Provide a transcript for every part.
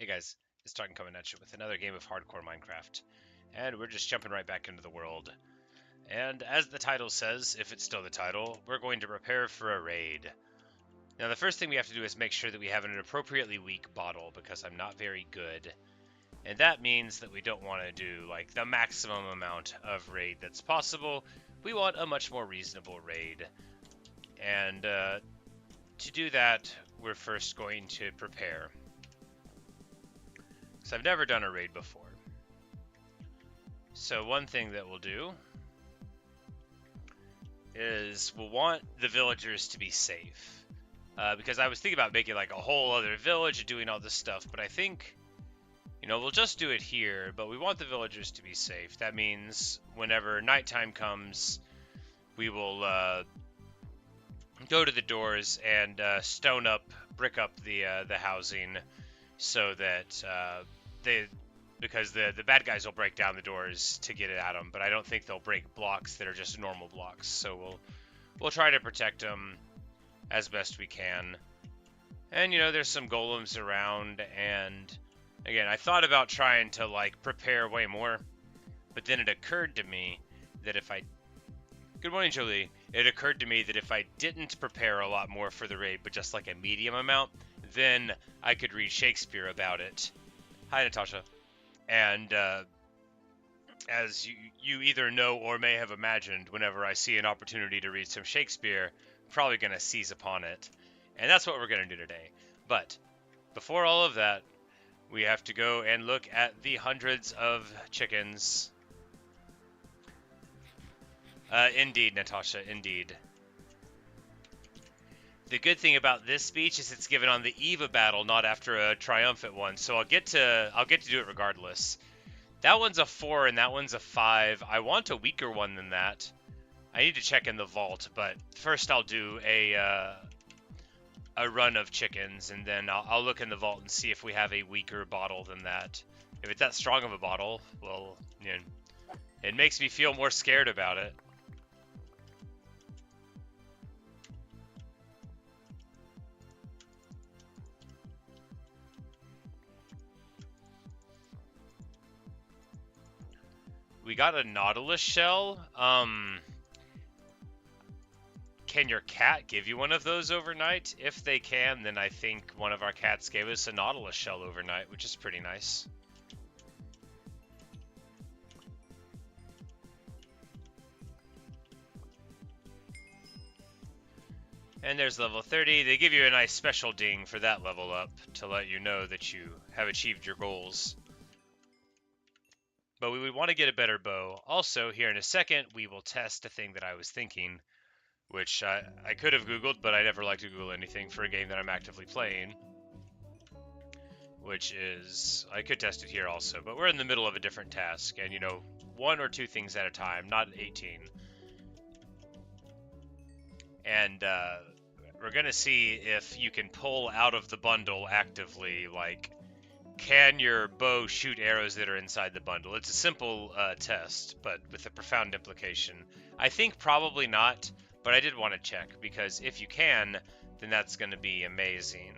guys, it's Tartan coming at you with another game of hardcore Minecraft. And we're just jumping right back into the world. And as the title says, if it's still the title, we're going to prepare for a raid. Now the first thing we have to do is make sure that we have an appropriately weak bottle, because I'm not very good. And that means that we don't want to do like the maximum amount of raid that's possible. We want a much more reasonable raid. And to do that, we're first going to prepare. So I've never done a raid before. So one thing that we'll do is we'll want the villagers to be safe. Because I was thinking about making like a whole other village and doing all this stuff, but I think, we'll just do it here, but we want the villagers to be safe. That means whenever nighttime comes, we will go to the doors and brick up the housing so that because the bad guys will break down the doors to get it at them, but I don't think they'll break blocks that are just normal blocks. So we'll try to protect them as best we can. And there's some golems around, and again, I thought about trying to like prepare way more, but then it occurred to me that Good morning, Jolie. It occurred to me that if I didn't prepare a lot more for the raid, but just like a medium amount, then I could read Shakespeare about it. Hi, Natasha. And as you either know or may have imagined, whenever I see an opportunity to read some Shakespeare, I'm probably going to seize upon it. And that's what we're going to do today. But before all of that, we have to go and look at the hundreds of chickens. Indeed, Natasha, indeed. The good thing about this speech is it's given on the eve of battle, not after a triumphant one. So I'll get to do it regardless. That one's a 4 and that one's a 5. I want a weaker one than that. I need to check in the vault, but first I'll do a run of chickens, and then I'll look in the vault and see if we have a weaker bottle than that. If it's that strong of a bottle, well, it makes me feel more scared about it. We got a nautilus shell. Can your cat give you one of those overnight? If they can, then I think one of our cats gave us a nautilus shell overnight, which is pretty nice. And there's level 30. They give you a nice special ding for that level up to let you know that you have achieved your goals. But we would want to get a better bow. Also, here in a second, we will test a thing that I was thinking, which I could have Googled, but I never like to Google anything for a game that I'm actively playing. Which is, I could test it here also, but we're in the middle of a different task, and 1 or 2 things at a time, not 18. And we're going to see if you can pull out of the bundle actively, like, can your bow shoot arrows that are inside the bundle? It's a simple test, but with a profound implication. I think probably not, but I did want to check, because if you can, then that's going to be amazing.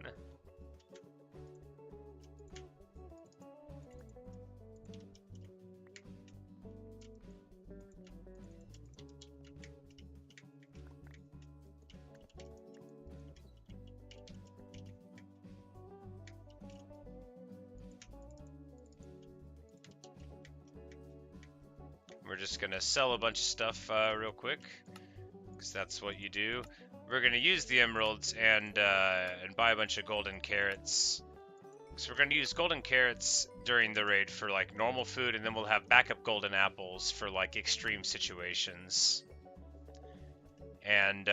We're just going to sell a bunch of stuff real quick, because that's what you do. We're going to use the emeralds and buy a bunch of golden carrots. So we're going to use golden carrots during the raid for like normal food, and then we'll have backup golden apples for like extreme situations. And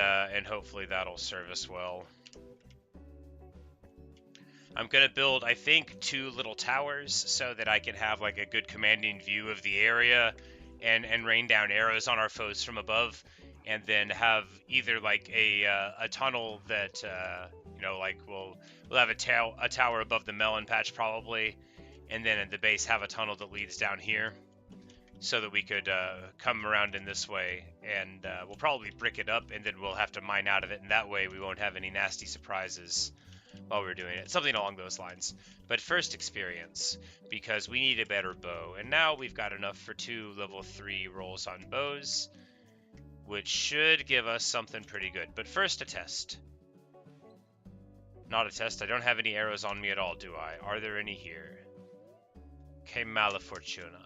hopefully that'll serve us well. I'm going to build, I think, 2 little towers so that I can have like a good commanding view of the area and rain down arrows on our foes from above, and then have either like a tunnel that like we'll have a tower above the melon patch probably, and then at the base have a tunnel that leads down here, so that we could come around in this way, and we'll probably brick it up, and then we'll have to mine out of it, and that way we won't have any nasty surprises. while we're doing it. Something along those lines. But first experience, because we need a better bow. And now we've got enough for 2 level 3 rolls on bows, which should give us something pretty good. But first a test. Not a test. I don't have any arrows on me at all, do I? Are there any here? Que mala fortuna.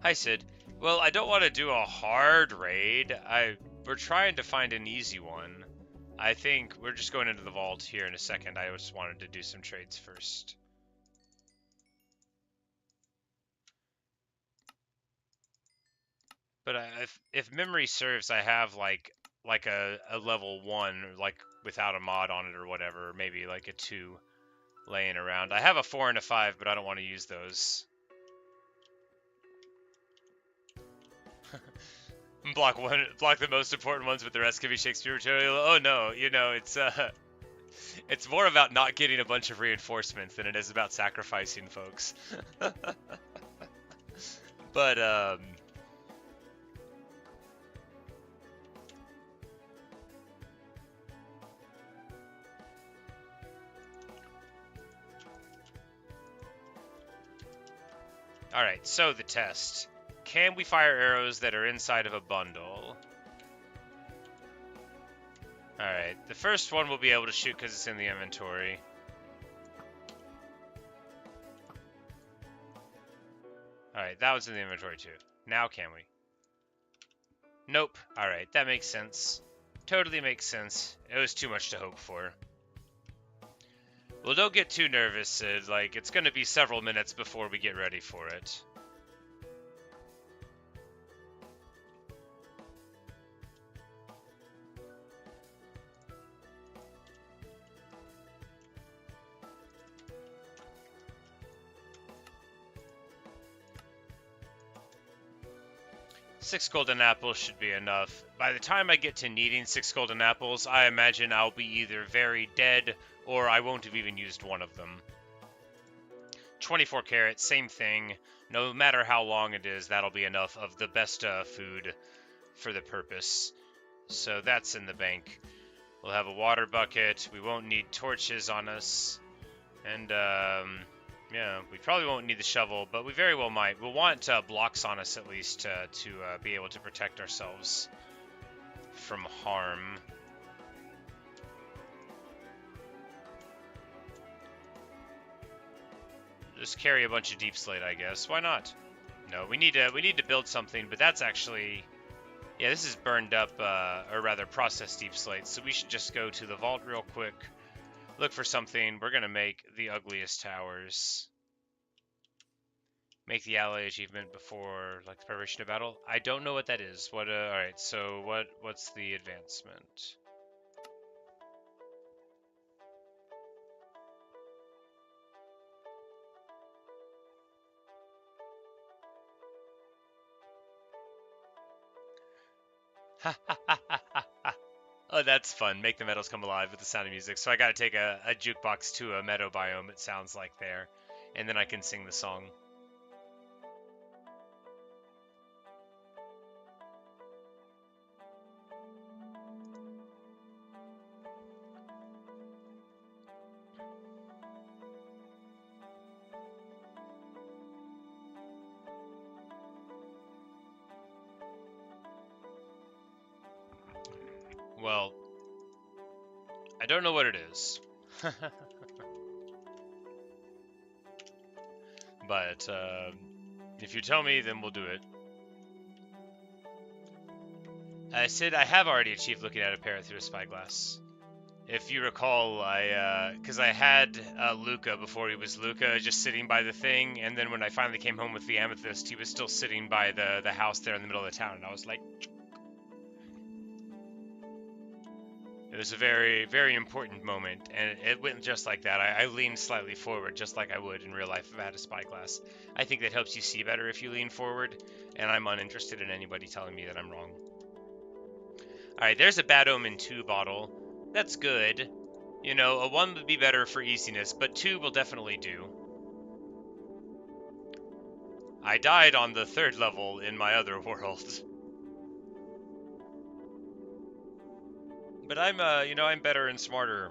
Hi, Sid. Well, I don't want to do a hard raid. We're trying to find an easy one. I think we're just going into the vault here in a second. I just wanted to do some trades first. But if memory serves, I have like a level 1, like without a mod on it or whatever, maybe like a 2 laying around. I have a 4 and a 5, but I don't want to use those. Block the most important ones, but the rest can be Shakespeare material. Oh no, you know, it's more about not getting a bunch of reinforcements than it is about sacrificing folks. But alright, so the test. Can we fire arrows that are inside of a bundle? Alright, the first one we'll be able to shoot because it's in the inventory. Alright, that was in the inventory too. Now can we? Nope. Alright, that makes sense. Totally makes sense. It was too much to hope for. Well, don't get too nervous, Sid. Like, it's gonna be several minutes before we get ready for it. Six golden apples should be enough. By the time I get to needing 6 golden apples, I imagine I'll be either very dead or I won't have even used one of them. 24 carrots, same thing. No matter how long it is, that'll be enough of the best food for the purpose. So that's in the bank. We'll have a water bucket. We won't need torches on us. And, yeah, we probably won't need the shovel, but we very well might. We'll want blocks on us at least to be able to protect ourselves from harm. Just carry a bunch of deep slate, I guess. Why not? No, we need to build something, but that's actually, yeah, this is burned up, or rather processed deep slate. So we should just go to the vault real quick, look for something. We're gonna make the ugliest towers. Make the ally achievement before, like, the preparation of battle. I don't know what that is. What? All right. So what's the advancement? Oh, that's fun. Make the meadows come alive with the sound of music. So I gotta take a jukebox to a meadow biome, it sounds like there. And then I can sing the song. Well, I don't know what it is. But if you tell me, then we'll do it. Sid, I have already achieved looking at a parrot through a spyglass. If you recall, because I had Luca before he was Luca, just sitting by the thing, and then when I finally came home with the amethyst, he was still sitting by the house there in the middle of the town, and I was like... It was a very, very important moment, and it went just like that. I leaned slightly forward, just like I would in real life if I had a spyglass. I think that helps you see better if you lean forward, and I'm uninterested in anybody telling me that I'm wrong. Alright, there's a Bad Omen 2 bottle. That's good. You know, a 1 would be better for easiness, but 2 will definitely do. I died on the 3rd level in my other world. But I'm, I'm better and smarter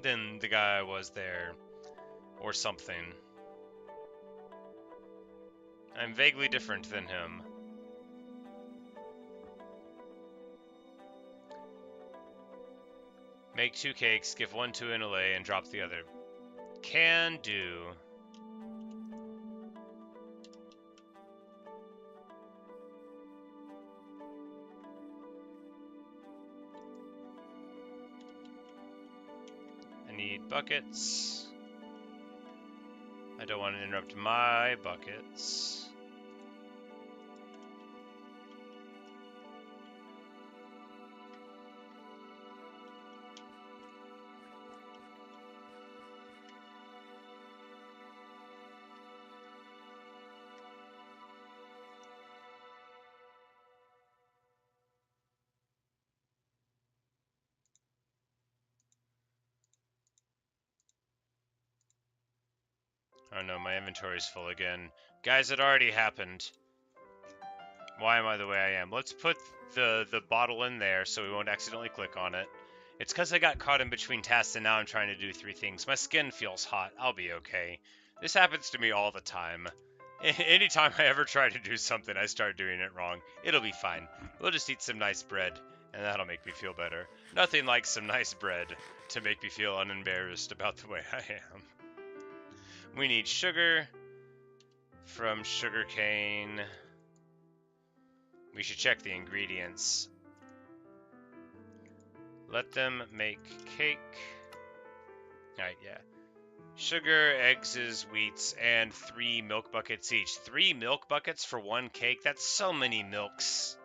than the guy I was there. Or something. I'm vaguely different than him. Make 2 cakes, give 1 to Inalay, and drop the other. Can do. I need buckets. I don't want to interrupt my buckets. Oh no, my inventory's full again. Guys, it already happened. Why am I the way I am? Let's put the bottle in there so we won't accidentally click on it. It's because I got caught in between tasks and now I'm trying to do 3 things. My skin feels hot. I'll be okay. This happens to me all the time. Anytime I ever try to do something, I start doing it wrong. It'll be fine. We'll just eat some nice bread, and that'll make me feel better. Nothing like some nice bread to make me feel unembarrassed about the way I am. We need sugar from sugarcane. We should check the ingredients. Let them make cake. Alright, yeah. Sugar, eggs, wheats, and 3 milk buckets each. 3 milk buckets for 1 cake? That's so many milks.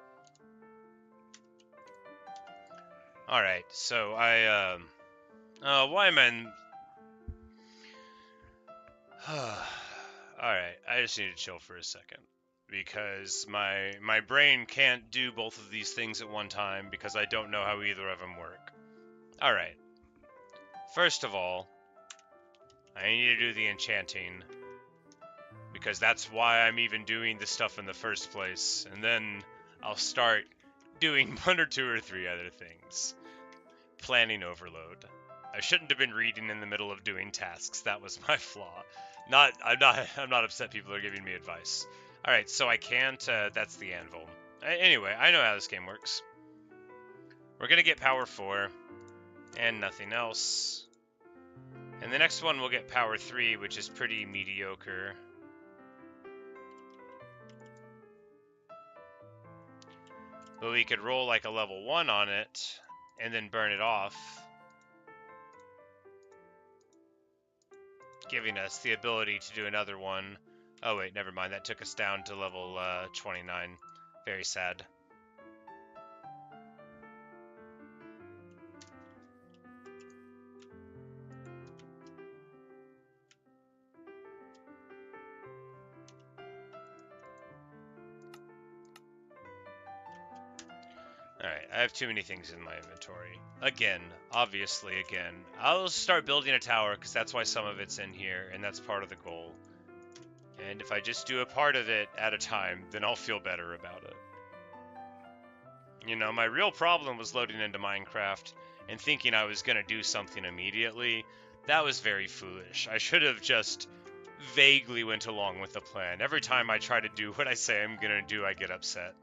Alright, so why am I... Alright, I just need to chill for a second. Because my brain can't do both of these things at one time because I don't know how either of them work. Alright. First of all, I need to do the enchanting. Because that's why I'm even doing the stuff in the first place. And then I'll start doing 1 or 2 or 3 other things. Planning overload. I shouldn't have been reading in the middle of doing tasks. That was my flaw. I'm not upset people are giving me advice. Alright, so I can't, that's the anvil. Anyway, I know how this game works. We're gonna get power 4, and nothing else. And the next one we'll get power 3, which is pretty mediocre. But we could roll like a level 1 on it, and then burn it off. Giving us the ability to do another one. Oh wait, never mind. That took us down to level 29. Very sad. Alright, I have too many things in my inventory. Again, obviously again. I'll start building a tower because that's why some of it's in here, and that's part of the goal. And if I just do a part of it at a time, then I'll feel better about it. You know, my real problem was loading into Minecraft and thinking I was going to do something immediately. That was very foolish. I should have just vaguely went along with the plan. Every time I try to do what I say I'm going to do, I get upset.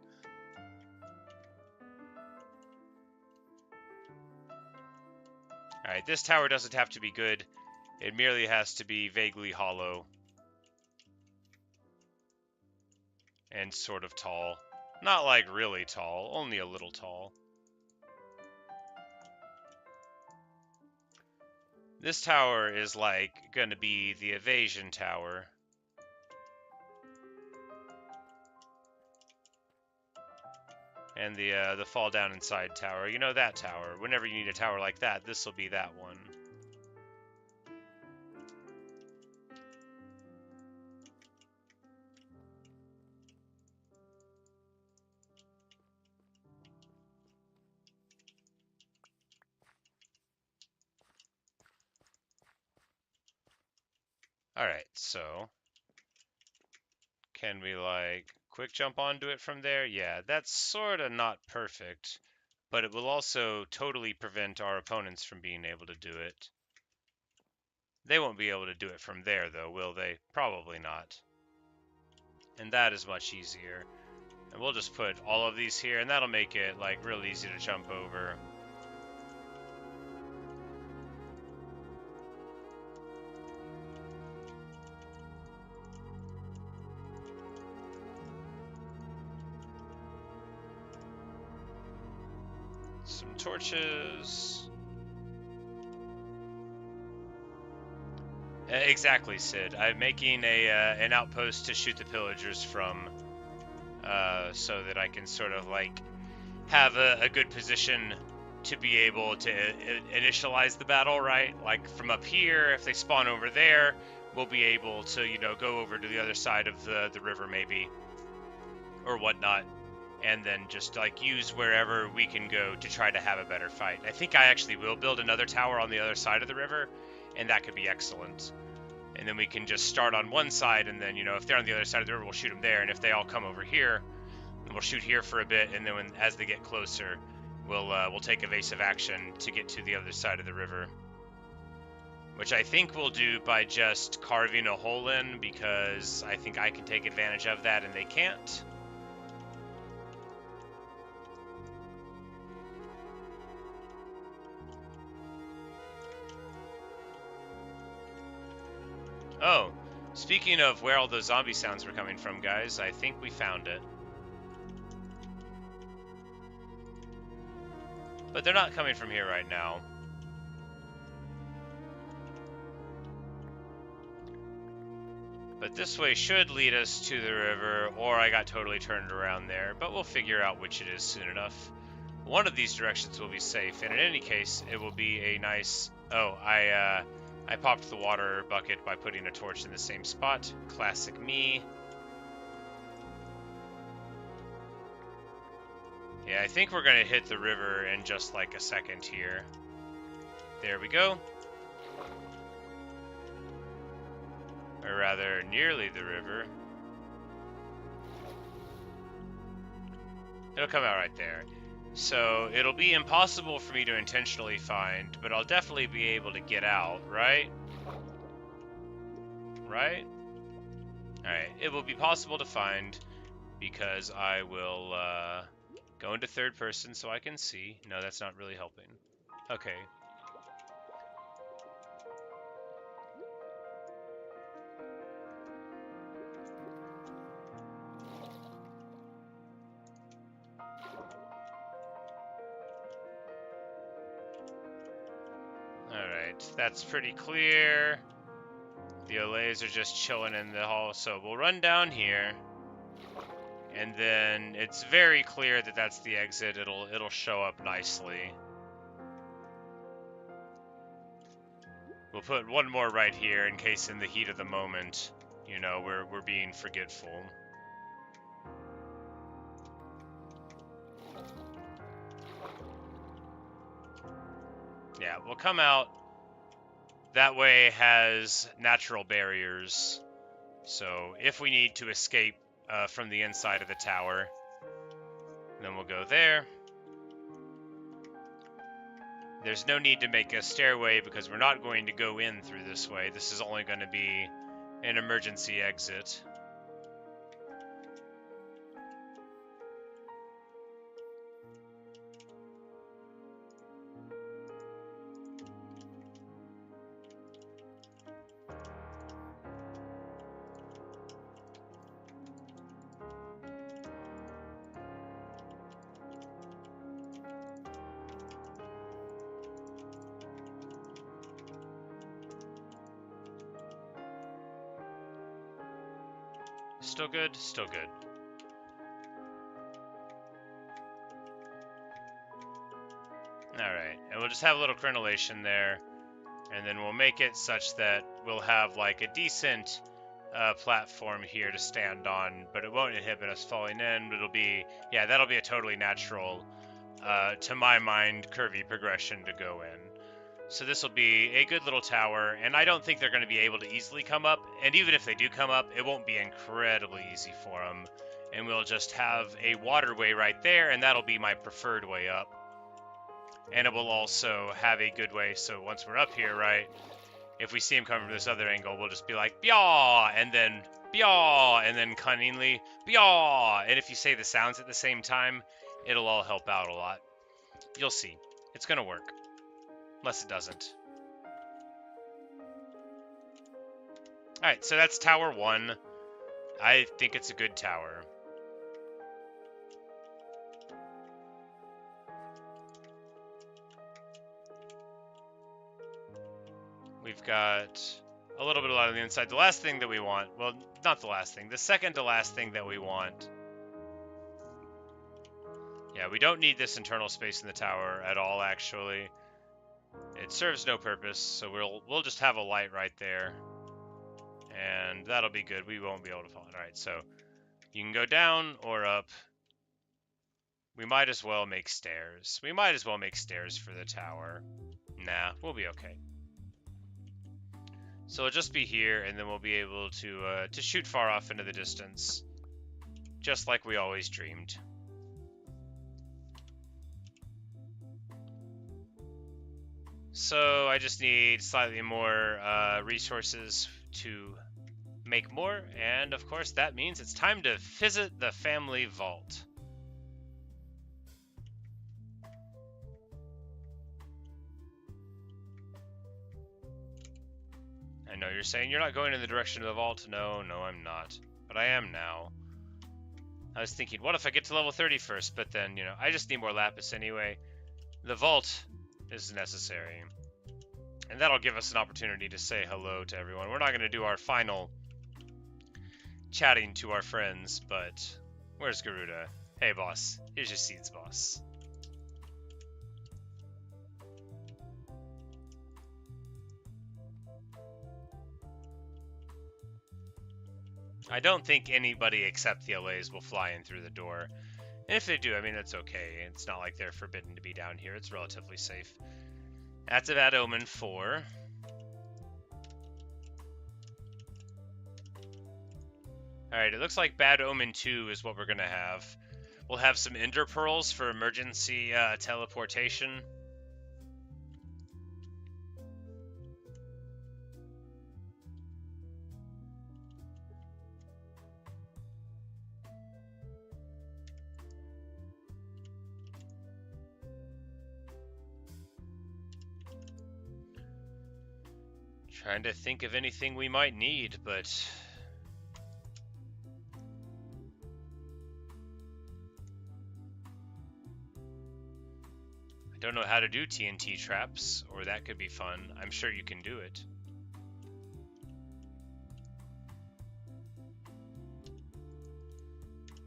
Alright, this tower doesn't have to be good. It merely has to be vaguely hollow. And sort of tall. Not like really tall, only a little tall. This tower is like gonna be the evasion tower. And the fall down inside tower. You know that tower. Whenever you need a tower like that, this will be that one. Alright, so Can we, like, quick jump onto it from there? Yeah, that's sort of not perfect, but it will also totally prevent our opponents from being able to do it. They won't be able to do it from there, though, will they? Probably not. And that is much easier. And we'll just put all of these here, and that'll make it, like, real easy to jump over. Some torches. Exactly, Sid. I'm making an outpost to shoot the pillagers from, so that I can sort of, like, have a good position to be able to initialize the battle, right? Like, from up here, if they spawn over there, we'll be able to, you know, go over to the other side of the river, maybe, or whatnot, and then just, like, use wherever we can go to try to have a better fight. I think I actually will build another tower on the other side of the river, and that could be excellent. And then we can just start on one side, and then, you know, if they're on the other side of the river, we'll shoot them there, and if they all come over here, then we'll shoot here for a bit, and then as they get closer, we'll take evasive action to get to the other side of the river. Which I think we'll do by just carving a hole in, because I think I can take advantage of that and they can't. Oh, speaking of where all those zombie sounds were coming from, guys, I think we found it. But they're not coming from here right now. But this way should lead us to the river, or I got totally turned around there, but we'll figure out which it is soon enough. One of these directions will be safe, and in any case, it will be a nice... Oh, I popped the water bucket by putting a torch in the same spot. Classic me. Yeah, I think we're going to hit the river in just like a second here. There we go. Or rather, nearly the river. It'll come out right there. So, it'll be impossible for me to intentionally find, but I'll definitely be able to get out, right? Right? Alright, it will be possible to find, because I will go into third person so I can see. No, that's not really helping. Okay. Alright, that's pretty clear. The Olays are just chilling in the hall, so we'll run down here. And then it's very clear that that's the exit. It'll show up nicely. We'll put one more right here in case in the heat of the moment, you know, we're being forgetful. Yeah, we'll come out. That way has natural barriers. So if we need to escape from the inside of the tower, then we'll go there. There's no need to make a stairway because we're not going to go in through this way. This is only going to be an emergency exit. Still good? Still good. Alright, and we'll just have a little crenellation there, and then we'll make it such that we'll have like a decent platform here to stand on, but it won't inhibit us falling in. It'll be, yeah, that'll be a totally natural, to my mind, curvy progression to go in. So this will be a good little tower, and I don't think they're going to be able to easily come up. And even if they do come up, it won't be incredibly easy for them. And we'll just have a waterway right there, and that'll be my preferred way up. And it will also have a good way, so once we're up here, right, if we see him coming from this other angle, we'll just be like, "Byaw!" and then, "Byaw!" and then cunningly, "Byaw!" And if you say the sounds at the same time, it'll all help out a lot. You'll see. It's going to work. Unless it doesn't. Alright, so that's Tower 1. I think it's a good tower. We've got a little bit of light on the inside. The last thing that we want, well, not the last thing, the second to last thing that we want. Yeah, we don't need this internal space in the tower at all, actually. It serves no purpose, so we'll just have a light right there. And that'll be good. We won't be able to fall. Alright, so you can go down or up. We might as well make stairs. We might as well make stairs for the tower. Nah, we'll be okay. So it'll just be here, and then we'll be able to shoot far off into the distance, just like we always dreamed. So I just need slightly more resources to make more, and of course that means it's time to visit the family vault. I know you're saying you're not going in the direction of the vault. No, I'm not. But I am now. I was thinking, what if I get to level 30 first? But then, I just need more lapis anyway. The vault is necessary. And that'll give us an opportunity to say hello to everyone. We're not going to do our final chatting to our friends, but where's Garuda? Hey, boss. Here's your seeds, boss. I don't think anybody except the LAs will fly in through the door. And if they do, I mean, that's okay. It's not like they're forbidden to be down here. It's relatively safe. That's a bad omen 4. Alright, it looks like bad omen 2 is what we're going to have. We'll have some ender pearls for emergency teleportation. Trying to think of anything we might need, but I don't know how to do TNT traps, or that could be fun. I'm sure you can do it.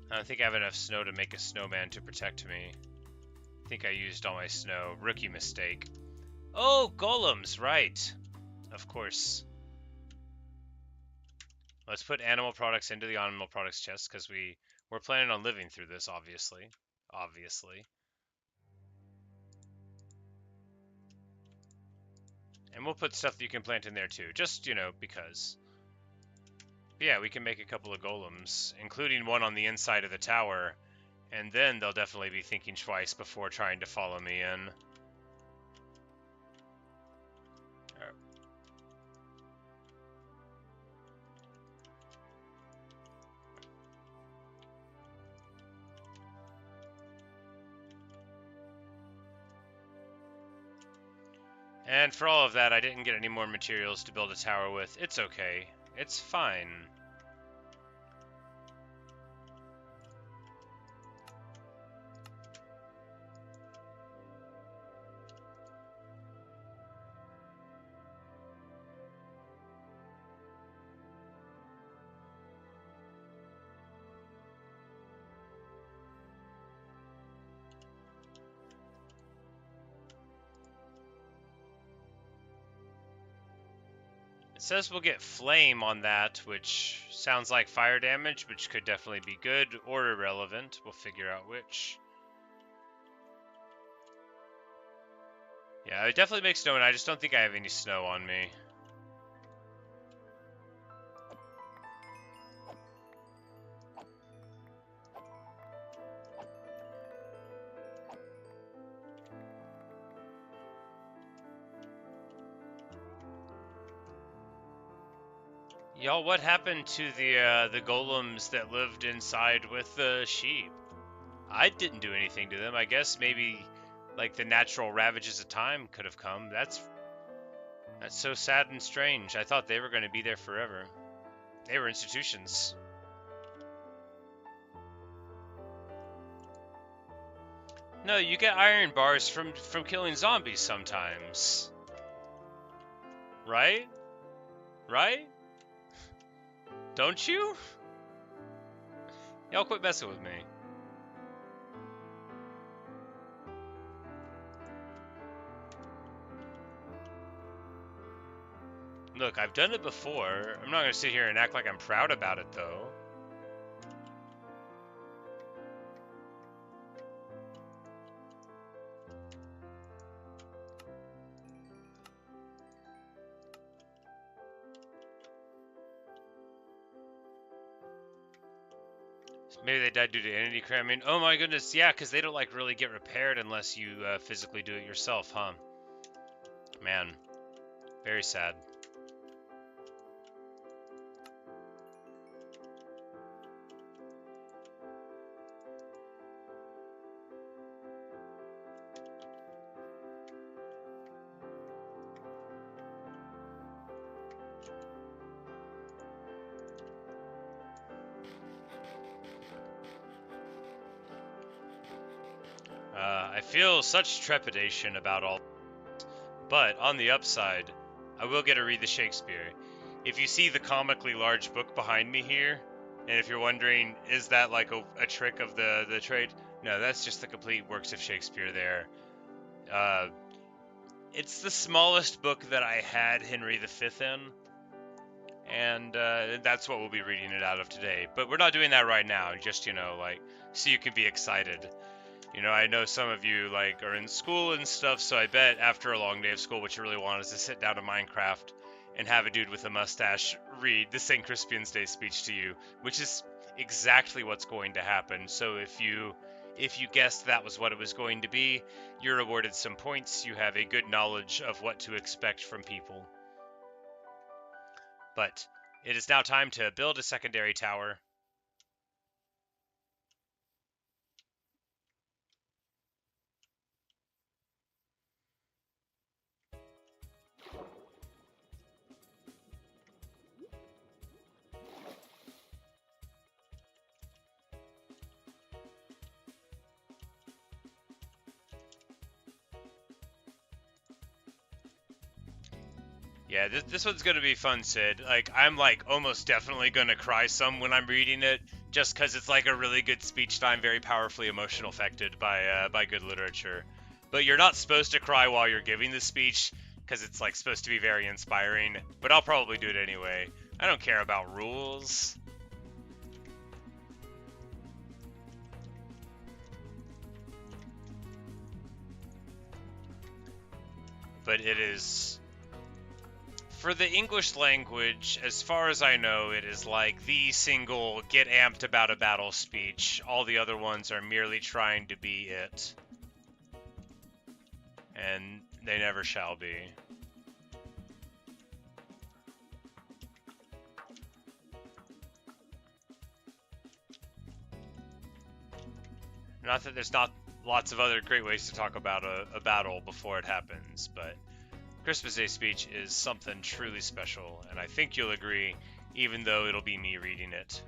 I don't think I have enough snow to make a snowman to protect me. I think I used all my snow. Rookie mistake. Oh, golems, right. Of course. Let's put animal products into the animal products chest, because we're planning on living through this, obviously. And we'll put stuff that you can plant in there too, just, because. But yeah, we can make a couple of golems, including one on the inside of the tower, and then they'll definitely be thinking twice before trying to follow me in. And for all of that, I didn't get any more materials to build a tower with. It's okay. It's fine. It says we'll get flame on that, which sounds like fire damage, which could definitely be good or irrelevant. We'll figure out which. Yeah, it definitely makes snow, and I just don't think I have any snow on me. Y'all, what happened to the golems that lived inside with the sheep? I didn't do anything to them. I guess maybe like the natural ravages of time could have come. That's so sad and strange. I thought they were going to be there forever. They were institutions. No, you get iron bars from killing zombies sometimes. Right? Right? Don't you? Y'all quit messing with me. Look, I've done it before. I'm not going to sit here and act like I'm proud about it, though. Maybe they died due to entity cramming. Oh my goodness, yeah, because they don't like really get repaired unless you physically do it yourself, huh? Man, very sad. I feel such trepidation about all. But on the upside, I will get to read the Shakespeare. If you see the comically large book behind me here, and if you're wondering, is that like a trick of the trade? No, that's just the complete works of Shakespeare there. It's the smallest book that I had Henry V in, and that's what we'll be reading it out of today. But we're not doing that right now, just, like, so you can be excited. I know some of you, like, are in school and stuff, so I bet after a long day of school, what you really want is to sit down to Minecraft and have a dude with a mustache read the St. Crispin's Day speech to you, which is exactly what's going to happen. So if you guessed that was what it was going to be, you're awarded some points. You have a good knowledge of what to expect from people. But it is now time to build a secondary tower. Yeah, this one's gonna be fun, Sid. Like, I'm like almost definitely gonna cry some when I'm reading it, just because it's like a really good speech time, very powerfully emotional affected by good literature. But you're not supposed to cry while you're giving the speech, because it's like supposed to be very inspiring. But I'll probably do it anyway. I don't care about rules. But it is, for the English language, as far as I know, it is like the single get amped about a battle speech. All the other ones are merely trying to be it. And they never shall be. Not that there's not lots of other great ways to talk about a battle before it happens, but Christmas Day speech is something truly special, and I think you'll agree, even though it'll be me reading it.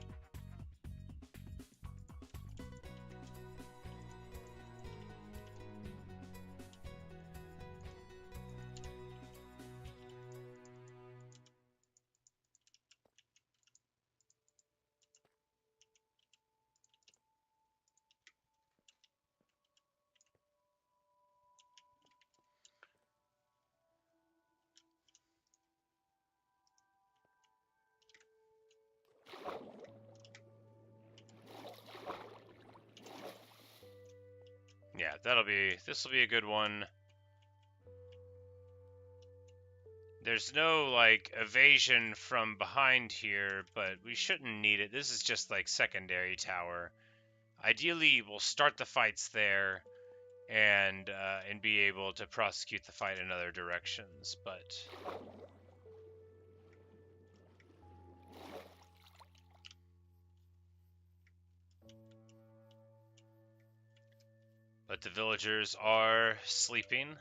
Yeah, this will be a good one. There's no, like, evasion from behind here, but we shouldn't need it. This is just, like, secondary tower. Ideally, we'll start the fights there and be able to prosecute the fight in other directions, but... But the villagers are sleeping.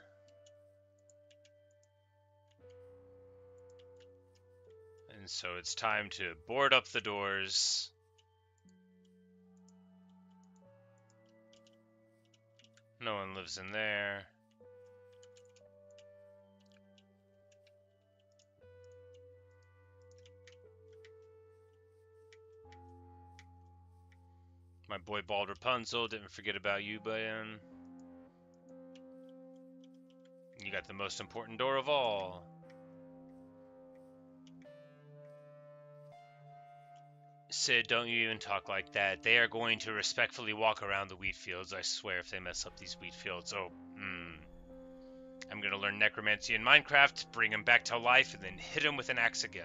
And so it's time to board up the doors. No one lives in there. My boy Bald Rapunzel, didn't forget about you, Bayan. You got the most important door of all. Sid, don't you even talk like that. They are going to respectfully walk around the wheat fields, I swear, if they mess up these wheat fields. Oh, I'm gonna learn necromancy in Minecraft, bring him back to life, and then hit him with an axe again.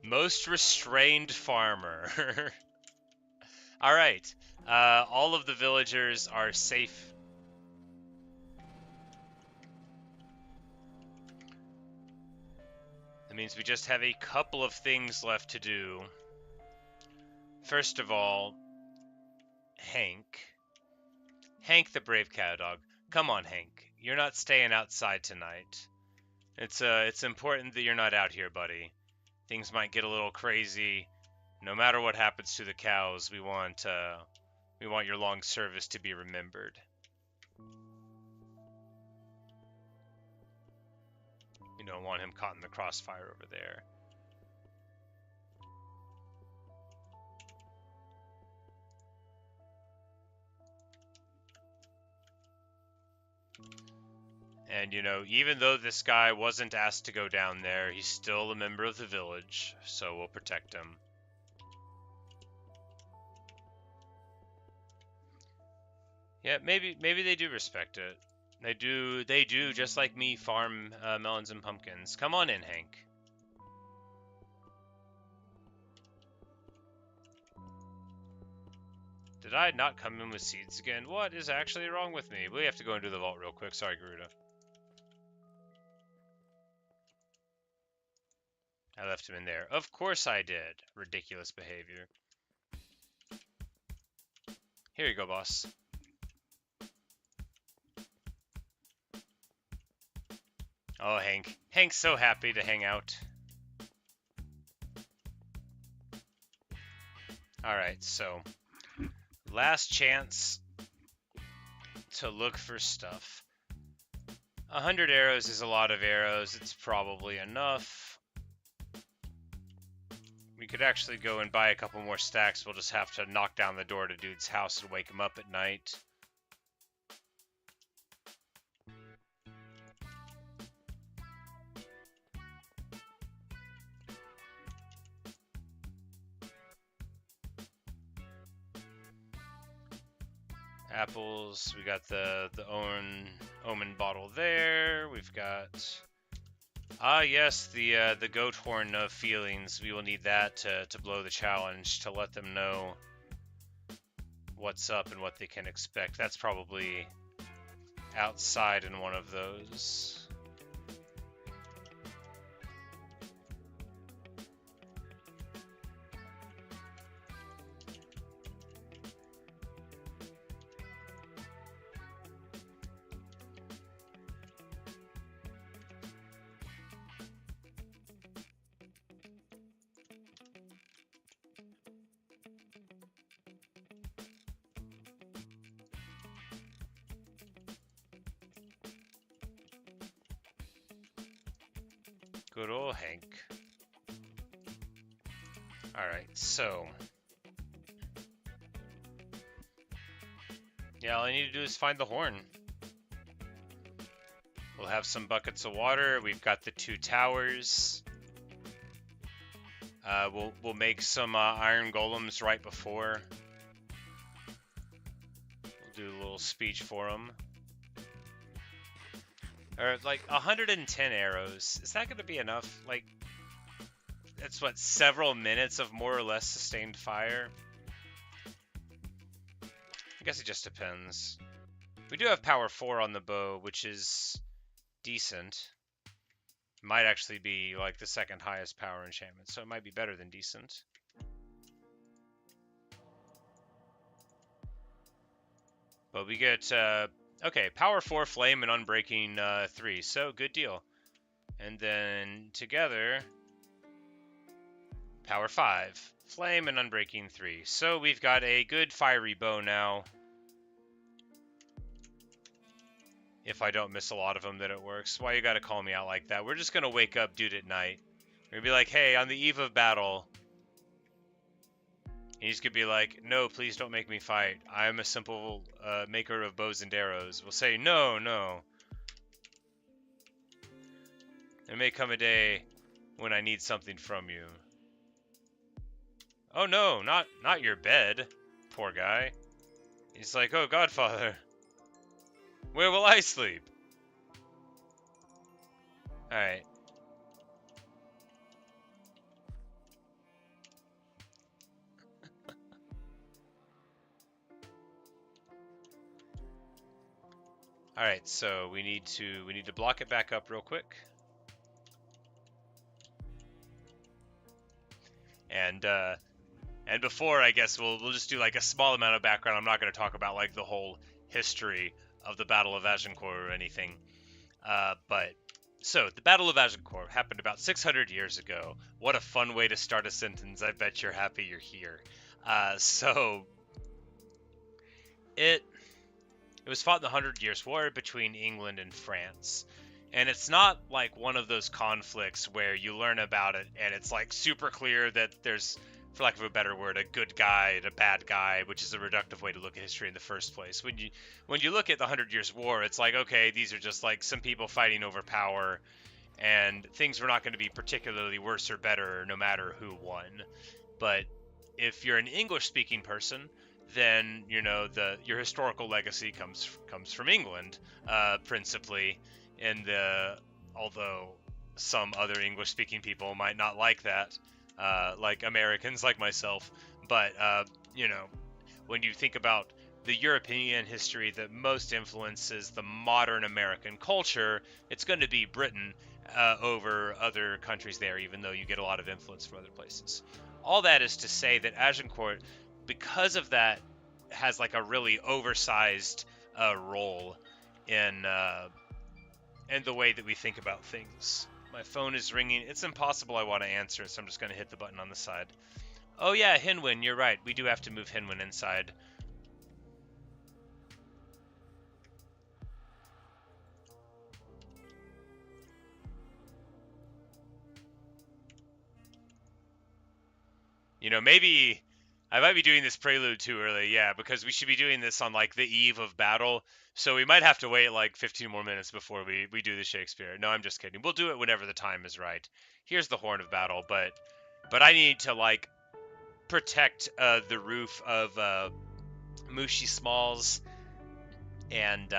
Most restrained farmer. Alright, all of the villagers are safe. That means we just have a couple of things left to do. First of all, Hank. Hank the brave cow dog. Come on, Hank. You're not staying outside tonight. It's important that you're not out here, buddy. Things might get a little crazy. No matter what happens to the cows, we want your long service to be remembered. You don't want him caught in the crossfire over there. And, you know, even though this guy wasn't asked to go down there, he's still a member of the village, so we'll protect him. Yeah, maybe they do respect it. They do, just like me, farm melons and pumpkins. Come on in, Hank. Did I not come in with seeds again? What is actually wrong with me? We have to go into the vault real quick. Sorry, Garuda. I left him in there. Of course I did. Ridiculous behavior. Here you go, boss. Oh, Hank. Hank's so happy to hang out. Alright, so... last chance to look for stuff. 100 arrows is a lot of arrows. It's probably enough. We could actually go and buy a couple more stacks. We'll just have to knock down the door to dude's house and wake him up at night. Apples, we got the omen bottle there. We've got yes, the goat horn of feelings. We will need that to blow the challenge, to let them know what's up and what they can expect. That's probably outside in one of those. Good old Hank. Alright, so... yeah, all I need to do is find the horn. We'll have some buckets of water. We've got the 2 towers. We'll make some iron golems right before. We'll do a little speech for them. Or like 110 arrows. Is that going to be enough? Like, that's what, several minutes of more or less sustained fire? I guess it just depends. We do have power 4 on the bow, which is decent. Might actually be like the second highest power enchantment, so it might be better than decent. But we get, okay, power 4, flame, and unbreaking 3, so good deal. And then together, power 5, flame, and unbreaking 3. So we've got a good fiery bow now. If I don't miss a lot of them, that it works. Why you gotta call me out like that? We're just gonna wake up dude at night. We're gonna be like, hey, on the eve of battle. And he's gonna be like, no, please don't make me fight. I'm a simple maker of bows and arrows. We'll say, no, no. There may come a day when I need something from you. Oh no, not your bed. Poor guy. He's like, oh, Godfather. Where will I sleep? Alright. Alright, so we need to block it back up real quick. And before, I guess we'll just do like a small amount of background. I'm not going to talk about like the whole history of the Battle of Agincourt or anything. But so the Battle of Agincourt happened about 600 years ago. What a fun way to start a sentence. I bet you're happy you're here. So it was fought in the 100 Years' War between England and France. And it's not like one of those conflicts where you learn about it and it's like super clear that there's, for lack of a better word, a good guy and a bad guy, which is a reductive way to look at history in the first place. When you look at the 100 Years' War, it's like, okay, these are just like some people fighting over power, and things were not going to be particularly worse or better no matter who won. But if you're an English-speaking person, then you know your historical legacy comes from England, principally. And although some other English-speaking people might not like that, like Americans like myself, but you know, when you think about the European history that most influences the modern American culture, it's going to be Britain over other countries there, even though you get a lot of influence from other places. All that is to say that Agincourt, because of that, has like a really oversized role in the way that we think about things. My phone is ringing. It's impossible I want to answer it, so I'm just going to hit the button on the side. Oh yeah, Hinwin, you're right. We do have to move Hinwin inside. You know, maybe I might be doing this prelude too early, yeah, because we should be doing this on like the eve of battle. So we might have to wait like 15 more minutes before we do the Shakespeare. No, I'm just kidding. We'll do it whenever the time is right. Here's the horn of battle, but I need to like protect the roof of Mushi Smalls and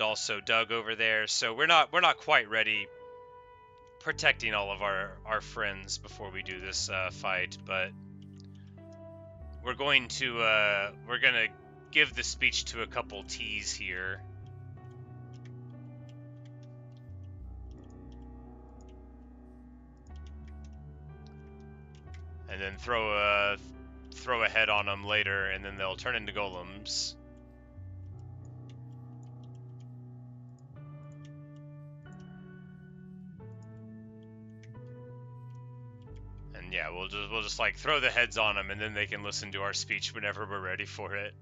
also Doug over there. So we're not quite ready protecting all of our friends before we do this fight, but we're going to give the speech to a couple T's here. And then throw a head on them later, and then they'll turn into golems. And yeah, we'll just like throw the heads on them, and then they can listen to our speech whenever we're ready for it.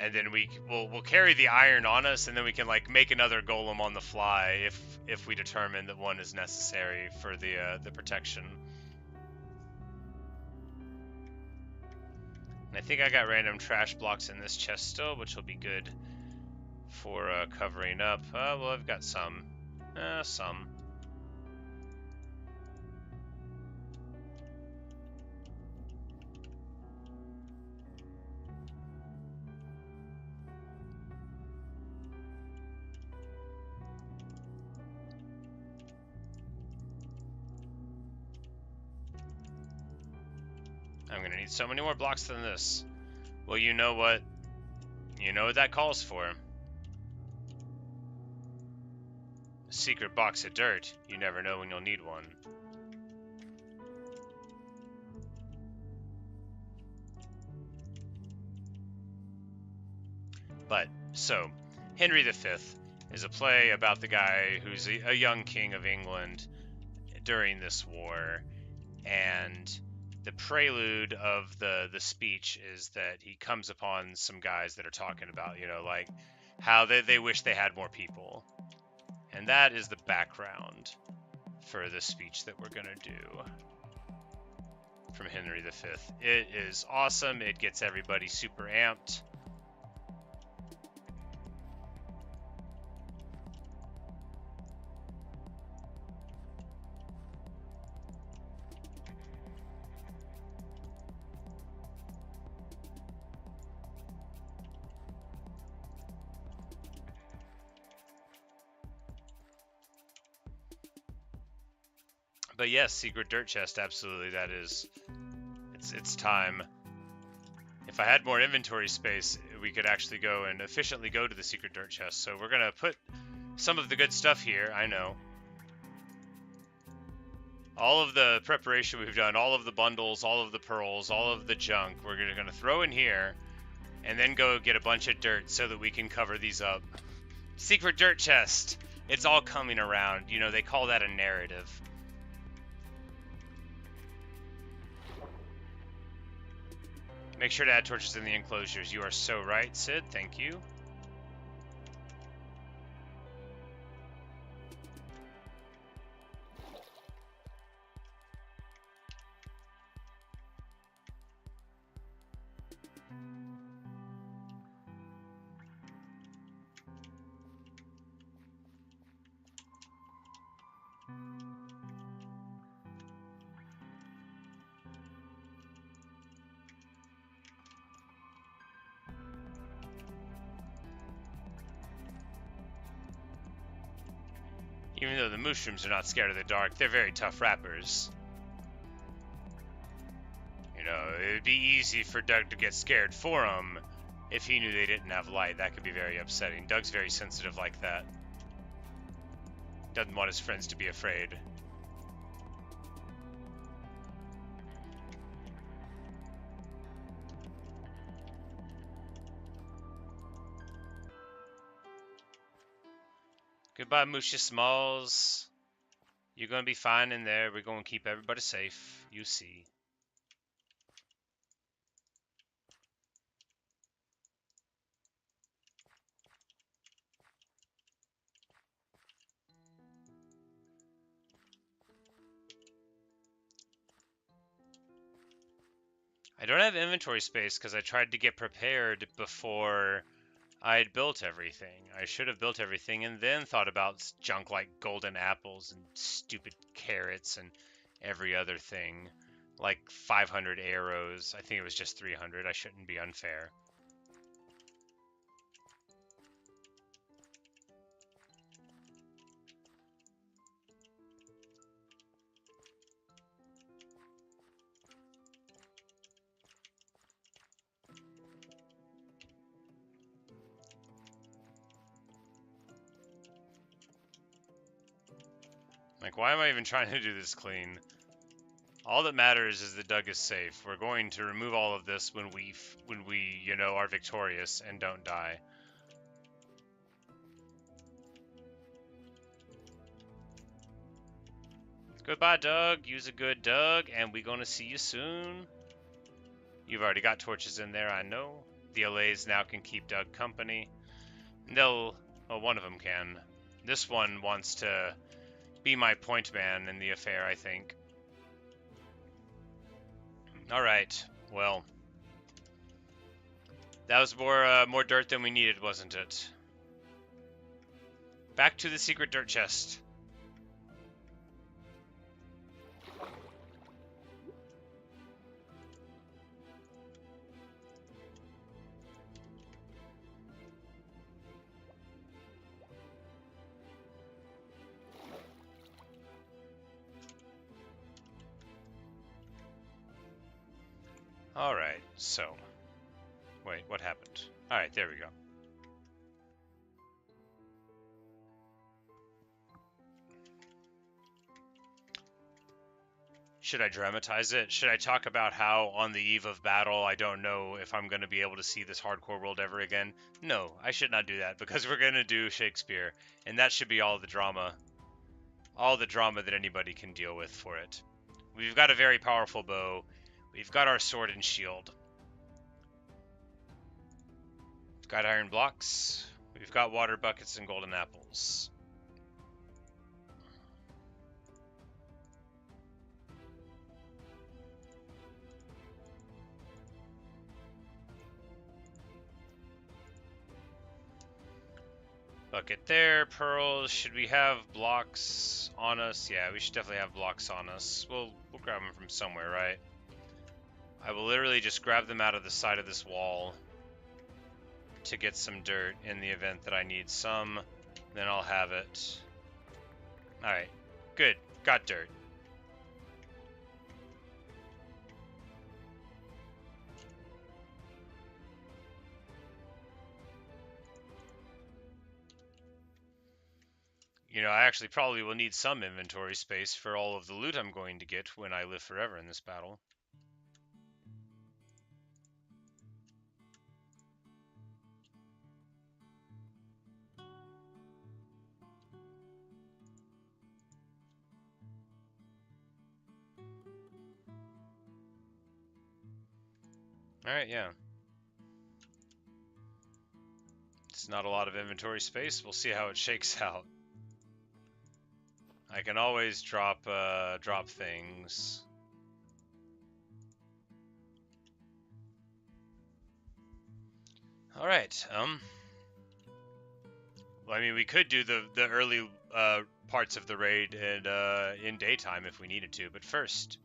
And then we'll carry the iron on us, and then we can like make another golem on the fly if we determine that one is necessary for the protection. And I think I got random trash blocks in this chest still, which will be good for covering up. Well, I've got some. Some. I'm gonna need so many more blocks than this. Well, you know what? You know what that calls for. A secret box of dirt. You never know when you'll need one. But, so, Henry V is a play about the guy who's a young king of England during this war, and the prelude of the speech is that he comes upon some guys that are talking about, you know, like how they wish they had more people. And that is the background for the speech that we're going to do from Henry V. It is awesome. It gets everybody super amped. But yes, secret dirt chest, absolutely. That is, it's time. If I had more inventory space, we could actually go and efficiently go to the secret dirt chest. So we're gonna put some of the good stuff here. I know. All of the preparation we've done, all of the bundles, all of the pearls, all of the junk, we're gonna throw in here, and then go get a bunch of dirt so that we can cover these up. Secret dirt chest. It's all coming around. You know, they call that a narrative. Make sure to add torches in the enclosures. You are so right, Sid. Thank you. Even though the mushrooms are not scared of the dark, they're very tough rappers. You know, it'd be easy for Doug to get scared for them if he knew they didn't have light. That could be very upsetting. Doug's very sensitive like that. Doesn't want his friends to be afraid. Goodbye, Musha Smalls. You're gonna be fine in there. We're gonna keep everybody safe. You see. I don't have inventory space because I tried to get prepared before I had built everything. I should have built everything and then thought about junk like golden apples and stupid carrots and every other thing. Like 500 arrows. I think it was just 300. I shouldn't be unfair. Like, why am I even trying to do this clean? All that matters is that Doug is safe. We're going to remove all of this when we, you know, are victorious and don't die. Goodbye, Doug. Use a good Doug, and we're gonna see you soon. You've already got torches in there, I know. The LAs now can keep Doug company. They'll, well, one of them can. This one wants to be my point man in the affair, I think. Alright, well. That was more dirt than we needed, wasn't it? Back to the secret dirt chest. Alright, so. Wait, what happened? Alright, there we go. Should I dramatize it? Should I talk about how on the eve of battle I don't know if I'm going to be able to see this hardcore world ever again? No, I should not do that because we're going to do Shakespeare, and that should be all the drama. All the drama that anybody can deal with for it. We've got a very powerful bow. We've got our sword and shield. We've got iron blocks. We've got water buckets and golden apples. Bucket there, pearls. Should we have blocks on us? Yeah, we should definitely have blocks on us. We'll grab them from somewhere, right? I will literally just grab them out of the side of this wall to get some dirt in the event that I need some. Then I'll have it. Alright, good. Got dirt. You know, I actually probably will need some inventory space for all of the loot I'm going to get when I live forever in this battle. Alright, yeah. It's not a lot of inventory space. We'll see how it shakes out. I can always drop things. All right. Well, I mean, we could do the early parts of the raid and in daytime if we needed to, but first,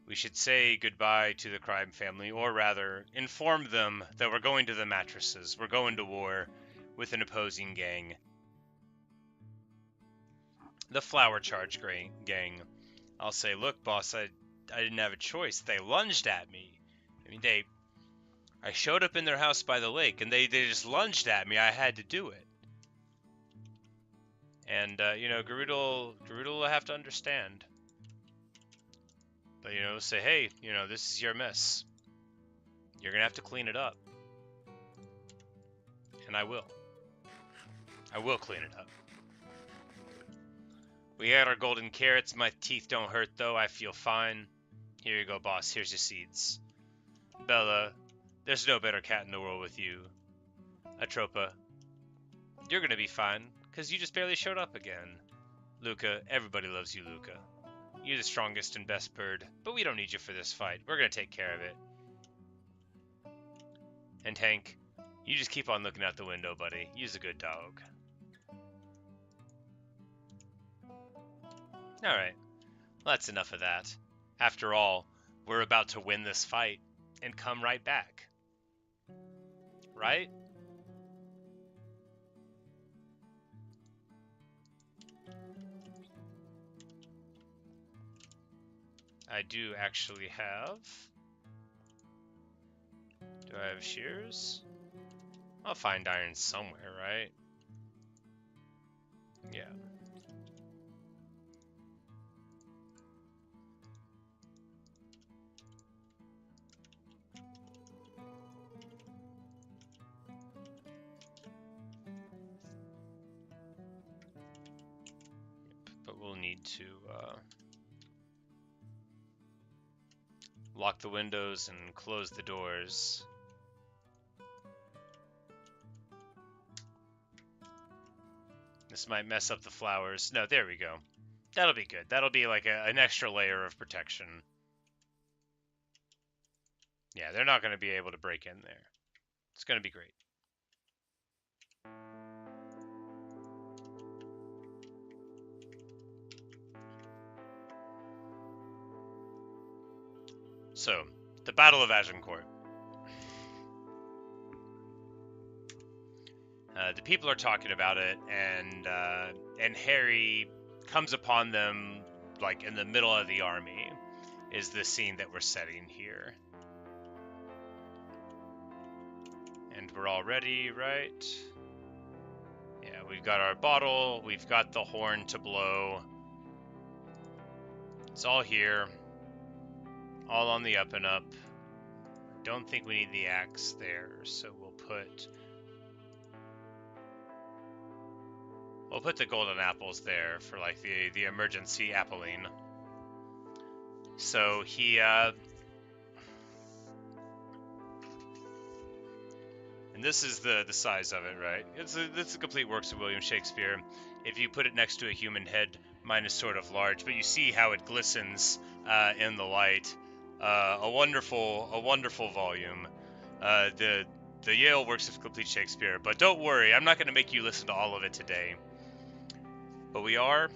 we should say goodbye to the crime family, or rather, inform them that we're going to the mattresses. We're going to war with an opposing gang. The Flower Charge gang. I'll say, look, boss, I didn't have a choice. They lunged at me. I mean, I showed up in their house by the lake, and they just lunged at me. I had to do it. And, you know, Garudal will have to understand. But, you know, say, hey, you know, this is your mess. You're going to have to clean it up. And I will. I will clean it up. We got our golden carrots. My teeth don't hurt, though. I feel fine. Here you go, boss. Here's your seeds. Bella, there's no better cat in the world with you. Atropa, you're gonna be fine, because you just barely showed up again. Luca, everybody loves you, Luca. You're the strongest and best bird, but we don't need you for this fight. We're gonna take care of it. And Hank, you just keep on looking out the window, buddy. You're a good dog. Alright, well, that's enough of that. After all, we're about to win this fight and come right back. Right? I do actually have... Do I have shears? I'll find iron somewhere, right? Yeah. But we'll need to lock the windows and close the doors. This might mess up the flowers. No, there we go. That'll be good. That'll be like an extra layer of protection. Yeah, they're not going to be able to break in there. It's going to be great. So, the Battle of Agincourt. The people are talking about it, and Harry comes upon them like in the middle of the army. Is the scene that we're setting here? And we're all ready, right? Yeah, we've got our bottle, we've got the horn to blow. It's all here. All on the up and up. Don't think we need the axe there, so we'll put the golden apples there for like the emergency appling. So he and this is the size of it, right? It's a complete works of William Shakespeare. If you put it next to a human head, mine is sort of large, but you see how it glistens in the light. A wonderful volume. The Yale works of complete Shakespeare. But don't worry, I'm not going to make you listen to all of it today. But we are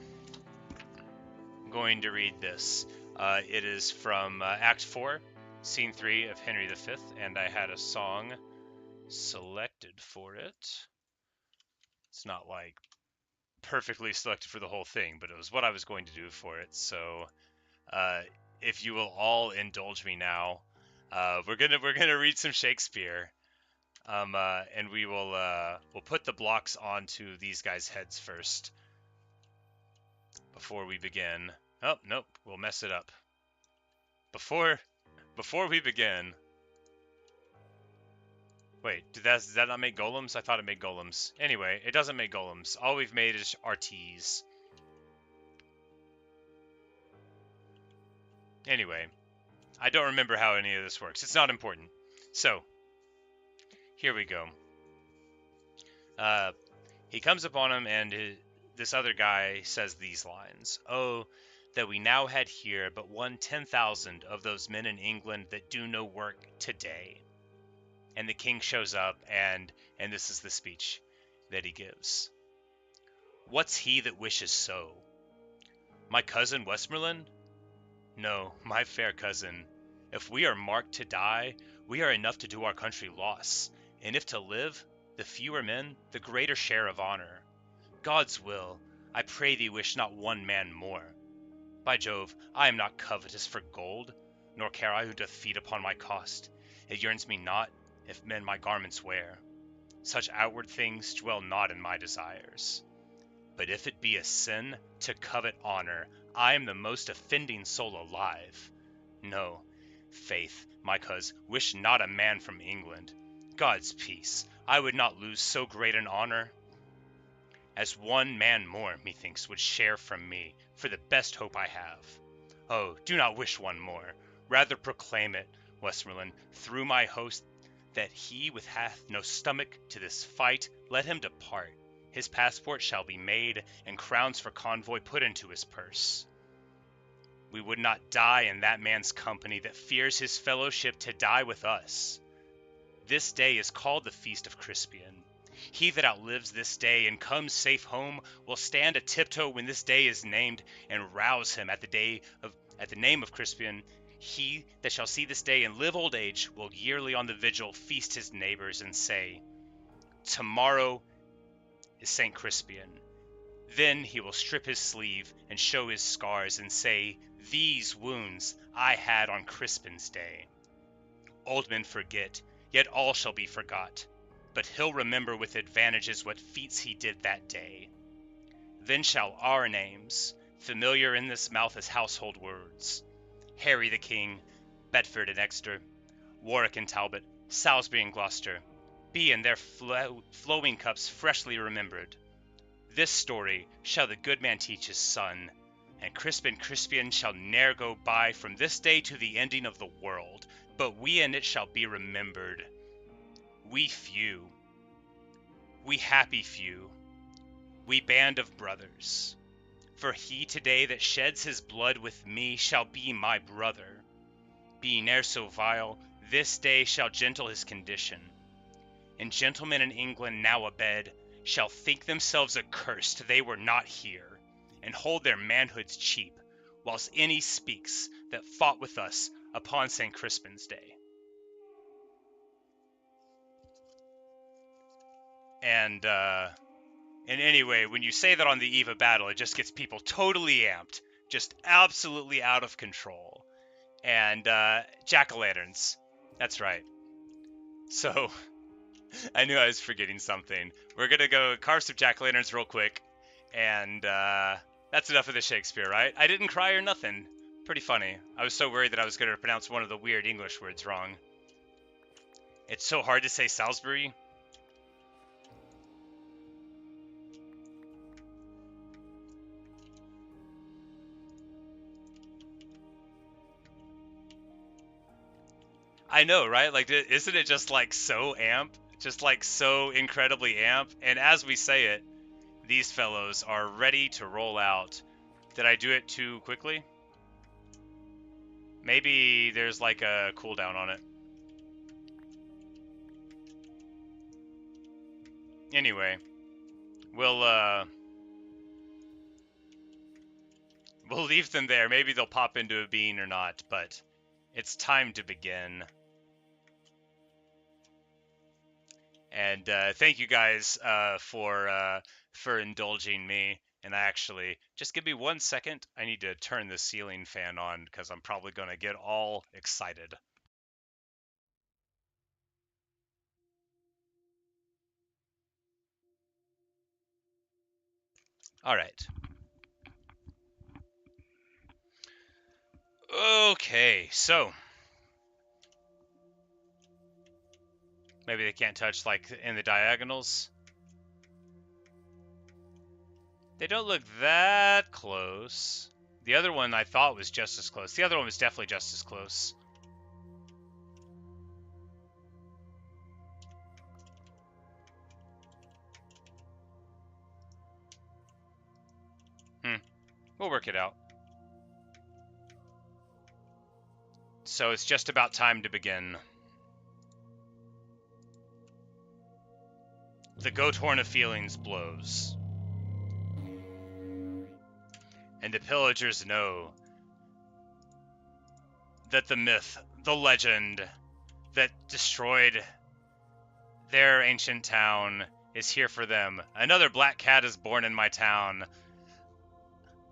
going to read this. It is from Act 4, Scene 3 of Henry V, and I had a song selected for it. It's not like perfectly selected for the whole thing, but it was what I was going to do for it. So if you will all indulge me now, we're gonna read some Shakespeare. And we'll put the blocks onto these guys' heads first before we begin. Oh, nope, we'll mess it up. Before we begin. Wait, does that not make golems? I thought it made golems. Anyway, it doesn't make golems. All we've made is RTs. Anyway, I don't remember how any of this works. It's not important. So, here we go. He comes upon him, and this other guy says these lines. Oh, that we now had here but 10,000 of those men in England that do no work today. And the king shows up, and this is the speech that he gives. What's he that wishes so? My cousin Westmoreland? No, my fair cousin. If we are marked to die, we are enough to do our country loss, and if to live, the fewer men, the greater share of honor. God's will, I pray thee wish not one man more. By Jove, I am not covetous for gold, nor care I who doth feed upon my cost. It yearns me not, if men my garments wear. Such outward things dwell not in my desires. But if it be a sin to covet honor, I am the most offending soul alive. No, faith, my coz, wish not a man from England. God's peace, I would not lose so great an honor. As one man more, methinks, would share from me, for the best hope I have. Oh, do not wish one more, rather proclaim it, Westmoreland, through my host, that he with hath no stomach to this fight, let him depart. His passport shall be made, and crowns for convoy put into his purse. We would not die in that man's company that fears his fellowship to die with us. This day is called the Feast of Crispin. He that outlives this day and comes safe home will stand a tiptoe when this day is named, and rouse him at the name of Crispin. He that shall see this day and live old age will yearly on the vigil feast his neighbors and say, tomorrow is St. Crispin. Then he will strip his sleeve and show his scars and say, these wounds I had on Crispin's day. Old men forget, yet all shall be forgot. But he'll remember with advantages what feats he did that day. Then shall our names, familiar in this mouth as household words, Harry the King, Bedford and Exeter, Warwick and Talbot, Salisbury and Gloucester, be in their flowing cups freshly remembered. This story shall the good man teach his son, and Crispian shall ne'er go by from this day to the ending of the world, but we in it shall be remembered. We few, we happy few, we band of brothers. For he today that sheds his blood with me shall be my brother. Being e'er so vile, this day shall gentle his condition. And gentlemen in England now abed shall think themselves accursed they were not here, and hold their manhoods cheap, whilst any speaks that fought with us upon St. Crispin's day. And anyway, when you say that on the eve of battle, it just gets people totally amped, just absolutely out of control. And jack-o'-lanterns, that's right. So I knew I was forgetting something. We're gonna go carve some jack-o'-lanterns real quick, and that's enough of the Shakespeare, right? I didn't cry or nothing. Pretty funny. I was so worried that I was gonna pronounce one of the weird English words wrong. It's so hard to say Salisbury. I know, right? Like, isn't it just like so amp? Just like so incredibly amp? And as we say it, these fellows are ready to roll out. Did I do it too quickly? Maybe there's like a cooldown on it. Anyway, we'll leave them there. Maybe they'll pop into a bean or not, but it's time to begin. And thank you guys for indulging me. And actually, just give me 1 second. I need to turn the ceiling fan on because I'm probably going to get all excited. All right. Okay, so maybe they can't touch like in the diagonals. They don't look that close. The other one I thought was just as close. The other one was definitely just as close. We'll work it out. So it's just about time to begin. The goat horn of feelings blows. And the pillagers know that the myth, the legend that destroyed their ancient town is here for them. Another black cat is born in my town.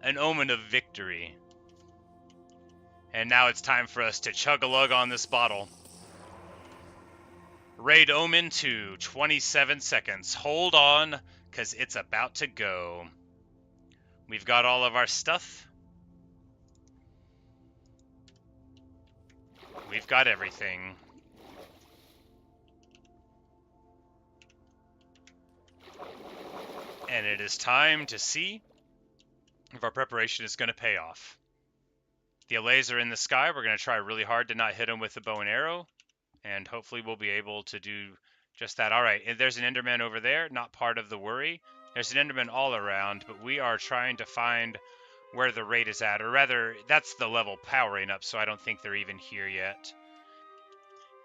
An omen of victory. And now it's time for us to chug a lug on this bottle. Raid Omen 2, 27 seconds. Hold on, because it's about to go. We've got all of our stuff. We've got everything. And it is time to see if our preparation is going to pay off. The allays are in the sky. We're going to try really hard to not hit them with the bow and arrow. And hopefully we'll be able to do just that. All right, there's an Enderman over there. Not part of the worry. There's an Enderman all around, but we are trying to find where the raid is at. Or rather, that's the level powering up, so I don't think they're even here yet.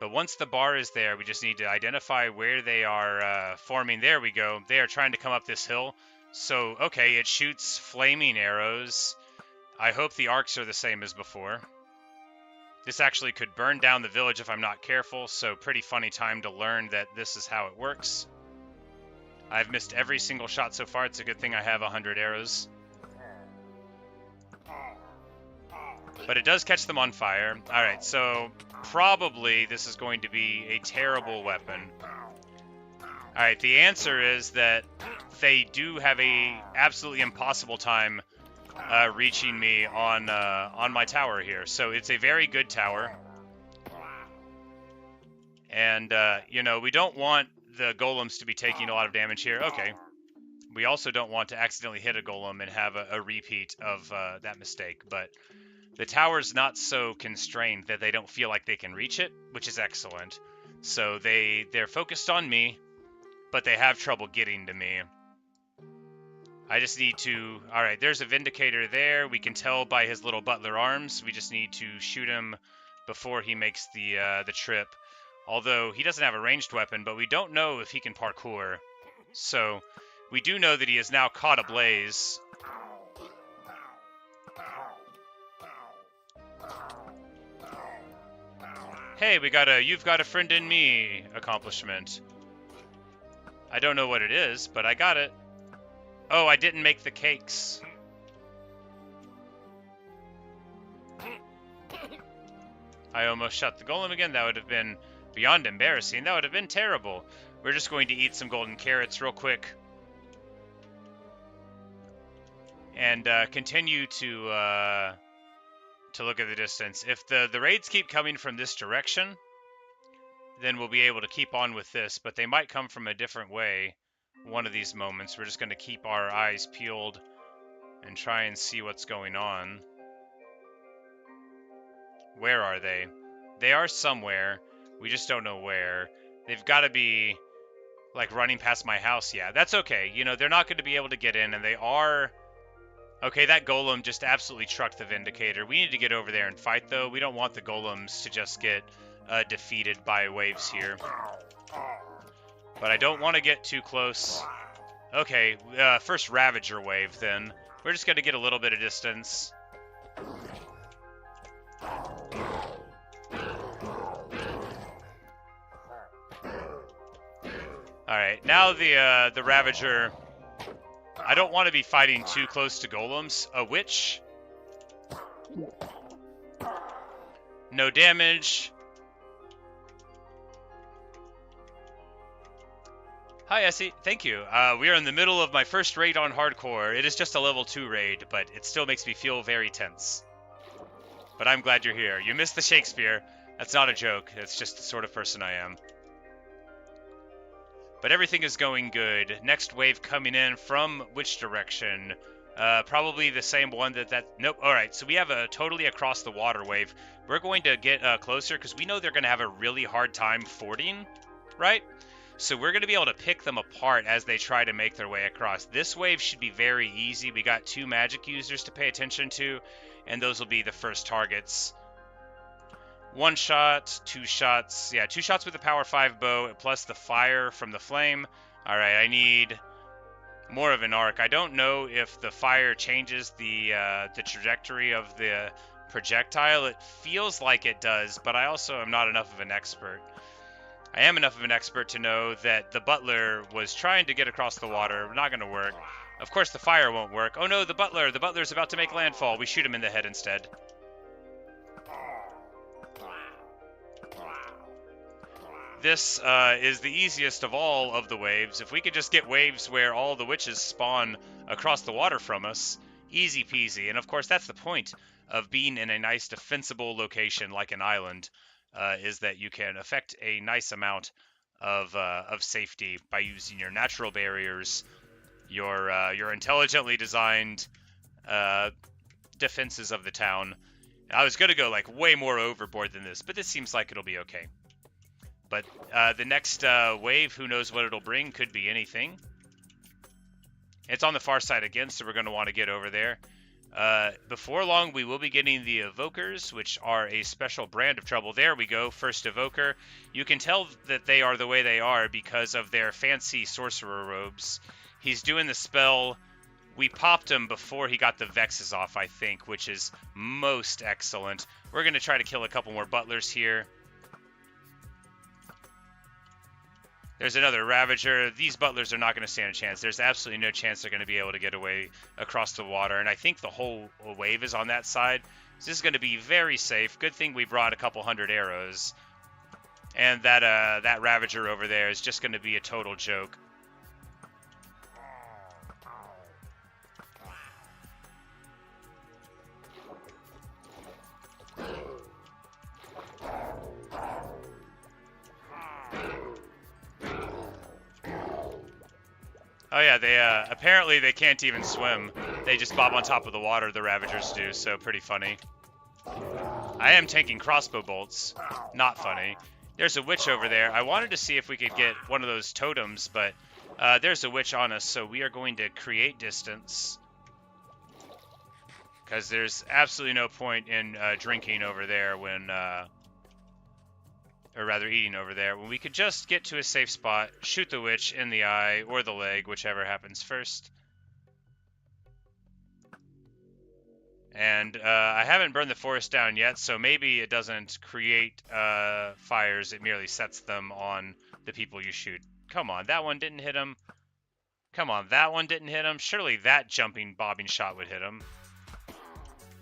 But once the bar is there, we just need to identify where they are forming. There we go. They are trying to come up this hill. So, okay, it shoots flaming arrows. I hope the arcs are the same as before. This actually could burn down the village if I'm not careful, so pretty funny time to learn that this is how it works. I've missed every single shot so far. It's a good thing I have 100 arrows. But it does catch them on fire. Alright, so probably this is going to be a terrible weapon. Alright, the answer is that they do have a absolutely impossible time reaching me on my tower here. So it's a very good tower. And, you know, we don't want the golems to be taking a lot of damage here. Okay. We also don't want to accidentally hit a golem and have a repeat of that mistake. But the tower's not so constrained that they don't feel like they can reach it, which is excellent. So they're focused on me, but they have trouble getting to me. I just need to... Alright, there's a Vindicator there. We can tell by his little butler arms. We just need to shoot him before he makes the trip. Although, he doesn't have a ranged weapon, but we don't know if he can parkour. So, we do know that he is now caught ablaze. Hey, we got a "You've Got a Friend in Me" accomplishment. I don't know what it is, but I got it. Oh, I didn't make the cakes. I almost shot the golem again. That would have been beyond embarrassing. That would have been terrible. We're just going to eat some golden carrots real quick. And continue to look at the distance. If the raids keep coming from this direction, then we'll be able to keep on with this. But they might come from a different way one of these moments. We're just going to keep our eyes peeled and try and see what's going on. Where are they? They are somewhere. We just don't know where. They've got to be, like, running past my house. Yeah, that's okay. You know, they're not going to be able to get in, and they are... Okay, that golem just absolutely trucked the Vindicator. We need to get over there and fight, though. We don't want the golems to just get defeated by waves here. But I don't want to get too close. Okay, first Ravager wave, then. We're just going to get a little bit of distance. Alright, now the Ravager... I don't want to be fighting too close to golems. A witch. No damage. Hi, Essie. Thank you. We are in the middle of my first raid on hardcore. It is just a level 2 raid, but it still makes me feel very tense. But I'm glad you're here. You missed the Shakespeare. That's not a joke. It's just the sort of person I am. But everything is going good. Next wave coming in from which direction? Probably the same one that... Nope. Alright, so we have a totally across the water wave. We're going to get closer because we know they're going to have a really hard time fording, right? So we're going to be able to pick them apart as they try to make their way across. This wave should be very easy. We got 2 magic users to pay attention to, and those will be the first targets. 1 shot, 2 shots. Yeah, 2 shots with the power 5 bow, plus the fire from the flame. Alright, I need more of an arc. I don't know if the fire changes the trajectory of the projectile. It feels like it does, but I also am not enough of an expert. I am enough of an expert to know that the butler was trying to get across the water. Not going to work. Of course, the fire won't work. Oh no, the butler! The butler's about to make landfall. We shoot him in the head instead. This is the easiest of all of the waves. If we could just get waves where all the witches spawn across the water from us, easy peasy. And of course, that's the point of being in a nice defensible location like an island, is that you can affect a nice amount of safety by using your natural barriers, your intelligently designed defenses of the town. I was going to go like way more overboard than this, but this seems like it'll be okay. But the next wave, who knows what it'll bring, could be anything. It's on the far side again, so we're going to want to get over there. Before long, we will be getting the Evokers, which are a special brand of trouble. There we go, first Evoker. You can tell that they are the way they are because of their fancy sorcerer robes. He's doing the spell. We popped him before he got the Vexes off, I think, which is most excellent. We're going to try to kill a couple more butlers here. There's another Ravager. These butlers are not going to stand a chance. There's absolutely no chance they're going to be able to get away across the water. And I think the whole wave is on that side. So this is going to be very safe. Good thing we brought a couple hundred arrows. And that Ravager over there is just going to be a total joke. Oh yeah, they apparently they can't even swim. They just bob on top of the water, the Ravagers do, so pretty funny. I am tanking crossbow bolts. Not funny. There's a witch over there. I wanted to see if we could get one of those totems, but there's a witch on us, so we are going to create distance. Because there's absolutely no point in drinking over there when... or rather eating over there, when we could just get to a safe spot, shoot the witch in the eye or the leg, whichever happens first. And I haven't burned the forest down yet, so maybe it doesn't create fires, it merely sets them on the people you shoot. Come on, that one didn't hit him. Come on, that one didn't hit him. Surely that jumping, bobbing shot would hit him.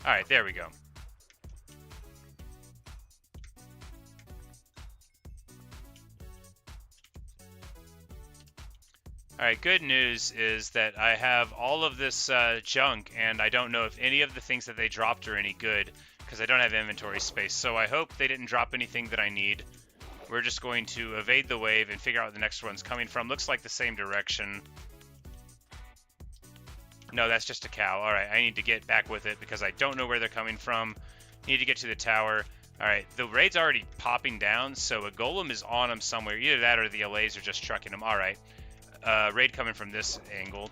Alright, there we go. Alright, good news is that I have all of this junk, and I don't know if any of the things that they dropped are any good, because I don't have inventory space. So I hope they didn't drop anything that I need. We're just going to evade the wave and figure out where the next one's coming from. Looks like the same direction. No, that's just a cow. Alright, I need to get back with it because I don't know where they're coming from. Need to get to the tower. Alright, the raid's already popping down, so a golem is on them somewhere. Either that or the LAs are just trucking them. Alright. Raid coming from this angle.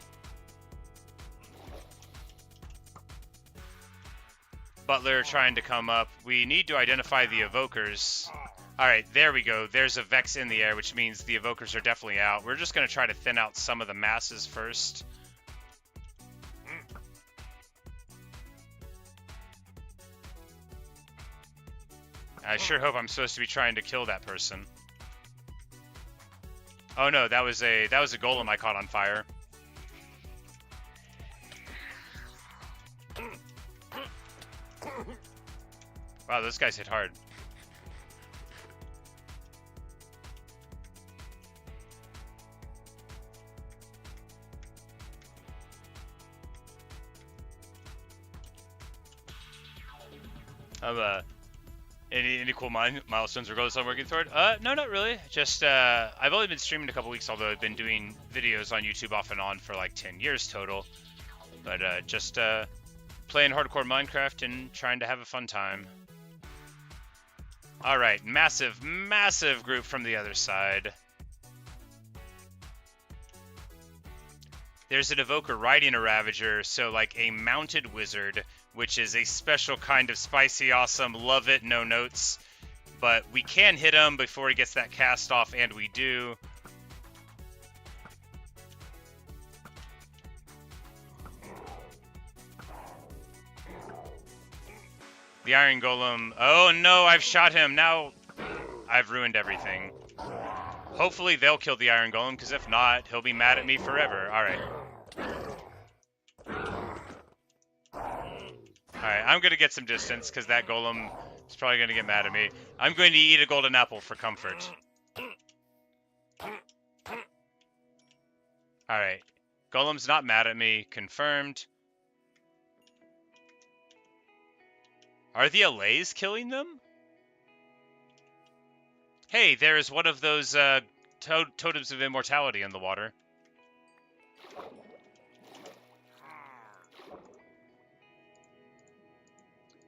Butler trying to come up. We need to identify the evokers. Alright, there we go. There's a Vex in the air, which means the evokers are definitely out. We're just going to try to thin out some of the masses first. I sure hope I'm supposed to be trying to kill that person. Oh no, that was a golem I caught on fire. Wow, those guys hit hard. Any cool milestones or goals I'm working toward? No, not really. Just, I've only been streaming a couple weeks, although I've been doing videos on YouTube off and on for like 10 years total. But, just, playing hardcore Minecraft and trying to have a fun time. Alright, massive, massive group from the other side. There's an evoker riding a Ravager, so like a mounted wizard, which is a special kind of spicy awesome, love it, no notes. But we can hit him before he gets that cast off, and we do. The Iron Golem, oh no, I've shot him, now I've ruined everything. Hopefully they'll kill the Iron Golem, because if not, he'll be mad at me forever. Alright. Alright, I'm going to get some distance, because that golem is probably going to get mad at me. I'm going to eat a golden apple for comfort. Alright. Golem's not mad at me. Confirmed. Are the allays killing them? Hey, there's one of those totems of immortality in the water.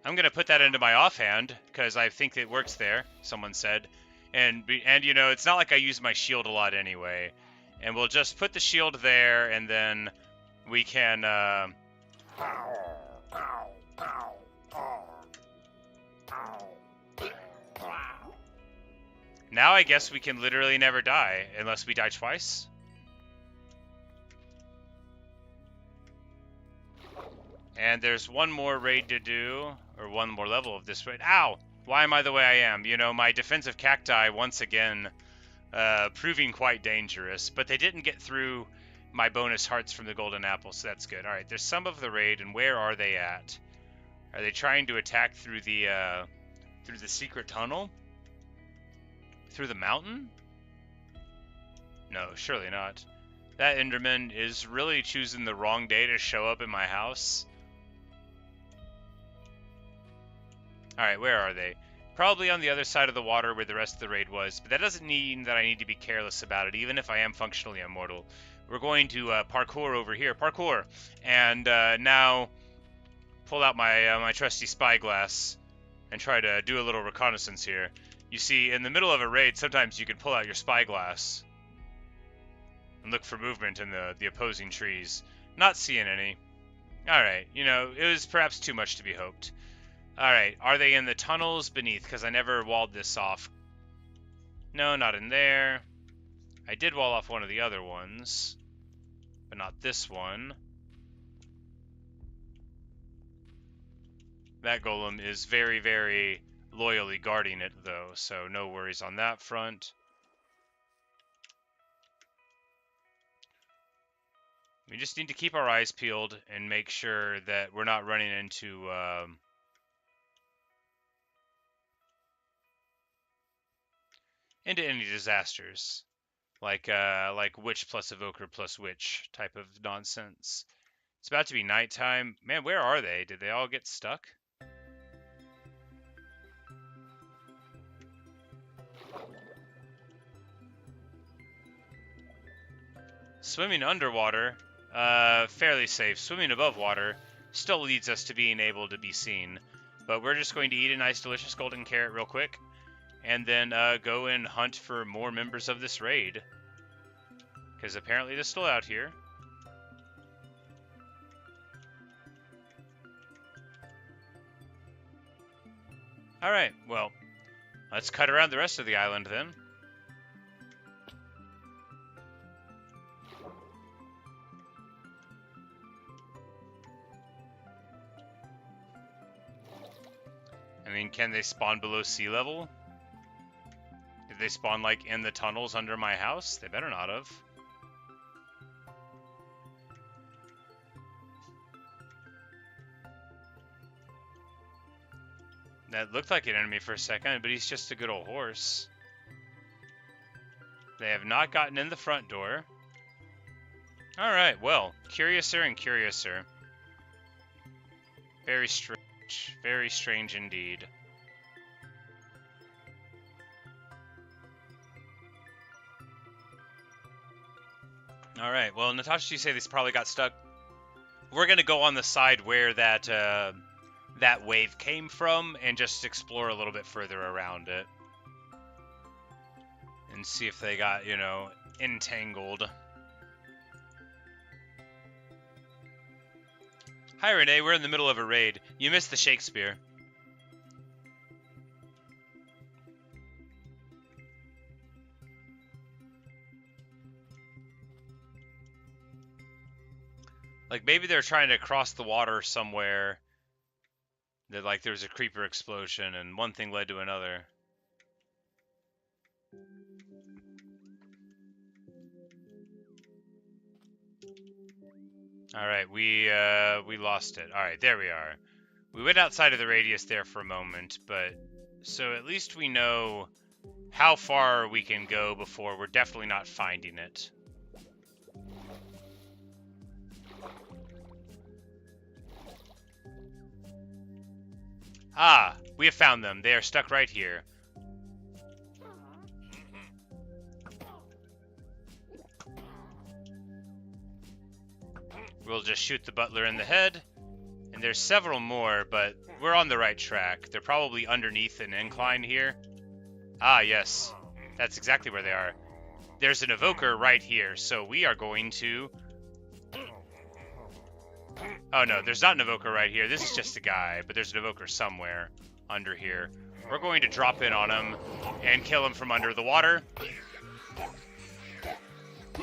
I'm going to put that into my offhand, because I think it works there, someone said. And you know, it's not like I use my shield a lot anyway. And we'll just put the shield there, and then we can... Now I guess we can literally never die, unless we die twice. And there's one more raid to do, or one more level of this raid. Ow! Why am I the way I am? You know, my defensive cacti, once again, proving quite dangerous. But they didn't get through my bonus hearts from the golden apple, so that's good. Alright, there's some of the raid, and where are they at? Are they trying to attack through the secret tunnel? Through the mountain? No, surely not. That Enderman is really choosing the wrong day to show up in my house. Alright, where are they? Probably on the other side of the water where the rest of the raid was, but that doesn't mean that I need to be careless about it, even if I am functionally immortal. We're going to parkour over here. Parkour! And now pull out my my trusty spyglass and try to do a little reconnaissance here. You see, in the middle of a raid, sometimes you can pull out your spyglass and look for movement in the opposing trees. Not seeing any. Alright, you know, it was perhaps too much to be hoped. Alright, are they in the tunnels beneath? Because I never walled this off. No, not in there. I did wall off one of the other ones, but not this one. That golem is very, very loyally guarding it, though, so no worries on that front. We just need to keep our eyes peeled and make sure that we're not running into any disasters. Like witch plus evoker plus witch type of nonsense. It's about to be nighttime. Man, where are they? Did they all get stuck? Swimming underwater, fairly safe. Swimming above water still leads us to being able to be seen. But we're just going to eat a nice, delicious golden carrot real quick, and then go and hunt for more members of this raid. Because apparently they're still out here. Alright, well, let's cut around the rest of the island then. I mean, can they spawn below sea level? Did they spawn, like, in the tunnels under my house? They better not have. That looked like an enemy for a second, but he's just a good old horse. They have not gotten in the front door. Alright, well, curiouser and curiouser. Very strange. Very strange indeed. Alright, well, Natasha, you say these probably got stuck. We're going to go on the side where that wave came from and just explore a little bit further around it. And see if they got, you know, entangled. Hi, Renee. We're in the middle of a raid. You missed the Shakespeare. Like, maybe they're trying to cross the water somewhere. That, like, there was a creeper explosion and one thing led to another. Alright, we lost it. Alright, there we are. We went outside of the radius there for a moment, but... So at least we know how far we can go before we're definitely not finding it. Ah, we have found them. They are stuck right here. We'll just shoot the butler in the head. And there's several more, but we're on the right track. They're probably underneath an incline here. Ah, yes. That's exactly where they are. There's an evoker right here, so we are going to... Oh, no, there's not an evoker right here. This is just a guy, but there's an evoker somewhere under here. We're going to drop in on him and kill him from under the water.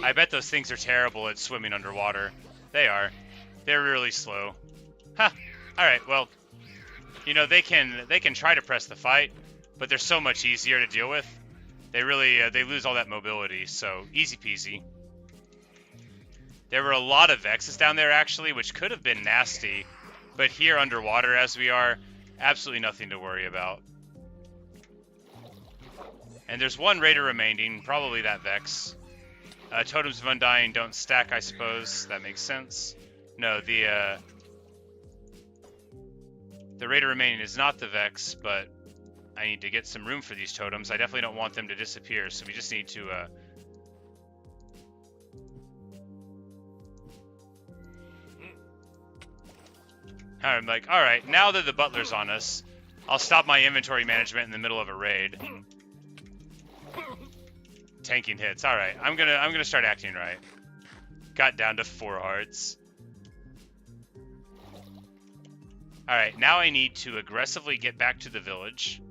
I bet those things are terrible at swimming underwater. They are. They're really slow. Huh. Alright, well, you know, they can try to press the fight, but they're so much easier to deal with. They really, they lose all that mobility, so easy peasy. There were a lot of Vexes down there, actually, which could have been nasty, but here underwater as we are, absolutely nothing to worry about. And there's one raider remaining, probably that Vex. Totems of Undying don't stack, I suppose. That makes sense. No, the raider remaining is not the Vex, but I need to get some room for these totems. I definitely don't want them to disappear, so we just need to... I'm like, alright, now that the butler's on us, I'll stop my inventory management in the middle of a raid. Tanking hits. Alright, I'm gonna start acting right. Got down to 4 hearts. Alright, now I need to aggressively get back to the village.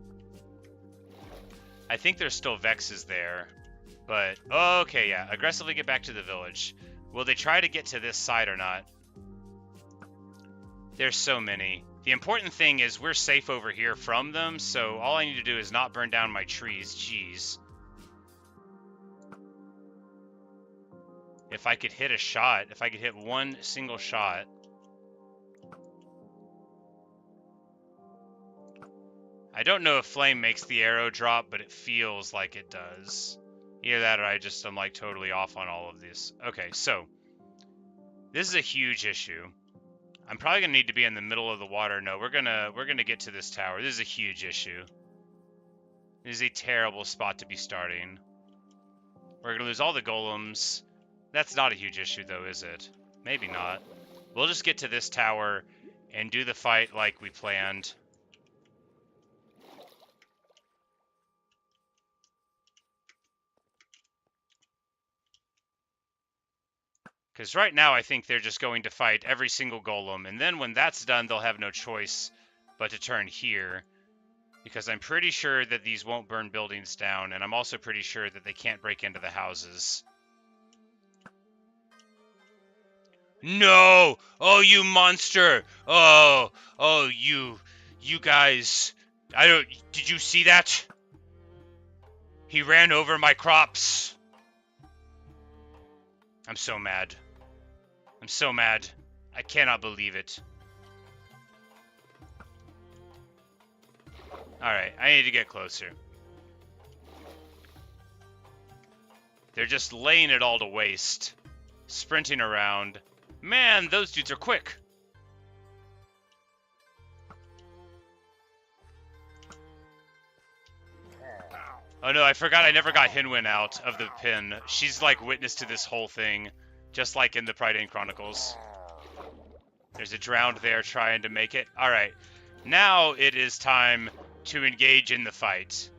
I think there's still Vexes there. But, okay, yeah. Aggressively get back to the village. Will they try to get to this side or not? There's so many. The important thing is we're safe over here from them, so all I need to do is not burn down my trees. Jeez. If I could hit a shot, if I could hit one single shot. I don't know if flame makes the arrow drop, but it feels like it does. Either that or I'm like totally off on all of this. Okay, so this is a huge issue. I'm probably gonna need to be in the middle of the water. No, we're gonna get to this tower. This is a huge issue. This is a terrible spot to be starting. We're gonna lose all the golems. That's not a huge issue though, is it? Maybe not. We'll just get to this tower and do the fight like we planned. Because right now I think they're just going to fight every single golem, and then when that's done, they'll have no choice but to turn here. Because I'm pretty sure that these won't burn buildings down, and I'm also pretty sure that they can't break into the houses. No! Oh, you monster! Oh, you guys. Did you see that? He ran over my crops. I'm so mad. I'm so mad. I cannot believe it. Alright, I need to get closer. They're just laying it all to waste. Sprinting around. Man, those dudes are quick. Oh no, I forgot I never got Hinwin out of the pin. She's like witness to this whole thing, just like in the Prydain Chronicles. There's a drowned there trying to make it. Alright, now it is time to engage in the fight.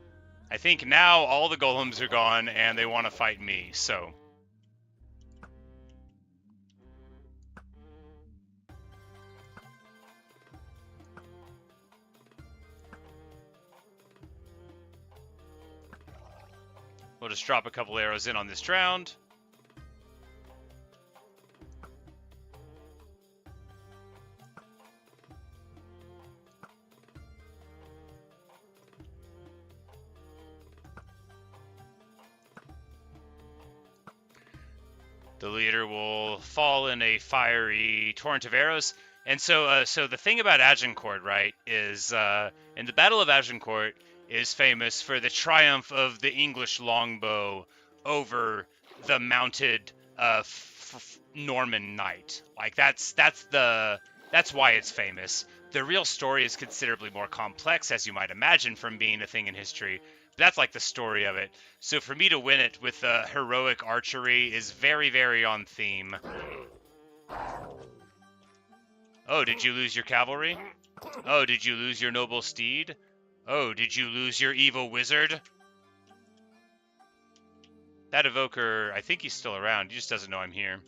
I think now all the golems are gone and they want to fight me, so... we'll just drop a couple arrows in on this drowned. The leader will fall in a fiery torrent of arrows. And so the thing about Agincourt, right, is in the Battle of Agincourt is famous for the triumph of the English longbow over the mounted Norman knight. Like that's why it's famous. The real story is considerably more complex, as you might imagine from being a thing in history. That's like the story of it. So for me to win it with heroic archery is very, very on theme. Oh, did you lose your cavalry? Oh, did you lose your noble steed? Oh, did you lose your evil wizard? That evoker, I think he's still around. He just doesn't know I'm here.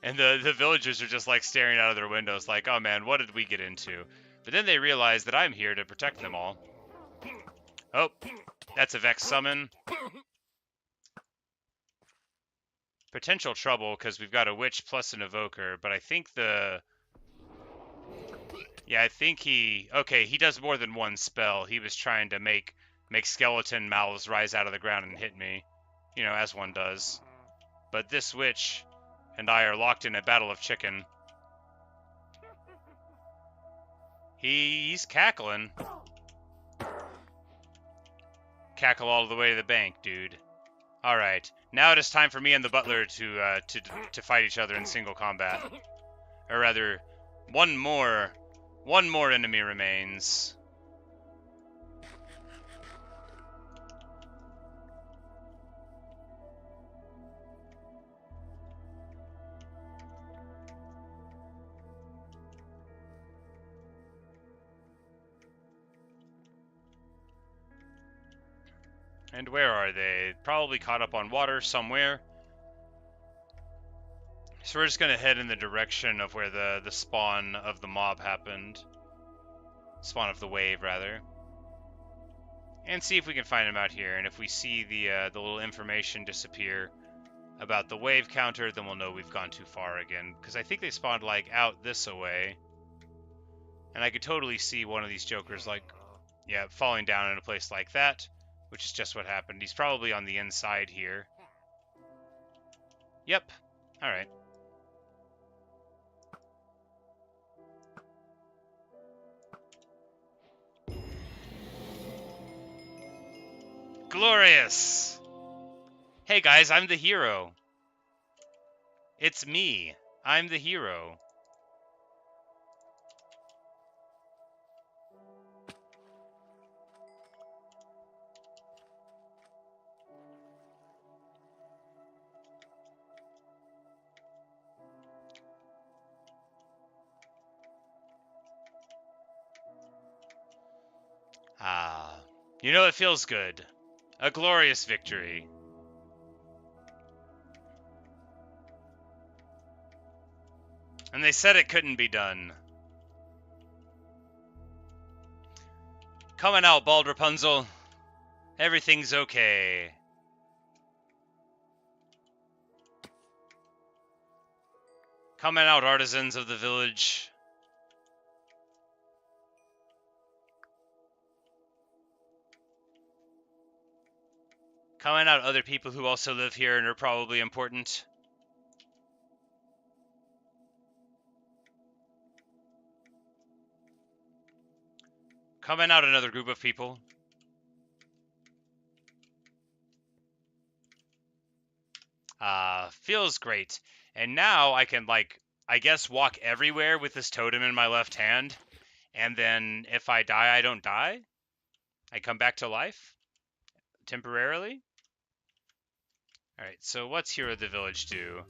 And the villagers are just like staring out of their windows like, oh man, what did we get into? But then they realize that I'm here to protect them all. Oh, that's a Vex summon. Potential trouble because we've got a witch plus an evoker, but I think yeah, I think okay, he does more than one spell. He was trying to make skeleton mouths rise out of the ground and hit me, you know, as one does. But this witch and I are locked in a battle of chicken. He's cackling. Cackle all the way to the bank, dude. Alright, now it is time for me and the butler to fight each other in single combat. Or rather, one more enemy remains. And where are they? Probably caught up on water somewhere. So we're just going to head in the direction of where the spawn of the mob happened. Spawn of the wave, rather. And see if we can find them out here. And if we see the little information disappear about the wave counter, then we'll know we've gone too far again. Because I think they spawned, like, out this away. And I could totally see one of these jokers, like, yeah, falling down in a place like that. Which is just what happened. He's probably on the inside here. Yep. Alright. Glorious! Hey guys, I'm the hero. It's me. I'm the hero. Ah, you know, it feels good. A glorious victory. And they said it couldn't be done. Coming out, Bald Rapunzel. Everything's okay. Coming out, artisans of the village. Coming out, other people who also live here and are probably important. Coming out, another group of people. Feels great. And now I can, like, I guess walk everywhere with this totem in my left hand. And then if I die, I don't die. I come back to life temporarily. Alright, so what's Hero of the Village do?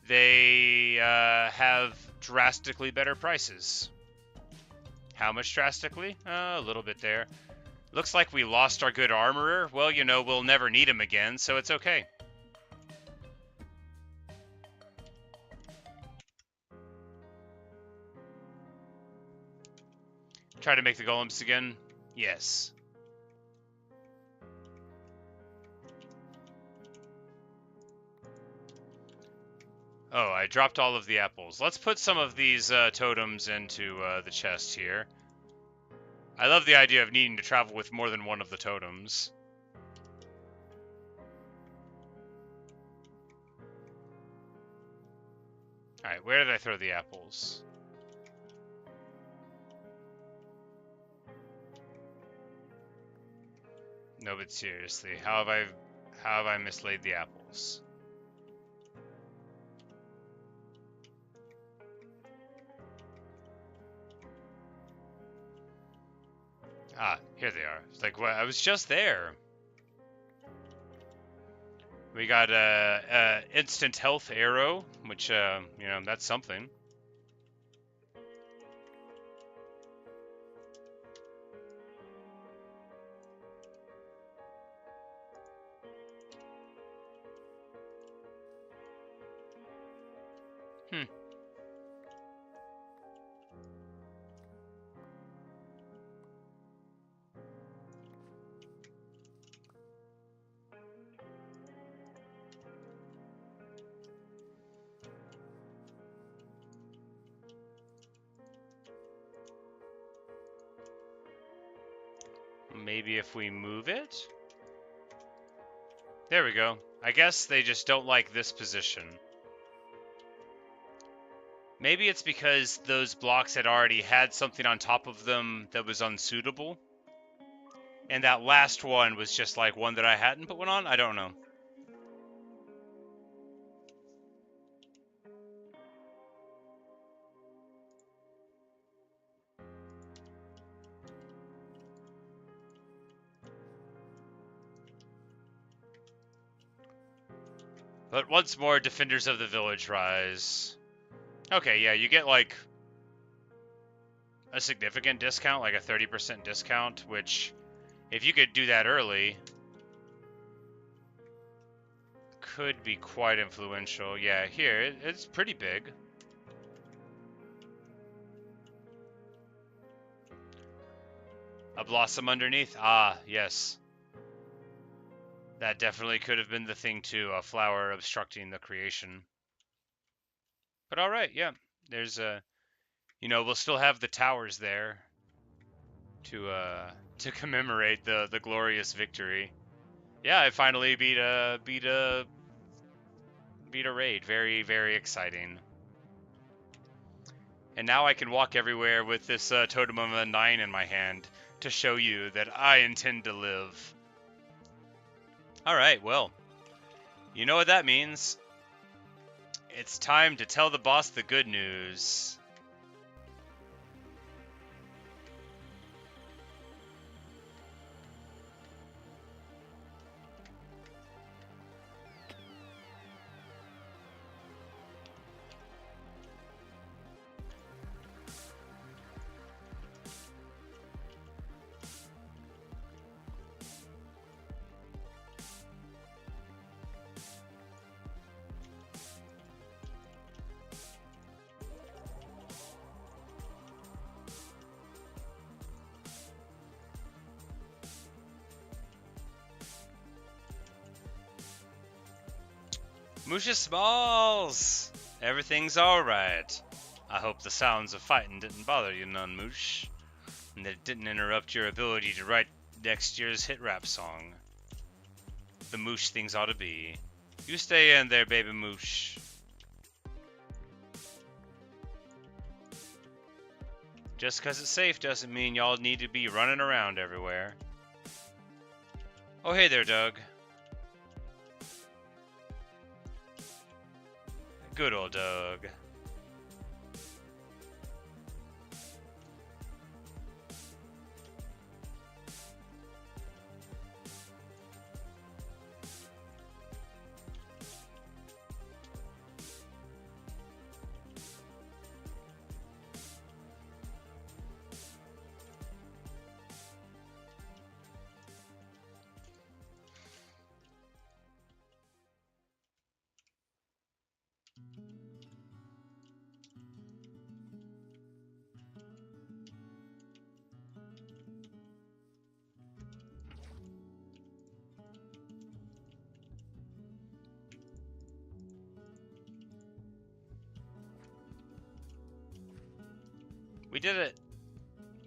They have drastically better prices. How much drastically? A little bit there. Looks like we lost our good armorer. Well, you know, we'll never need him again, so it's okay. Try to make the golems again? Yes. Oh, I dropped all of the apples. Let's put some of these totems into the chest here. I love the idea of needing to travel with more than one of the totems. Alright, where did I throw the apples? No, but seriously, how have I mislaid the apples? Ah, here they are. It's like, well, I was just there. We got a instant health arrow, which you know, that's something. Maybe if we move it? There we go. I guess they just don't like this position. Maybe it's because those blocks had already had something on top of them that was unsuitable. And that last one was just like one that I hadn't put one on? I don't know. But once more, defenders of the village rise. Okay, yeah, you get like a significant discount, like a 30% discount, which if you could do that early, could be quite influential. Yeah, here, it's pretty big. A blossom underneath? Ah, yes. That definitely could have been the thing too, a flower obstructing the creation. But alright, yeah. There's a, you know, we'll still have the towers there to commemorate the glorious victory. Yeah, I finally beat a raid. Very, very exciting. And now I can walk everywhere with this totem of a 9 in my hand. to show you that I intend to live. Alright, well, you know what that means. It's time to tell the boss the good news. Musha Smalls! Everything's alright. I hope the sounds of fighting didn't bother you none, Moosh. And that it didn't interrupt your ability to write next year's hit rap song. The Moosh things ought to be. You stay in there, baby Moosh. Just 'cause it's safe doesn't mean y'all need to be running around everywhere. Oh, hey there, Doug. Good old Doug. We did it!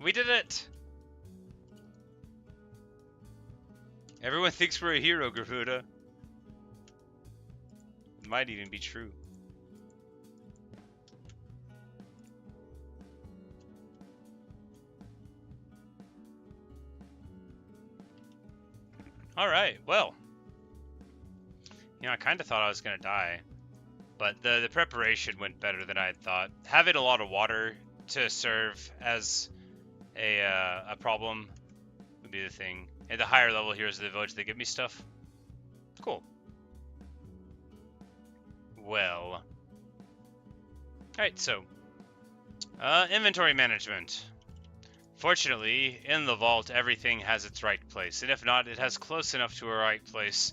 We did it! Everyone thinks we're a hero, Gravuda. It might even be true. Alright, well. You know, I kind of thought I was going to die. But the preparation went better than I had thought. Having a lot of water to serve as a problem would be the thing. And the higher level heroes of the village, they give me stuff. Cool. Well. Alright, so. Inventory management. Fortunately, in the vault, everything has its right place. And if not, it has close enough to a right place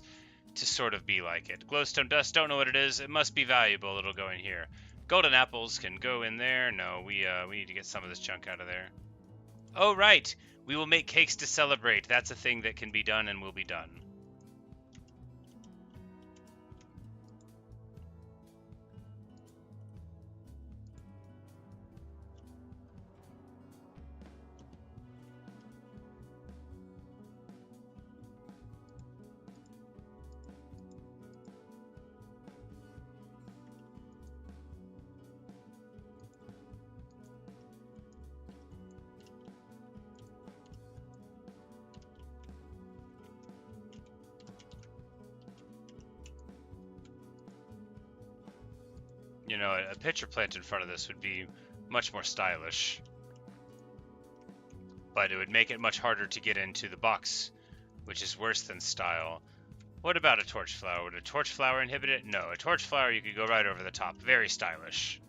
to sort of be like it. Glowstone dust, don't know what it is. It must be valuable. It'll go in here. Golden apples can go in there. No, we need to get some of this junk out of there. Oh, right. We will make cakes to celebrate. That's a thing that can be done and will be done. You know, a pitcher plant in front of this would be much more stylish. But it would make it much harder to get into the box, which is worse than style. What about a torch flower? Would a torch flower inhibit it? No, a torch flower you could go right over the top. Very stylish.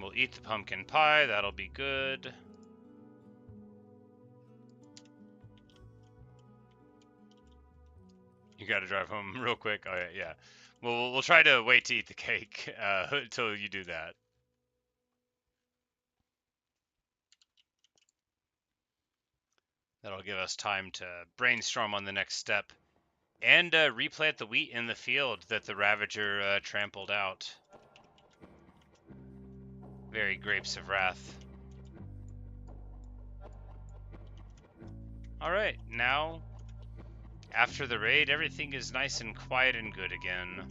We'll eat the pumpkin pie. That'll be good. You gotta drive home real quick. Oh, yeah. We'll try to wait to eat the cake until you do that. That'll give us time to brainstorm on the next step And replant the wheat in the field that the Ravager trampled out. Very grapes of wrath. Alright, now, after the raid, everything is nice and quiet and good again.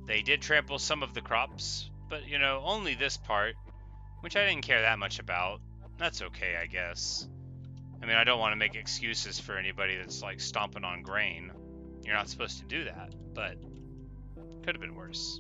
They did trample some of the crops, but, you know, only this part, which I didn't care that much about. That's okay, I guess. I mean, I don't want to make excuses for anybody that's, like, stomping on grain. You're not supposed to do that, but could have been worse.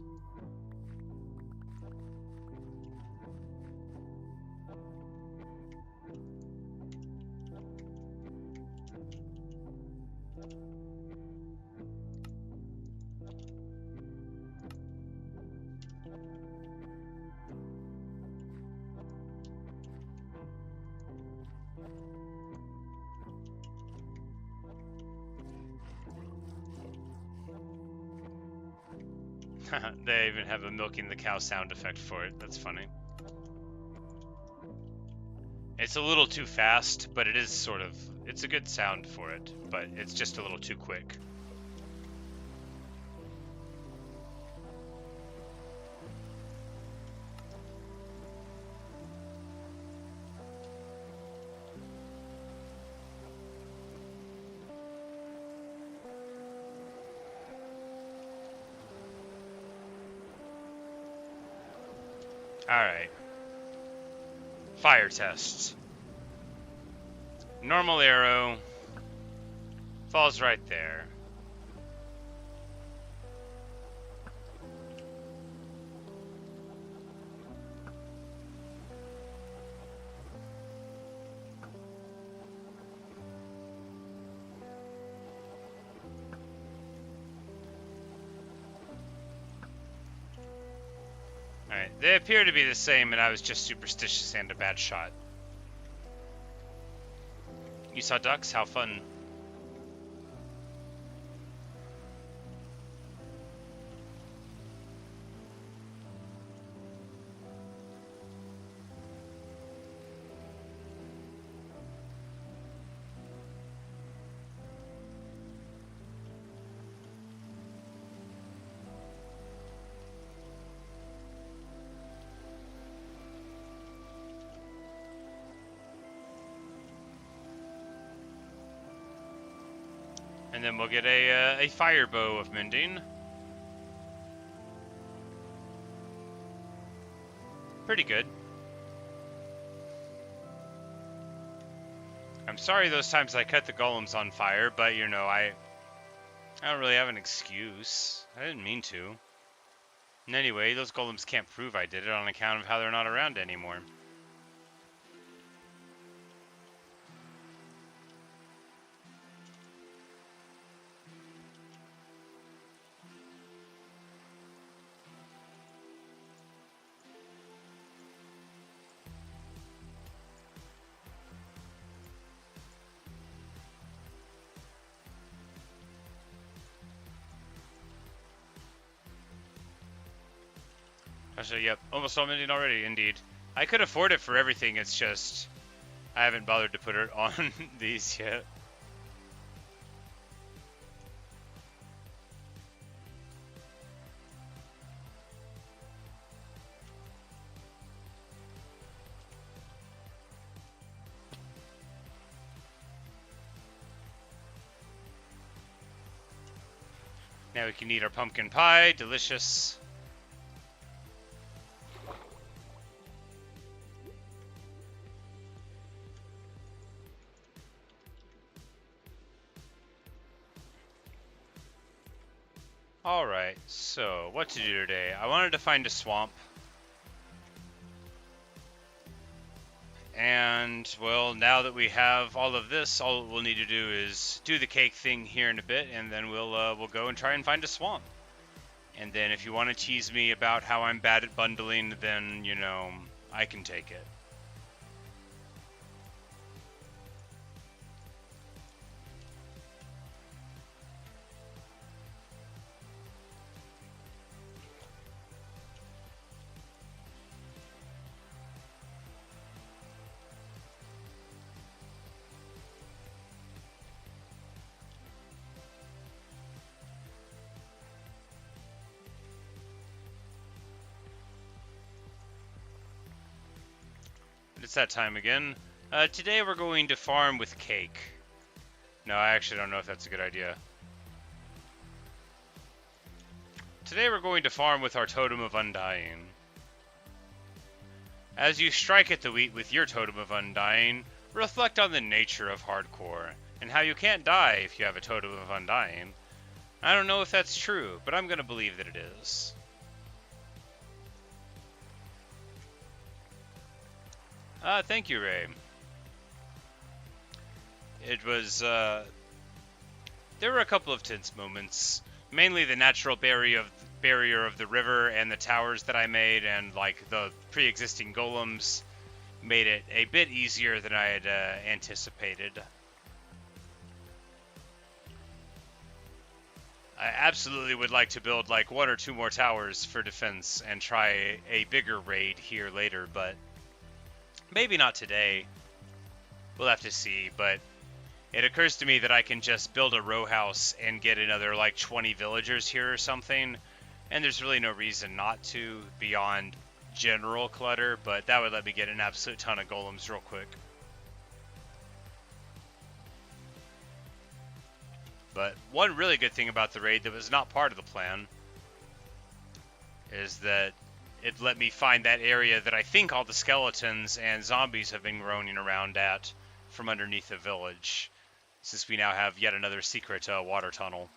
They even have a milking the cow sound effect for it. That's funny. It's a little too fast, but it is sort of... It's a good sound for it, but it's just a little too quick. Alright. Fire tests. Normal arrow. Falls right there. Alright, they appear to be the same, and I was just superstitious and a bad shot. You saw ducks? How fun. And then we'll get a fire bow of mending. Pretty good. I'm sorry those times I cut the golems on fire, but you know, I don't really have an excuse. I didn't mean to. And anyway, those golems can't prove I did it on account of how they're not around anymore. Actually, yep, almost all mending already, indeed. I could afford it for everything, it's just... I haven't bothered to put it on these yet. Now we can eat our pumpkin pie, delicious. Alright, so what to do today? I wanted to find a swamp. And, well, now that we have all of this, all we'll need to do is do the cake thing here in a bit, and then we'll go and try and find a swamp. And then if you want to tease me about how I'm bad at bundling, then, you know, I can take it. it's that time again. Today we're going to farm with cake. No, I actually don't know if that's a good idea. Today we're going to farm with our Totem of Undying. As you strike at the wheat with your Totem of Undying, reflect on the nature of hardcore, and how you can't die if you have a Totem of Undying. I don't know if that's true, but I'm gonna believe that it is. Thank you, Ray. It was, there were a couple of tense moments. Mainly the natural barrier of the river and the towers that I made, and like the pre-existing golems made it a bit easier than I had anticipated. I absolutely would like to build like 1 or 2 more towers for defense and try a bigger raid here later, but maybe not today. We'll have to see, but it occurs to me that I can just build a row house and get another like 20 villagers here or something, and there's really no reason not to beyond general clutter, but that would let me get an absolute ton of golems real quick. But one really good thing about the raid that was not part of the plan is that it let me find that area that I think all the skeletons and zombies have been roaming around at from underneath the village, since we now have yet another secret water tunnel.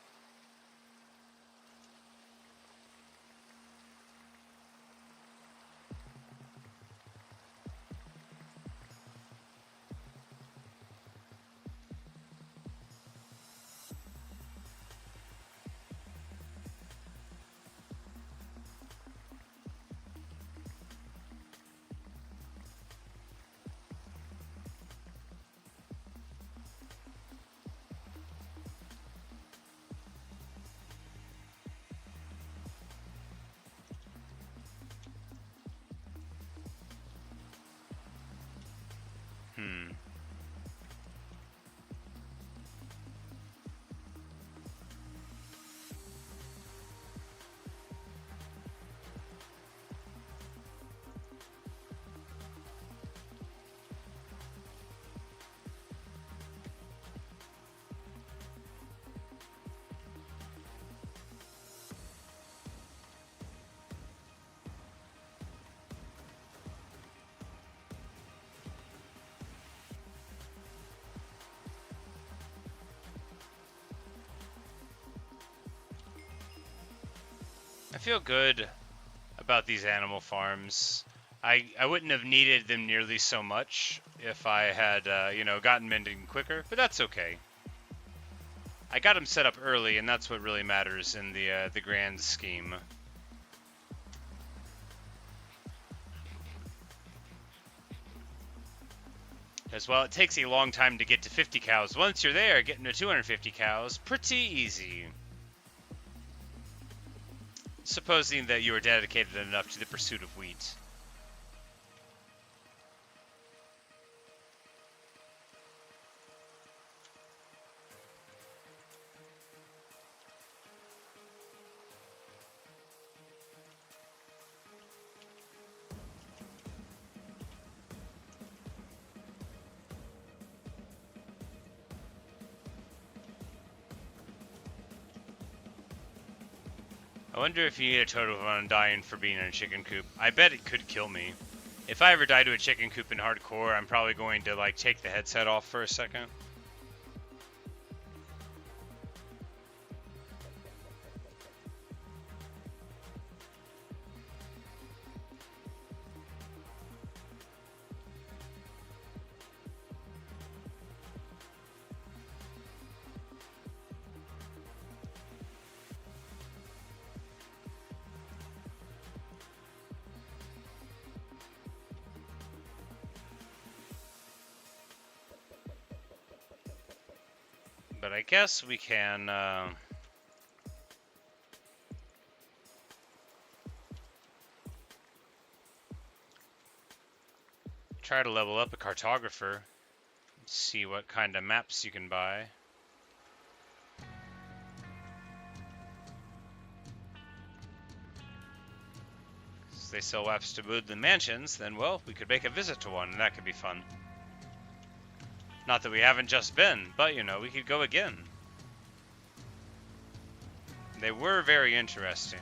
I feel good about these animal farms. I wouldn't have needed them nearly so much if I had, gotten mending quicker, but that's okay. I got them set up early, and that's what really matters in the grand scheme. As well, it takes a long time to get to 50 cows. Once you're there, getting to 250 cows, pretty easy. Supposing that you are dedicated enough to the pursuit of wheat. I wonder if you need a totem of undying for being in a chicken coop. I bet it could kill me. If I ever die to a chicken coop in hardcore, I'm probably going to like take the headset off for a second. But I guess we can try to level up a cartographer, see what kind of maps you can buy. If they sell waps to woodland mansions, then, well, we could make a visit to one, and that could be fun. Not that we haven't just been, but, you know, we could go again. They were very interesting.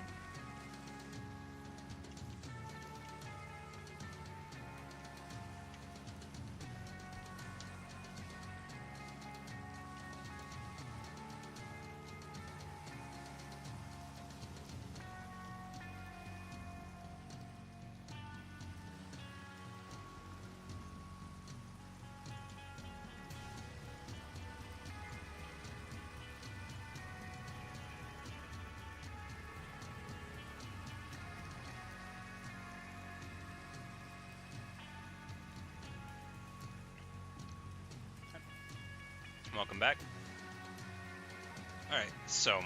Welcome back. Alright, so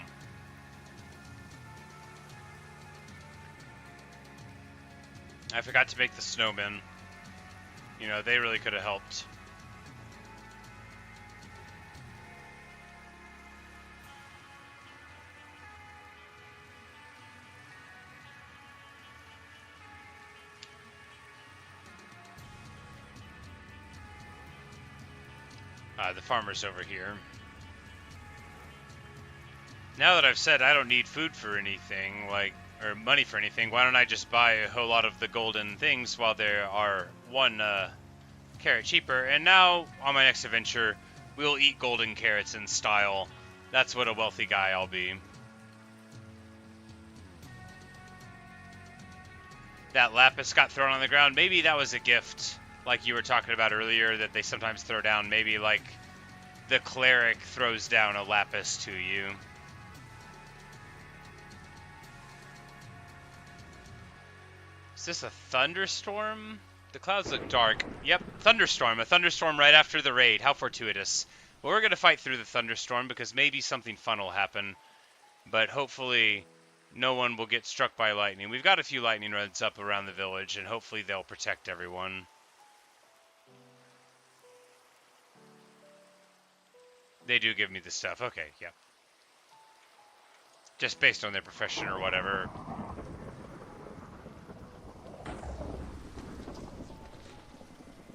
I forgot to make the snowmen. You know, they really could have helped. The farmer's over here. Now that I've said I don't need food for anything, or money for anything, why don't I just buy a whole lot of the golden things while there are one carrot cheaper? And now, on my next adventure, we'll eat golden carrots in style. That's what a wealthy guy I'll be. That lapis got thrown on the ground. Maybe that was a gift, like you were talking about earlier, that they sometimes throw down. Maybe, like, the cleric throws down a lapis to you. Is this a thunderstorm? The clouds look dark. Yep, thunderstorm. A thunderstorm right after the raid. How fortuitous. Well, we're going to fight through the thunderstorm because maybe something fun will happen. But hopefully no one will get struck by lightning. We've got a few lightning rods up around the village, and hopefully they'll protect everyone. They do give me the stuff. Okay, yeah. Just based on their profession or whatever.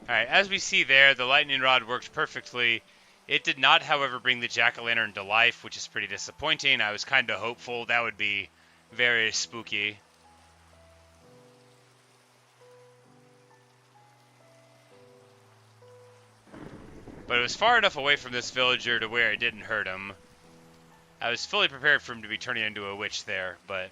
Alright, as we see there, the lightning rod worked perfectly. It did not, however, bring the jack-o'-lantern to life, which is pretty disappointing. I was kind of hopeful that would be very spooky. But it was far enough away from this villager to where it didn't hurt him. I was fully prepared for him to be turning into a witch there, but...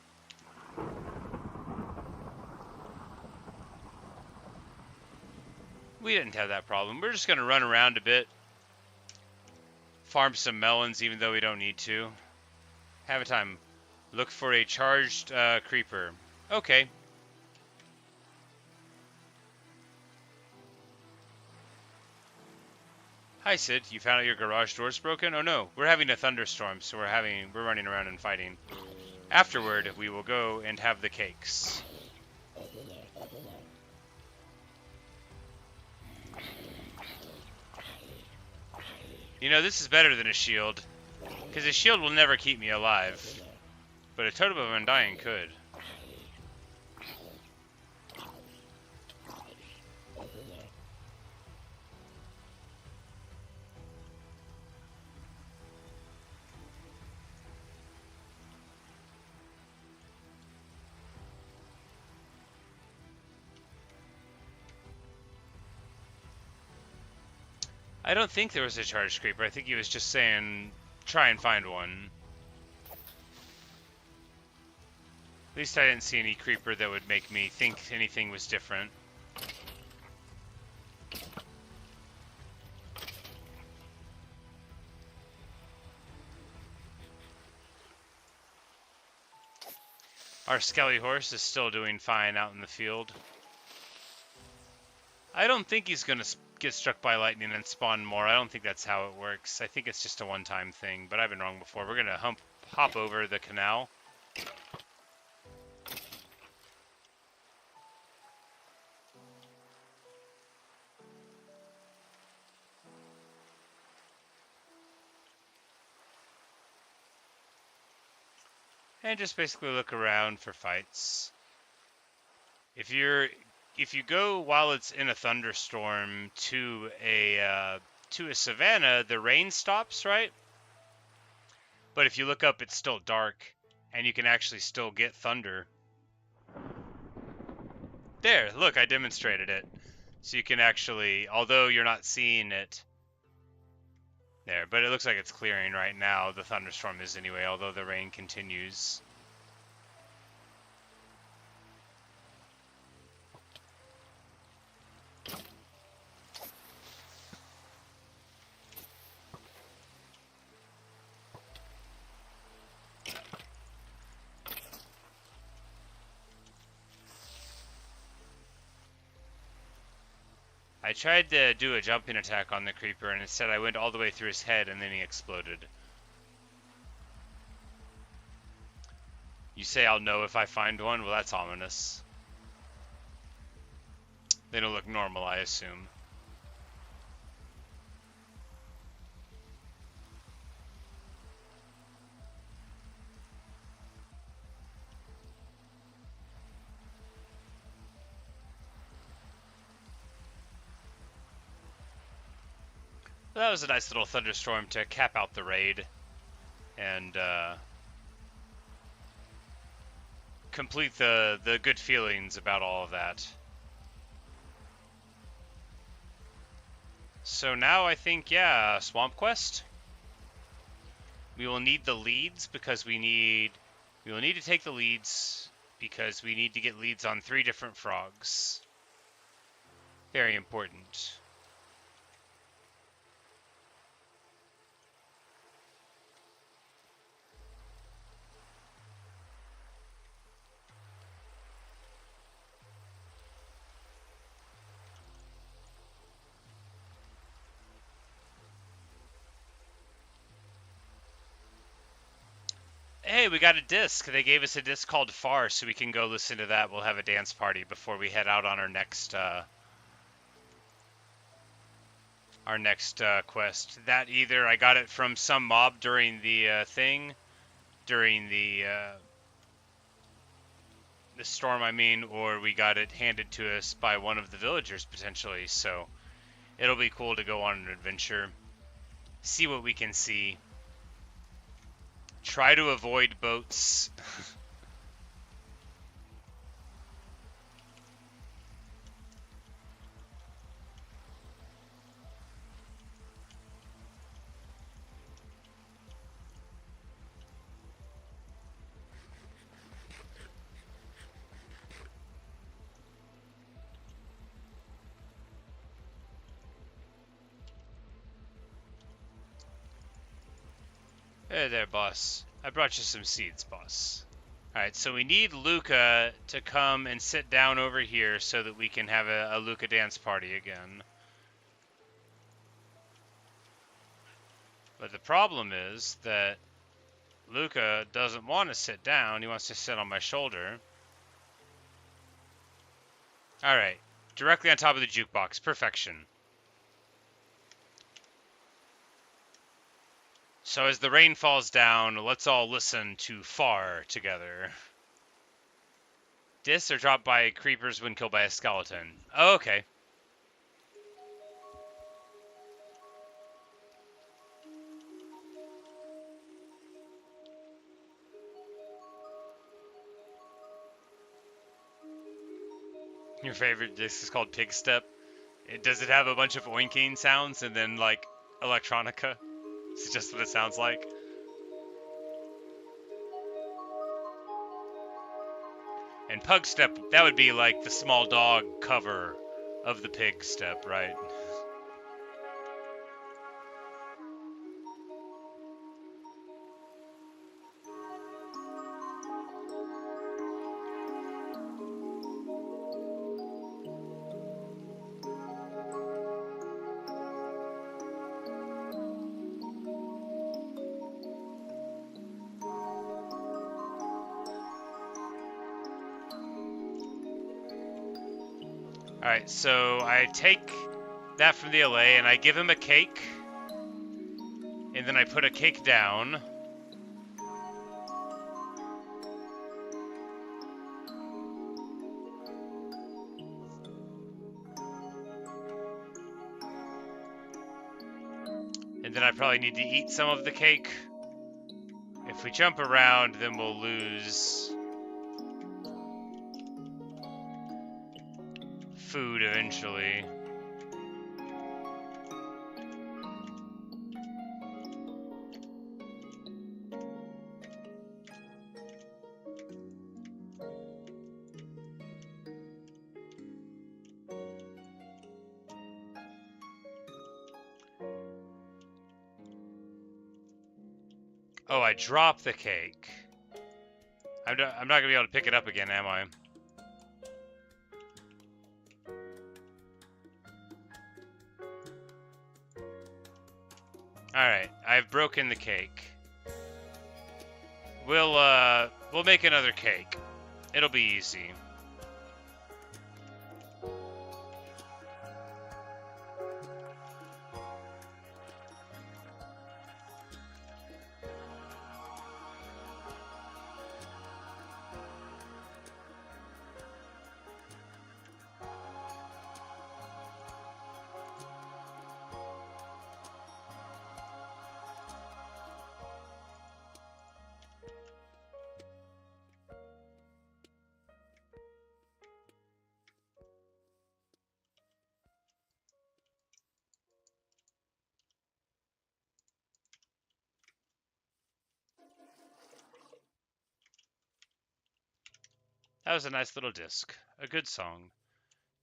we didn't have that problem. We're just going to run around a bit. Farm some melons, even though we don't need to. Have a time. Look for a charged creeper. Okay. Hi, Sid. You found out your garage door's broken? Oh no, we're having a thunderstorm, so we're running around and fighting. Afterward, we will go and have the cakes. You know, this is better than a shield, because a shield will never keep me alive, but a totem of undying could. I don't think there was a charged creeper. I think he was just saying, try and find one. At least I didn't see any creeper that would make me think anything was different. Our skelly horse is still doing fine out in the field. I don't think he's going to get struck by lightning and spawn more. I don't think that's how it works. I think it's just a one-time thing, but I've been wrong before. We're going to hop over the canal. And just basically look around for fights. If you go while it's in a thunderstorm to a savanna, the rain stops, right? But if you look up, it's still dark, and you can actually still get thunder. There, look, I demonstrated it. So you can actually, although you're not seeing it there, but it looks like it's clearing right now. The thunderstorm is anyway, although the rain continues. I tried to do a jumping attack on the creeper, and instead I went all the way through his head, and then he exploded. You say I'll know if I find one? Well, that's ominous. They don't look normal, I assume. Well, that was a nice little thunderstorm to cap out the raid, and complete the good feelings about all of that. So now I think, yeah, Swamp Quest. We will need the leads because we will need to take the leads because we need to get leads on 3 different frogs. Very important. Hey, we got a disc. They gave us a disc called Far, so we can go listen to that. We'll have a dance party before we head out on our next quest. That either I got it from some mob during the during the storm, I mean, or we got it handed to us by one of the villagers potentially. So it'll be cool to go on an adventure, see what we can see. Try to avoid boats. Hey there, boss. I brought you some seeds, boss. Alright, so we need Luca to come and sit down over here so that we can have a Luca dance party again. But the problem is that Luca doesn't want to sit down, he wants to sit on my shoulder. Alright, directly on top of the jukebox, perfection. So as the rain falls down, let's all listen to Far together. Discs are dropped by creepers when killed by a skeleton. Oh, okay. Your favorite disc is called Pig Step. Does it have a bunch of oinking sounds and then, like, electronica? Is it just what it sounds like? And Pug Step, that would be like the small dog cover of the Pig Step, right? Alright, so I take that from the LA and I give him a cake. And then I put a cake down. And then I probably need to eat some of the cake. If we jump around, then we'll lose food eventually. Oh, I dropped the cake. I'm not going to be able to pick it up again, am I? Alright, I've broken the cake. We'll make another cake. It'll be easy. That was a nice little disc. A good song.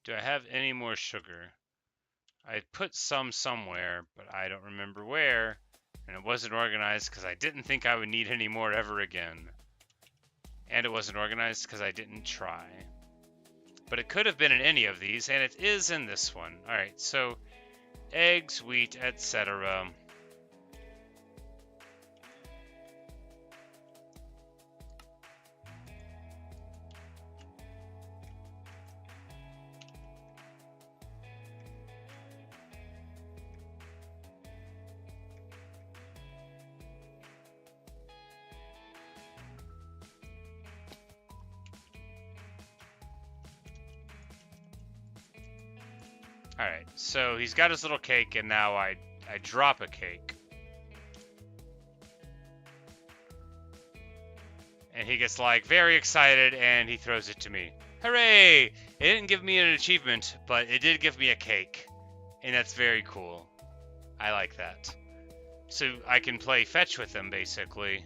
Do I have any more sugar? I put some somewhere, but I don't remember where. And it wasn't organized because I didn't think I would need any more ever again. And it wasn't organized because I didn't try. But it could have been in any of these, and it is in this one. Alright, so eggs, wheat, etc. Alright, so he's got his little cake, and now I drop a cake. And he gets, like, very excited, and he throws it to me. Hooray! It didn't give me an achievement, but it did give me a cake. And that's very cool. I like that. So I can play fetch with him, basically.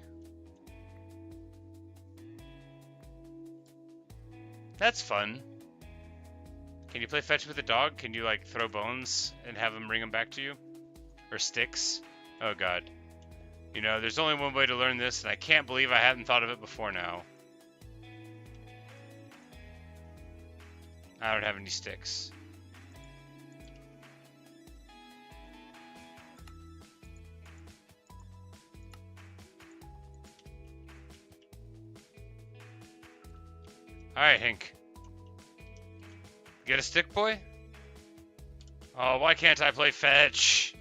That's fun. Can you play fetch with a dog? Can you, like, throw bones and have him bring them back to you? Or sticks? Oh, God. You know, there's only one way to learn this, and I can't believe I hadn't thought of it before now. I don't have any sticks. Alright, Hank. Get a stick, boy? Oh, why can't I play fetch?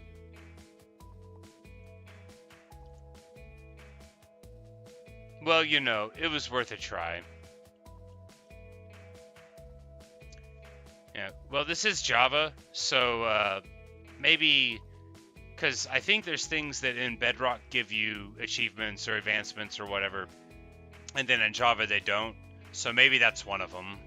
Well, you know, it was worth a try. Yeah, well, this is Java, so maybe... Because I think there's things that in Bedrock give you achievements or advancements or whatever, and then in Java they don't. So maybe that's one of them.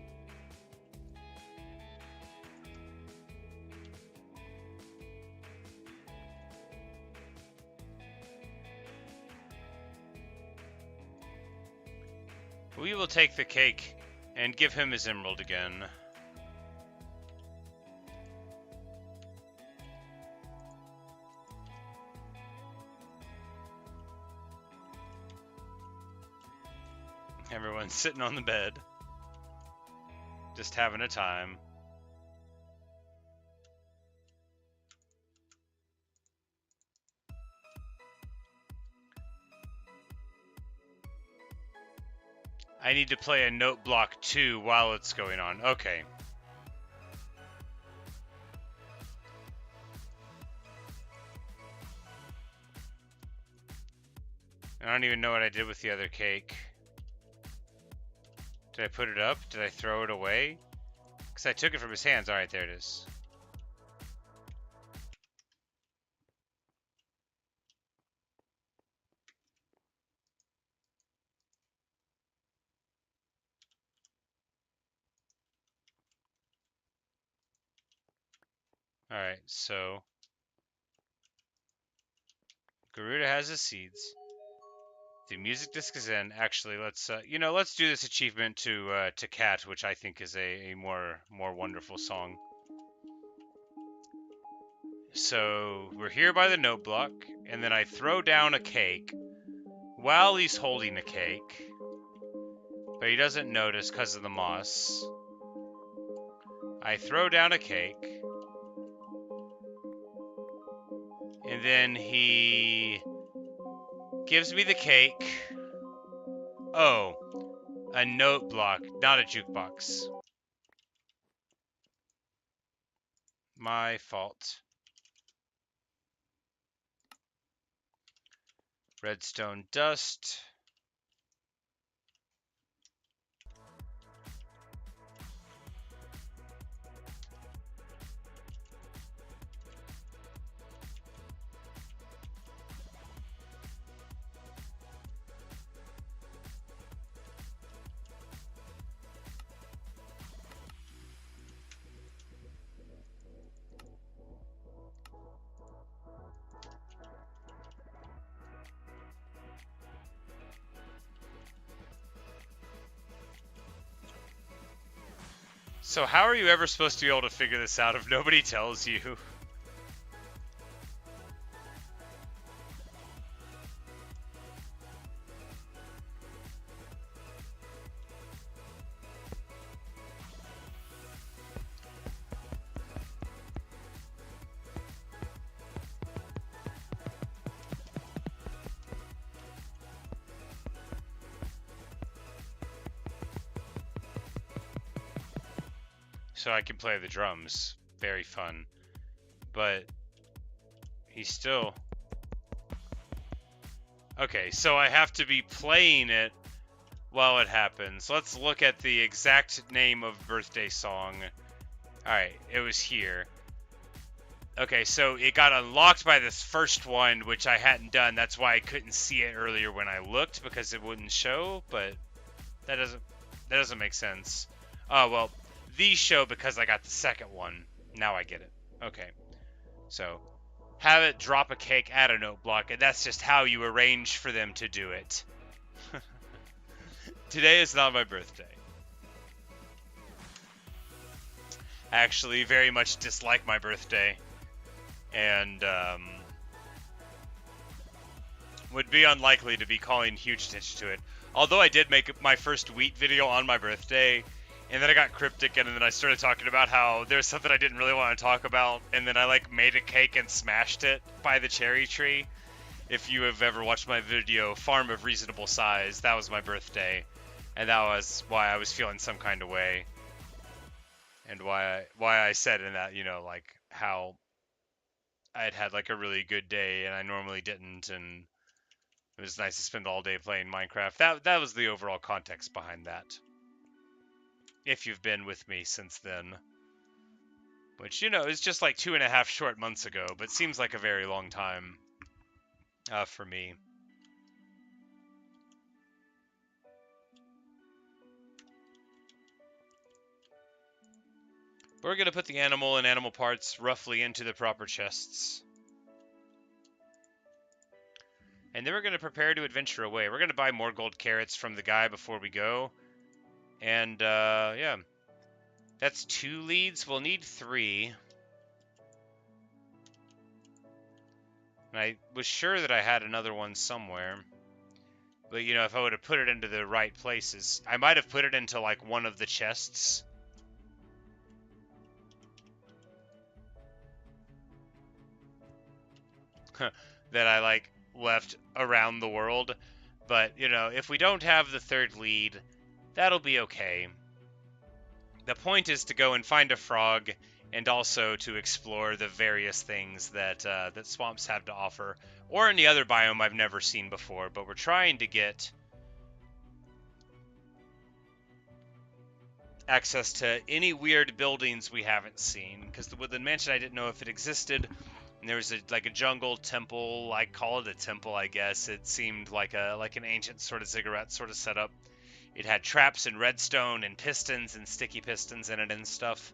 We will take the cake and give him his emerald again. Everyone's sitting on the bed, just having a time. I need to play a note block too while it's going on. Okay. I don't even know what I did with the other cake. Did I put it up? Did I throw it away? Because I took it from his hands. Alright, there it is. Alright, so Garuda has his seeds. The music disc is in. Actually, let's let's do this achievement to Cat, which I think is a more wonderful song. So we're here by the note block, and then I throw down a cake while he's holding a cake, but he doesn't notice because of the moss. I throw down a cake, and then he gives me the cake. Oh, a note block, not a jukebox. My fault. Redstone dust. So how are you ever supposed to be able to figure this out if nobody tells you? So I can play the drums. Very fun. But he's still... Okay, so I have to be playing it while it happens. Let's look at the exact name of birthday song. Alright, it was here. Okay, so it got unlocked by this first one, which I hadn't done. That's why I couldn't see it earlier when I looked, because it wouldn't show, but that doesn't make sense. Oh, well, these show because I got the second one. Now I get it. Okay. So, have it drop a cake at a note block, and that's just how you arrange for them to do it. Today is not my birthday. I actually very much dislike my birthday, and would be unlikely to be calling huge attention to it. Although I did make my first wheat video on my birthday, and then I got cryptic, and then I started talking about how there's something I didn't really want to talk about, and then I like made a cake and smashed it by the cherry tree. If you have ever watched my video, Farm of Reasonable Size, that was my birthday, and that was why I was feeling some kind of way, and why I said in that, you know, like how I had like a really good day, and I normally didn't, and it was nice to spend all day playing Minecraft. That was the overall context behind that. If you've been with me since then. Which, you know, is just like 2.5 short months ago, but seems like a very long time for me. We're going to put the animal and animal parts roughly into the proper chests. And then we're going to prepare to adventure away. We're going to buy more gold carrots from the guy before we go. And, yeah. That's 2 leads. We'll need 3. And I was sure that I had another one somewhere. But, you know, if I would have put it into the right places. I might have put it into, like, one of the chests. That I, like, left around the world. But, you know, if we don't have the 3rd lead, that'll be okay. The point is to go and find a frog, and also to explore the various things that that swamps have to offer, or any other biome I've never seen before. But we're trying to get access to any weird buildings we haven't seen, because with the mansion I didn't know if it existed. And there was like a jungle temple. I call it a temple, I guess. It seemed like an ancient sort of ziggurat sort of setup. It had traps and redstone and pistons and sticky pistons in it and stuff.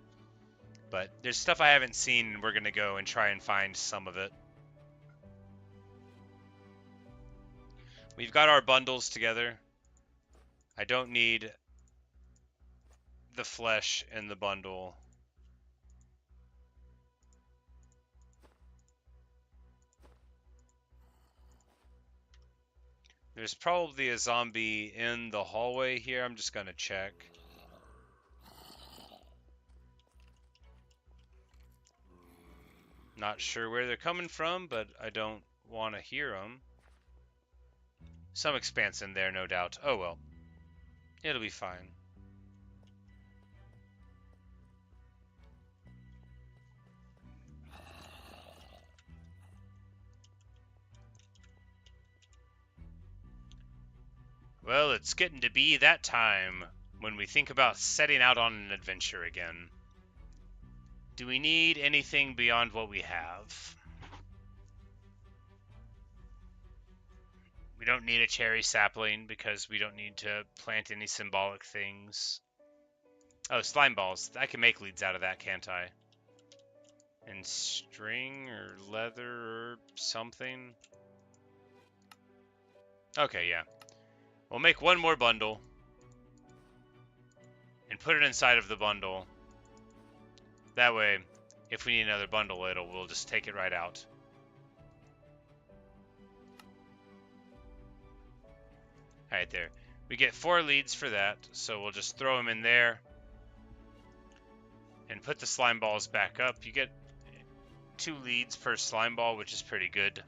But there's stuff I haven't seen, and we're going to go and try and find some of it. We've got our bundles together. I don't need the flesh in the bundle. There's probably a zombie in the hallway here. I'm just going to check. Not sure where they're coming from, but I don't want to hear them. Some expanse in there, no doubt. Oh well. It'll be fine. Well, it's getting to be that time when we think about setting out on an adventure again. Do we need anything beyond what we have? We don't need a cherry sapling because we don't need to plant any symbolic things. Oh, slime balls. I can make leads out of that, can't I? And string or leather or something. Okay, yeah. We'll make one more bundle and put it inside of the bundle. That way, if we need another bundle, we'll just take it right out. Alright, there. We get 4 leads for that, so we'll just throw them in there and put the slime balls back up. You get 2 leads per slime ball, which is pretty good.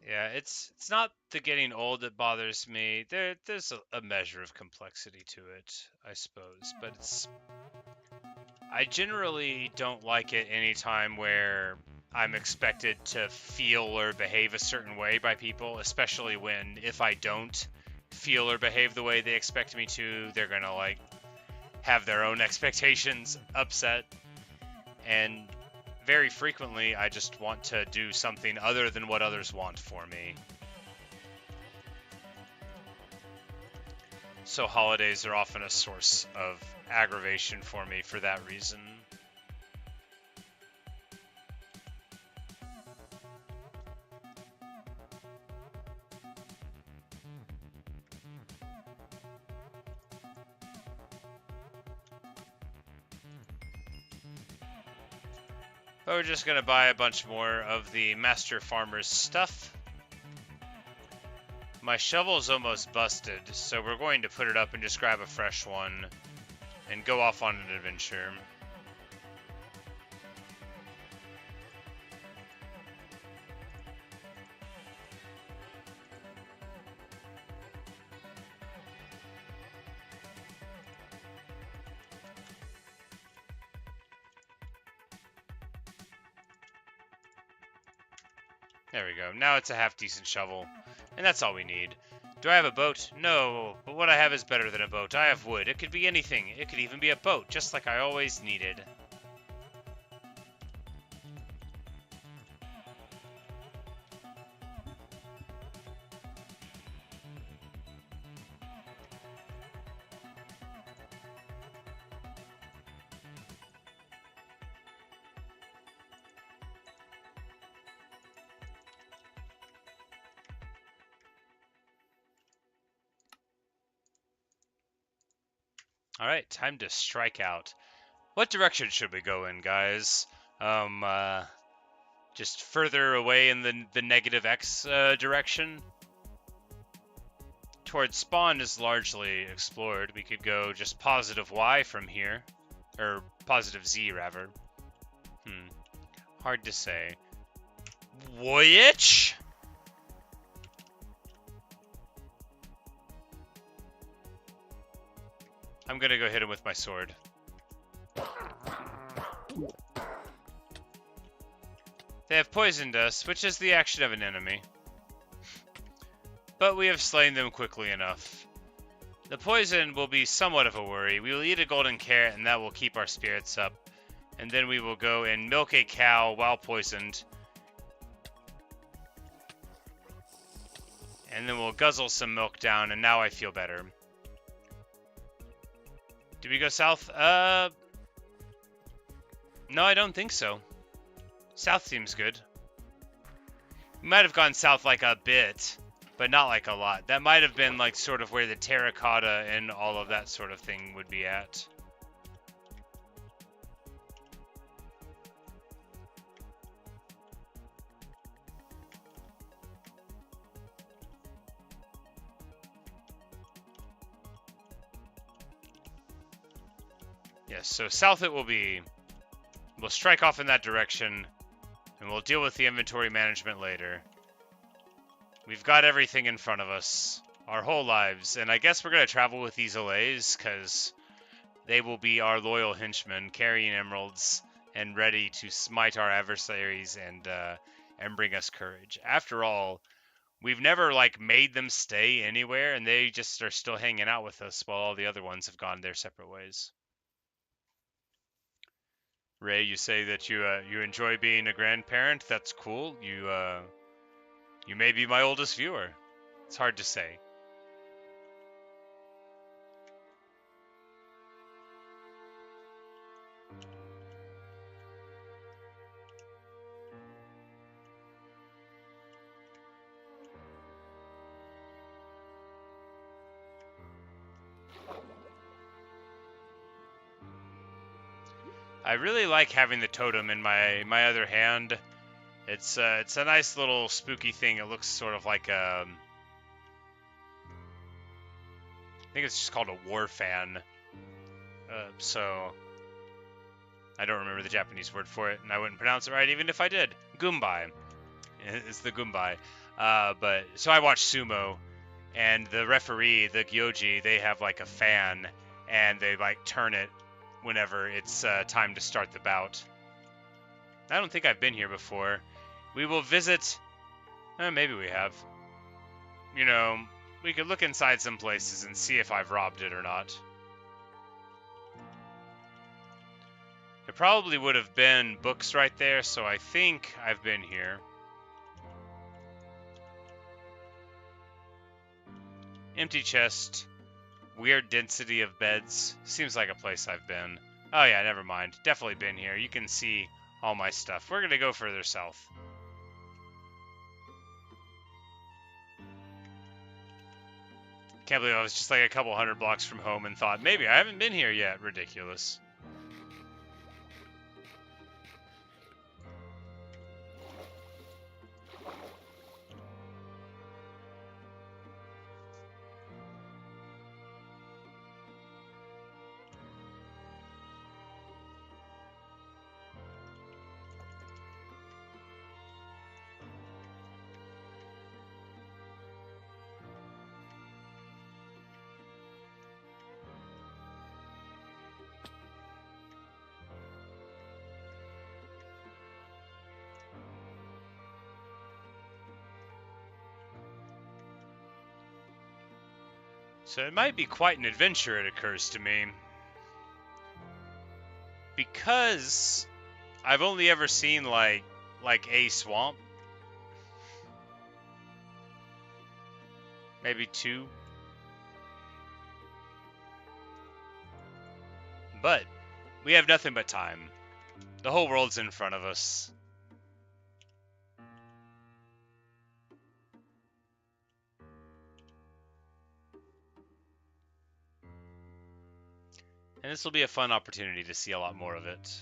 Yeah, it's not the getting old that bothers me. There's a measure of complexity to it, I suppose, but I generally don't like it anytime where I'm expected to feel or behave a certain way by people, especially when if I don't feel or behave the way they expect me to, they're gonna like have their own expectations upset. And very frequently, I just want to do something other than what others want for me. So holidays are often a source of aggravation for me for that reason. But we're just going to buy a bunch more of the Master Farmer's stuff. My shovel's almost busted, so we're going to put it up and just grab a fresh one and go off on an adventure. There we go. Now it's a half-decent shovel, and that's all we need. Do I have a boat? No, but what I have is better than a boat. I have wood. It could be anything. It could even be a boat, just like I always needed. Alright, time to strike out. What direction should we go in, guys? Just further away in the negative X direction? Towards spawn is largely explored. We could go just positive Y from here. Or positive Z, rather. Hard to say. Which? I'm gonna go hit him with my sword. They have poisoned us, which is the action of an enemy. But we have slain them quickly enough. The poison will be somewhat of a worry. We will eat a golden carrot and that will keep our spirits up. And then we will go and milk a cow while poisoned. And then we'll guzzle some milk down and now I feel better. Did we go south? No, I don't think so. South seems good. We might have gone south like a bit, but not like a lot. That might have been like sort of where the terracotta and all of that sort of thing would be at. Yes, so south it will be. We'll strike off in that direction, and we'll deal with the inventory management later. We've got everything in front of us, our whole lives, and I guess we're going to travel with these allays, because they will be our loyal henchmen, carrying emeralds, and ready to smite our adversaries and bring us courage. After all, we've never, like, made them stay anywhere, and they just are still hanging out with us while all the other ones have gone their separate ways. Ray, you say that you enjoy being a grandparent. That's cool. You may be my oldest viewer. It's hard to say. I really like having the totem in my other hand. It's a nice little spooky thing. It looks sort of like I think it's just called a war fan. So I don't remember the Japanese word for it, and I wouldn't pronounce it right even if I did. Gumbai. It's the Gumbai. But so I watch sumo, and the referee, the gyoji, they have like a fan, and they like turn it whenever it's time to start the bout. I don't think I've been here before. We will visit. Maybe we have. You know, we could look inside some places and see if I've robbed it or not. There probably would have been books right there, so I think I've been here. Empty chest. Weird density of beds. Seems like a place I've been. Oh yeah, never mind. Definitely been here. You can see all my stuff. We're gonna go further south. Can't believe I was just like a couple hundred blocks from home and thought, maybe I haven't been here yet. Ridiculous. So it might be quite an adventure, it occurs to me. Because I've only ever seen like a swamp. Maybe two. But we have nothing but time. The whole world's in front of us. And this will be a fun opportunity to see a lot more of it.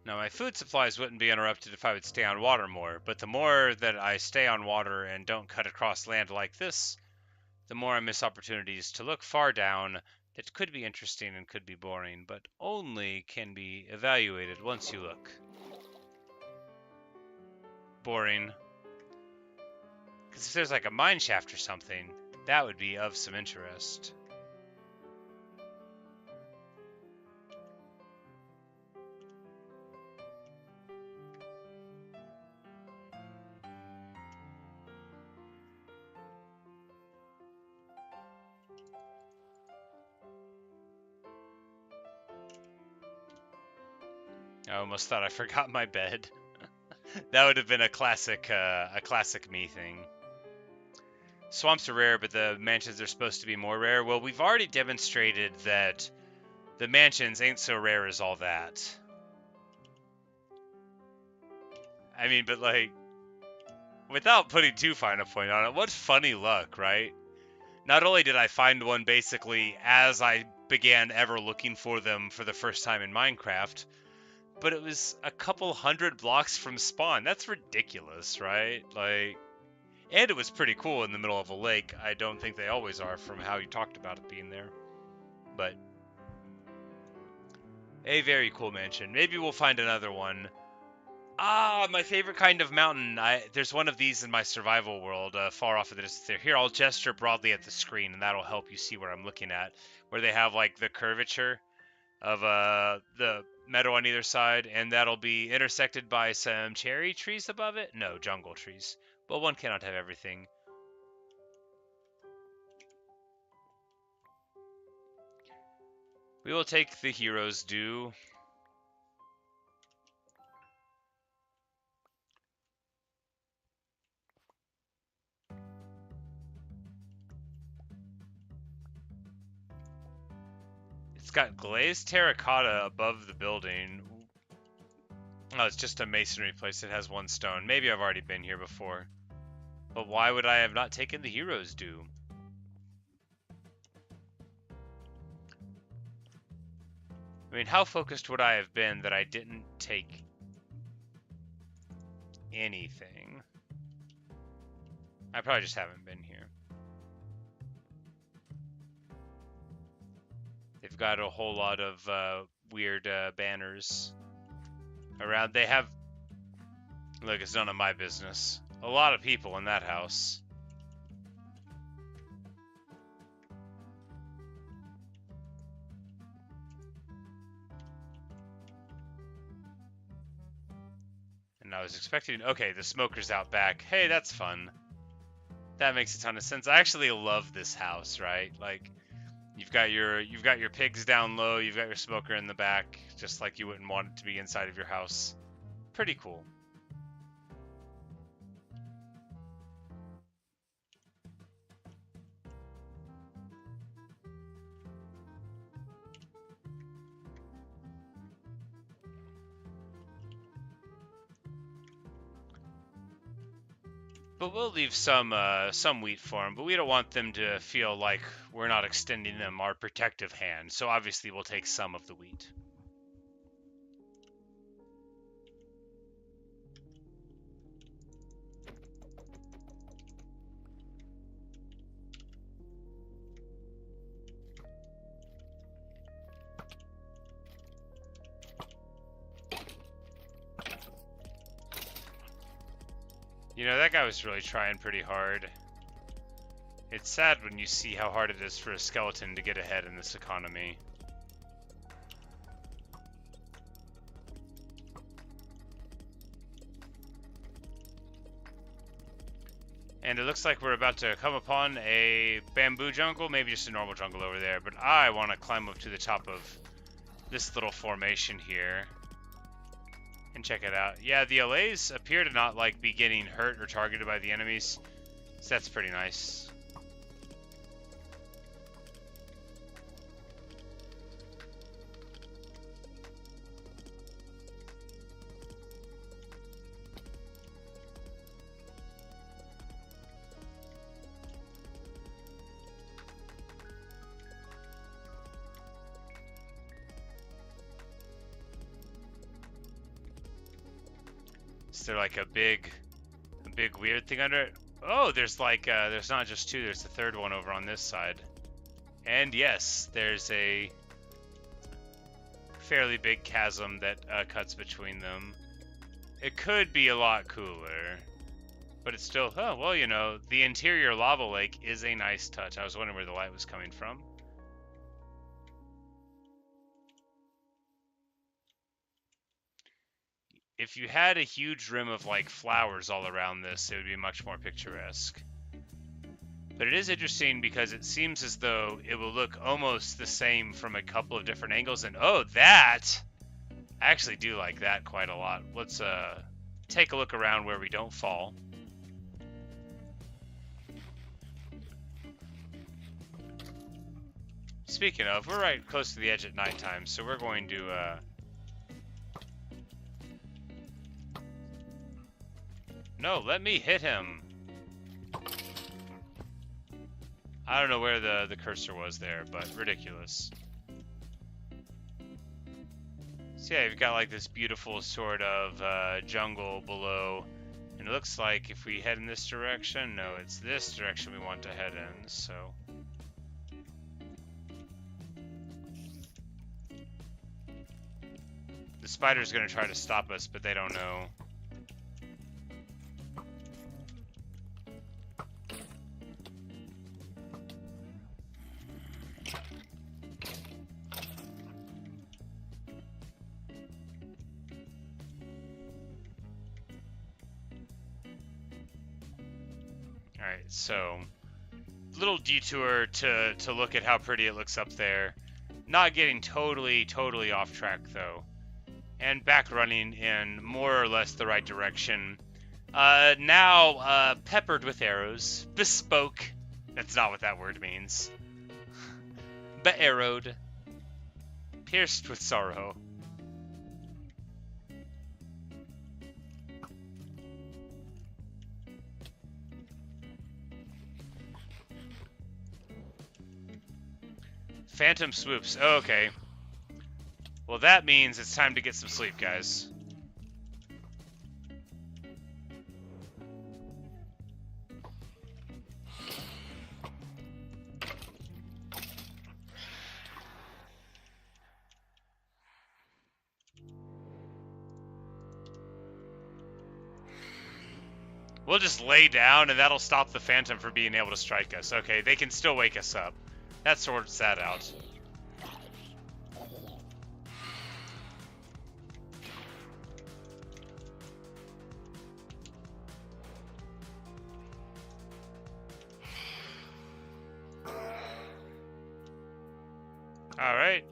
Now, my food supplies wouldn't be interrupted if I would stay on water more, but the more that I stay on water and don't cut across land like this, the more I miss opportunities to look far down that could be interesting and could be boring, but only can be evaluated once you look. Boring. Because if there's like a mine shaft or something, that would be of some interest. I almost thought I forgot my bed. That would have been a classic me thing. Swamps are rare, but the mansions are supposed to be more rare. Well, we've already demonstrated that the mansions ain't so rare as all that. I mean, but like, without putting too fine a point on it, what funny luck, right? Not only did I find one basically as I began ever looking for them for the first time in Minecraft, but it was a couple hundred blocks from spawn. That's ridiculous, right? Like, and it was pretty cool in the middle of a lake. I don't think they always are from how you talked about it being there. But a very cool mansion. Maybe we'll find another one. Ah, my favorite kind of mountain. There's one of these in my survival world, far off in the distance there. Here, I'll gesture broadly at the screen, and that'll help you see where I'm looking at. Where they have, like, the curvature of the meadow on either side, and that'll be intersected by some cherry trees above it. No, jungle trees. But one cannot have everything. We will take the hero's due. It's got glazed terracotta above the building. Oh, it's just a masonry place that has one stone. Maybe I've already been here before. But why would I have not taken the hero's due? I mean, how focused would I have been that I didn't take anything? I probably just haven't been here. They've got a whole lot of weird banners around. They have... Look, it's none of my business. A lot of people in that house. And I was expecting... Okay, the smoker's out back. Hey, that's fun. That makes a ton of sense. I actually love this house, right? Like, you've got your pigs down low, you've got your smoker in the back, just like you wouldn't want it to be inside of your house. Pretty cool. But we'll leave some wheat for them, but we don't want them to feel like we're not extending them our protective hand. So obviously we'll take some of the wheat. You know, that guy was really trying pretty hard. It's sad when you see how hard it is for a skeleton to get ahead in this economy. And it looks like we're about to come upon a bamboo jungle, maybe just a normal jungle over there, but I want to climb up to the top of this little formation here and check it out. Yeah, the allays appear to not like be getting hurt or targeted by the enemies, so that's pretty nice. Is there like a big weird thing under it? Oh, there's like, there's not just two, there's the third one over on this side. And yes, there's a fairly big chasm that cuts between them. It could be a lot cooler, but it's still, oh, well, you know, the interior lava lake is a nice touch. I was wondering where the light was coming from. If you had a huge rim of like flowers all around this, it would be much more picturesque. But it is interesting because it seems as though it will look almost the same from a couple of different angles. And oh, that! I actually do like that quite a lot. Let's take a look around where we don't fall. Speaking of, we're right close to the edge at nighttime, so we're going to, No, let me hit him! I don't know where the cursor was there, but ridiculous. So yeah, you've got like this beautiful sort of jungle below. And it looks like if we head in this direction, no, it's this direction we want to head in, so... The spider's gonna try to stop us, but they don't know. Alright, so... little detour to look at how pretty it looks up there. Not getting totally off track, though. And back running in more or less the right direction. Now peppered with arrows. Bespoke. That's not what that word means. Be-arrowed. Pierced with sorrow. Phantom swoops. Oh, okay. Well, that means it's time to get some sleep, guys. We'll just lay down, and that'll stop the Phantom from being able to strike us. Okay, they can still wake us up. That sorts that out. Alright.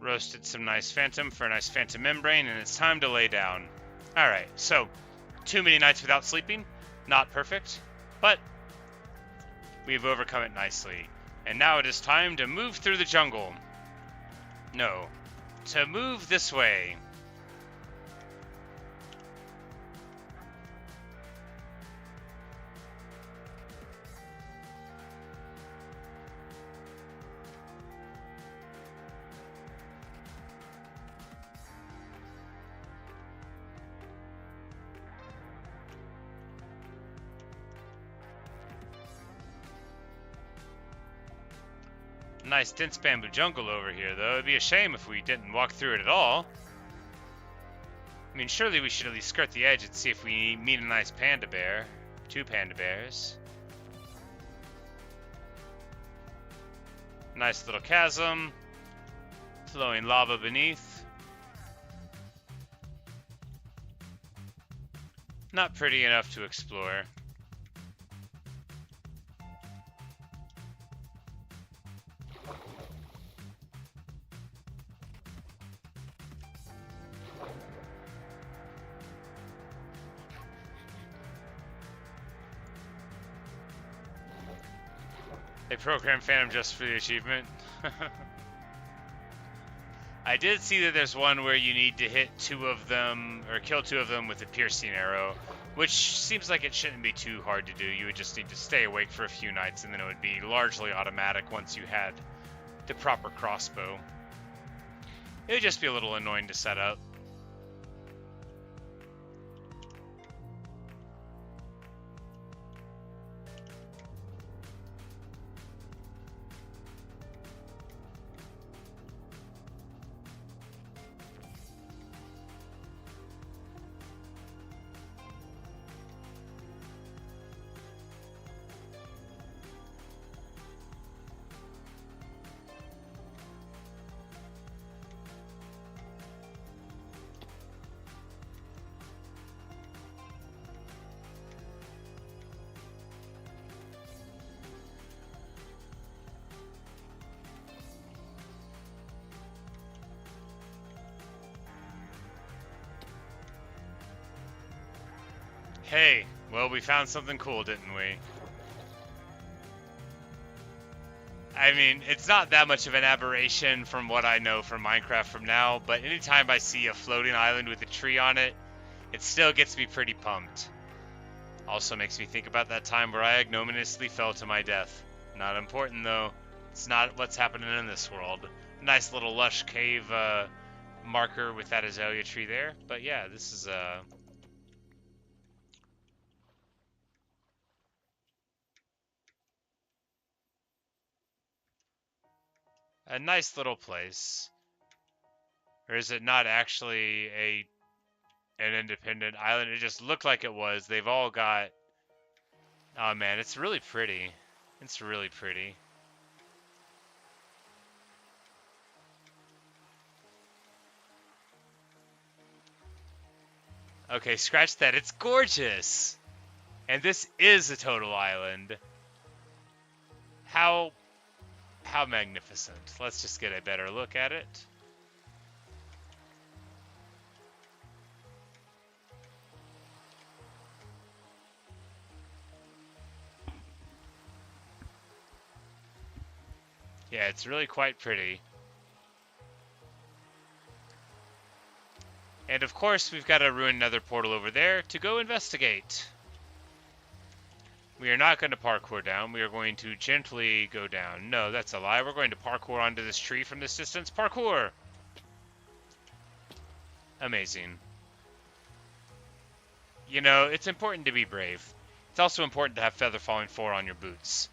Roasted some nice Phantom for a nice Phantom membrane, and it's time to lay down. Alright, so, too many nights without sleeping. Not perfect, but we've overcome it nicely. And now it is time to move through the jungle. No, to move this way. Nice dense bamboo jungle over here, though. It'd be a shame if we didn't walk through it at all. I mean, surely we should at least skirt the edge and see if we meet a nice panda bear. 2 panda bears. Nice little chasm. Flowing lava beneath. Not pretty enough to explore. They programmed Phantom just for the achievement. I did see that there's one where you need to hit 2 of them, or kill 2 of them with a piercing arrow, which seems like it shouldn't be too hard to do. You would just need to stay awake for a few nights, and then it would be largely automatic once you had the proper crossbow. It would just be a little annoying to set up. Hey, well, we found something cool, didn't we? I mean, it's not that much of an aberration from what I know from Minecraft from now, but anytime I see a floating island with a tree on it, it still gets me pretty pumped. Also makes me think about that time where I ignominiously fell to my death. Not important, though. It's not what's happening in this world. Nice little lush cave marker with that azalea tree there. But yeah, this is a nice little place. Or is it not actually an independent island? It just looked like it was. They've all got... Oh man, it's really pretty. It's really pretty. Okay, scratch that. It's gorgeous! And this is a total island. How magnificent. Let's just get a better look at it. Yeah, it's really quite pretty. And of course, we've got to ruin another portal over there to go investigate. We are not going to parkour down. We are going to gently go down. No, that's a lie. We're going to parkour onto this tree from this distance. Parkour! Amazing. You know, it's important to be brave. It's also important to have Feather Falling 4 on your boots.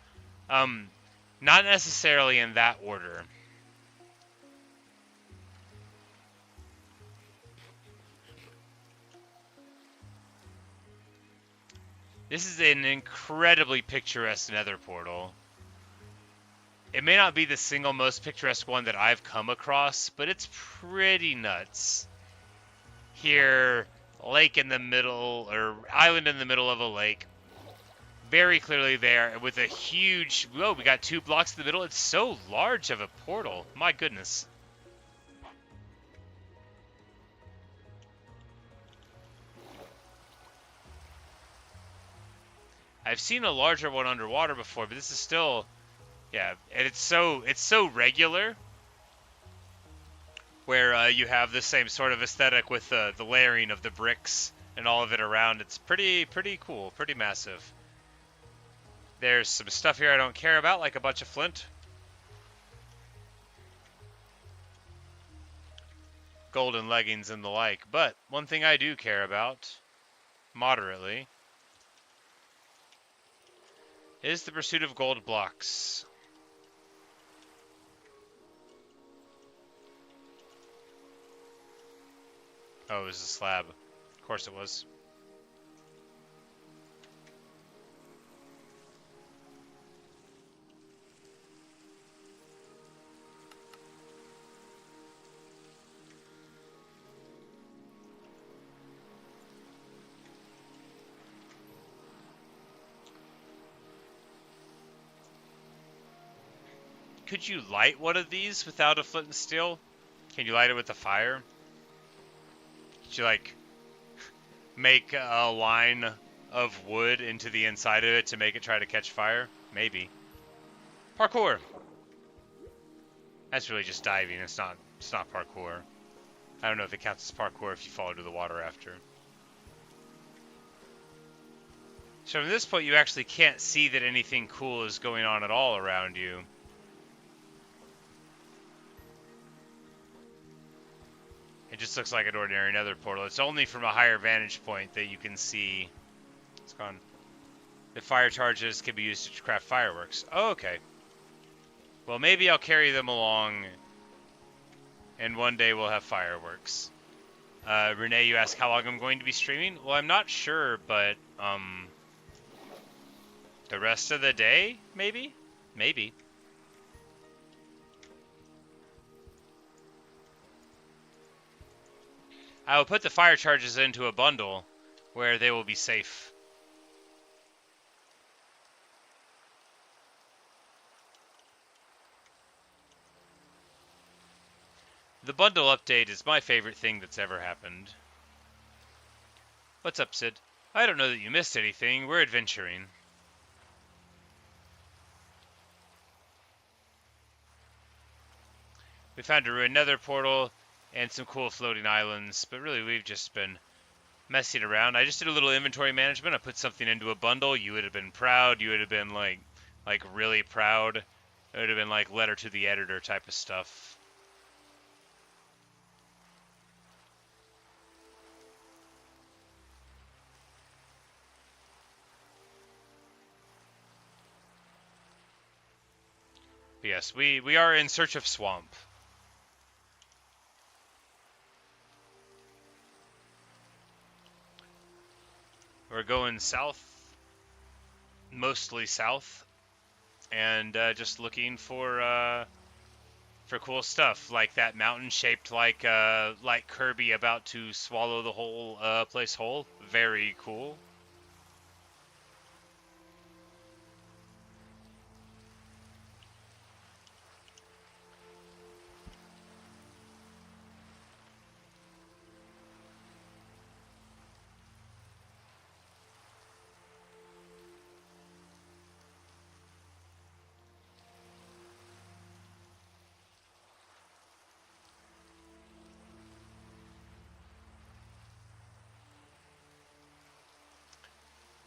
Not necessarily in that order. This is an incredibly picturesque nether portal. It may not be the single most picturesque one that I've come across, but it's pretty nuts. Here, lake in the middle, or island in the middle of a lake. Very clearly there, with a huge... Whoa, we got 2 blocks in the middle. It's so large of a portal. My goodness. I've seen a larger one underwater before, but this is still... Yeah, and it's so regular, where you have the same sort of aesthetic with the layering of the bricks and all of it around. It's pretty cool, pretty massive. There's some stuff here I don't care about, like a bunch of flint. Golden leggings and the like. But one thing I do care about, moderately, is the pursuit of gold blocks. Oh, it was a slab. Of course it was. Could you light one of these without a flint and steel? Can you light it with a fire? Could you, like, make a line of wood into the inside of it to make it try to catch fire? Maybe. Parkour! That's really just diving. It's not parkour. I don't know if it counts as parkour if you fall into the water after. So from this point, you actually can't see that anything cool is going on at all around you. It just looks like an ordinary nether portal. It's only from a higher vantage point that you can see... It's gone. The fire charges can be used to craft fireworks. Oh, okay. Well, maybe I'll carry them along, and one day we'll have fireworks. Renee, you ask how long I'm going to be streaming? Well, I'm not sure, but, the rest of the day, maybe? Maybe. I will put the fire charges into a bundle where they will be safe. The bundle update is my favorite thing that's ever happened. What's up, Sid? I don't know that you missed anything. We're adventuring. We found a ruined nether portal and some cool floating islands, but really we've just been messing around. I just did a little inventory management. I put something into a bundle. You would have been proud. You would have been like really proud. It would have been like letter to the editor type of stuff. But yes, we are in search of swamp. We're going south, mostly south, and just looking for cool stuff like that mountain shaped like Kirby about to swallow the whole place whole. Very cool.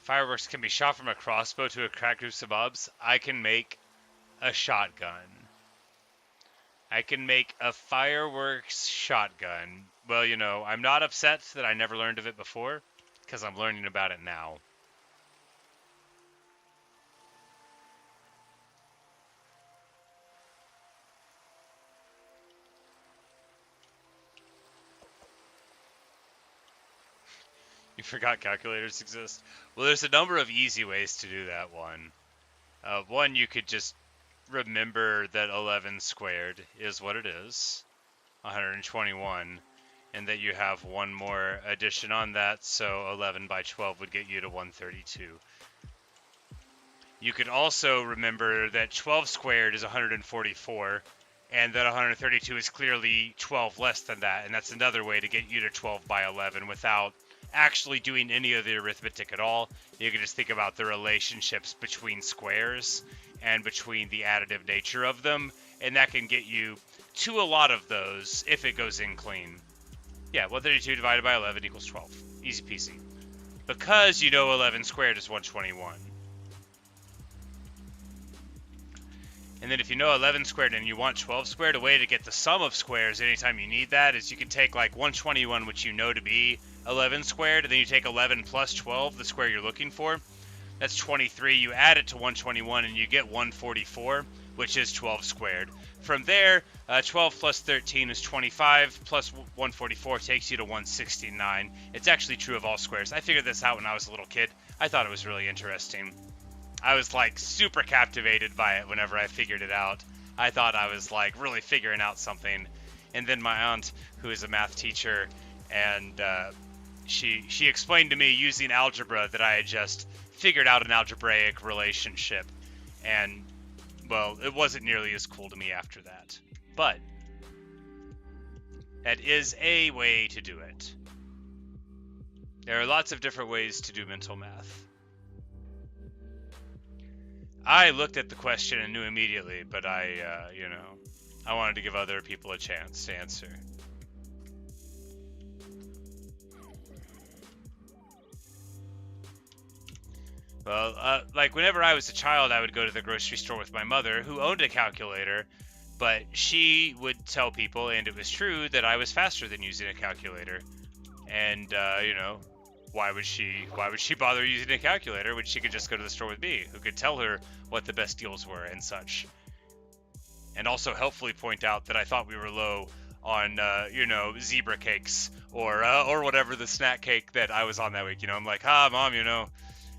Fireworks can be shot from a crossbow to attract groups of mobs. I can make a shotgun. I can make a fireworks shotgun. Well, you know, I'm not upset that I never learned of it before, because I'm learning about it now. You forgot calculators exist? Well, there's a number of easy ways to do that one. One, you could just remember that 11 squared is what it is, 121, and that you have one more addition on that, so 11 by 12 would get you to 132. You could also remember that 12 squared is 144, and that 132 is clearly 12 less than that, and that's another way to get you to 12 by 11 without actually doing any of the arithmetic at all. You can just think about the relationships between squares and between the additive nature of them, and that can get you to a lot of those if it goes in clean. Yeah, 132 divided by 11 equals 12. Easy peasy. Because you know 11 squared is 121. And then if you know 11 squared and you want 12 squared, a way to get the sum of squares anytime you need that is you can take like 121, which you know to be 11 squared, and then you take 11 plus 12, the square you're looking for. That's 23. You add it to 121 and you get 144, which is 12 squared. From there, 12 plus 13 is 25, plus 144 takes you to 169. It's actually true of all squares. I figured this out when I was a little kid. I thought it was really interesting. I was like super captivated by it whenever I figured it out. I thought I was like really figuring out something. And then my aunt, who is a math teacher, and she explained to me using algebra that I had just figured out an algebraic relationship. And, well, it wasn't nearly as cool to me after that. But that is a way to do it. There are lots of different ways to do mental math. I looked at the question and knew immediately, but I wanted to give other people a chance to answer. Well, like whenever I was a child, I would go to the grocery store with my mother, who owned a calculator, but she would tell people, and it was true, that I was faster than using a calculator. And, why would she bother using a calculator when she could just go to the store with me, who could tell her what the best deals were and such? And also helpfully point out that I thought we were low on, zebra cakes or whatever the snack cake that I was on that week. I'm like, Mom,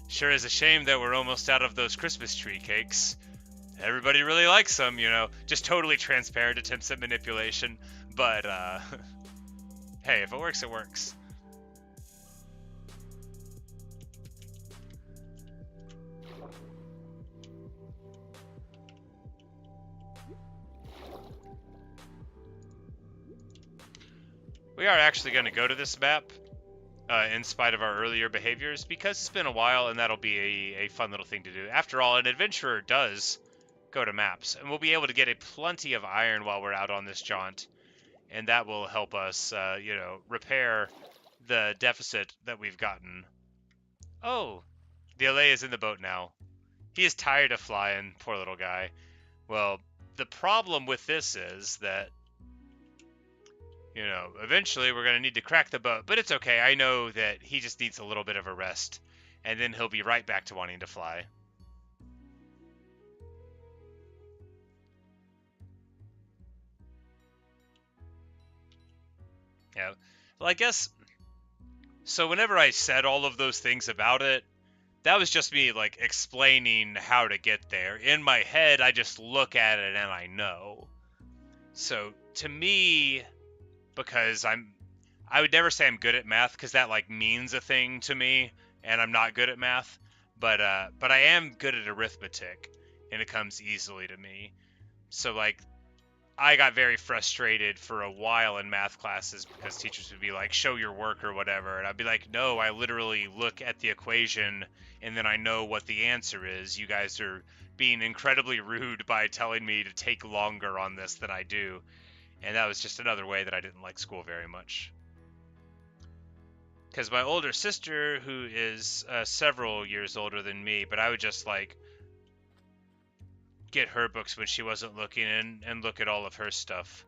sure is a shame that we're almost out of those Christmas tree cakes. Everybody really likes them, just totally transparent attempts at manipulation. But, hey, if it works, it works. We are actually going to go to this map in spite of our earlier behaviors, because it's been a while, and that'll be a fun little thing to do. After all, an adventurer does go to maps, and we'll be able to get a plenty of iron while we're out on this jaunt, and that will help us, repair the deficit that we've gotten. Oh, the LA is in the boat now. He is tired of flying, poor little guy. Well, the problem with this is that, eventually we're going to need to crack the boat, but it's okay. I know that he just needs a little bit of a rest, and then he'll be right back to wanting to fly. Yeah. Well, I guess, so whenever I said all of those things about it, that was just me, like, explaining how to get there. In my head, I just look at it and I know. So, to me, because I would never say I'm good at math, because that, like, means a thing to me, and I'm not good at math, but I am good at arithmetic, and it comes easily to me. So, like, I got very frustrated for a while in math classes because teachers would be like, show your work or whatever. And I'd be like, no, I literally look at the equation and then I know what the answer is. You guys are being incredibly rude by telling me to take longer on this than I do. And that was just another way that I didn't like school very much. Because my older sister, who is several years older than me, but I would just like get her books when she wasn't looking and look at all of her stuff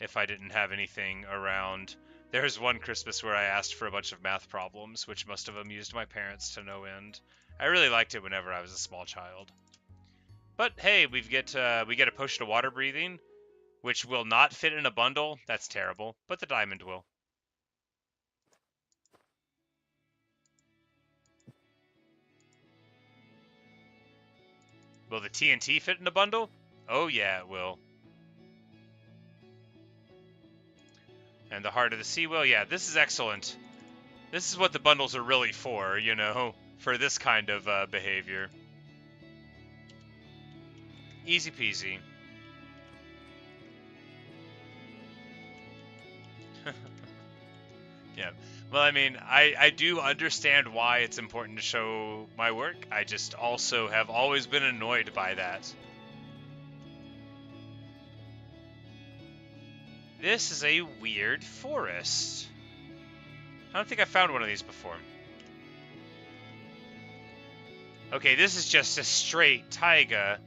if I didn't have anything around. There's one Christmas where I asked for a bunch of math problems, which must have amused my parents to no end. I really liked it whenever I was a small child. But hey, we get a potion of water breathing, which will not fit in a bundle. That's terrible, but the diamond will. Will the TNT fit in a bundle? Oh yeah, it will. And the heart of the sea will? Yeah, this is excellent. This is what the bundles are really for, for this kind of behavior. Easy peasy. Yeah. Well, I mean, I do understand why it's important to show my work. I just also have always been annoyed by that. This is a weird forest. I don't think I found one of these before. Okay, this is just a straight taiga.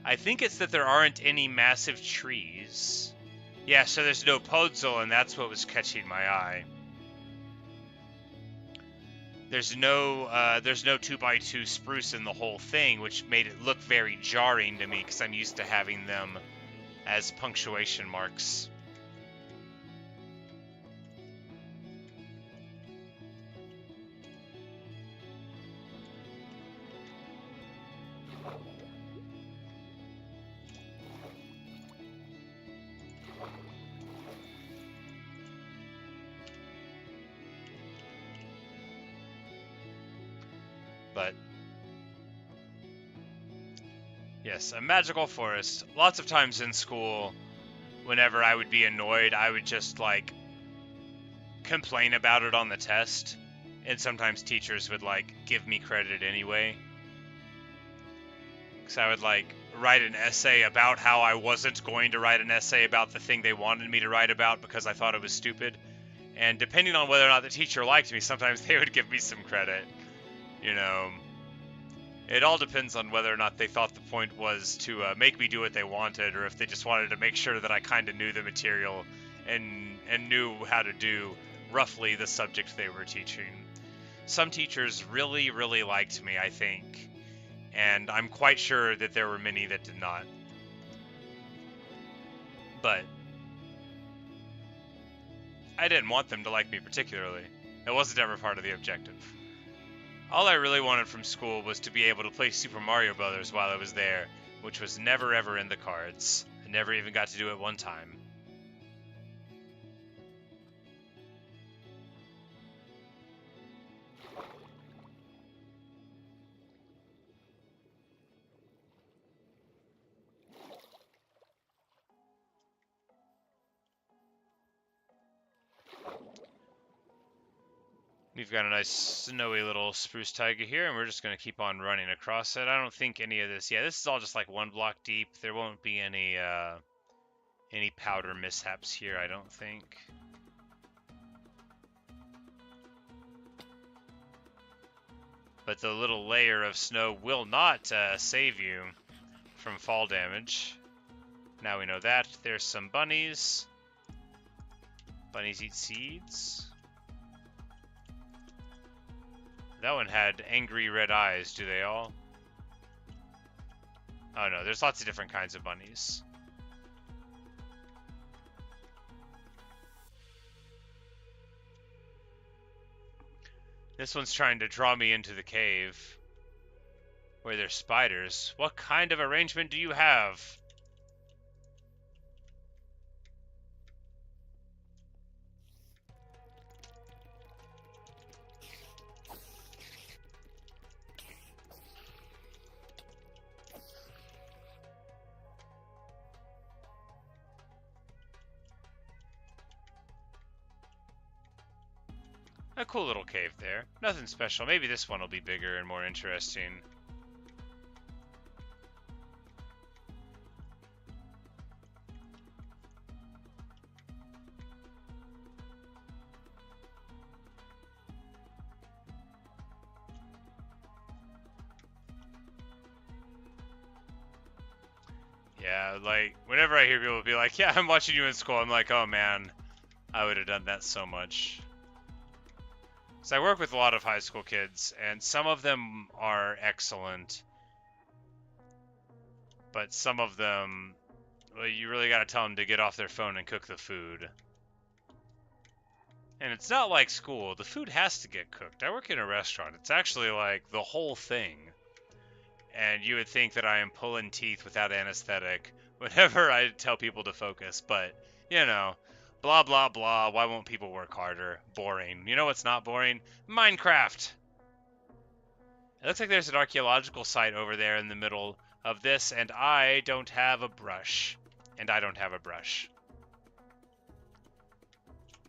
I think it's that there aren't any massive trees. Yeah, so there's no podzol, and that's what was catching my eye. There's no 2x2 spruce in the whole thing, which made it look very jarring to me because I'm used to having them as punctuation marks. But yes, a magical forest. Lots of times in school, whenever I would be annoyed, I would just like complain about it on the test, and sometimes teachers would like give me credit anyway. Because I would like write an essay about how I wasn't going to write an essay about the thing they wanted me to write about because I thought it was stupid. And depending on whether or not the teacher liked me, sometimes they would give me some credit. It all depends on whether or not they thought the point was to make me do what they wanted, or if they just wanted to make sure that I kind of knew the material and knew how to do roughly the subject they were teaching. Some teachers really, really liked me, I think, and I'm quite sure that there were many that did not. But I didn't want them to like me particularly. It wasn't ever part of the objective. All I really wanted from school was to be able to play Super Mario Brothers while I was there, which was never ever in the cards. I never even got to do it one time. We've got a nice snowy little spruce taiga here, and we're just going to keep on running across it. I don't think any of this... Yeah, this is all just like 1 block deep. There won't be any powder mishaps here, I don't think. But the little layer of snow will not save you from fall damage. Now we know that. There's some bunnies. Bunnies eat seeds. That one had angry red eyes, do they all? Oh no, there's lots of different kinds of bunnies. This one's trying to draw me into the cave where there's spiders. What kind of arrangement do you have? A cool little cave there. Nothing special. Maybe this one will be bigger and more interesting. Yeah, like, whenever I hear people be like, yeah, I'm watching you in school, I'm like, oh man, I would have done that so much. So I work with a lot of high school kids, and some of them are excellent, but some of them, well, you really got to tell them to get off their phone and cook the food. And it's not like school. The food has to get cooked. I work in a restaurant. It's actually like the whole thing. And you would think that I am pulling teeth without anesthetic whenever I tell people to focus, but, you know... Blah, blah, blah. Why won't people work harder? Boring. You know what's not boring? Minecraft! It looks like there's an archaeological site over there in the middle of this, and I don't have a brush. And I don't have a brush.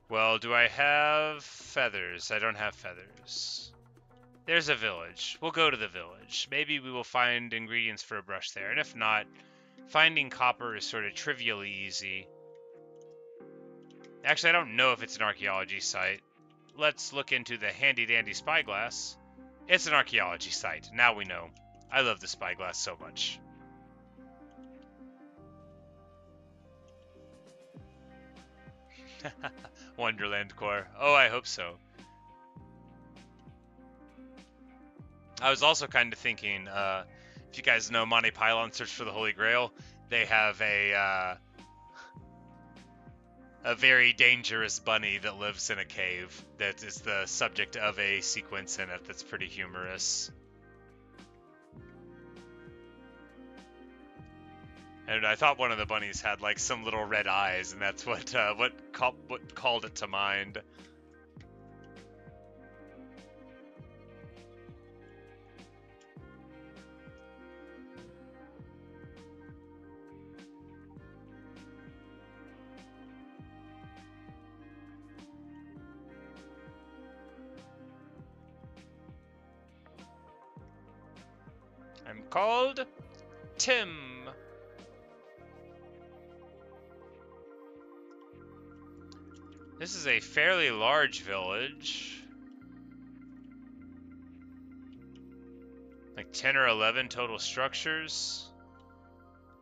Well, do I have feathers? I don't have feathers. There's a village. We'll go to the village. Maybe we will find ingredients for a brush there, and if not, finding copper is sort of trivially easy. Actually, I don't know if it's an archaeology site. Let's look into the handy-dandy spyglass. It's an archaeology site. Now we know. I love the spyglass so much. Wonderland core. Oh, I hope so. I was also kind of thinking, if you guys know Monty Python Search for the Holy Grail, they have a very dangerous bunny that lives in a cave that is the subject of a sequence in it that's pretty humorous. And I thought one of the bunnies had like some little red eyes, and that's what called it to mind. I'm called Tim. This is a fairly large village. Like 10 or 11 total structures.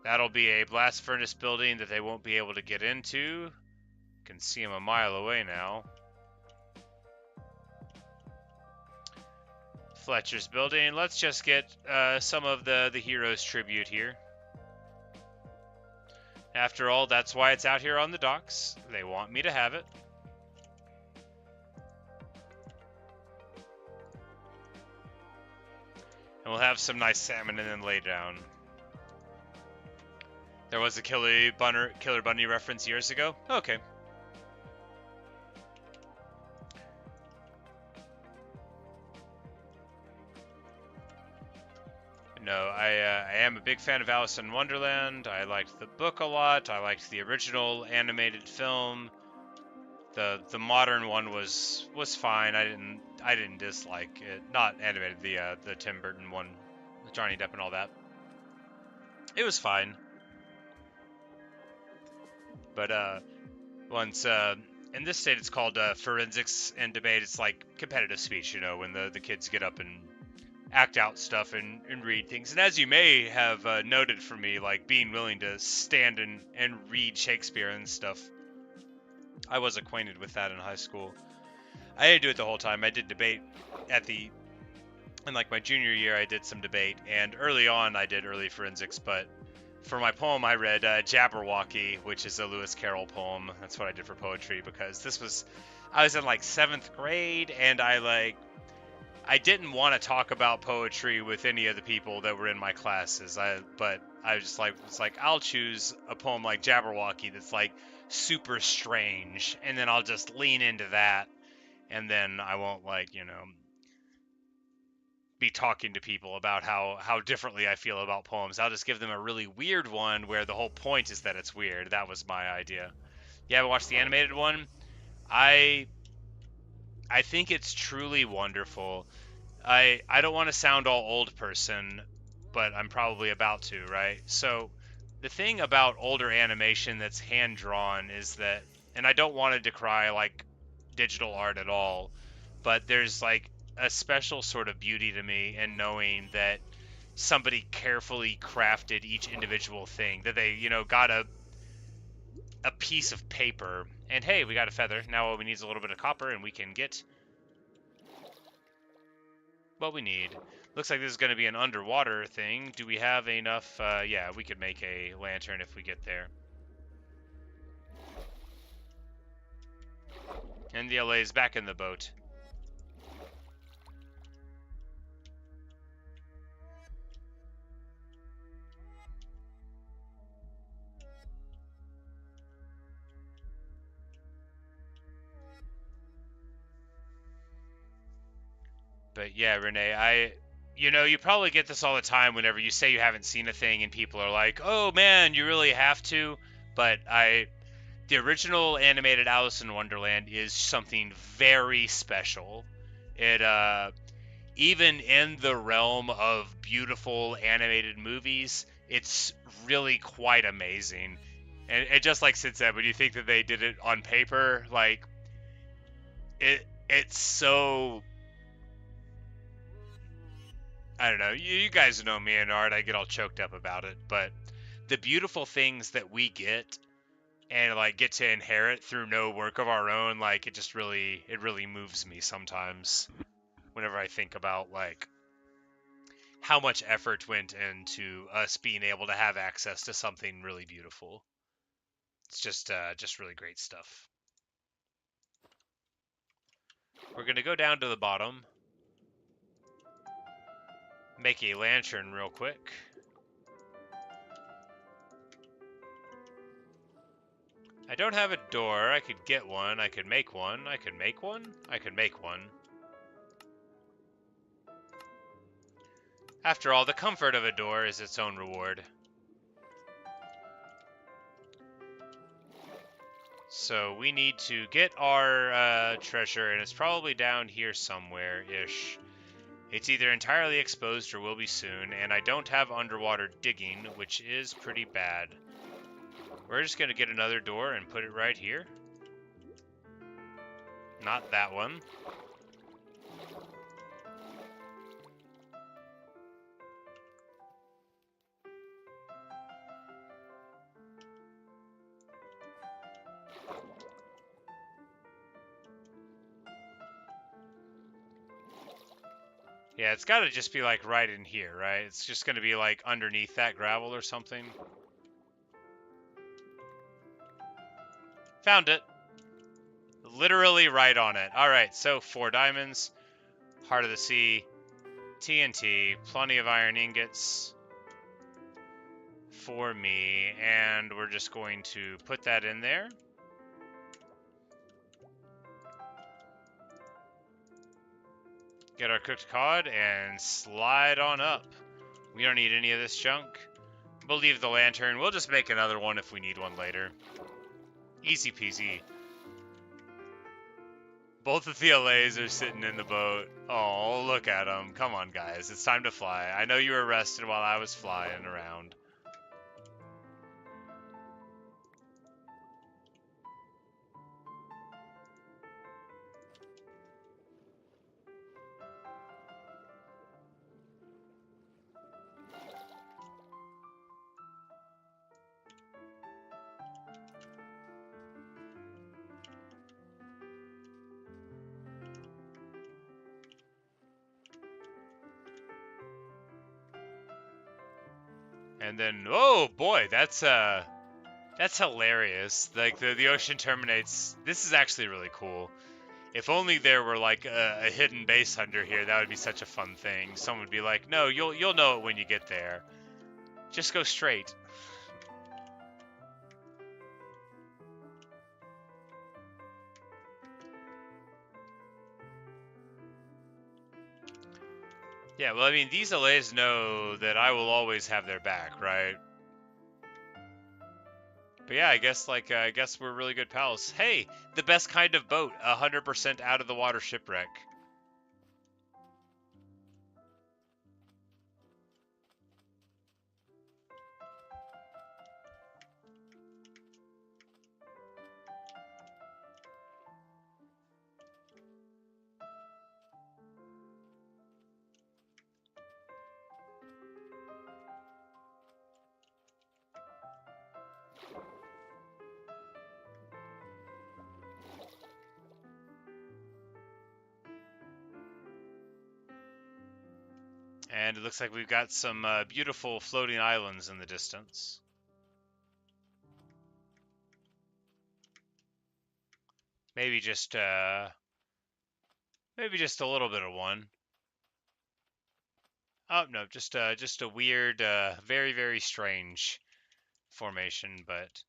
That'll be a blast furnace building that they won't be able to get into. You can see them a mile away now. Fletcher's building. Let's just get some of the heroes' tribute here. After all, that's why it's out here on the docks. They want me to have it. And we'll have some nice salmon and then lay down. There was a Killer Bunny reference years ago? Okay. No, I am a big fan of Alice in Wonderland. I liked the book a lot. I liked the original animated film. The modern one was fine. I didn't dislike it. Not animated, the Tim Burton one with Johnny Depp and all that. It was fine. But once in this state it's called forensics and debate. It's like competitive speech, you know, when the kids get up and act out stuff and read things. And as you may have noted from me, like being willing to stand and read Shakespeare and stuff, I was acquainted with that in high school. I didn't do it the whole time. I did debate in like my junior year. I did some debate, and early on I did early forensics. But for my poem, I read Jabberwocky, which is a Lewis Carroll poem. That's what I did for poetry, because I was in like 7th grade, and I didn't want to talk about poetry with any of the people that were in my classes. But I was just like, I'll choose a poem like Jabberwocky that's like super strange, and then I'll just lean into that, and then I won't, like, you know, be talking to people about how differently I feel about poems. I'll just give them a really weird one where the whole point is that it's weird. That was my idea. You haven't watched the animated one? I think it's truly wonderful. I don't want to sound all old person, but I'm probably about to, right? So the thing about older animation that's hand drawn is that, and I don't want to decry like digital art at all, but there's like a special sort of beauty to me in knowing that somebody carefully crafted each individual thing, that they, you know, got a piece of paper, and hey, we got a feather. Now all we need is a little bit of copper, and we can get what we need. Looks like this is going to be an underwater thing. Do we have enough? Yeah, we could make a lantern if we get there. And the LA is back in the boat. But yeah, Renee, you know, you probably get this all the time whenever you say you haven't seen a thing and people are like, oh man, you really have to. But the original animated Alice in Wonderland is something very special. It, even in the realm of beautiful animated movies, it's really quite amazing. And just like Sid said, when you think that they did it on paper, like, it's so, I don't know. You guys know me and art. I get all choked up about it. But the beautiful things that we get and like get to inherit through no work of our own, like it really moves me sometimes whenever I think about like how much effort went into us being able to have access to something really beautiful. It's just really great stuff. We're gonna go down to the bottom, make a lantern real quick. I don't have a door. I could get one. I could make one. I could make one. I could make one. After all, the comfort of a door is its own reward. So we need to get our treasure, and it's probably down here somewhere-ish. It's either entirely exposed or will be soon, and I don't have underwater digging, which is pretty bad. We're just going to get another door and put it right here. Not that one. Yeah, it's got to just be like right in here, right? It's just going to be like underneath that gravel or something. Found it. Literally right on it. All right, so 4 diamonds, heart of the sea, TNT, plenty of iron ingots for me, and we're just going to put that in there. Get our cooked cod and slide on up. We don't need any of this junk. We'll leave the lantern. We'll just make another one if we need one later. Easy peasy. Both of the LAs are sitting in the boat. Oh, look at them. Come on, guys. It's time to fly. I know you were rested while I was flying around. And then, oh boy, that's hilarious. Like the ocean terminates. This is actually really cool. If only there were like a hidden base under here, that would be such a fun thing. Someone would be like, "No, you'll know it when you get there. Just go straight." Yeah, well, I mean, these LAs know that I will always have their back, right? But yeah, I guess I guess we're really good pals. Hey, the best kind of boat, 100% out of the water shipwreck. And it looks like we've got some beautiful floating islands in the distance. Maybe just a little bit of one. Oh no, just a weird, very very strange formation, but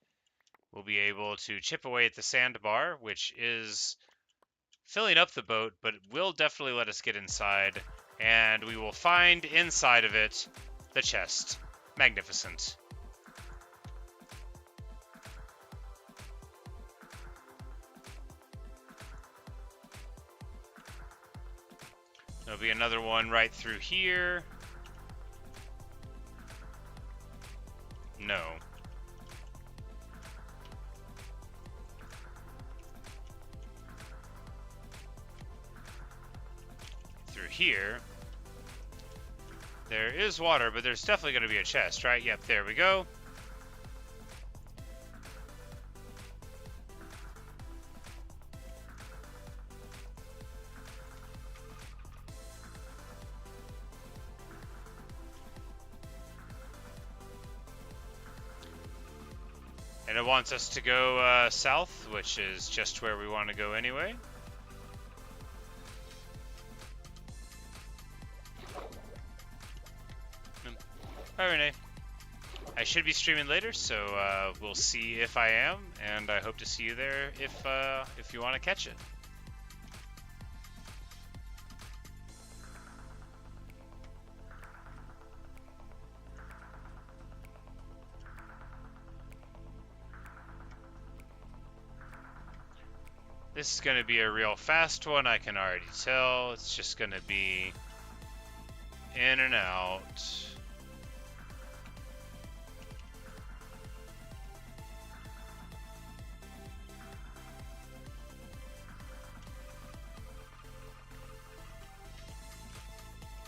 we'll be able to chip away at the sandbar, which is filling up the boat, but will definitely let us get inside, and we will find inside of it the chest. Magnificent. There'll be another one right through here. No. Through here. There is water, but there's definitely going to be a chest, right? Yep, there we go. And it wants us to go south, which is just where we want to go anyway. Hi, Renee. I should be streaming later, so we'll see if I am, and I hope to see you there if you want to catch it. This is going to be a real fast one, I can already tell. It's just going to be in and out.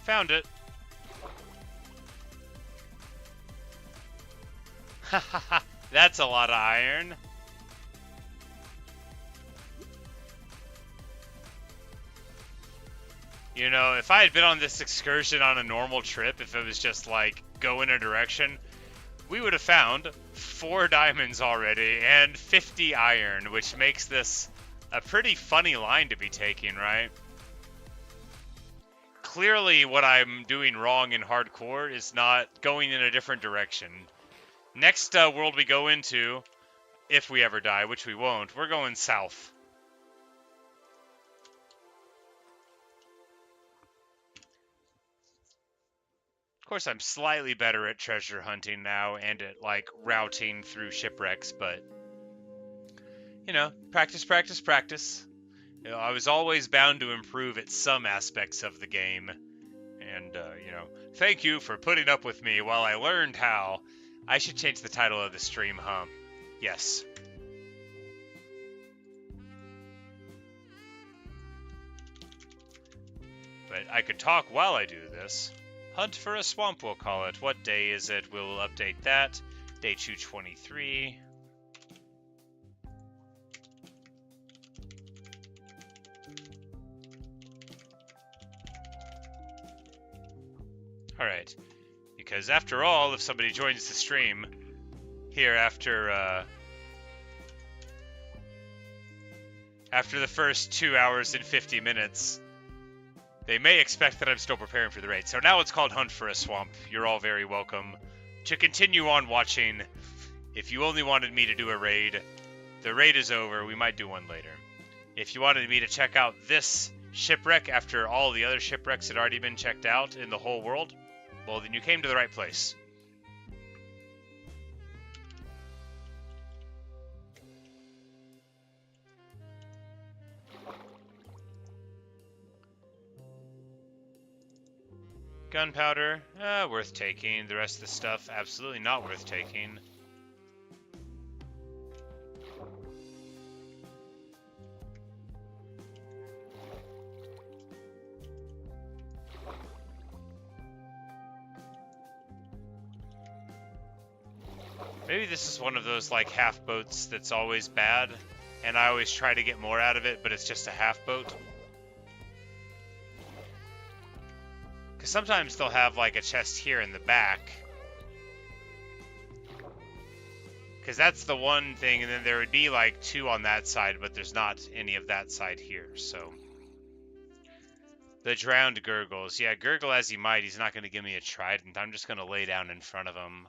Found it. That's a lot of iron. You know, if I had been on this excursion on a normal trip, if it was just like go in a direction, we would have found 4 diamonds already and 50 iron, which makes this a pretty funny line to be taking, right? Clearly what I'm doing wrong in hardcore is not going in a different direction. Next world we go into, if we ever die, which we won't, we're going south. Of course, I'm slightly better at treasure hunting now and at, like, routing through shipwrecks, but, you know, practice, practice, practice. You know, I was always bound to improve at some aspects of the game. And, you know, thank you for putting up with me while I learned how. I should change the title of the stream, huh? Yes. But I could talk while I do this. Hunt for a swamp, we'll call it. What day is it? We'll update that. Day 223. Alright. Because after all, if somebody joins the stream here after the first 2 hours and 50 minutes, they may expect that I'm still preparing for the raid. So now it's called Hunt for a Swamp. You're all very welcome to continue on watching. If you only wanted me to do a raid, the raid is over. We might do one later. If you wanted me to check out this shipwreck after all the other shipwrecks had already been checked out in the whole world, well, then you came to the right place. Gunpowder, worth taking. The rest of the stuff, absolutely not worth taking. Maybe this is one of those, like, half boats that's always bad, and I always try to get more out of it, but it's just a half boat. Because sometimes they'll have, like, a chest here in the back. Because that's the one thing, and then there would be, like, 2 on that side, but there's not any of that side here, so. The drowned gurgles. Yeah, gurgle as he might, he's not going to give me a trident. I'm just going to lay down in front of him.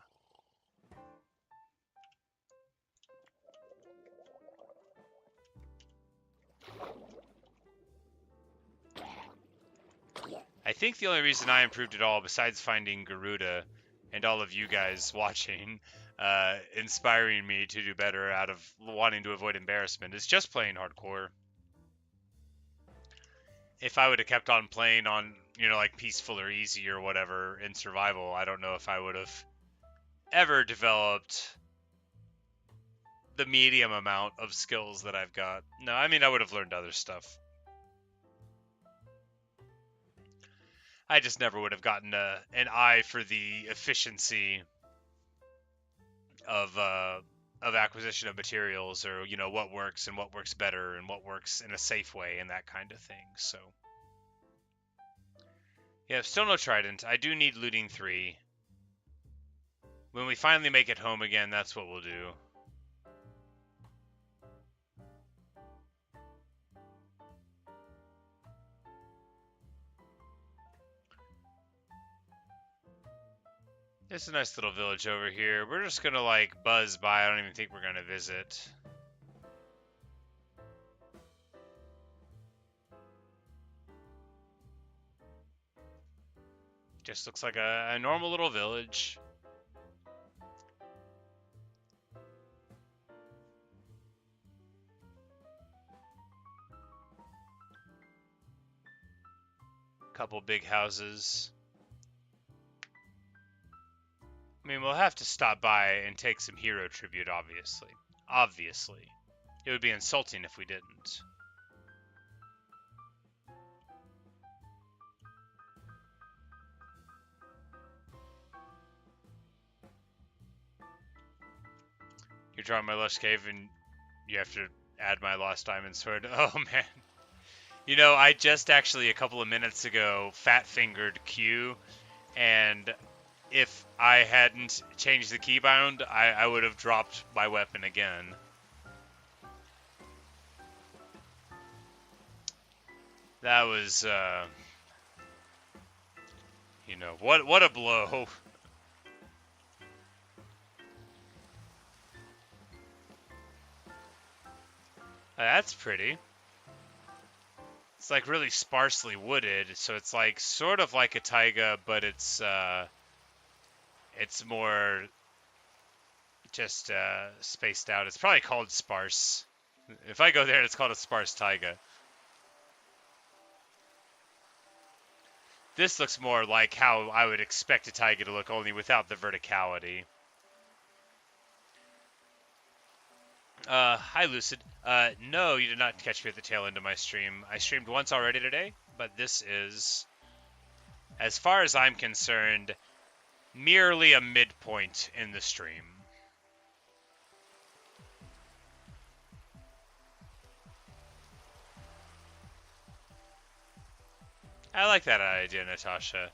I think the only reason I improved at all, besides finding Garuda and all of you guys watching, inspiring me to do better out of wanting to avoid embarrassment, is just playing hardcore. If I would have kept on playing on, you know, like peaceful or easy or whatever in survival, I don't know if I would have ever developed the medium amount of skills that I've got. No, I mean, I would have learned other stuff. I just never would have gotten an eye for the efficiency of acquisition of materials, or, you know, what works and what works better and what works in a safe way and that kind of thing. So yeah, still no trident. I do need looting 3. When we finally make it home again, that's what we'll do. It's a nice little village over here. We're just gonna, like, buzz by. I don't even think we're gonna visit. Just looks like a normal little village. Couple big houses. I mean, we'll have to stop by and take some hero tribute, obviously. Obviously. It would be insulting if we didn't. You're drawing my lush cave and you have to add my lost diamond sword. Oh, man. You know, I just actually a couple of minutes ago fat-fingered Q, and if I hadn't changed the keybind, I would have dropped my weapon again. That was, you know, what a blow. That's pretty. It's like really sparsely wooded, so it's like sort of like a taiga, but it's more just spaced out. It's probably called sparse. If I go there, it's called a sparse taiga. This looks more like how I would expect a taiga to look, only without the verticality. Hi, Lucid. No, you did not catch me at the tail end of my stream. I streamed once already today, but this is, as far as I'm concerned, merely a midpoint in the stream. I like that idea, Natasha.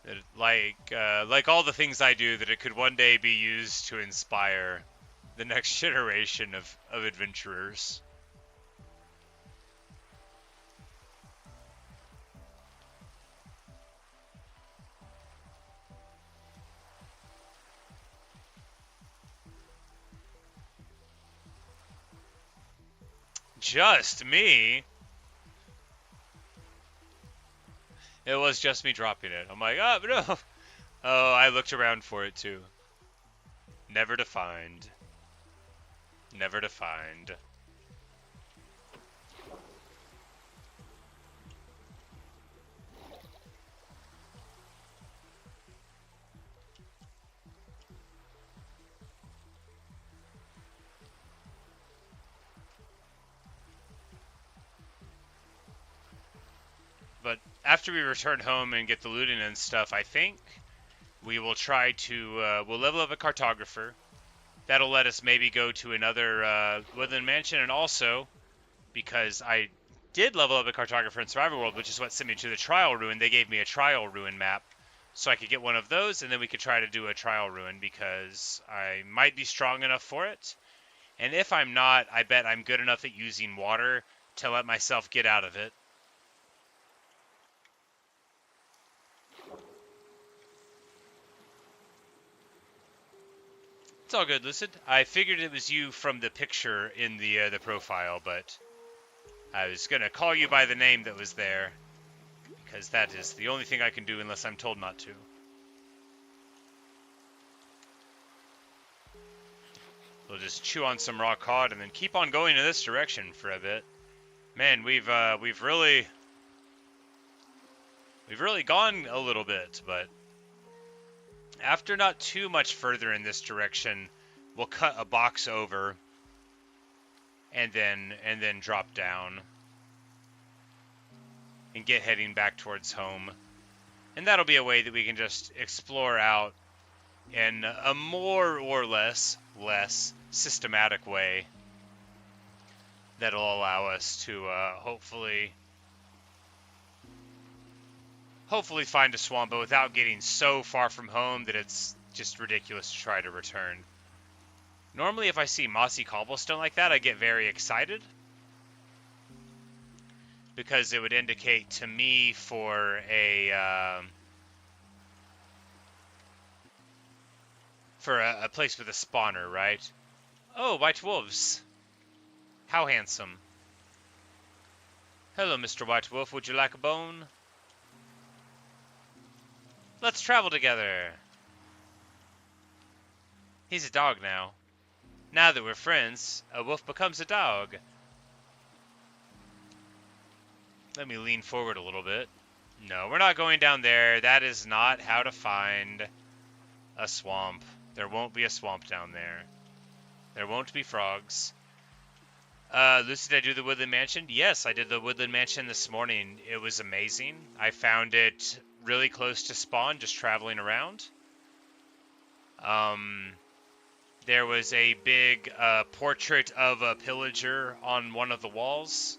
That, like all the things I do, that it could one day be used to inspire the next generation of adventurers. Just me? It was just me dropping it. I'm like, oh, no. Oh, I looked around for it too. Never to find. Never to find. But after we return home and get the looting and stuff, I think we will try to, we'll level up a cartographer. That'll let us maybe go to another woodland mansion, and also, because I did level up a cartographer in Survivor World, which is what sent me to the trial ruin, they gave me a trial ruin map, so I could get one of those, and then we could try to do a trial ruin, because I might be strong enough for it. And if I'm not, I bet I'm good enough at using water to let myself get out of it. It's all good, Lucid. I figured it was you from the picture in the profile, but I was gonna call you by the name that was there, because that is the only thing I can do unless I'm told not to. We'll just chew on some raw cod and then keep on going in this direction for a bit. Man, we've really gone a little bit, but after not too much further in this direction, we'll cut a box over and then drop down and get heading back towards home. And that'll be a way that we can just explore out in a more or less systematic way that'll allow us to hopefully find a swamp, but without getting so far from home that it's just ridiculous to try to return. Normally, if I see mossy cobblestone like that, I get very excited, because it would indicate to me for a place with a spawner, right? Oh, white wolves. How handsome. Hello, Mr. White Wolf. Would you like a bone? Let's travel together. He's a dog now. Now that we're friends, a wolf becomes a dog. Let me lean forward a little bit. No, we're not going down there. That is not how to find a swamp. There won't be a swamp down there. There won't be frogs. Lucy, did I do the Woodland Mansion? Yes, I did the Woodland Mansion this morning. It was amazing. I found it really close to spawn, just traveling around. There was a big portrait of a pillager on one of the walls.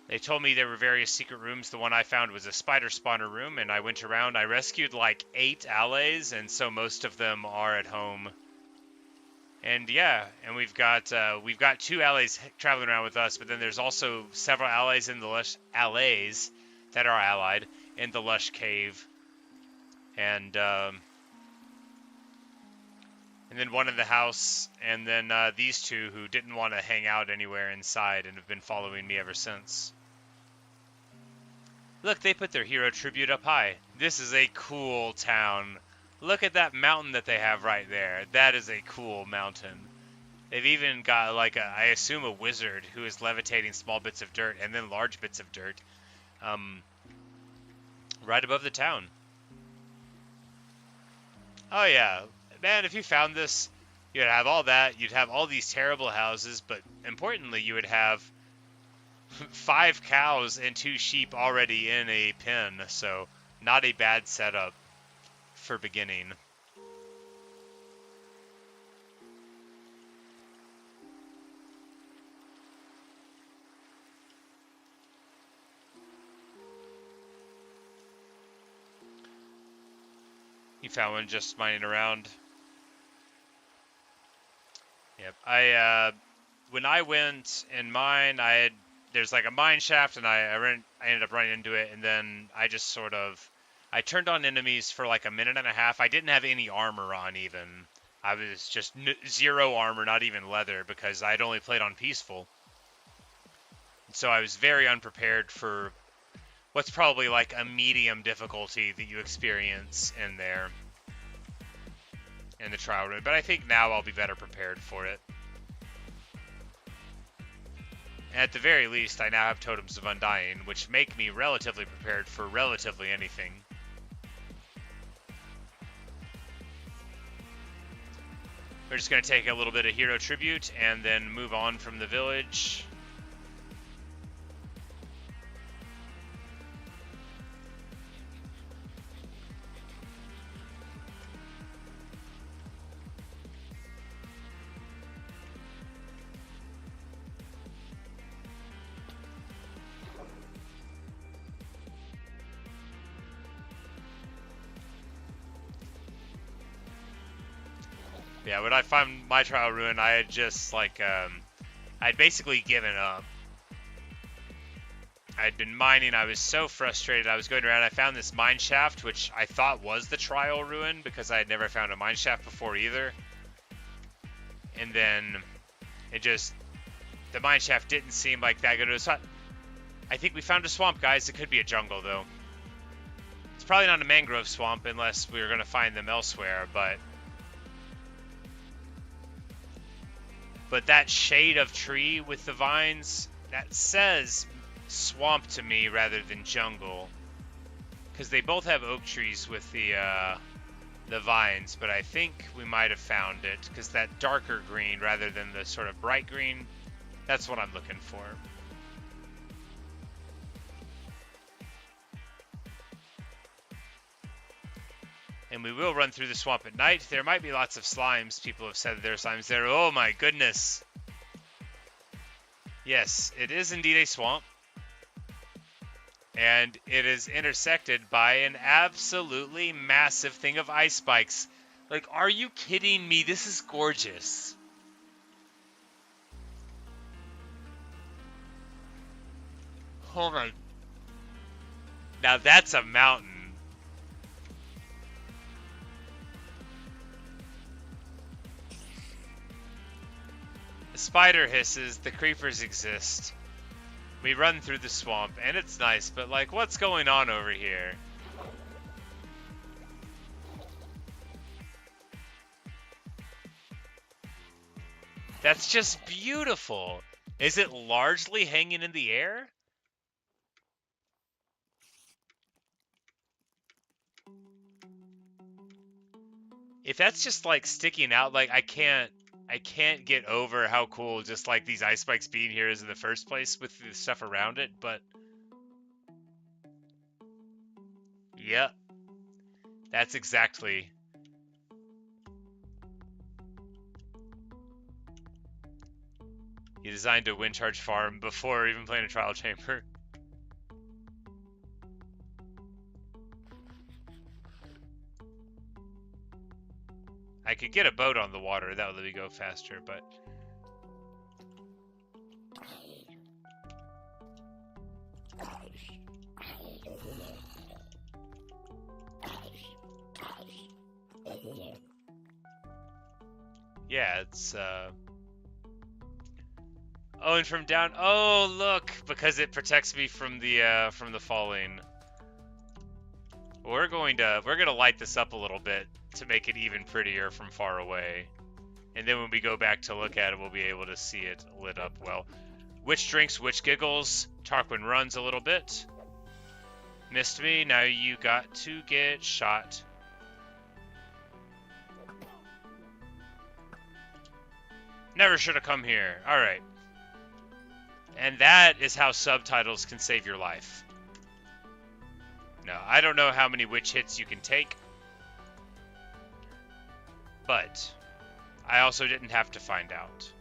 They told me there were various secret rooms. The one I found was a spider spawner room, and I went around. I rescued like 8 allies, and so most of them are at home. And yeah, and we've got 2 allies traveling around with us, but then there's also several allies in the lush allies that are allied in the lush cave, and then one in the house, and then these 2 who didn't want to hang out anywhere inside and have been following me ever since. Look, they put their hero tribute up high. This is a cool town. Look at that mountain that they have right there. That is a cool mountain. They've even got, like, I assume a wizard who is levitating small bits of dirt and then large bits of dirt. Right above the town. Oh yeah, man, if you found this, you'd have all that, you'd have all these terrible houses, but importantly, you would have 5 cows and 2 sheep already in a pen, so not a bad setup for beginning. You found one just mining around. Yep. When I went in mine, there's like a mine shaft, and I ended up running into it, and then I turned on enemies for like a minute and a half. I didn't have any armor on even. I was just zero armor, not even leather, because I'd only played on peaceful. So I was very unprepared for what's probably like a medium difficulty that you experience in there in the trial room. But I think now I'll be better prepared for it. At the very least, I now have Totems of Undying, which make me relatively prepared for relatively anything. We're just going to take a little bit of hero tribute and then move on from the village. Yeah, when I found my trial ruin, I had just like, I'd basically given up. I'd been mining, I was so frustrated, I was going around, I found this mine shaft, which I thought was the trial ruin, because I had never found a mine shaft before either. And then, the mine shaft didn't seem like that good. I think we found a swamp, guys. It could be a jungle, though. It's probably not a mangrove swamp, unless we were going to find them elsewhere, but that shade of tree with the vines, that says swamp to me rather than jungle. Because they both have oak trees with the vines, but I think we might have found it. Because that darker green rather than the sort of bright green, that's what I'm looking for. And we will run through the swamp at night. There might be lots of slimes. People have said there are slimes there. Oh my goodness. Yes, it is indeed a swamp. And it is intersected by an absolutely massive thing of ice spikes. Like, are you kidding me? This is gorgeous. Oh my. Now that's a mountain. The spider hisses, the creepers exist. We run through the swamp, and it's nice, but like, what's going on over here? That's just beautiful. Is it largely hanging in the air? If that's just like sticking out, like I can't get over how cool just like these ice spikes being here is in the first place with the stuff around it, but yeah, that's exactly. He designed a wind charge farm before even playing a trial chamber. I could get a boat on the water, that would let me go faster, but yeah, it's oh, and from down, oh look, because it protects me from the falling. We're gonna light this up a little bit to make it even prettier from far away. And then when we go back to look at it, we'll be able to see it lit up well. Which drinks, which giggles? Tarquin runs a little bit. Missed me. Now you got to get shot. Never should have come here. Alright. And that is how subtitles can save your life. No, I don't know how many witch hits you can take. But I also didn't have to find out.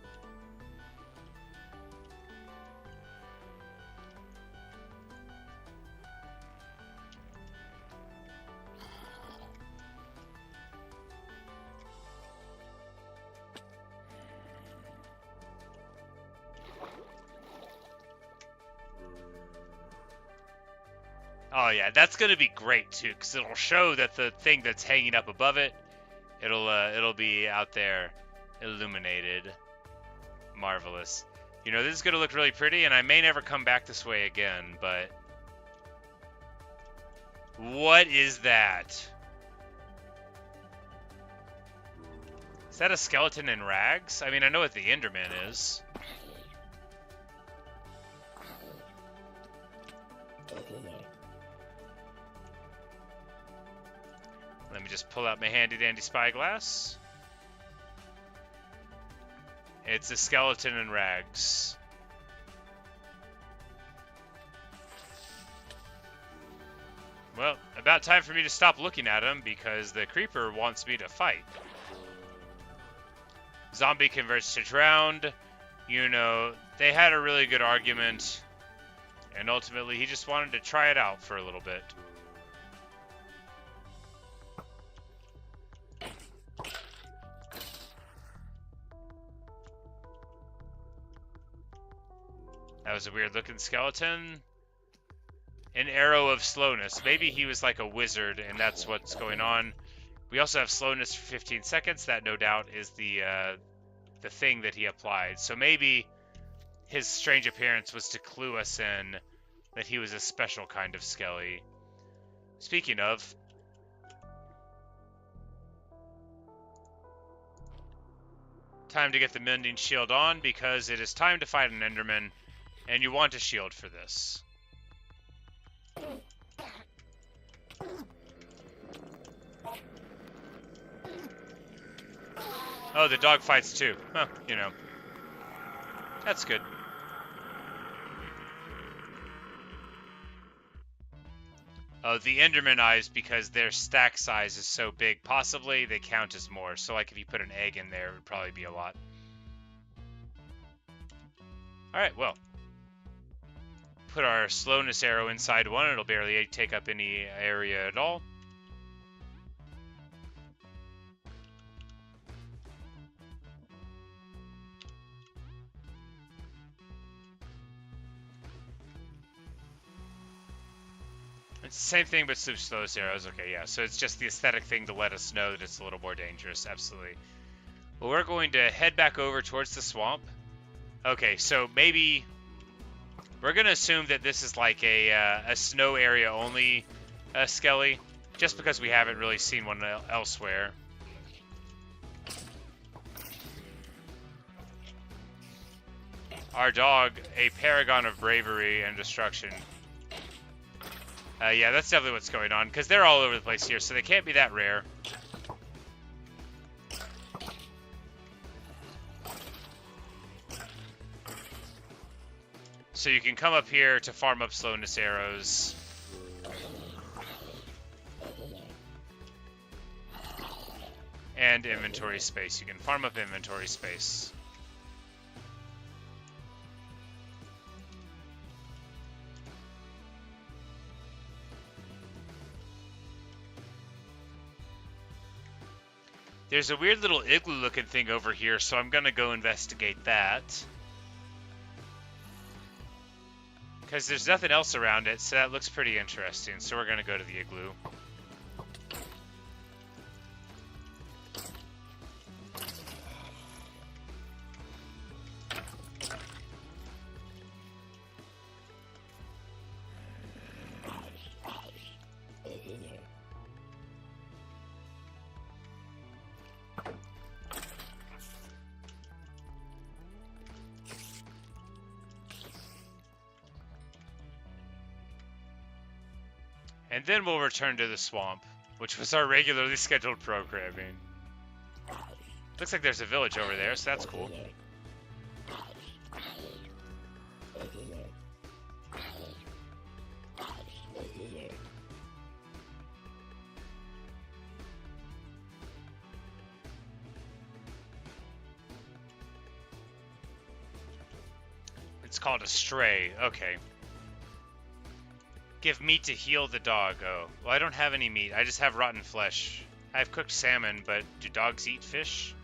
Oh yeah, that's gonna be great too, because it'll show that the thing that's hanging up above it, it'll be out there, illuminated. Marvelous. You know, this is gonna look really pretty, and I may never come back this way again, but what is that? Is that a skeleton in rags? I mean, I know what the Enderman is. Let me just pull out my handy-dandy spyglass. It's a skeleton in rags. Well, about time for me to stop looking at him because the creeper wants me to fight. Zombie converts to drowned. You know, they had a really good argument. And ultimately, he just wanted to try it out for a little bit. That was a weird looking skeleton. An arrow of slowness. Maybe he was like a wizard and that's what's going on. We also have slowness for 15 seconds. That no doubt is the thing that he applied. So maybe his strange appearance was to clue us in that he was a special kind of skelly. Speaking of, time to get the mending shield on because it is time to fight an Enderman. And you want a shield for this. Oh, the dog fights too. Huh, you know. That's good. Oh, the Enderman eyes, because their stack size is so big, possibly they count as more. So like if you put an egg in there, it would probably be a lot. Alright, well. Put our slowness arrow inside one. It'll barely take up any area at all. It's the same thing, but slowness arrows. Okay, yeah. So it's just the aesthetic thing to let us know that it's a little more dangerous. Absolutely. Well, we're going to head back over towards the swamp. Okay, so maybe we're going to assume that this is like a snow area only skelly, just because we haven't really seen one elsewhere. Our dog, a paragon of bravery and destruction. Yeah, that's definitely what's going on, because they're all over the place here, so they can't be that rare. So you can come up here to farm up slowness arrows. And inventory space. You can farm up inventory space. There's a weird little igloo looking thing over here, so I'm gonna go investigate that. Because there's nothing else around it, so that looks pretty interesting. So we're gonna go to the igloo. And then we'll return to the swamp, which was our regularly scheduled programming. Looks like there's a village over there, so that's cool. It's called a stray. Okay. Give meat to heal the dog. Oh, well, I don't have any meat. I just have rotten flesh. I have cooked salmon, but do dogs eat fish?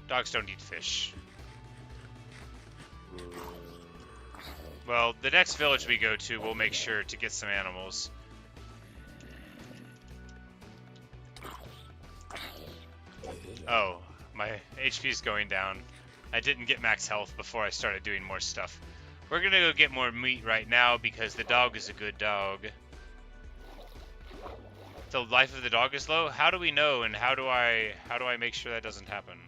Dogs don't eat fish. Well, the next village we go to, we'll make sure to get some animals. Oh, my HP's going down. I didn't get max health before I started doing more stuff. We're gonna go get more meat right now because the dog is a good dog. The life of the dog is low? How do we know, and how do I make sure that doesn't happen?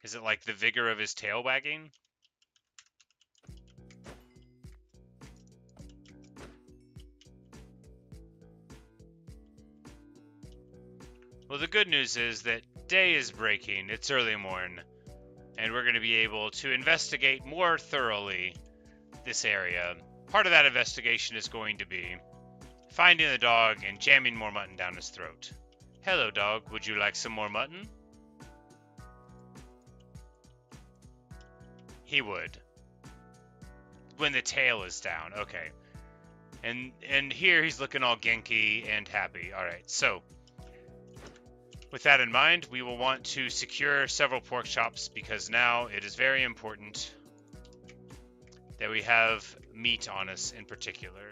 Is it like the vigor of his tail wagging? Well, the good news is that day is breaking. It's early morn, and we're going to be able to investigate more thoroughly this area. Part of that investigation is going to be finding the dog and jamming more mutton down his throat. Hello, dog. Would you like some more mutton? He would. When the tail is down. Okay. And here he's looking all Genki and happy. Alright, so with that in mind, we will want to secure several pork chops because now it is very important that we have meat on us in particular.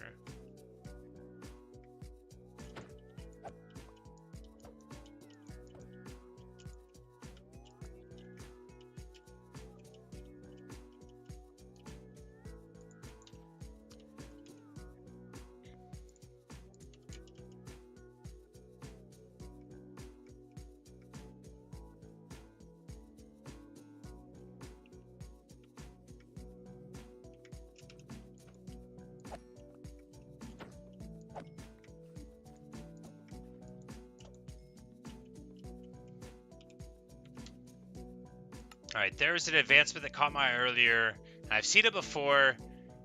Alright, there's an advancement that caught my eye earlier, and I've seen it before,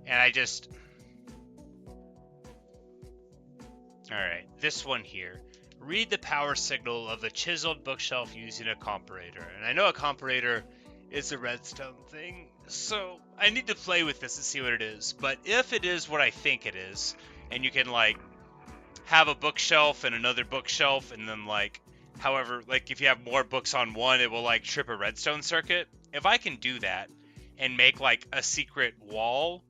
and I just... Alright, this one here. Read the power signal of a chiseled bookshelf using a comparator. And I know a comparator is a redstone thing, so I need to play with this and see what it is. But if it is what I think it is, and you can, like, have a bookshelf and another bookshelf, and then, like, however, like, if you have more books on one, it will, like, trip a redstone circuit. If I can do that and make, like, a secret wall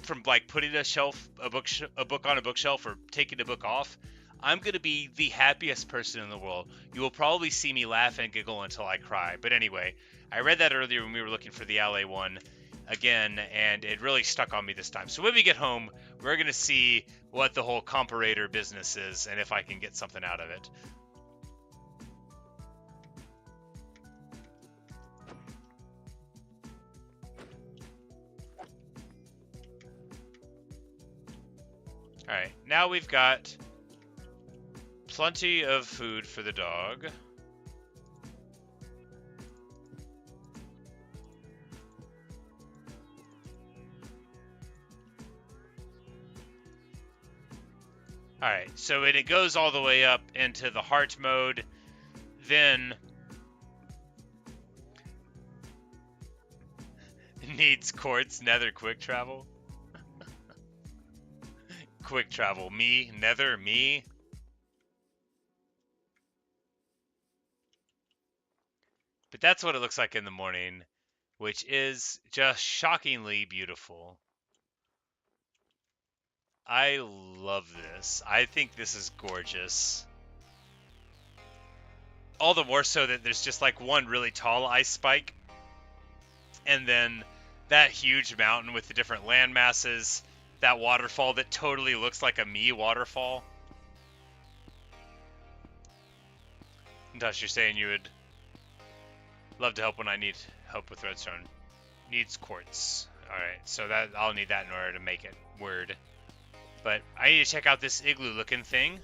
from, like, putting a book on a bookshelf or taking a book off, I'm going to be the happiest person in the world. You will probably see me laugh and giggle until I cry. But anyway, I read that earlier when we were looking for the LA one again, and it really stuck on me this time. So when we get home, we're going to see what the whole comparator business is and if I can get something out of it. Alright, now we've got plenty of food for the dog. Alright, so when it goes all the way up into the heart mode, then needs quartz nether quick travel. Quick travel, me, nether, me. But that's what it looks like in the morning, which is just shockingly beautiful. I love this. I think this is gorgeous. All the more so that there's just like one really tall ice spike, and then that huge mountain with the different land masses, that waterfall that totally looks like a me waterfall. Natasha, you're saying you would love to help when I need help with redstone. Needs quartz. Alright, so that I'll need that in order to make it word. But I need to check out this igloo looking thing.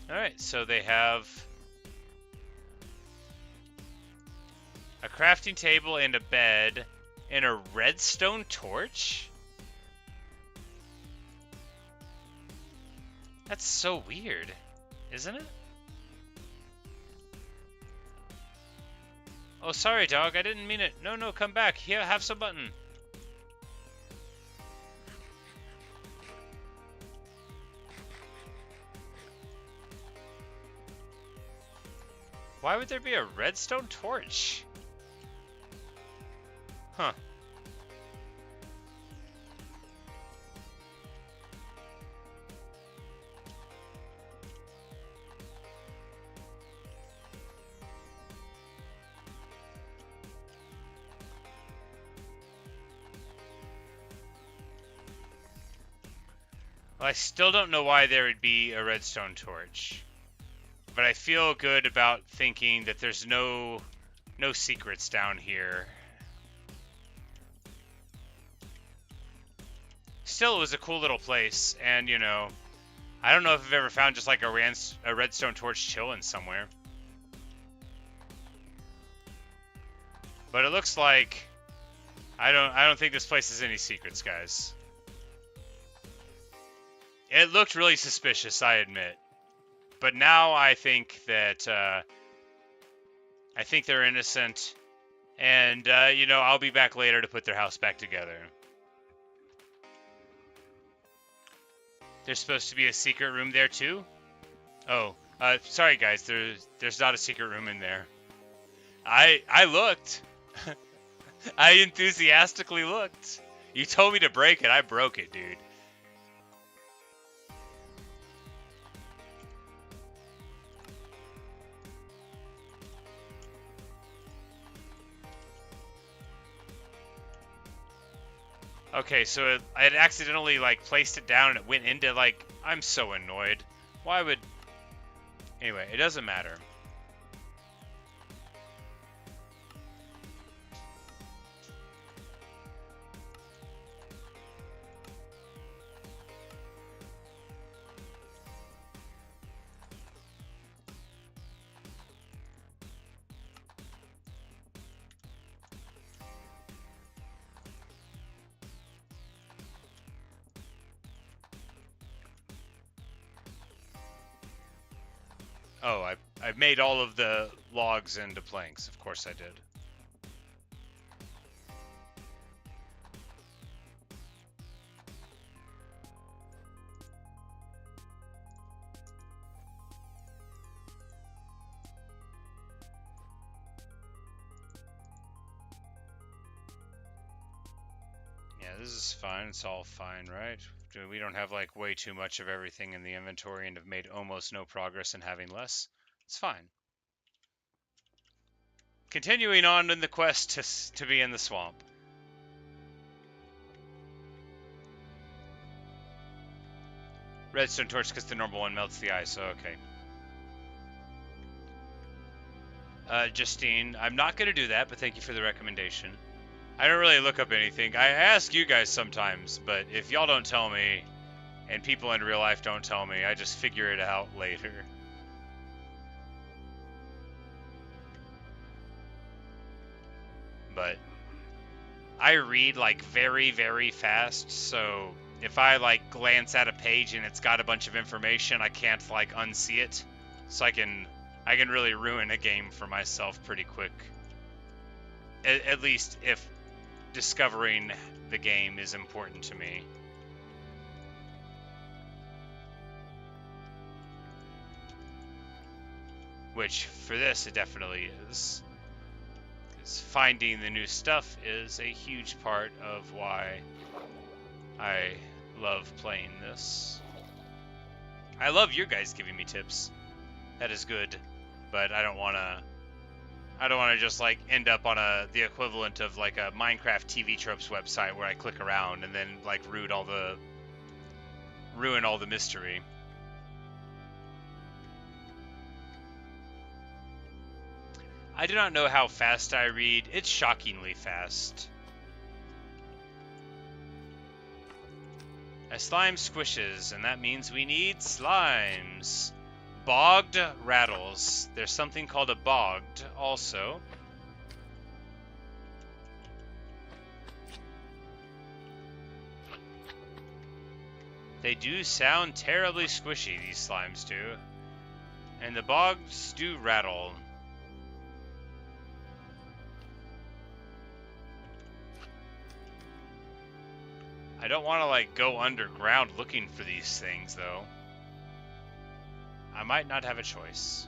Alright, so they have a crafting table and a bed and a redstone torch? That's so weird, isn't it? Oh, sorry, dog. I didn't mean it. No, no, come back. Here, have some button. Why would there be a redstone torch? Huh. Well, I still don't know why there would be a redstone torch. But I feel good about thinking that there's no secrets down here. Still, it was a cool little place, and you know, I don't know if I've ever found just like a redstone torch chilling somewhere. But it looks like I don't think this place has any secrets, guys. It looked really suspicious, I admit. But now I think that I think they're innocent, and you know, I'll be back later to put their house back together. There's supposed to be a secret room there too? Oh, sorry guys, there's not a secret room in there. I looked. I enthusiastically looked. You told me to break it, I broke it, dude. Okay, so I had accidentally, like, placed it down and it went into, like... I'm so annoyed. Why would... Anyway, it doesn't matter. Oh, I made all of the logs into planks. Of course I did. Yeah, this is fine. It's all fine, right? We don't have like way too much of everything in the inventory and have made almost no progress in having less. It's fine. Continuing on in the quest to be in the swamp. Redstone torch because the normal one melts the ice, so okay. Justine, I'm not going to do that, but thank you for the recommendation. I don't really look up anything. I ask you guys sometimes, but if y'all don't tell me, and people in real life don't tell me, I just figure it out later. But I read like very, very fast, so if I like glance at a page and it's got a bunch of information, I can't like unsee it. So I can really ruin a game for myself pretty quick. At least if discovering the game is important to me. Which, for this, it definitely is. Because finding the new stuff is a huge part of why I love playing this. I love your guys giving me tips. That is good. But I don't want to just like end up on the equivalent of like a Minecraft TV Tropes website where I click around and then like ruin all the mystery. I do not know how fast I read. It's shockingly fast. A slime squishes, and that means we need slimes. Bogged rattles. There's something called a bogged also. They do sound terribly squishy, these slimes do. And the bogs do rattle. I don't want to, like, go underground looking for these things, though. I might not have a choice.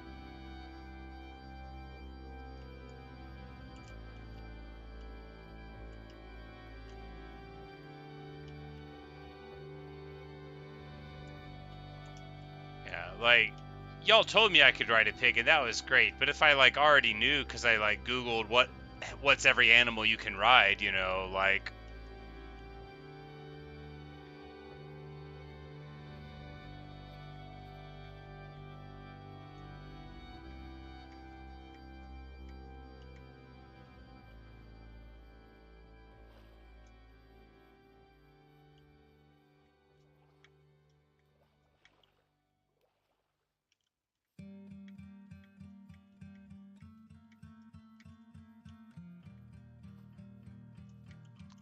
Yeah, like, y'all told me I could ride a pig, and that was great. But if I, like, already knew, because I, like, Googled what's every animal you can ride, you know, like...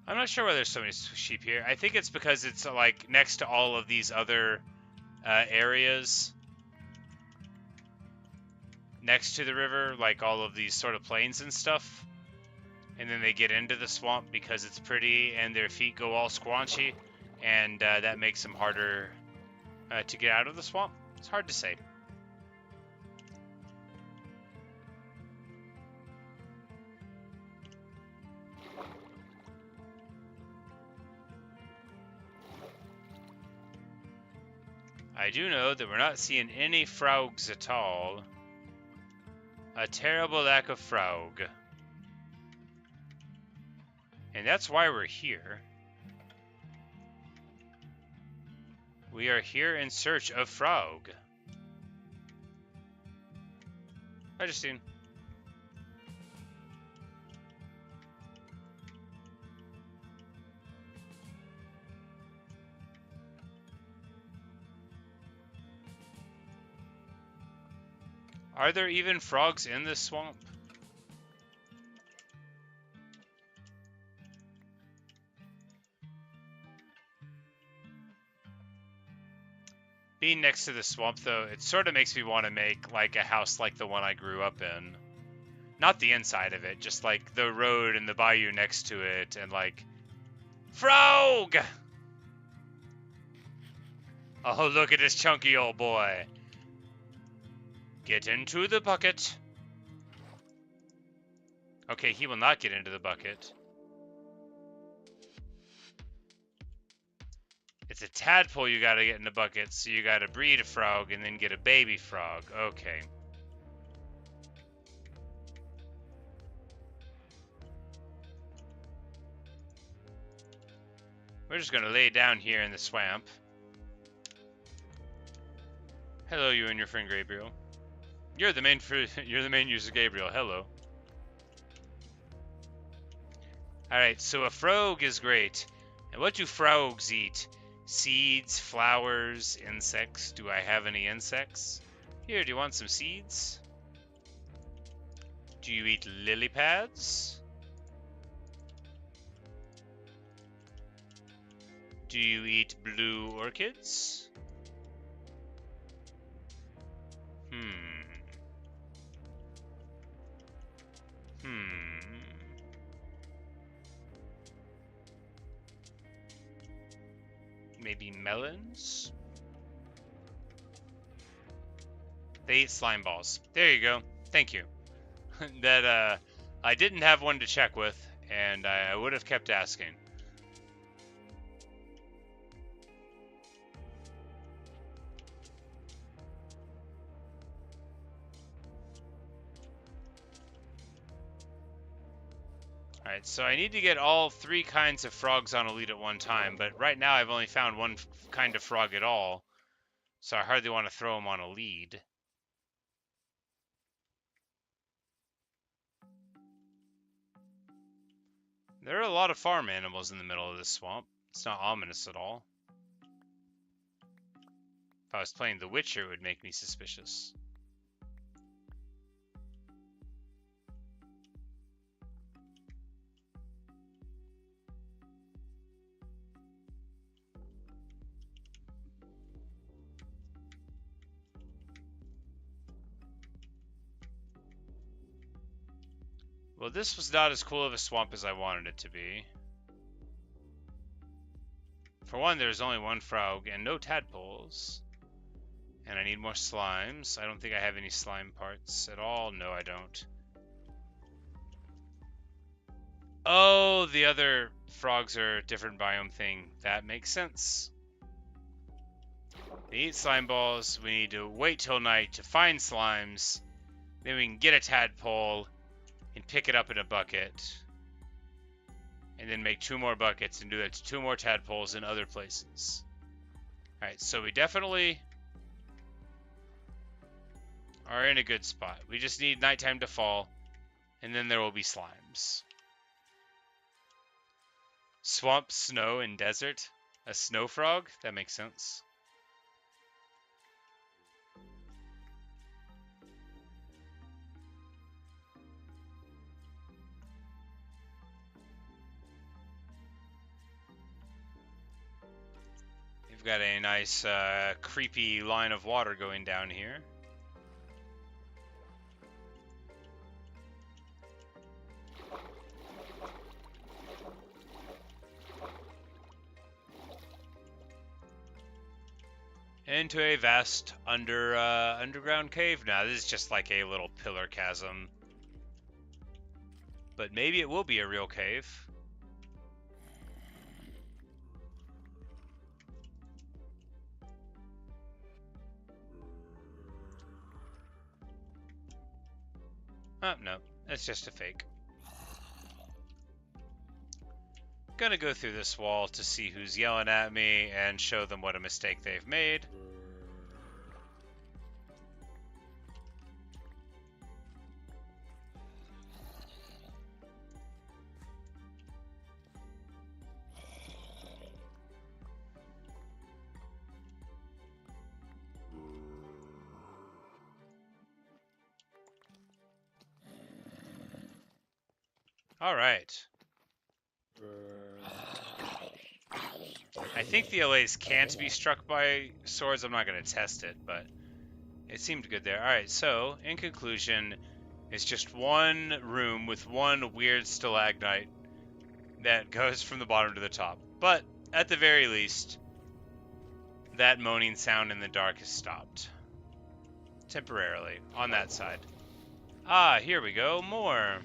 I'm not sure why there's so many sheep here. I think it's because it's, like, next to all of these other areas next to the river, like all of these sort of plains and stuff. And then they get into the swamp because it's pretty and their feet go all squanchy, and that makes them harder to get out of the swamp. It's hard to say. I do know that we're not seeing any frogs at all. A terrible lack of frog. And that's why we're here. We are here in search of frog. Hi, Justine. Are there even frogs in this swamp? Being next to the swamp, though, it sort of makes me want to make, like, a house like the one I grew up in. Not the inside of it, just, like, the road and the bayou next to it, and, like... Frog! Oh, look at this chunky old boy. Get into the bucket. Okay, he will not get into the bucket. It's a tadpole you gotta get in the bucket, so you gotta breed a frog and then get a baby frog. Okay. We're just gonna lay down here in the swamp. Hello, you and your friend Gabriel. You're the main user, Gabriel. Hello. Alright, so a frog is great. And what do frogs eat? Seeds, flowers, insects. Do I have any insects? Here, do you want some seeds? Do you eat lily pads? Do you eat blue orchids? Maybe melons? They eat slime balls. There you go. Thank you. That, I didn't have one to check with, and I would have kept asking. Alright, so I need to get all 3 kinds of frogs on a lead at one time, but right now I've only found one kind of frog at all, so I hardly want to throw them on a lead. There are a lot of farm animals in the middle of this swamp. It's not ominous at all. If I was playing The Witcher, it would make me suspicious. Well, this was not as cool of a swamp as I wanted it to be. For one, there's only one frog and no tadpoles. And I need more slimes. I don't think I have any slime parts at all. No, I don't. Oh, the other frogs are a different biome thing. That makes sense. They eat slime balls. We need to wait till night to find slimes. Then we can get a tadpole and pick it up in a bucket. And then make 2 more buckets and do that to 2 more tadpoles in other places. Alright, so we definitely are in a good spot. We just need nighttime to fall, and then there will be slimes. Swamp, snow, and desert. A snow frog? That makes sense. We've got a nice, creepy line of water going down here. Into a vast underground cave. Now, this is just like a little pillar chasm. But maybe it will be a real cave. Oh, no. It's just a fake. Gonna go through this wall to see who's yelling at me and show them what a mistake they've made. All right. I think the allays can't be struck by swords. I'm not going to test it, but it seemed good there. All right, so in conclusion, it's just one room with one weird stalagmite that goes from the bottom to the top. But at the very least, that moaning sound in the dark has stopped. Temporarily, on that side. Ah, here we go, more.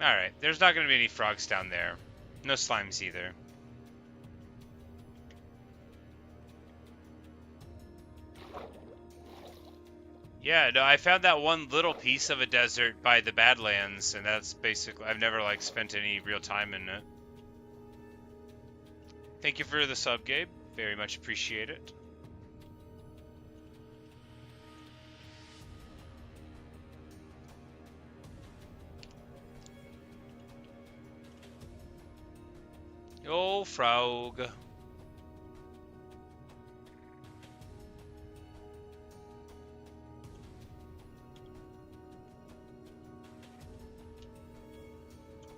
Alright, there's not going to be any frogs down there. No slimes either. Yeah, no, I found that one little piece of a desert by the Badlands, and that's basically... I've never, like, spent any real time in it. Thank you for the sub, Gabe. Very much appreciate it. Oh, frog.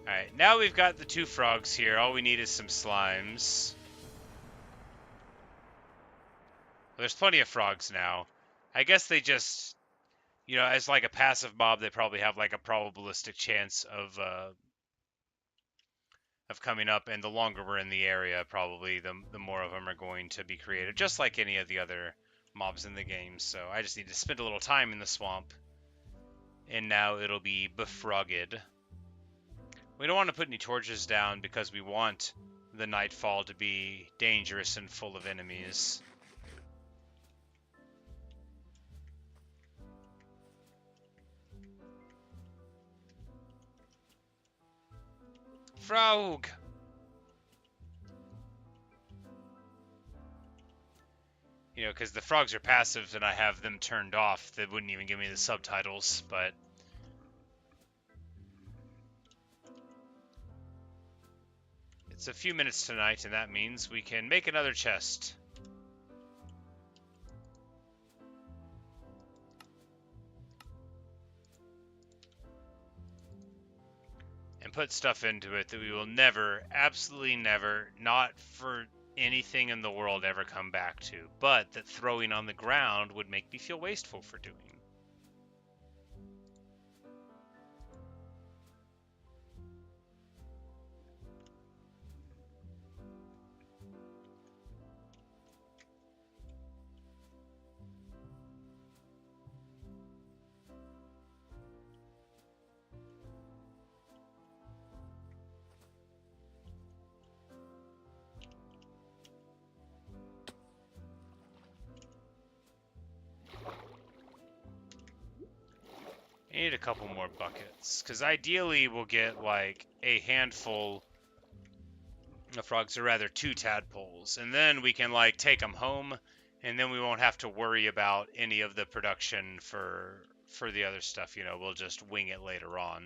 Alright, now we've got the 2 frogs here. All we need is some slimes. Well, there's plenty of frogs now. I guess they just, you know, as like a passive mob, they probably have like a probabilistic chance of coming up, and the longer we're in the area, probably the more of them are going to be created, just like any of the other mobs in the game, so I just need to spend a little time in the swamp. And now it'll be befrogged. We don't want to put any torches down because we want the nightfall to be dangerous and full of enemies. Frog! You know, because the frogs are passive and I have them turned off. They wouldn't even give me the subtitles, but... It's a few minutes tonight, and that means we can make another chest. And put stuff into it that we will never, absolutely never, not for anything in the world ever come back to, but that throwing on the ground would make me feel wasteful for doing. I need a couple more buckets, because ideally we'll get like a handful of frogs, or rather 2 tadpoles, and then we can like take them home, and then we won't have to worry about any of the production for the other stuff. You know, we'll just wing it later on.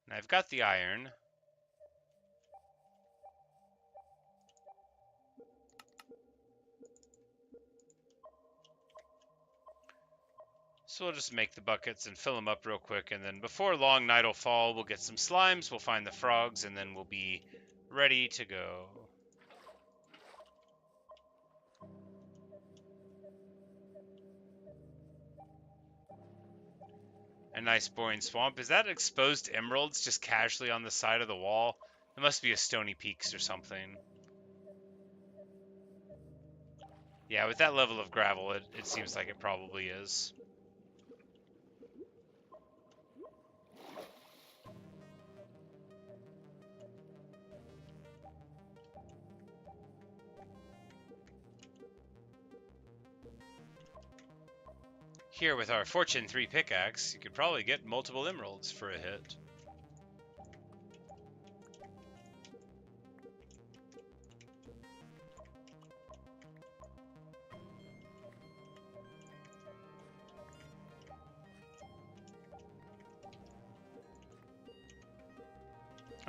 And I've got the iron. So we'll just make the buckets and fill them up real quick, and then before long, night will fall, we'll get some slimes, we'll find the frogs, and then we'll be ready to go. A nice boring swamp. Is that exposed emeralds just casually on the side of the wall? It must be a Stony Peaks or something. Yeah, with that level of gravel, it seems like it probably is. Here with our Fortune 3 pickaxe, you could probably get multiple emeralds for a hit.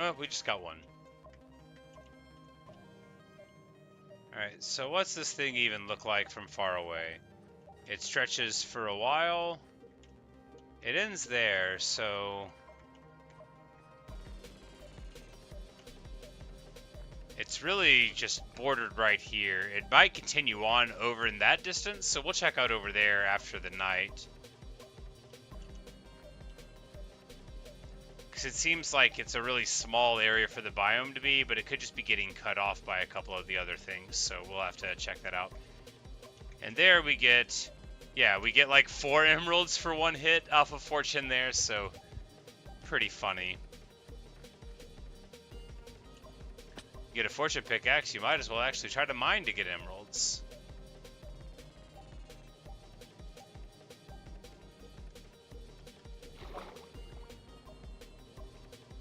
Oh, we just got one. Alright, so what's this thing even look like from far away? It stretches for a while. It ends there, so... It's really just bordered right here. It might continue on over in that distance, so we'll check out over there after the night. Because it seems like it's a really small area for the biome to be, but it could just be getting cut off by a couple of the other things, so we'll have to check that out. And there we get, yeah, we get like 4 emeralds for 1 hit off of Fortune there, so pretty funny. You get a Fortune pickaxe, you might as well actually try to mine to get emeralds.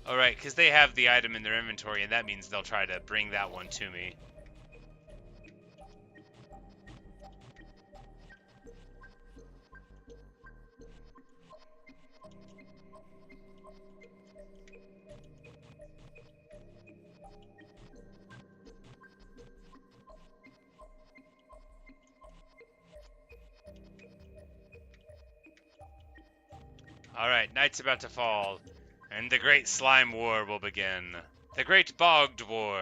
Alright, because they have the item in their inventory, and that means they'll try to bring that one to me. Alright, night's about to fall, and the great slime war will begin. The great bogged war.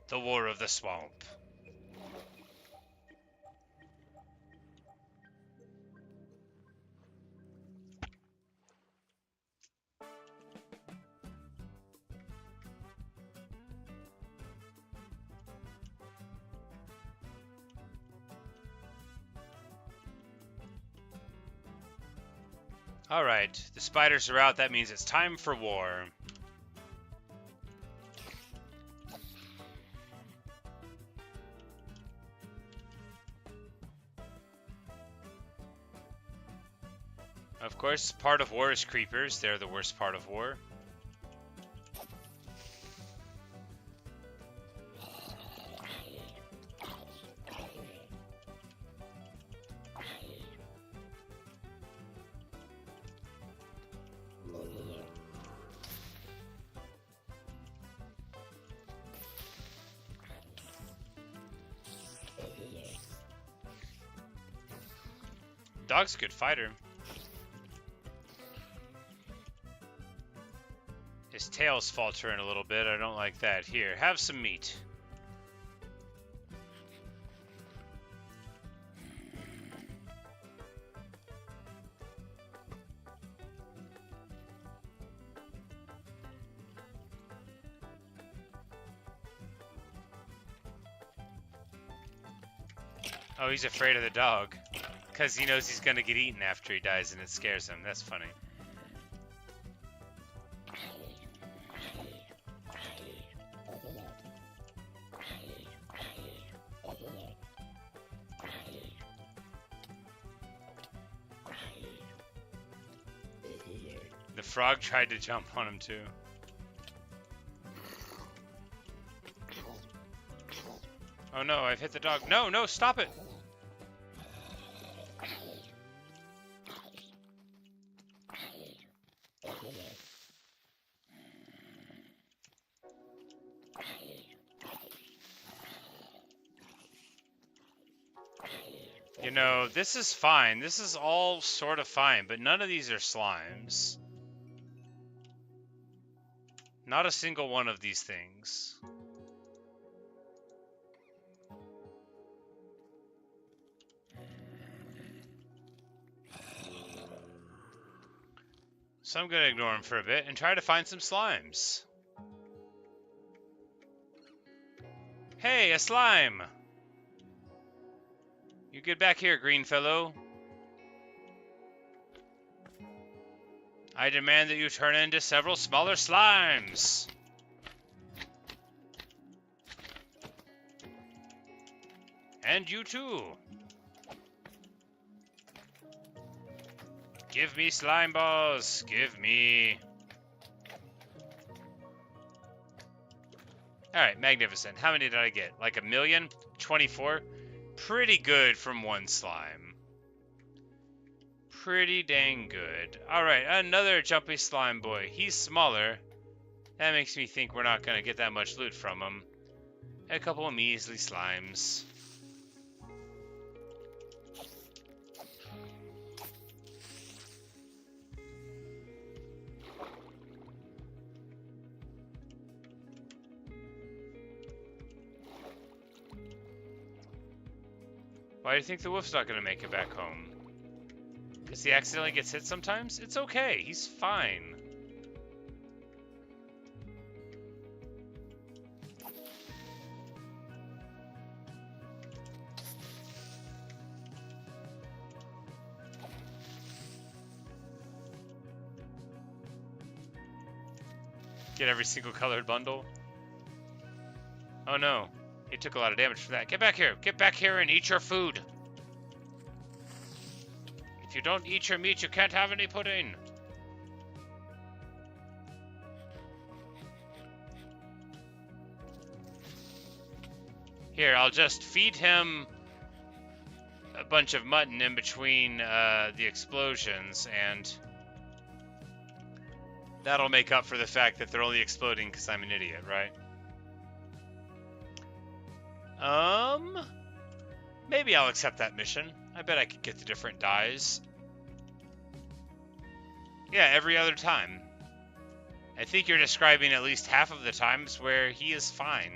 The war of the swamp. Alright, the spiders are out. That means it's time for war. Of course, part of war is creepers. They're the worst part of war. Dog's a good fighter. His tail's faltering a little bit. I don't like that. Here, have some meat. Oh, he's afraid of the dog. Because he knows he's going to get eaten after he dies and it scares him. That's funny. The frog tried to jump on him too. Oh no, I've hit the dog. No, no, stop it! You know, this is fine. This is all sort of fine, but none of these are slimes. Not a single one of these things. So I'm going to ignore them for a bit and try to find some slimes. Hey, a slime! You get back here, green fellow. I demand that you turn into several smaller slimes. And you too. Give me slime balls. Give me. Alright, magnificent. How many did I get? Like 1,000,000? 24? Pretty good from one slime. Pretty dang good. Alright, another jumpy slime boy. He's smaller. That makes me think we're not going to get that much loot from him. A couple of measly slimes. Why do you think the wolf's not going to make it back home? Because he accidentally gets hit sometimes? It's okay. He's fine. Get every single colored bundle. Oh no. He took a lot of damage for that. Get back here. Get back here and eat your food. If you don't eat your meat, you can't have any pudding. Here, I'll just feed him a bunch of mutton in between the explosions, and that'll make up for the fact that they're only exploding because I'm an idiot, right? Maybe I'll accept that mission. I bet I could get the different dyes. Yeah, every other time. I think you're describing at least half of the times where he is fine.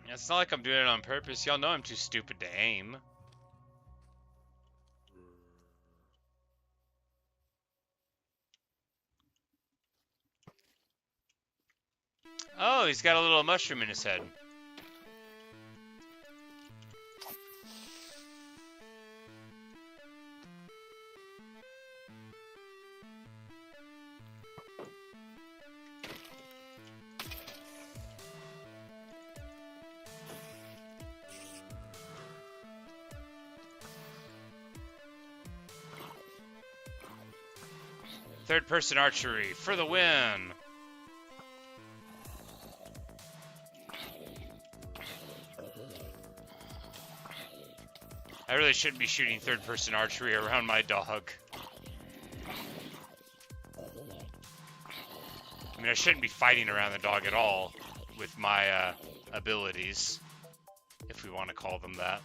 It's not like I'm doing it on purpose. Y'all know I'm too stupid to aim. Oh, he's got a little mushroom in his head. Third-person archery for the win. I really shouldn't be shooting third-person archery around my dog. I mean, I shouldn't be fighting around the dog at all with my abilities, if we want to call them that.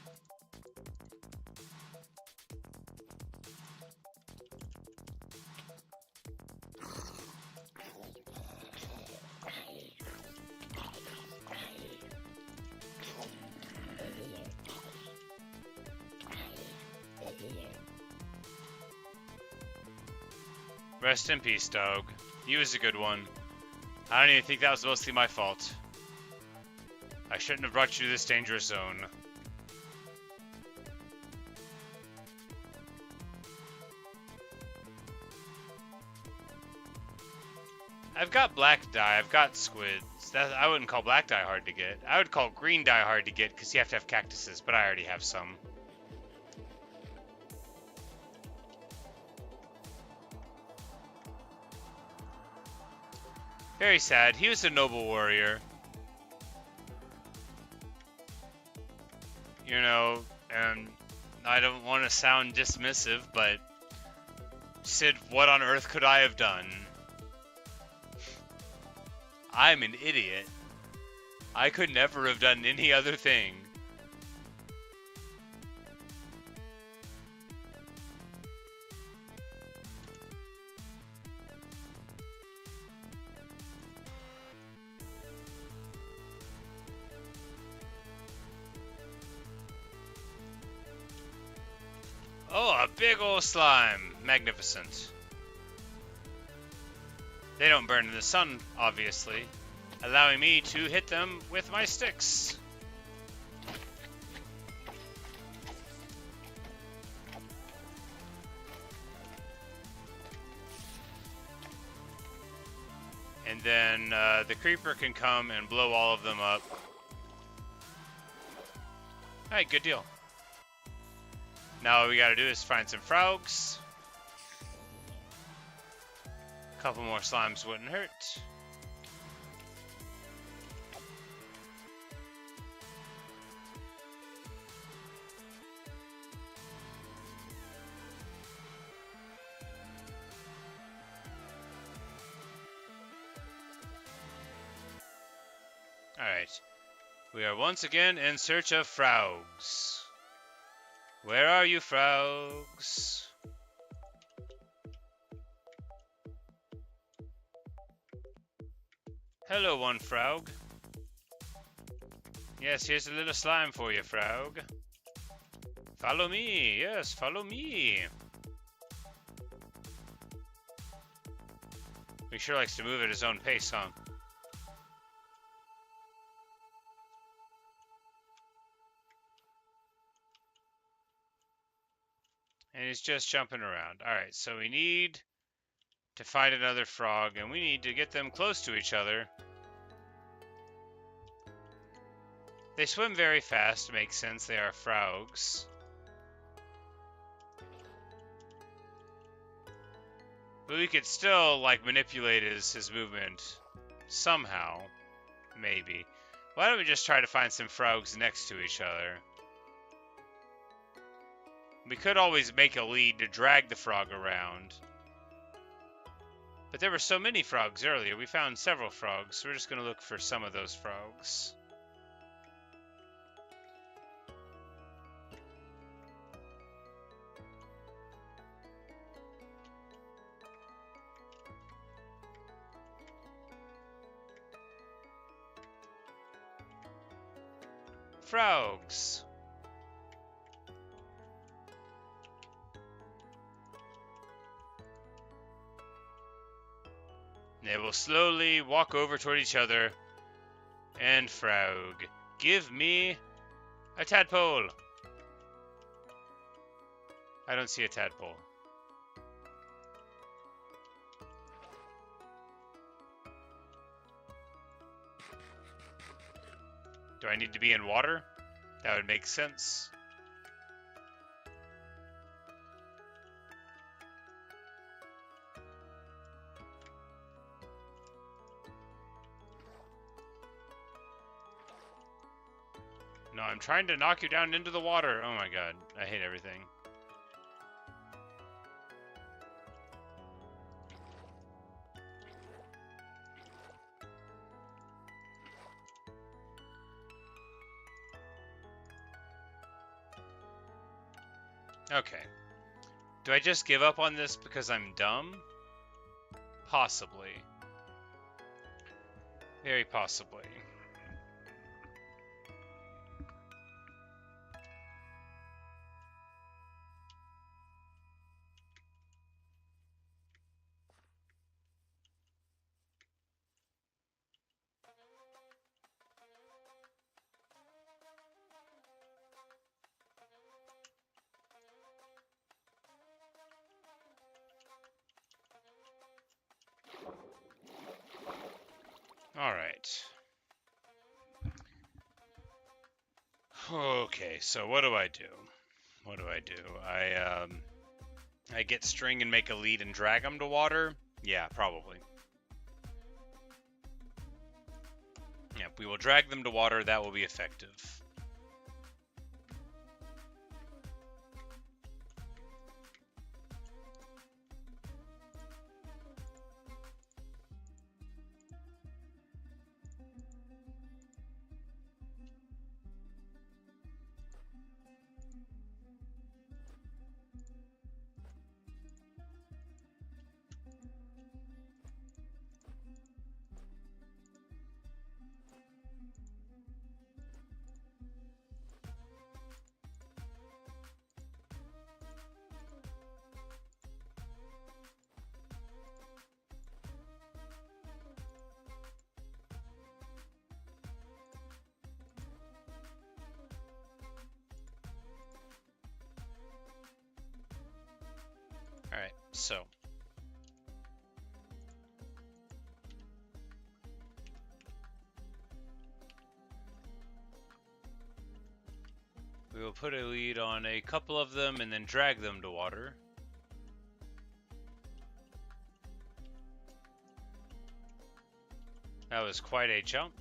Rest in peace, dog. He was a good one. I don't even think that was mostly my fault. I shouldn't have brought you to this dangerous zone. I've got black dye, I've got squids. I wouldn't call black dye hard to get. I would call green dye hard to get because you have to have cactuses, but I already have some. Very sad. He was a noble warrior. You know, and I don't want to sound dismissive, but Sid, what on earth could I have done? I'm an idiot. I could never have done any other thing. Oh, a big old slime. Magnificent. They don't burn in the sun, obviously, allowing me to hit them with my sticks. And then the creeper can come and blow all of them up. Alright, good deal. Now what we gotta do is find some frogs. A couple more slimes wouldn't hurt. Alright. We are once again in search of frogs. Where are you, frogs? Hello, one frog. Yes, here's a little slime for you, frog. Follow me. Yes, follow me. He sure likes to move at his own pace, huh? And he's just jumping around. Alright, so we need to find another frog, and we need to get them close to each other. They swim very fast, makes sense, they are frogs. But we could still, like, manipulate his movement somehow, maybe. Why don't we just try to find some frogs next to each other? We could always make a lead to drag the frog around. But there were so many frogs earlier. We found several frogs, so we're just going to look for some of those frogs. Frogs. They will slowly walk over toward each other and frog. Give me a tadpole. I don't see a tadpole. Do I need to be in water? That would make sense. No, I'm trying to knock you down into the water. Oh my god, I hate everything. Okay. Do I just give up on this because I'm dumb? Possibly. Very possibly. Alright. Okay, so what do I do? What do I do? I get string and make a lead and drag them to water? Yeah, probably. Yep, we will drag them to water. That will be effective. Alright, so. We will put a lead on a couple of them and then drag them to water. That was quite a jump.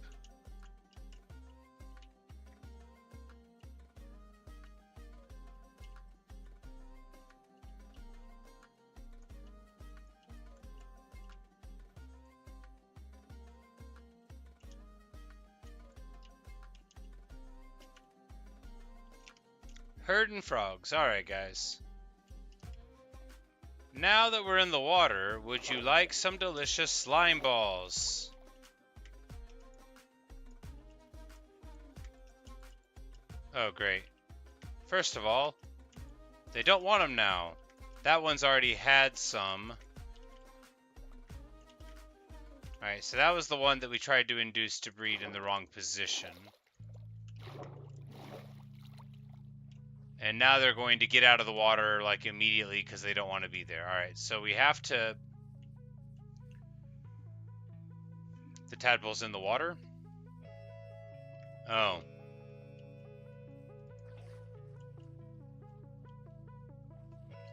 Herding frogs. Alright, guys. Now that we're in the water, would you like some delicious slime balls? Oh, great. First of all, they don't want them now. That one's already had some. Alright, so that was the one that we tried to induce to breed in the wrong position. And now they're going to get out of the water, like, immediately because they don't want to be there. Alright, so we have to... The tadpole's in the water? Oh.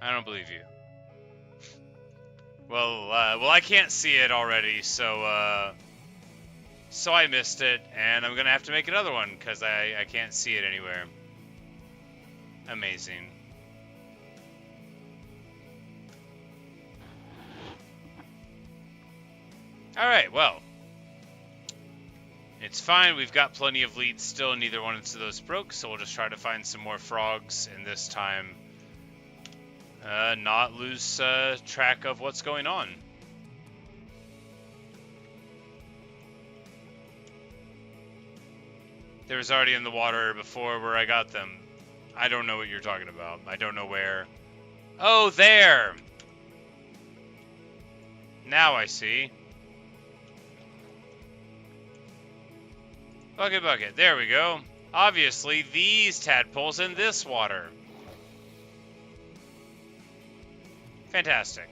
I don't believe you. Well, I can't see it already, so I missed it, and I'm gonna have to make another one, because I can't see it anywhere. Amazing. Alright, well. It's fine, we've got plenty of leads still, neither one of those broke, so we'll just try to find some more frogs, and this time, not lose track of what's going on. They was already in the water before where I got them. I don't know what you're talking about. I don't know where. Oh, there! Now I see. Bucket, bucket. There we go. Obviously, these tadpoles in this water. Fantastic.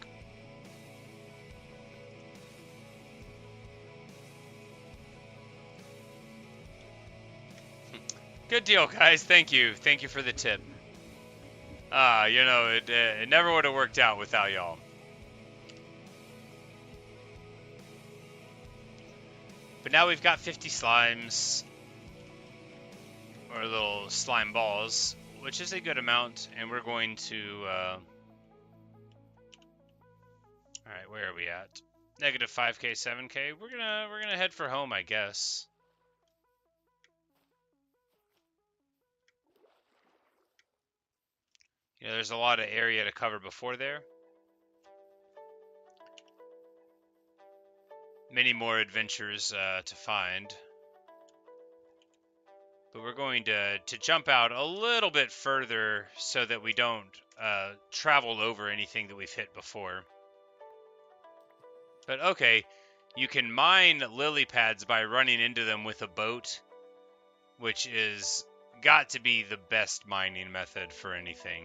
Good deal, guys. Thank you. Thank you for the tip. You know, it never would have worked out without y'all. But now we've got 50 slimes, or little slime balls, which is a good amount, and we're going to, alright, where are we at? Negative 5k, 7k. We're gonna head for home, I guess. You know, there's a lot of area to cover before there. Many more adventures to find. But we're going to jump out a little bit further so that we don't travel over anything that we've hit before. But okay, you can mine lily pads by running into them with a boat, which is got to be the best mining method for anything.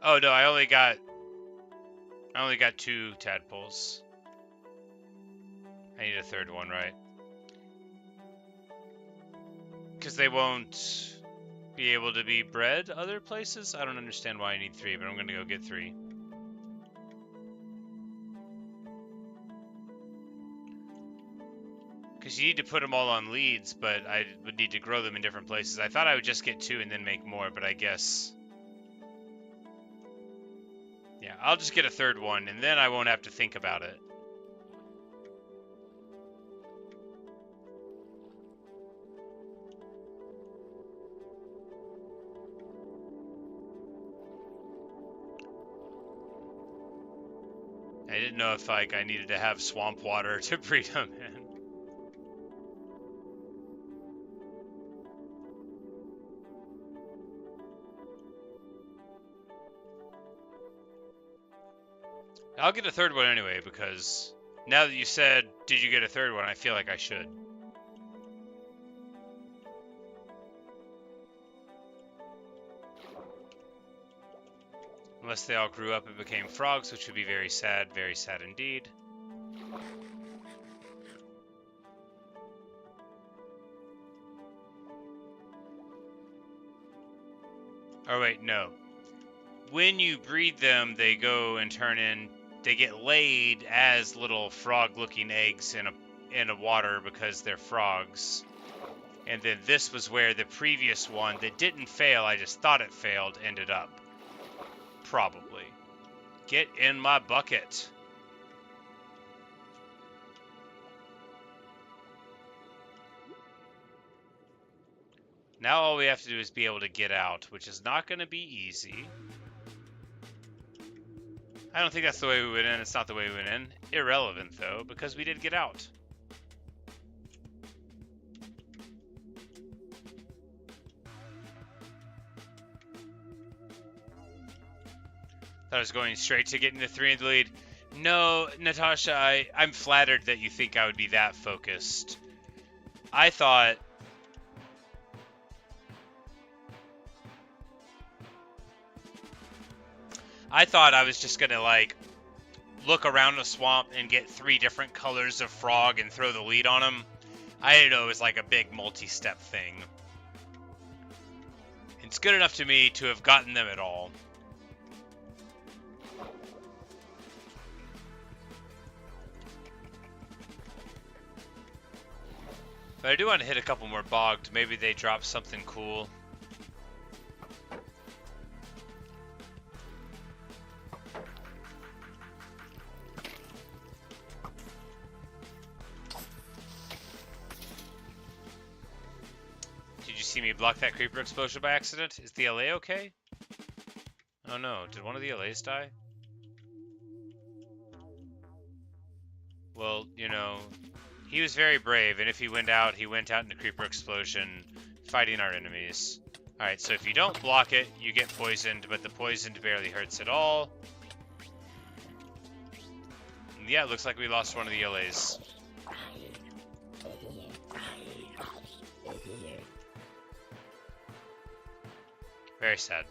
Oh no, I only got 2 tadpoles. I need a third one, right? Because they won't be able to be bred other places? I don't understand why I need 3, but I'm going to go get 3. Because you need to put them all on leads, but I would need to grow them in different places. I thought I would just get 2 and then make more, but I guess... Yeah, I'll just get a third one, and then I won't have to think about it. I didn't know if I needed to have swamp water to breed them in. I'll get a third one anyway, because now that you said, did you get a third one, I feel like I should. Unless they all grew up and became frogs, which would be very sad indeed. Oh wait, no. When you breed them, they go and they get laid as little frog-looking eggs in a water because they're frogs. And then this was where the previous one that didn't fail, I just thought it failed, ended up. Probably. Get in my bucket. Now all we have to do is be able to get out, which is not going to be easy. I don't think that's the way we went in. It's not the way we went in. Irrelevant, though, because we did get out. Thought I was going straight to getting the 3 in the lead. No, Natasha, I'm flattered that you think I would be that focused. I thought... I was just gonna, like, look around the swamp and get 3 different colors of frog and throw the lead on them. I didn't know it was like a big multi-step thing. It's good enough to me to have gotten them at all. But I do want to hit a couple more bogged. Maybe they drop something cool. Did you see me block that creeper explosion by accident? Is the LA okay? Oh no, did one of the LAs die? Well, you know, he was very brave, and if he went out in a creeper explosion, fighting our enemies. Alright, so if you don't block it, you get poisoned, but the poisoned barely hurts at all. And yeah, it looks like we lost one of the LAs. Very sad.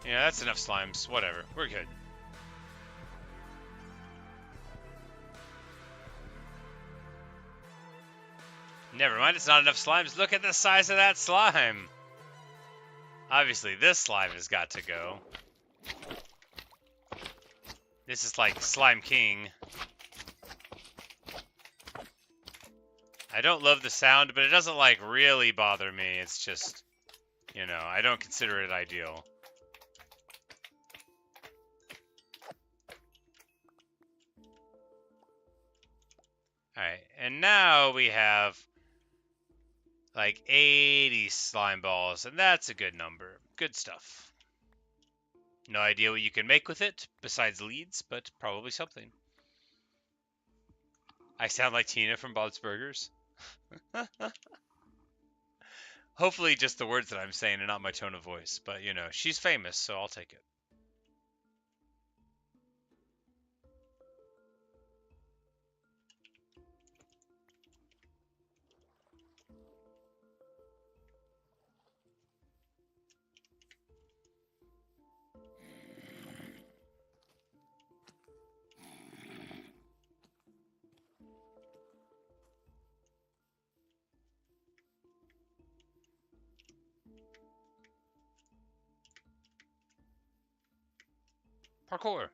Yeah, that's enough slimes. Whatever. We're good. Never mind, it's not enough slimes. Look at the size of that slime. Obviously, this slime has got to go. This is like Slime King. I don't love the sound, but it doesn't like really bother me. It's just, you know, I don't consider it ideal. Alright, and now we have like 80 slime balls, and that's a good number. Good stuff. No idea what you can make with it, besides leads, but probably something. I sound like Tina from Bob's Burgers. Hopefully just the words that I'm saying and not my tone of voice, but you know, she's famous, so I'll take it. Parkour.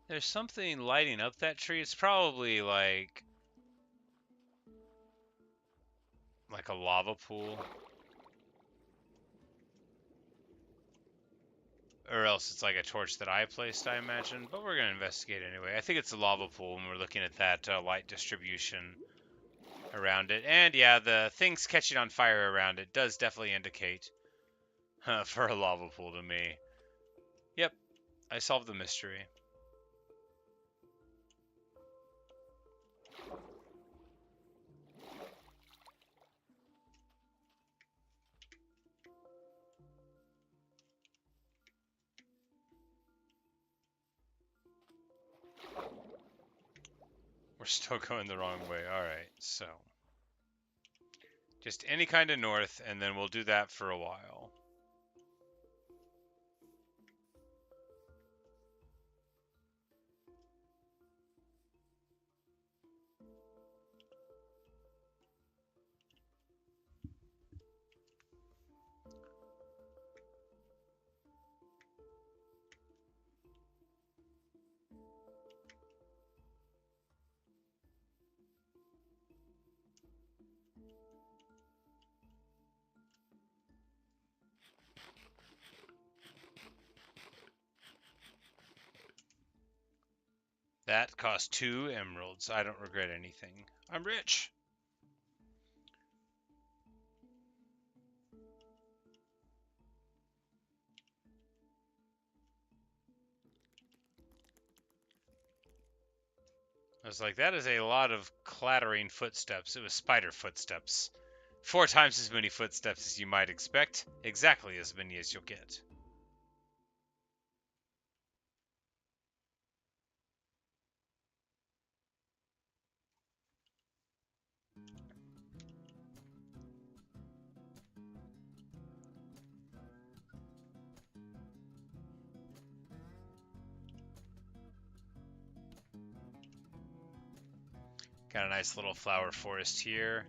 There's something lighting up that tree. It's probably like a lava pool. Or else it's like a torch that I placed, I imagine. But we're going to investigate anyway. I think it's a lava pool when we're looking at that light distribution around it. And yeah, the things catching on fire around it does definitely indicate for a lava pool to me. Yep, I solved the mystery. We're still going the wrong way. Alright, so. Just any kind of north, and then we'll do that for a while. That cost 2 emeralds. I don't regret anything. I'm rich. I was like, that is a lot of clattering footsteps. It was spider footsteps. 4 times as many footsteps as you might expect. Exactly as many as you'll get. Got a nice little flower forest here.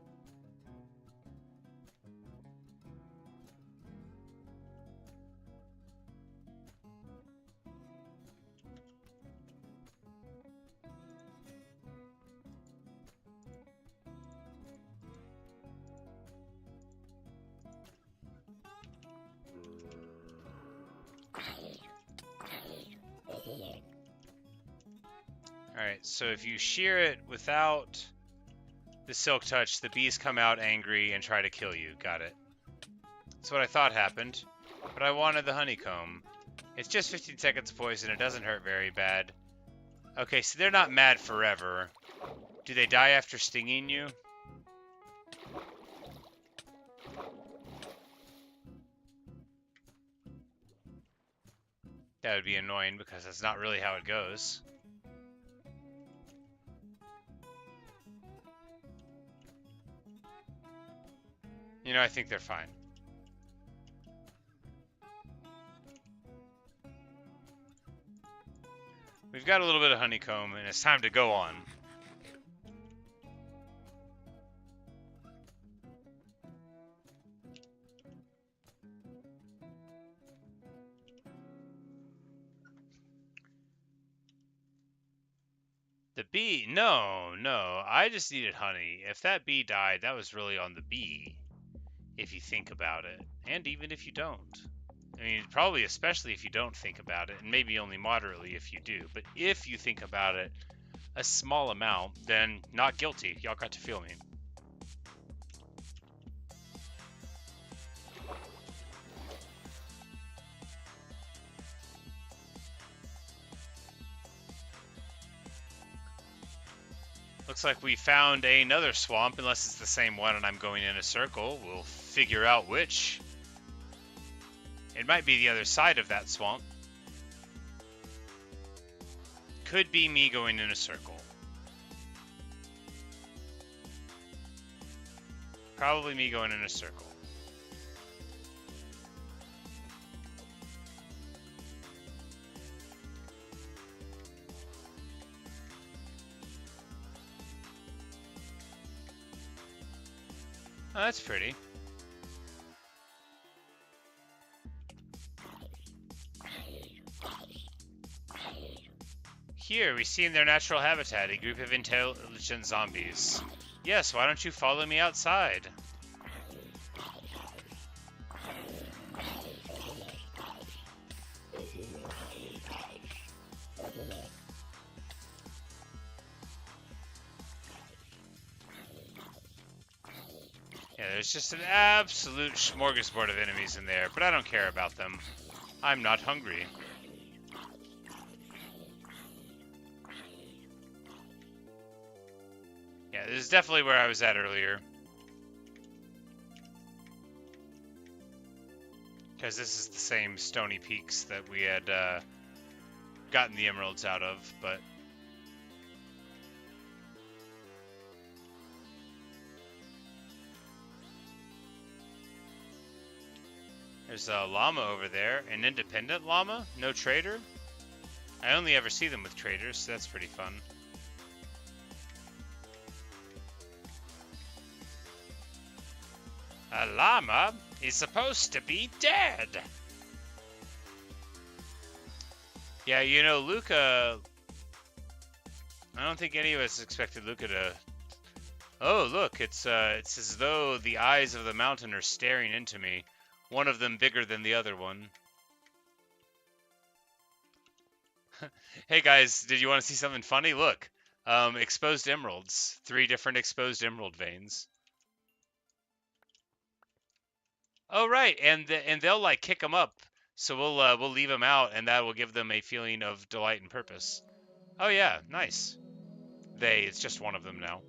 Alright, so if you shear it without the silk touch, the bees come out angry and try to kill you. Got it. That's what I thought happened, but I wanted the honeycomb. It's just 15 seconds of poison. It doesn't hurt very bad. Okay, so they're not mad forever. Do they die after stinging you? That would be annoying because that's not really how it goes. You know, I think they're fine. We've got a little bit of honeycomb, and it's time to go on. The bee? No, I just needed honey. If that bee died, that was really on the bee, if you think about it. And even if you don't. I mean, probably especially if you don't think about it, and maybe only moderately if you do. But if you think about it a small amount, then not guilty. Y'all got to feel me. Looks like we found another swamp, unless it's the same one and I'm going in a circle. We'll figure out which. It might be the other side of that swamp. Could be me going in a circle. Probably me going in a circle. Oh, that's pretty. Here, we see in their natural habitat a group of intelligent zombies. Yes, why don't you follow me outside? Yeah, there's just an absolute smorgasbord of enemies in there, but I don't care about them. I'm not hungry. Yeah, this is definitely where I was at earlier. Because this is the same stony peaks that we had gotten the emeralds out of, but... There's a llama over there. An independent llama? No trader? I only ever see them with traders, so that's pretty fun. A llama is supposed to be dead. Yeah, you know, Luca... I don't think any of us expected Luca to... Oh, look, it's as though the eyes of the mountain are staring into me. One of them bigger than the other one. Hey guys, did you want to see something funny? Look, exposed emeralds. 3 different exposed emerald veins. Oh right, and they'll like kick them up, so we'll leave them out, and that will give them a feeling of delight and purpose. Oh yeah, nice. It's just one of them now.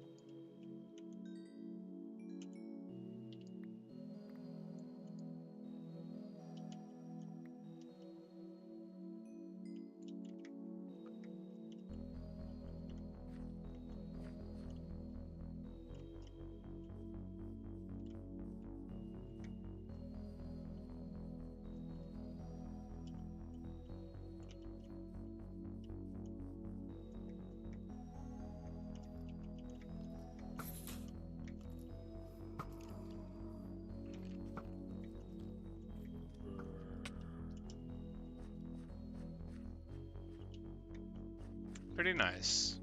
Pretty nice.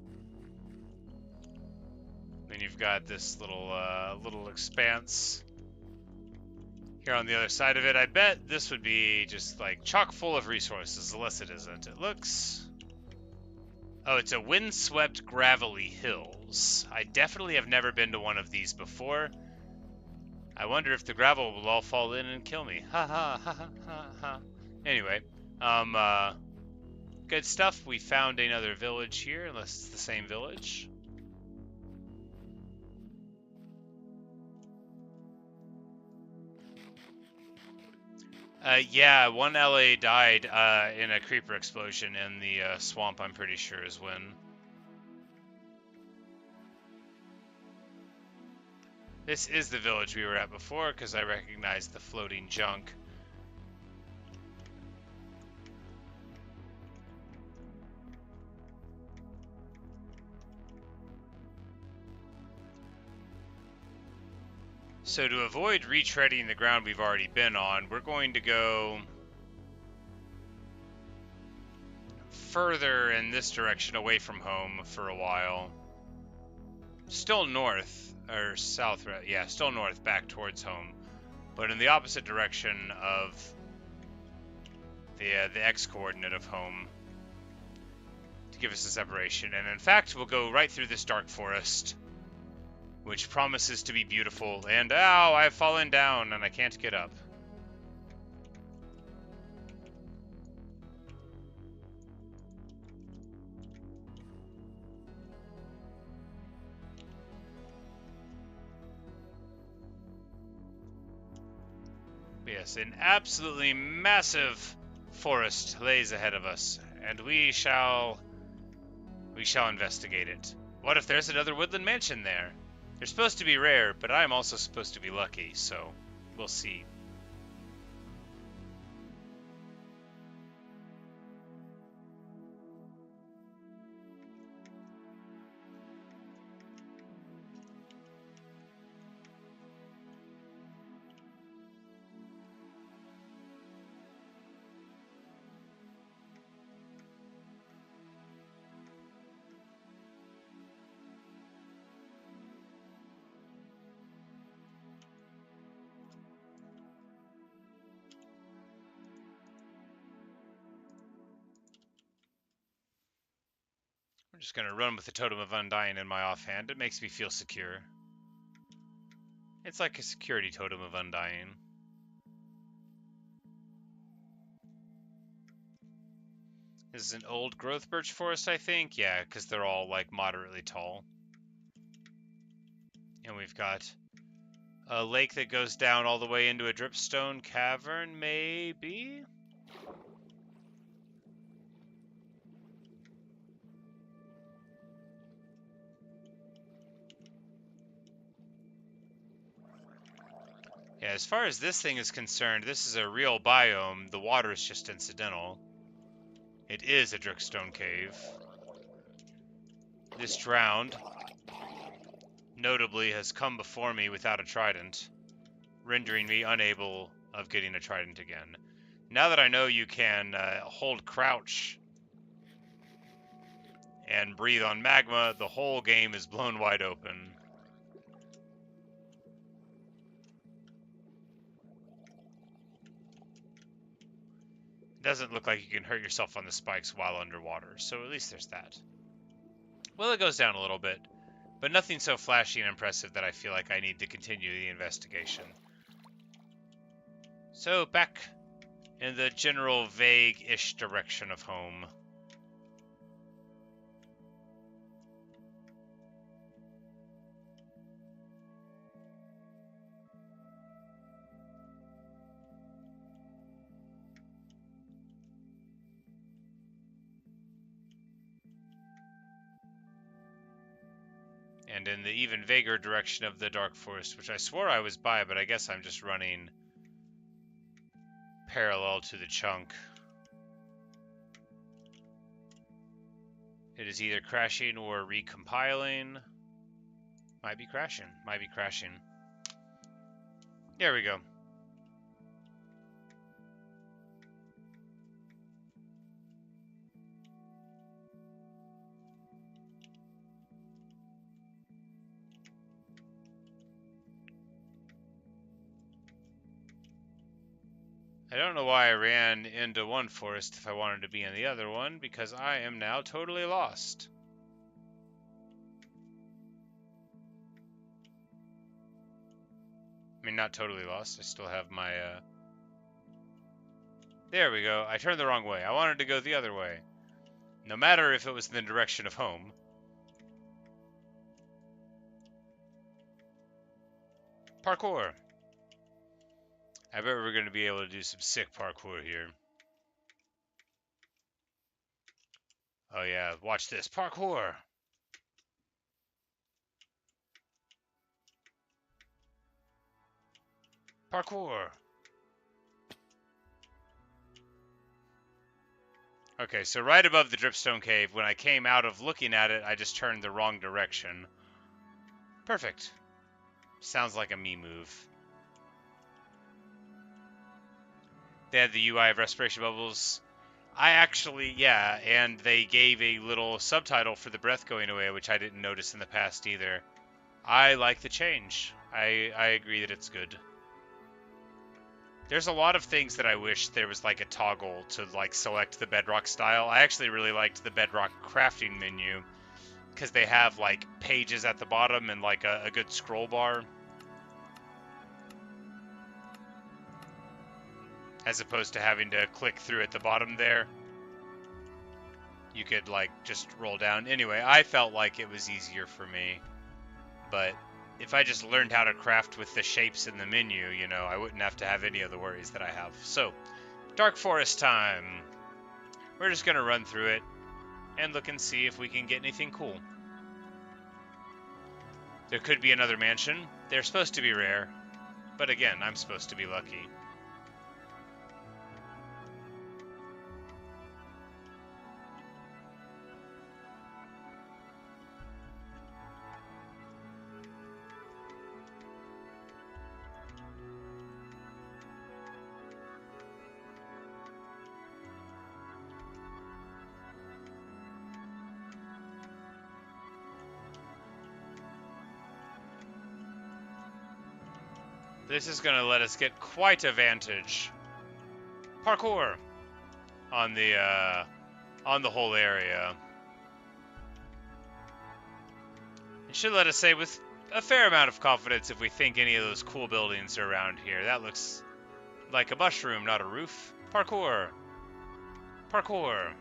Then you've got this little expanse here on the other side of it. I bet this would be just like chock full of resources, unless it isn't. It looks Oh, it's a windswept gravelly hills. I definitely have never been to one of these before. I wonder if the gravel will all fall in and kill me. Ha ha ha ha ha ha. Anyway, good stuff. We found another village here, unless it's the same village. Yeah, one LA died in a creeper explosion in the swamp, I'm pretty sure is when. This is the village we were at before, because I recognized the floating junk. So to avoid retreading the ground we've already been on, we're going to go further in this direction away from home for a while. Still north, or south, yeah, still north back towards home, but in the opposite direction of the x-coordinate of home to give us a separation. And in fact, we'll go right through this dark forest, which promises to be beautiful. And ow, I've fallen down and I can't get up. Yes, an absolutely massive forest lays ahead of us, and we shall investigate it. What if there's another woodland mansion there? They're supposed to be rare, but I'm also supposed to be lucky, so we'll see. I'm just going to run with the Totem of Undying in my offhand. It makes me feel secure. It's like a security Totem of Undying. This is an old growth birch forest, I think. Yeah, because they're all like moderately tall. And we've got a lake that goes down all the way into a dripstone cavern, maybe? Yeah, as far as this thing is concerned, this is a real biome. The water is just incidental. It is a dripstone cave. This drowned, notably, has come before me without a trident, rendering me unable of getting a trident again. Now that I know you can hold crouch and breathe on magma, the whole game is blown wide open. Doesn't look like you can hurt yourself on the spikes while underwater, so at least there's that. Well, it goes down a little bit, but nothing so flashy and impressive that I feel like I need to continue the investigation. So, back in the general vague-ish direction of home. And in the even vaguer direction of the dark forest, which I swore I was by, but I guess I'm just running parallel to the chunk. It is either crashing or recompiling. Might be crashing. Might be crashing. There we go. I don't know why I ran into one forest if I wanted to be in the other one, because I am now totally lost. I mean, not totally lost. I still have my, There we go. I turned the wrong way. I wanted to go the other way. No matter if it was in the direction of home. Parkour. I bet we're going to be able to do some sick parkour here. Oh yeah, watch this. Parkour! Parkour! Okay, so right above the dripstone cave, when I came out of looking at it, I just turned the wrong direction. Perfect. Sounds like a me move. They had the UI of respiration bubbles. I actually, yeah, and they gave a little subtitle for the breath going away, which I didn't notice in the past either. I like the change. I agree that it's good. There's a lot of things that I wish there was like a toggle to like select the bedrock style. I actually really liked the bedrock crafting menu because they have like pages at the bottom and like a good scroll bar. As opposed to having to click through at the bottom there. You could like just roll down. Anyway, I felt like it was easier for me. But if I just learned how to craft with the shapes in the menu, you know, I wouldn't have to have any of the worries that I have. So, Dark Forest time. We're just going to run through it and look and see if we can get anything cool. There could be another mansion. They're supposed to be rare. But again, I'm supposed to be lucky. This is going to let us get quite a vantage. Parkour on the whole area. It should let us say with a fair amount of confidence if we think any of those cool buildings are around here. That looks like a mushroom, not a roof. Parkour. Parkour.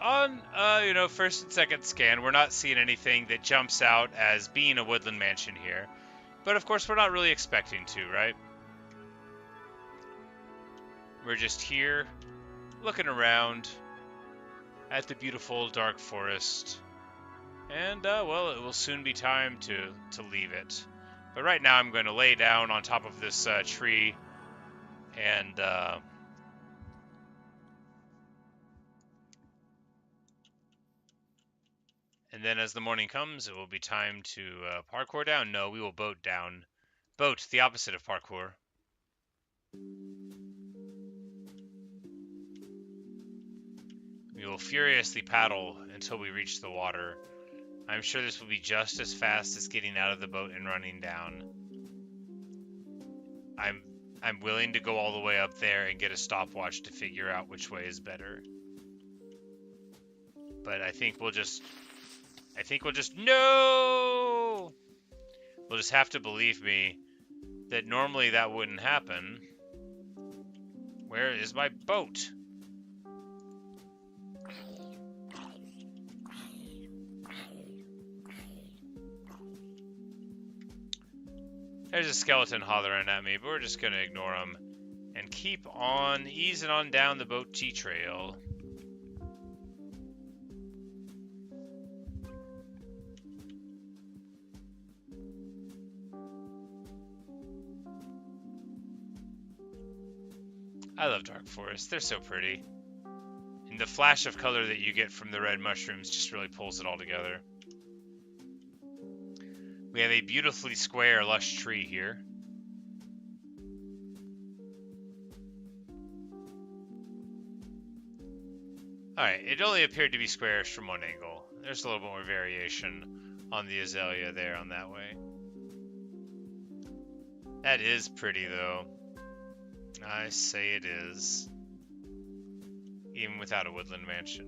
On you know, first and second scan, we're not seeing anything that jumps out as being a woodland mansion here. But of course, we're not really expecting to, right? We're just here, looking around at the beautiful dark forest. And, well, it will soon be time to leave it. But right now, I'm going to lay down on top of this tree and, and then as the morning comes, it will be time to parkour down. No, we will boat down. Boat, the opposite of parkour. We will furiously paddle until we reach the water. I'm sure this will be just as fast as getting out of the boat and running down. I'm willing to go all the way up there and get a stopwatch to figure out which way is better. But I think we'll just no! We'll just have to believe me that normally that wouldn't happen. Where is my boat? There's a skeleton hollering at me, but we're just going to ignore him and keep on easing on down the boat T-trail. I love dark forests. They're so pretty. And the flash of color that you get from the red mushrooms just really pulls it all together. We have a beautifully square, lush tree here. Alright, it only appeared to be squarish from one angle. there's a little bit more variation on the azalea there on that way. That is pretty, though. I say it is. Even without a woodland mansion.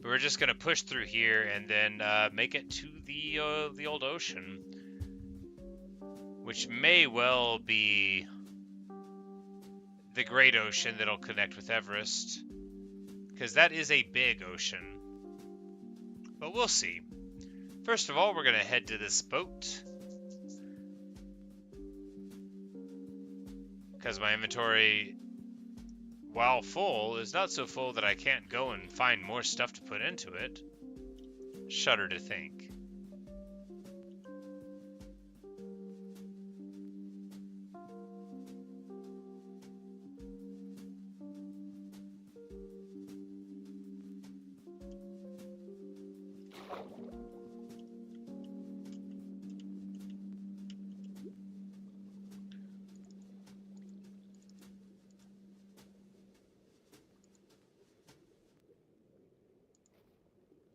But we're just going to push through here and then make it to the old ocean. Which may well be the Great Ocean that'll connect with Everest. Because that is a big ocean. But we'll see. First of all, we're going to head to this boat. Because my inventory, while full, is not so full that I can't go and find more stuff to put into it. Shudder to think.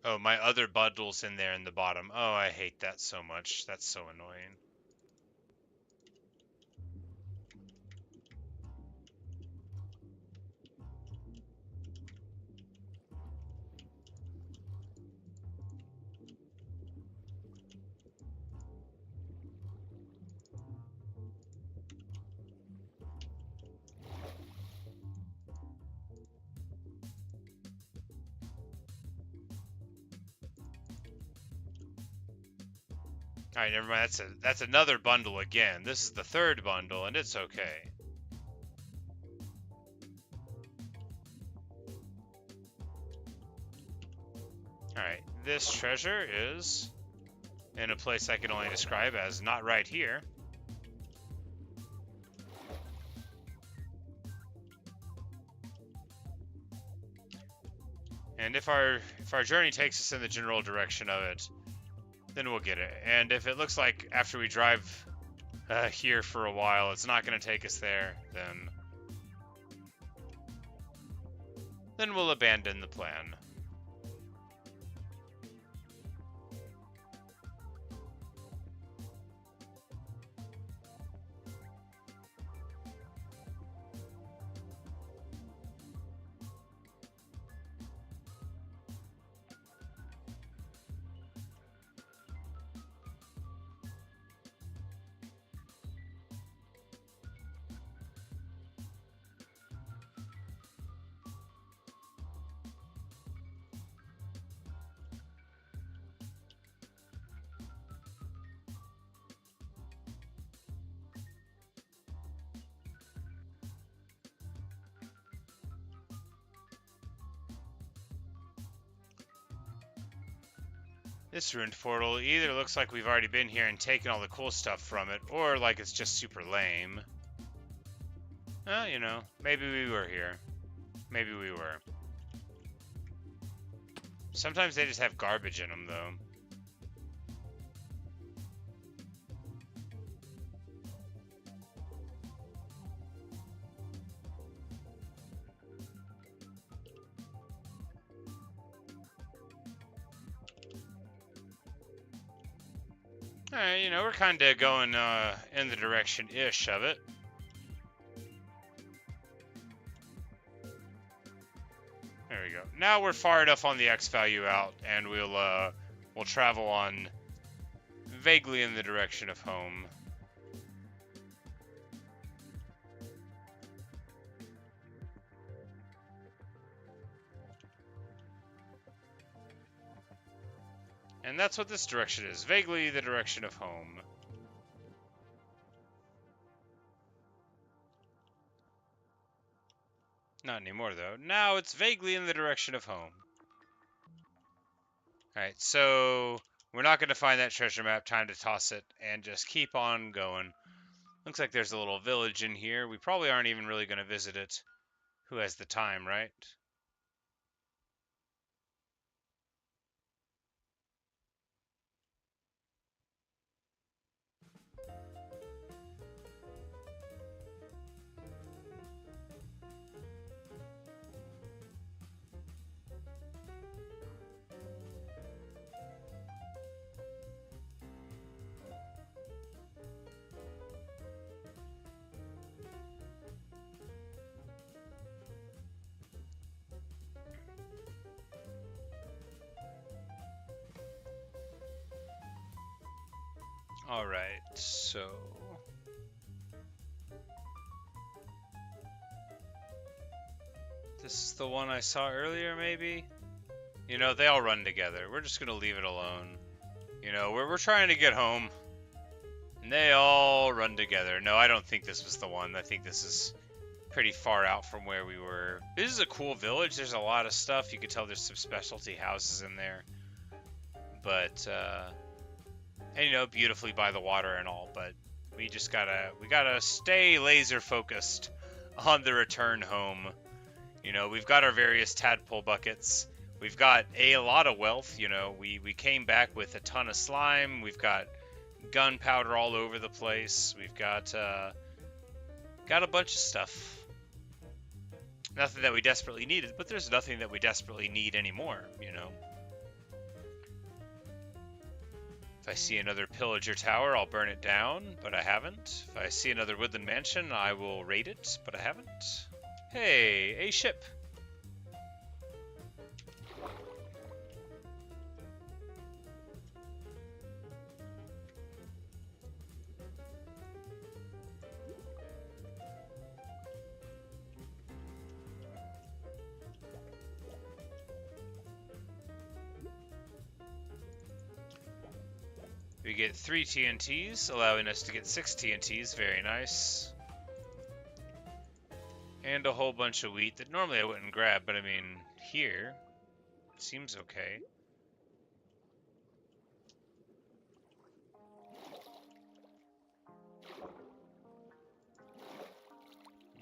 Oh, my other bundle's in there in the bottom. Oh, I hate that so much. That's so annoying. Alright, never mind. That's another bundle again. This is the third bundle, and it's okay. Alright, this treasure is in a place I can only describe as not right here. And if our journey takes us in the general direction of it, then we'll get it. And if it looks like after we drive here for a while, it's not going to take us there, then we'll abandon the plan. This ruined portal either looks like we've already been here and taken all the cool stuff from it, or like it's just super lame. You know, maybe we were here. Maybe we were. Sometimes they just have garbage in them, though. Alright, you know, we're kind of going in the direction-ish of it. There we go. Now we're far enough on the X value out, and we'll travel on vaguely in the direction of home. And that's what this direction is, vaguely the direction of home. Not anymore, though. Now it's vaguely in the direction of home. Alright, so we're not going to find that treasure map. Time to toss it and just keep on going. Looks like there's a little village in here. We probably aren't even really going to visit it. Who has the time, right? Alright, so... This is the one I saw earlier, maybe? You know, they all run together. We're just gonna leave it alone. You know, we're trying to get home. And they all run together. No, I don't think this was the one. I think this is pretty far out from where we were. This is a cool village. There's a lot of stuff. You can tell there's some specialty houses in there. But, and you know, beautifully by the water and all. But we just gotta stay laser focused on the return home. You know, we've got our various tadpole buckets. We've got a lot of wealth. You know, we came back with a ton of slime. We've got gunpowder all over the place. We've got a bunch of stuff. Nothing that we desperately needed, but there's nothing that we desperately need anymore, you know. If I see another pillager tower, I'll burn it down, but I haven't. If I see another woodland mansion, I will raid it, but I haven't. Hey, a ship. We get 3 TNTs, allowing us to get 6 TNTs. Very nice. And a whole bunch of wheat that normally I wouldn't grab, but I mean, here, seems okay.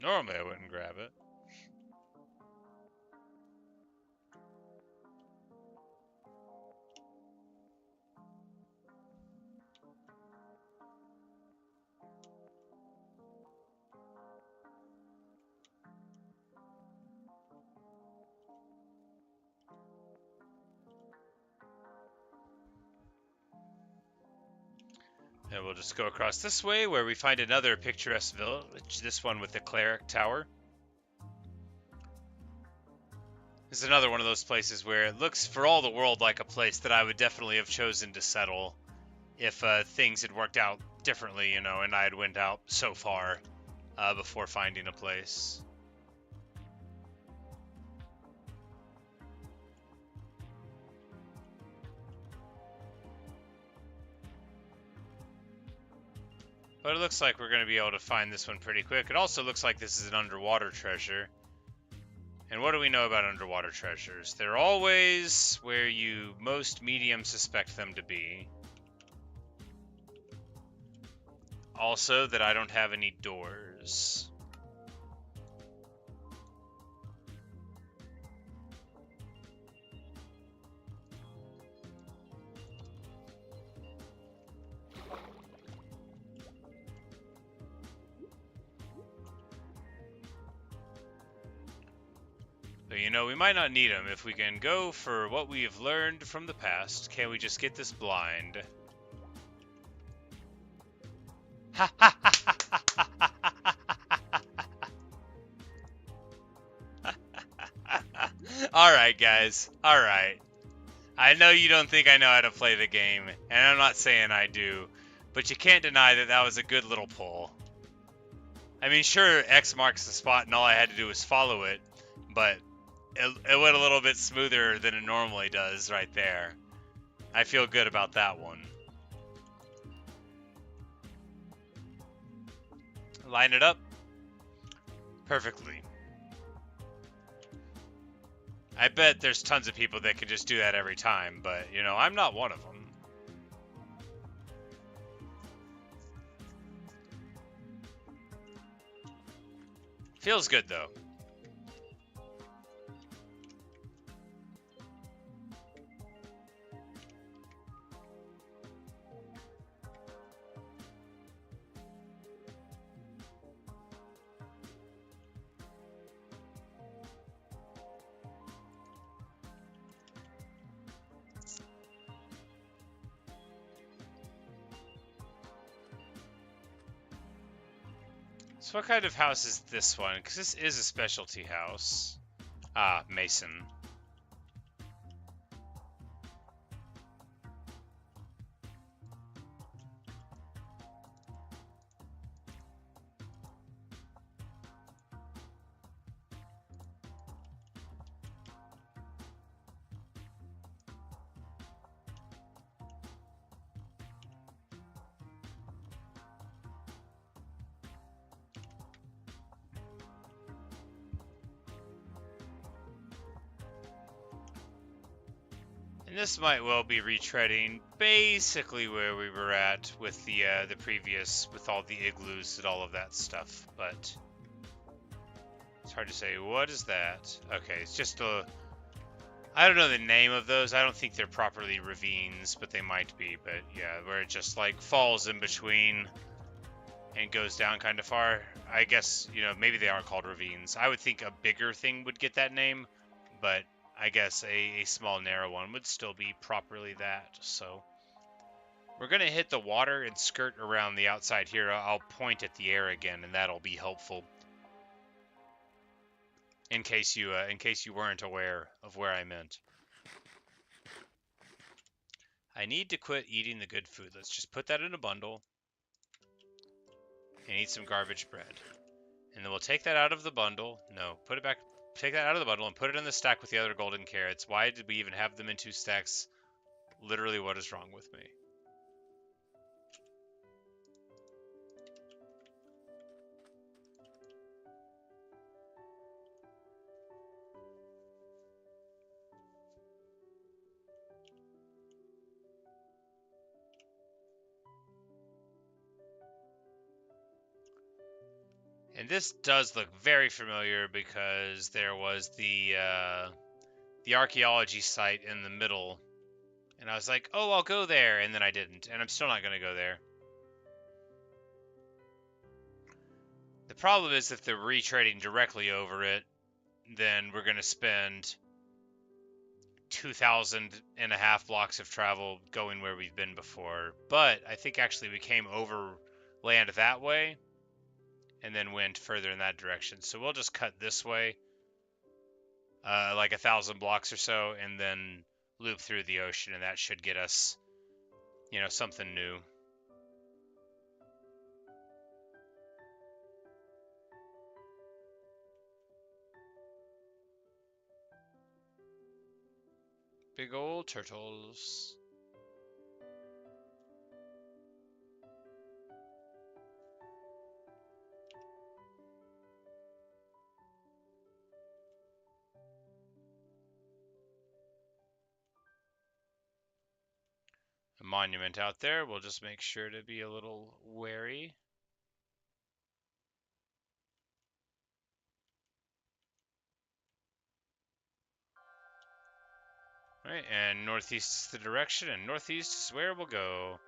Normally I wouldn't grab it. And we'll just go across this way where we find another picturesque village, this one with the cleric tower. This is another one of those places where it looks for all the world like a place that I would definitely have chosen to settle if things had worked out differently, you know, and I had went out so far before finding a place. But it looks like we're going to be able to find this one pretty quick. It also looks like this is an underwater treasure. And what do we know about underwater treasures? They're always where you most medium suspect them to be. Also, that I don't have any doors. But you know, we might not need them if we can go for what we have learned from the past. Can we just get this blind? Alright, guys. Alright. I know you don't think I know how to play the game, and I'm not saying I do, but you can't deny that that was a good little pull. I mean, sure, X marks the spot and all I had to do was follow it, but it went a little bit smoother than it normally does right there. I feel good about that one. Line it up perfectly. I bet there's tons of people that can just do that every time, but, you know, I'm not one of them. Feels good, though. So what kind of house is this one? Because this is a specialty house. Ah, Mason. And this might well be retreading basically where we were at with the previous, with all the igloos and all of that stuff, but it's hard to say. What is that? Okay, it's just a... I don't know the name of those. I don't think they're properly ravines, but they might be. But yeah, where it just like falls in between and goes down kind of far. I guess, you know, maybe they aren't called ravines. I would think a bigger thing would get that name, but I guess a small narrow one would still be properly that. So we're going to hit the water and skirt around the outside here. I'll point at the air again, and that'll be helpful in case you weren't aware of where I meant. I need to quit eating the good food. Let's just put that in a bundle and eat some garbage bread. And then we'll take that out of the bundle. No, put it back. Take that out of the bundle and put it in the stack with the other golden carrots. Why did we even have them in 2 stacks? Literally, what is wrong with me? And this does look very familiar because there was the archaeology site in the middle. And I was like, oh, I'll go there. And then I didn't. And I'm still not going to go there. The problem is if they're retreading directly over it, then we're going to spend 2,500 blocks of travel going where we've been before. But I think actually we came over land that way and then went further in that direction. So we'll just cut this way, like 1,000 blocks or so, and then loop through the ocean, and that should get us, you know, something new. Big old turtles. A monument out there. We'll just make sure to be a little wary. Right, and northeast is the direction, and northeast is where we'll go.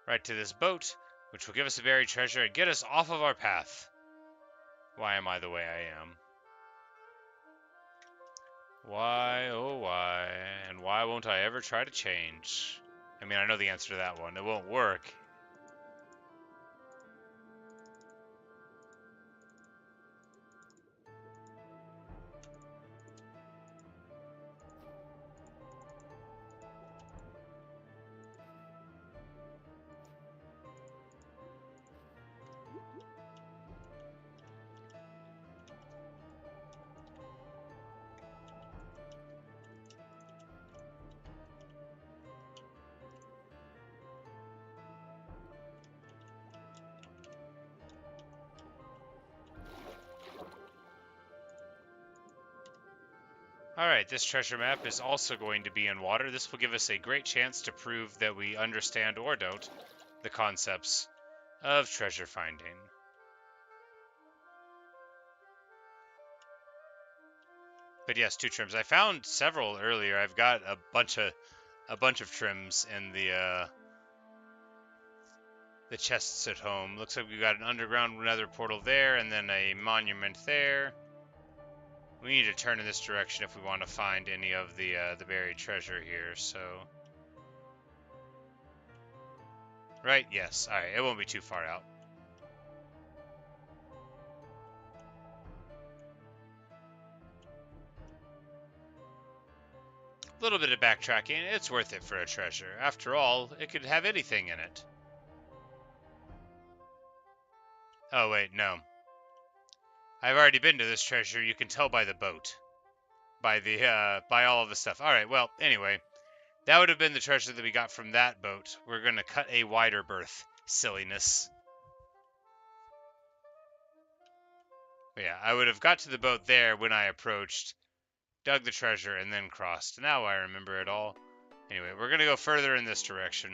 Right to this boat, which will give us a buried treasure and get us off of our path. Why am I the way I am? Why, oh why, and why won't I ever try to change? I mean, I know the answer to that one. It won't work. Alright, this treasure map is also going to be in water. This will give us a great chance to prove that we understand, or don't, the concepts of treasure finding. But yes, 2 trims. I found several earlier. I've got a bunch of trims in the chests at home. Looks like we've got an underground nether portal there, and then a monument there. We need to turn in this direction if we want to find any of the buried treasure here, so... Right? Yes. Alright, it won't be too far out. A little bit of backtracking, it's worth it for a treasure. After all, it could have anything in it. Oh wait, no. I've already been to this treasure, you can tell by the boat. By all of the stuff. Alright, well, anyway. That would have been the treasure that we got from that boat. We're gonna cut a wider berth. Silliness. Yeah, I would have got to the boat there when I approached, dug the treasure, and then crossed. Now I remember it all. Anyway, we're going to go further in this direction.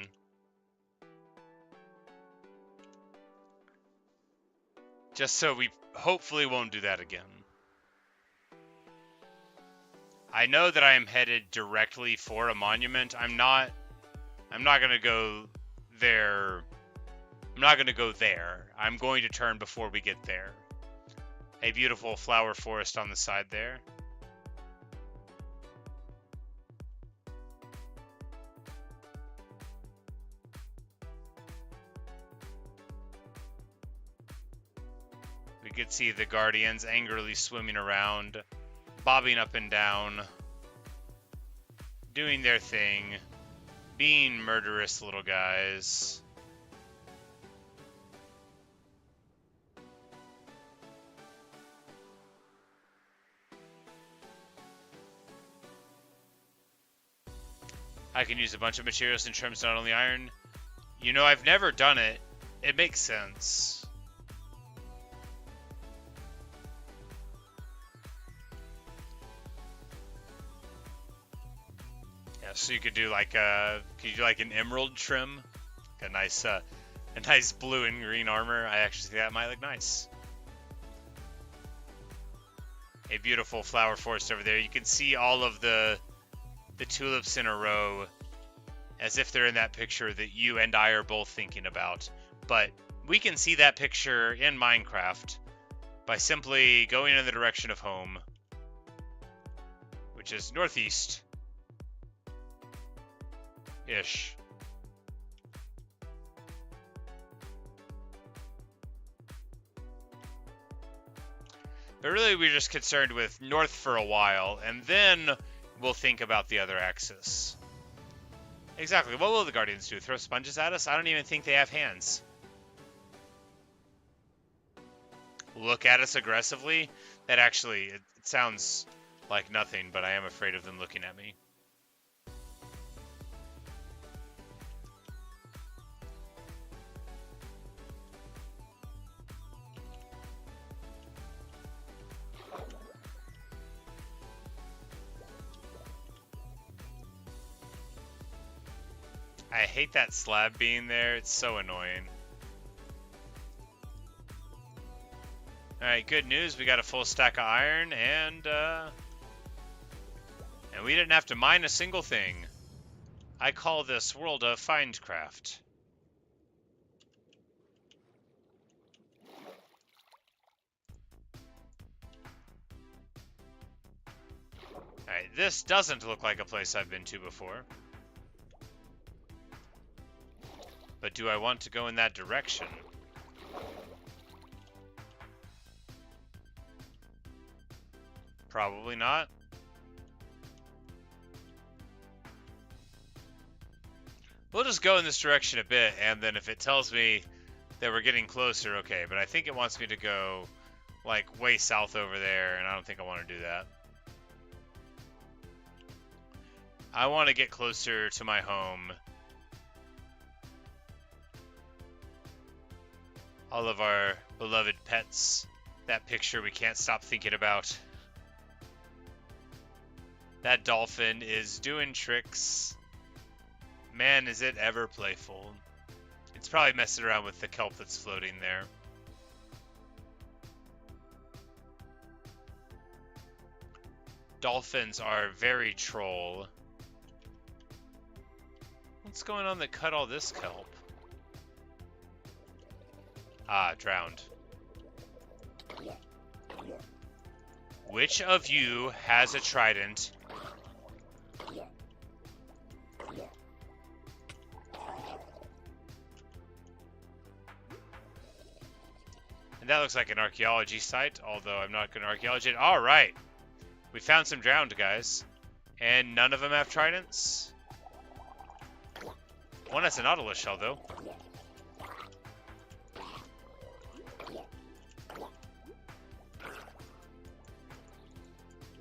Just so we hopefully won't do that again. I know that I am headed directly for a monument. I'm not going to go there. I'm not going to go there. I'm going to turn before we get there. A beautiful flower forest on the side there. We could see the guardians angrily swimming around, bobbing up and down, doing their thing, being murderous little guys. I can use a bunch of materials in terms not only iron. You know, I've never done it. It makes sense. Yeah, so you could do like an emerald trim, a nice blue and green armor. I actually think that might look nice. A beautiful flower forest over there. You can see all of the tulips in a row, as if they're in that picture that you and I are both thinking about. But we can see that picture in Minecraft by simply going in the direction of home, which is northeast-ish. But really, we're just concerned with north for a while, and then we'll think about the other axis. Exactly. What will the Guardians do? Throw sponges at us? I don't even think they have hands. Look at us aggressively? That actually, it sounds like nothing, but I am afraid of them looking at me. I hate that slab being there. It's so annoying. Alright, good news. We got a full stack of iron, and we didn't have to mine a single thing. I call this world of Findcraft. Alright, this doesn't look like a place I've been to before. But do I want to go in that direction? Probably not. We'll just go in this direction a bit, and then if it tells me that we're getting closer, okay. But I think it wants me to go, like, way south over there, and I don't think I want to do that. I want to get closer to my home. All of our beloved pets. That picture we can't stop thinking about. That dolphin is doing tricks. Man, is it ever playful. It's probably messing around with the kelp that's floating there. Dolphins are very troll. What's going on that cut all this kelp? Ah, drowned. Which of you has a trident? And that looks like an archaeology site, although I'm not going to archaeology it. All right. We found some drowned guys. And none of them have tridents? One has a nautilus shell, though.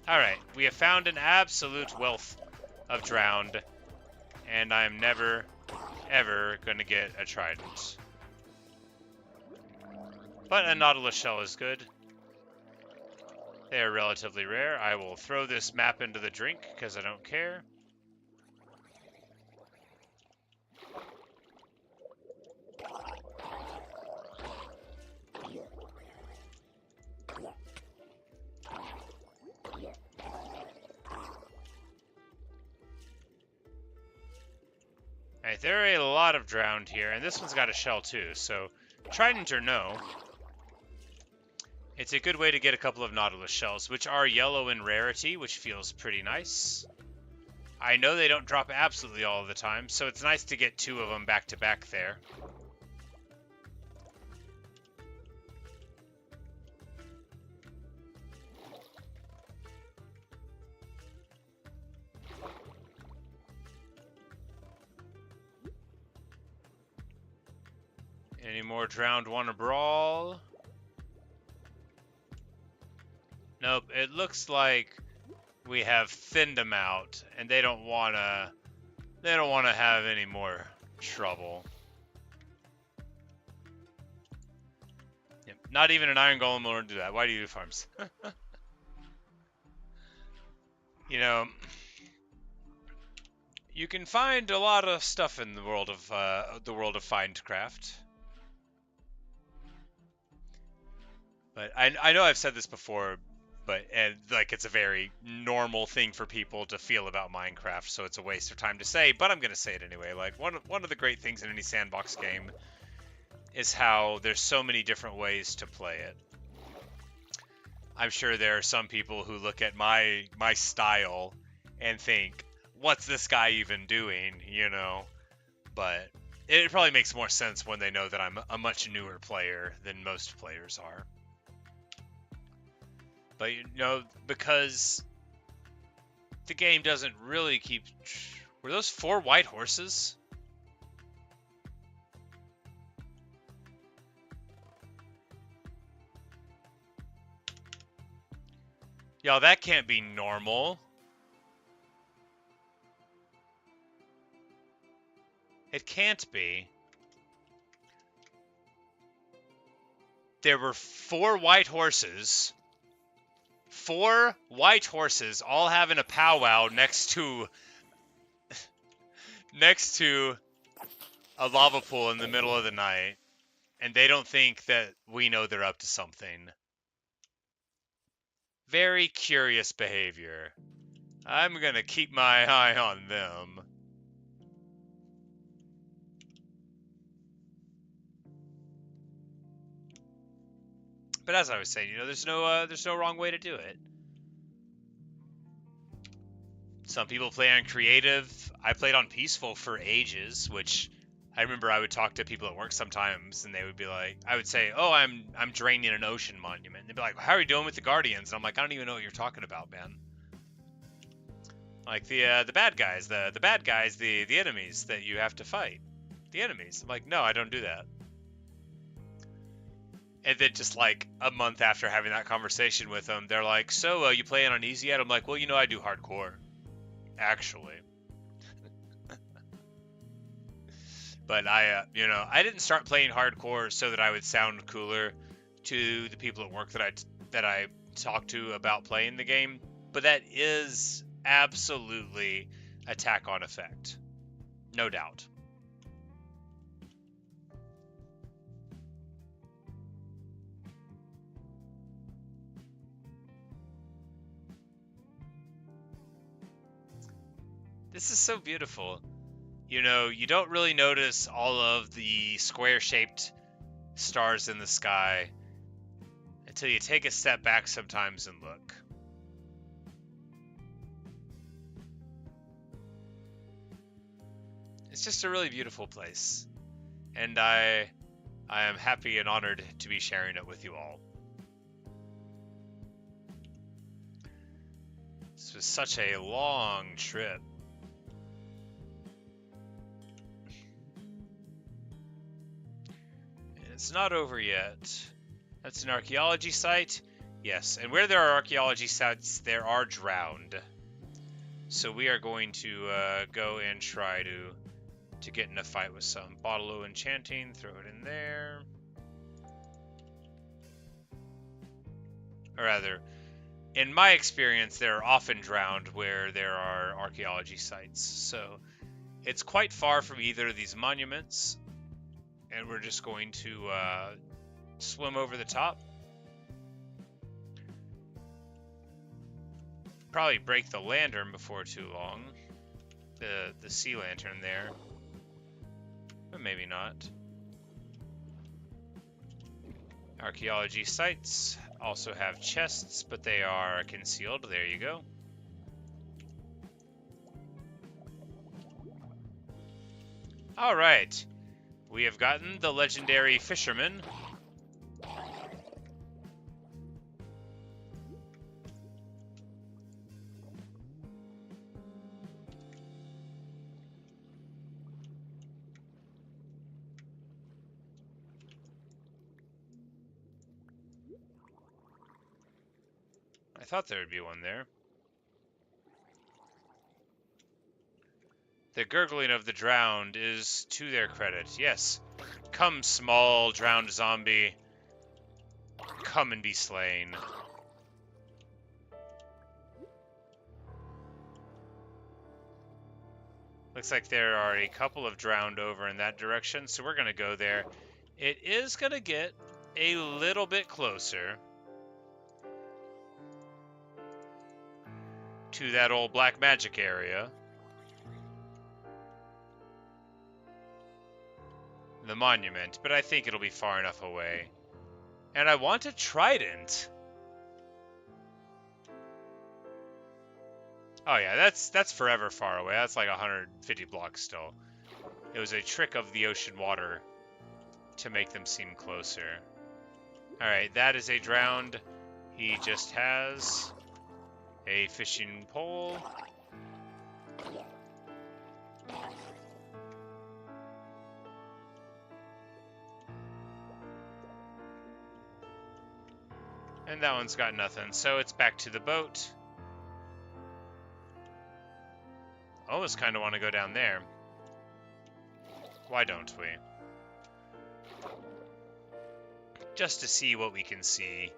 Alright, we have found an absolute wealth of drowned, and I'm never, ever going to get a trident. But a nautilus shell is good. They are relatively rare. I will throw this map into the drink because I don't care. Alright, there are a lot of drowned here, and this one's got a shell too, so trident or no, it's a good way to get a couple of Nautilus shells, which are yellow in rarity, which feels pretty nice. I know they don't drop absolutely all the time, so it's nice to get 2 of them back to back there. Any more drowned wanna brawl? Nope, it looks like we have thinned them out, and they don't wanna have any more trouble. Yep, not even an iron golem will do that. Why do you do farms? You know, you can find a lot of stuff in the world of Findcraft. But I know I've said this before, and like it's a very normal thing for people to feel about Minecraft, so it's a waste of time to say, but I'm gonna say it anyway. Like one of the great things in any sandbox game is how there's so many different ways to play it. I'm sure there are some people who look at my style and think, what's this guy even doing, you know? But it probably makes more sense when they know that I'm a much newer player than most players are. But, you know, because the game doesn't really keep... Were those 4 white horses? Yo, that can't be normal. It can't be. There were 4 white horses. 4 white horses all having a powwow next to a lava pool in the middle of the night, and they don't think that we know they're up to something. Very curious behavior. I'm gonna keep my eye on them. But as I was saying, you know, there's no wrong way to do it. Some people play on creative. I played on peaceful for ages, which I remember I would talk to people at work sometimes, and they would be like, I would say, "Oh, I'm draining an ocean monument." And they'd be like, "How are you doing with the Guardians?" And I'm like, "I don't even know what you're talking about, man." Like the bad guys, the bad guys, the enemies that you have to fight, the enemies. I'm like, no, I don't do that. And then just like a month after having that conversation with them, they're like, "So, you playing on easy yet?" I'm like, "Well, you know, I do hardcore, actually." But you know, I didn't start playing hardcore so that I would sound cooler to the people at work that I talk to about playing the game. But that is absolutely a tack-on effect, no doubt. This is so beautiful. You know, you don't really notice all of the square-shaped stars in the sky until you take a step back sometimes and look. It's just a really beautiful place. And I am happy and honored to be sharing it with you all. This was such a long trip. It's not over yet. That's an archaeology site. Yes, and where there are archaeology sites, there are drowned. So we are going to go and try to get in a fight with some. Bottle of enchanting, throw it in there. Or rather, in my experience, they're often drowned where there are archaeology sites. So it's quite far from either of these monuments, and we're just going to swim over the top. Probably break the lantern before too long. The sea lantern there. But maybe not. Archaeology sites also have chests, but they are concealed. There you go. Alright. We have gotten the legendary fisherman. I thought there would be one there. The gurgling of the drowned is to their credit. Yes. Come, small drowned zombie. Come and be slain. Looks like there are a couple of drowned over in that direction, so we're going to go there. It is going to get a little bit closer to that old black magic area. The monument, but I think it'll be far enough away. And I want a trident. Oh yeah, that's forever far away. That's like 150 blocks still. It was a trick of the ocean water to make them seem closer. Alright, that is a drowned. He just has a fishing pole. And that one's got nothing, so it's back to the boat. Almost kind of want to go down there. Why don't we? Just to see what we can see.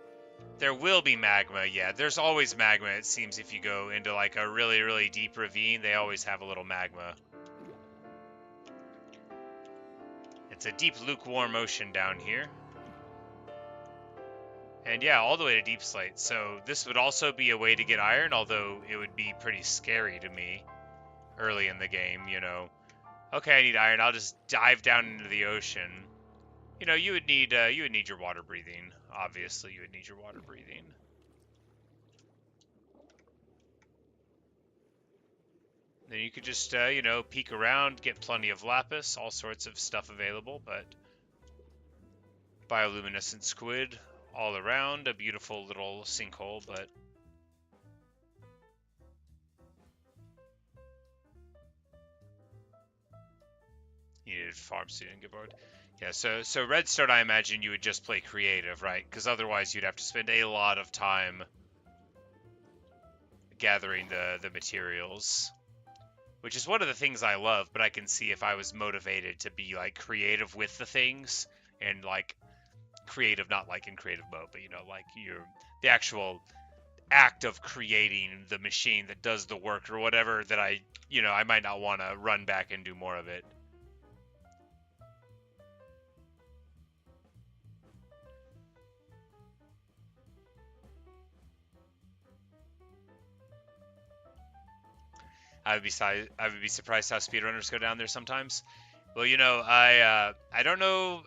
There will be magma, yeah. There's always magma, it seems, if you go into like a really, really deep ravine. They always have a little magma. It's a deep, lukewarm ocean down here. And yeah, all the way to Deep Slate. So this would also be a way to get iron, although it would be pretty scary to me early in the game, you know. Okay, I need iron. I'll just dive down into the ocean. You know, you would need your water breathing. Obviously, you would need your water breathing. Then you could just, you know, peek around, get plenty of lapis, all sorts of stuff available, but bioluminescent squid all around, a beautiful little sinkhole, but you needed farm student, get bored. Yeah, so redstone, I imagine you would just play creative, right? Because otherwise you'd have to spend a lot of time gathering the materials, which is one of the things I love, but I can see if I was motivated to be, like, creative with the things, and, like, creative, not like in creative mode, but, you know, like the actual act of creating the machine that does the work or whatever, that I might not want to run back and do more of it. I would be surprised how speedrunners go down there sometimes. Well, you know, I don't know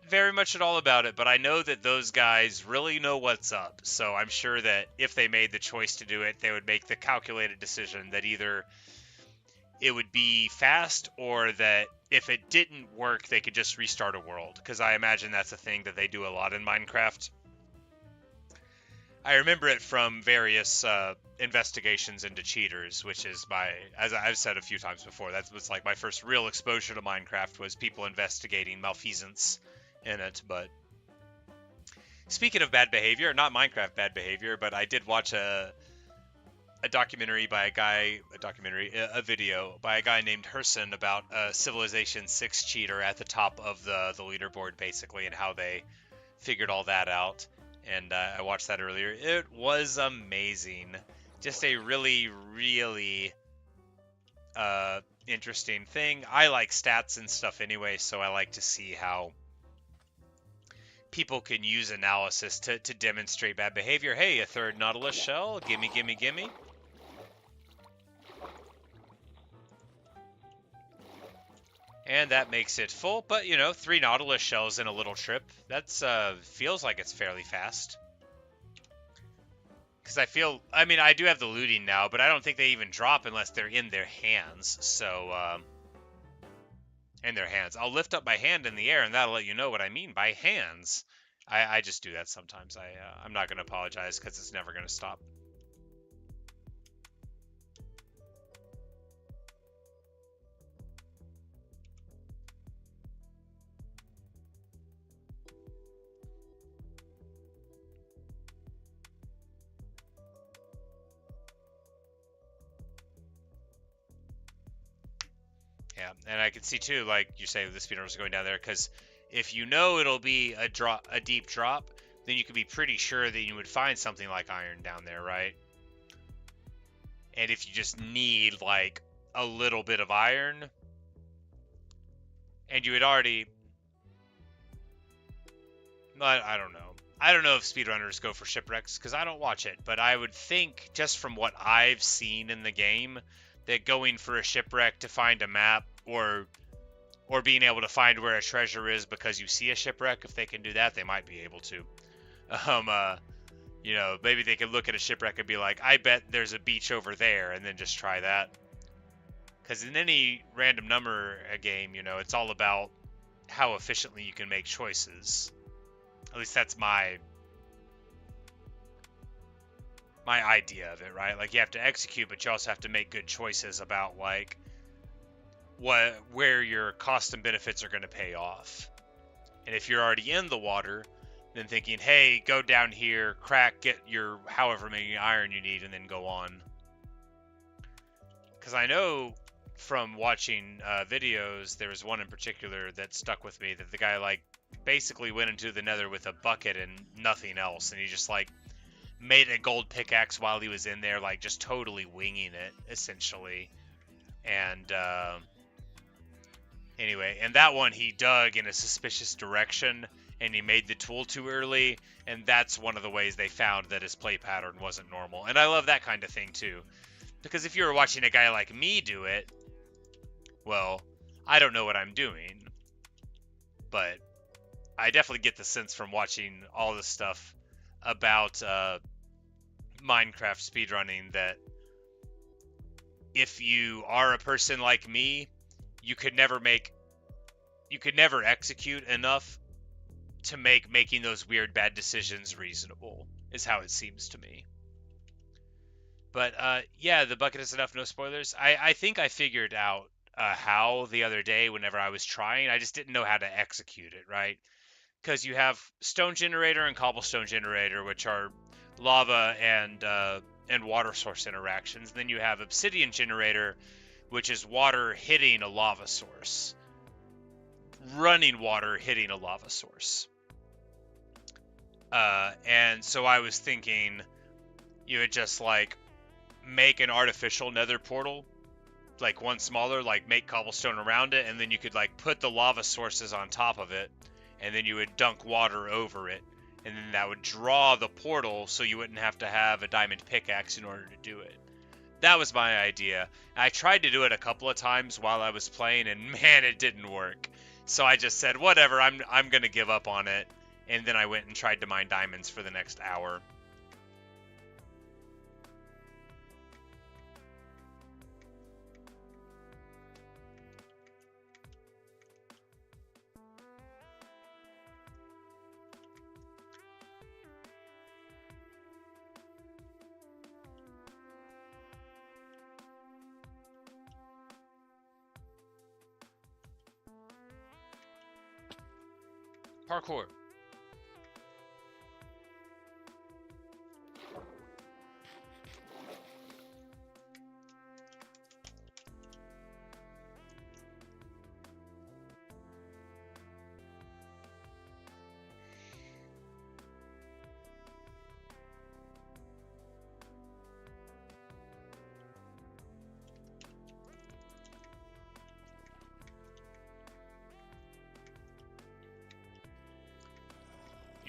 very much at all about it, but I know that those guys really know what's up. So I'm sure that if they made the choice to do it, they would make the calculated decision that either it would be fast, or that if it didn't work, they could just restart a world. Because I imagine that's a thing that they do a lot in Minecraft. I remember it from various investigations into cheaters, which is as I've said a few times before, that was like my first real exposure to Minecraft, was people investigating malfeasance in it. But speaking of bad behavior, not Minecraft bad behavior, but I did watch a documentary by a video by a guy named Herson about a Civilization 6 cheater at the top of the leaderboard, basically, and how they figured all that out. and I watched that earlier. It was amazing. Just a really, really interesting thing. I like stats and stuff anyway, so I like to see how people can use analysis to demonstrate bad behavior. Hey, a third Nautilus shell. Gimme, gimme, gimme. And that makes it full, but you know, 3 Nautilus shells in a little trip. That's feels like it's fairly fast. Because I mean, I do have the looting now, but I don't think they even drop unless they're in their hands. So, in their hands. I'll lift up my hand in the air, and that'll let you know what I mean by hands. I just do that sometimes. I'm not going to apologize because it's never going to stop. Yeah, and I can see too, like you say, the speedrunners going down there, because if you know it'll be a deep drop, then you can be pretty sure that you would find something like iron down there, right? And if you just need like a little bit of iron, and you had already, I don't know. I don't know if speedrunners go for shipwrecks because I don't watch it, but I would think just from what I've seen in the game that going for a shipwreck to find a map or being able to find where a treasure is because you see a shipwreck, if they can do that, they might be able to. You know, maybe they could look at a shipwreck and be like, I bet there's a beach over there, and then just try that. Because in any random number game, you know, it's all about how efficiently you can make choices. At least that's my idea of it, right? Like, you have to execute, but you also have to make good choices about like where your cost and benefits are going to pay off. And if you're already in the water, then thinking, hey, go down here, crack, get your however many iron you need, and then go on. Because I know from watching videos, there was one in particular that stuck with me, that the guy like basically went into the nether with a bucket and nothing else, and he just like made a gold pickaxe while he was in there, like just totally winging it essentially. And anyway, and that one he dug in a suspicious direction and he made the tool too early, and that's one of the ways they found that his play pattern wasn't normal. And I love that kind of thing too, because if you were watching a guy like me do it, well, I don't know what I'm doing, but I definitely get the sense from watching all this stuff about Minecraft speedrunning that if you are a person like me, you could never execute enough to make making those weird bad decisions reasonable, is how it seems to me. But yeah, the bucket is enough, no spoilers. I think I figured out how the other day whenever I was trying. I just didn't know how to execute it, right? Because you have stone generator and cobblestone generator, which are lava and water source interactions. Then you have obsidian generator, which is water hitting a lava source. Running water hitting a lava source. And so I was thinking you would just like make an artificial nether portal, like one smaller, like make cobblestone around it, and then you could like put the lava sources on top of it, and then you would dunk water over it, and then that would draw the portal so you wouldn't have to have a diamond pickaxe in order to do it. That was my idea. I tried to do it a couple of times while I was playing, and man, it didn't work. So I just said, whatever, I'm going to give up on it. And then I went and tried to mine diamonds for the next hour. Parkour.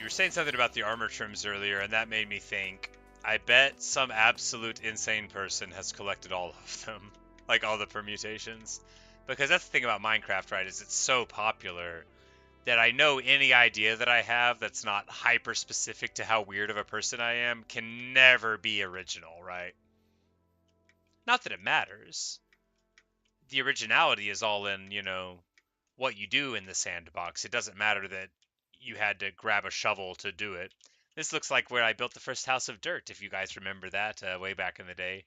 You were saying something about the armor trims earlier, and that made me think, I bet some absolute insane person has collected all of them. Like, all the permutations. Because that's the thing about Minecraft, right, is it's so popular that I know any idea that I have that's not hyper-specific to how weird of a person I am can never be original, right? Not that it matters. The originality is all in, you know, what you do in the sandbox. It doesn't matter that you had to grab a shovel to do it. This looks like where I built the first house of dirt, if you guys remember that way back in the day.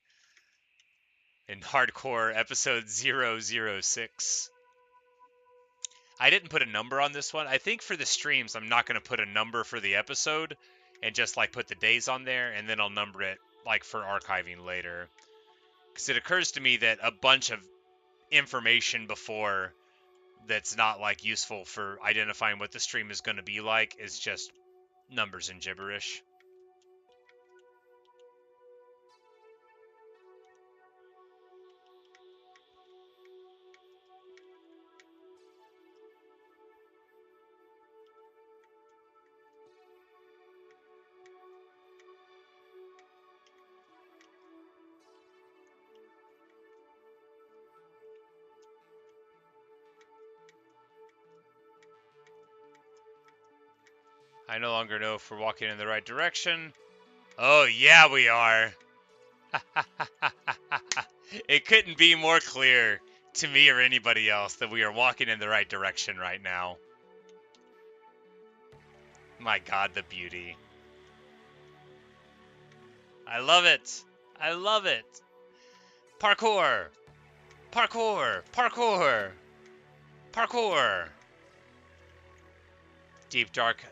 In hardcore episode 006. I didn't put a number on this one. I think for the streams, I'm not going to put a number for the episode and just like put the days on there, and then I'll number it like for archiving later. Because it occurs to me that a bunch of information before that's not like useful for identifying what the stream is going to be like is just numbers and gibberish. I no longer know if we're walking in the right direction. Oh, yeah, we are. It couldn't be more clear to me or anybody else that we are walking in the right direction right now. My God, the beauty. I love it. I love it. Parkour. Parkour. Parkour. Parkour. Deep, dark,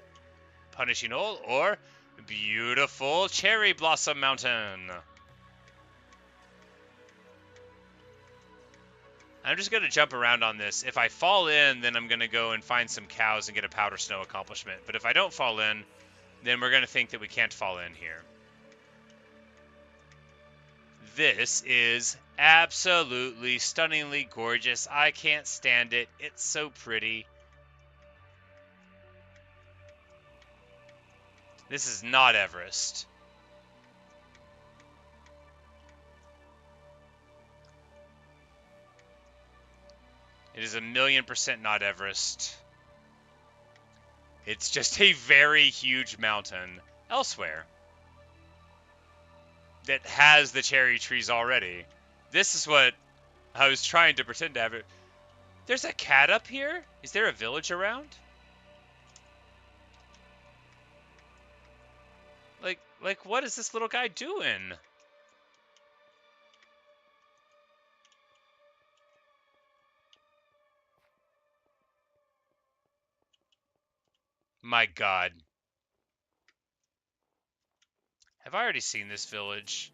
punishing hole, or beautiful cherry blossom mountain. I'm just going to jump around on this. If I fall in, then I'm going to go and find some cows and get a powder snow accomplishment. But if I don't fall in, then we're going to think that we can't fall in here. This is absolutely stunningly gorgeous. I can't stand it. It's so pretty. This is not Everest. It is 1,000,000% not Everest. It's just a very huge mountain elsewhere that has the cherry trees already. This is what I was trying to pretend to have it. There's a cat up here? Is there a village around? Like what is this little guy doing? My God. Have I already seen this village?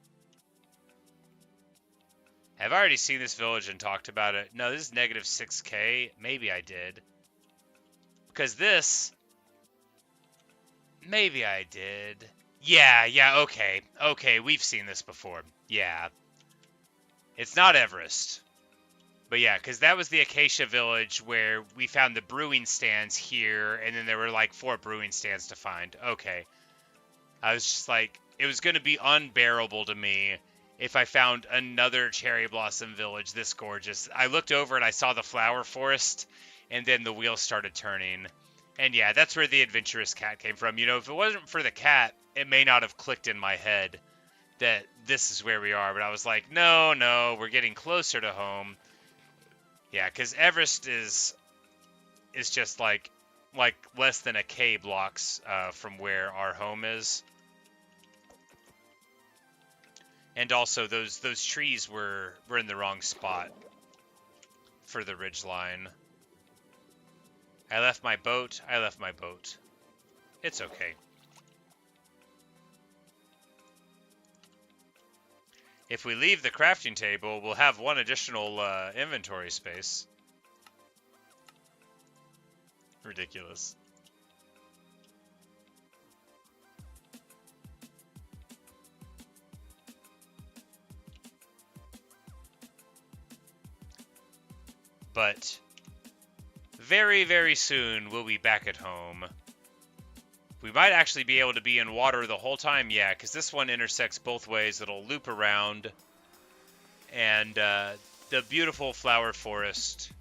Have I already seen this village and talked about it? No, this is negative 6K. Maybe I did. Because this... Maybe I did. Yeah, okay. Okay, we've seen this before. Yeah. It's not Everest. But yeah, because that was the Acacia Village where we found the brewing stands here, and then there were like 4 brewing stands to find. Okay. I was just like, it was going to be unbearable to me if I found another cherry blossom village this gorgeous. I looked over and I saw the flower forest, and then the wheels started turning. And yeah, that's where the adventurous cat came from. You know, if it wasn't for the cat, it may not have clicked in my head that this is where we are. But I was like, no, we're getting closer to home. Yeah, because Everest is just like less than a K blocks from where our home is. And also, those trees were in the wrong spot for the ridgeline. I left my boat. It's okay. If we leave the crafting table, we'll have 1 additional inventory space. Ridiculous. But very, very soon we'll be back at home. We might actually be able to be in water the whole time. Yeah, because this one intersects both ways. It'll loop around. And the beautiful flower forest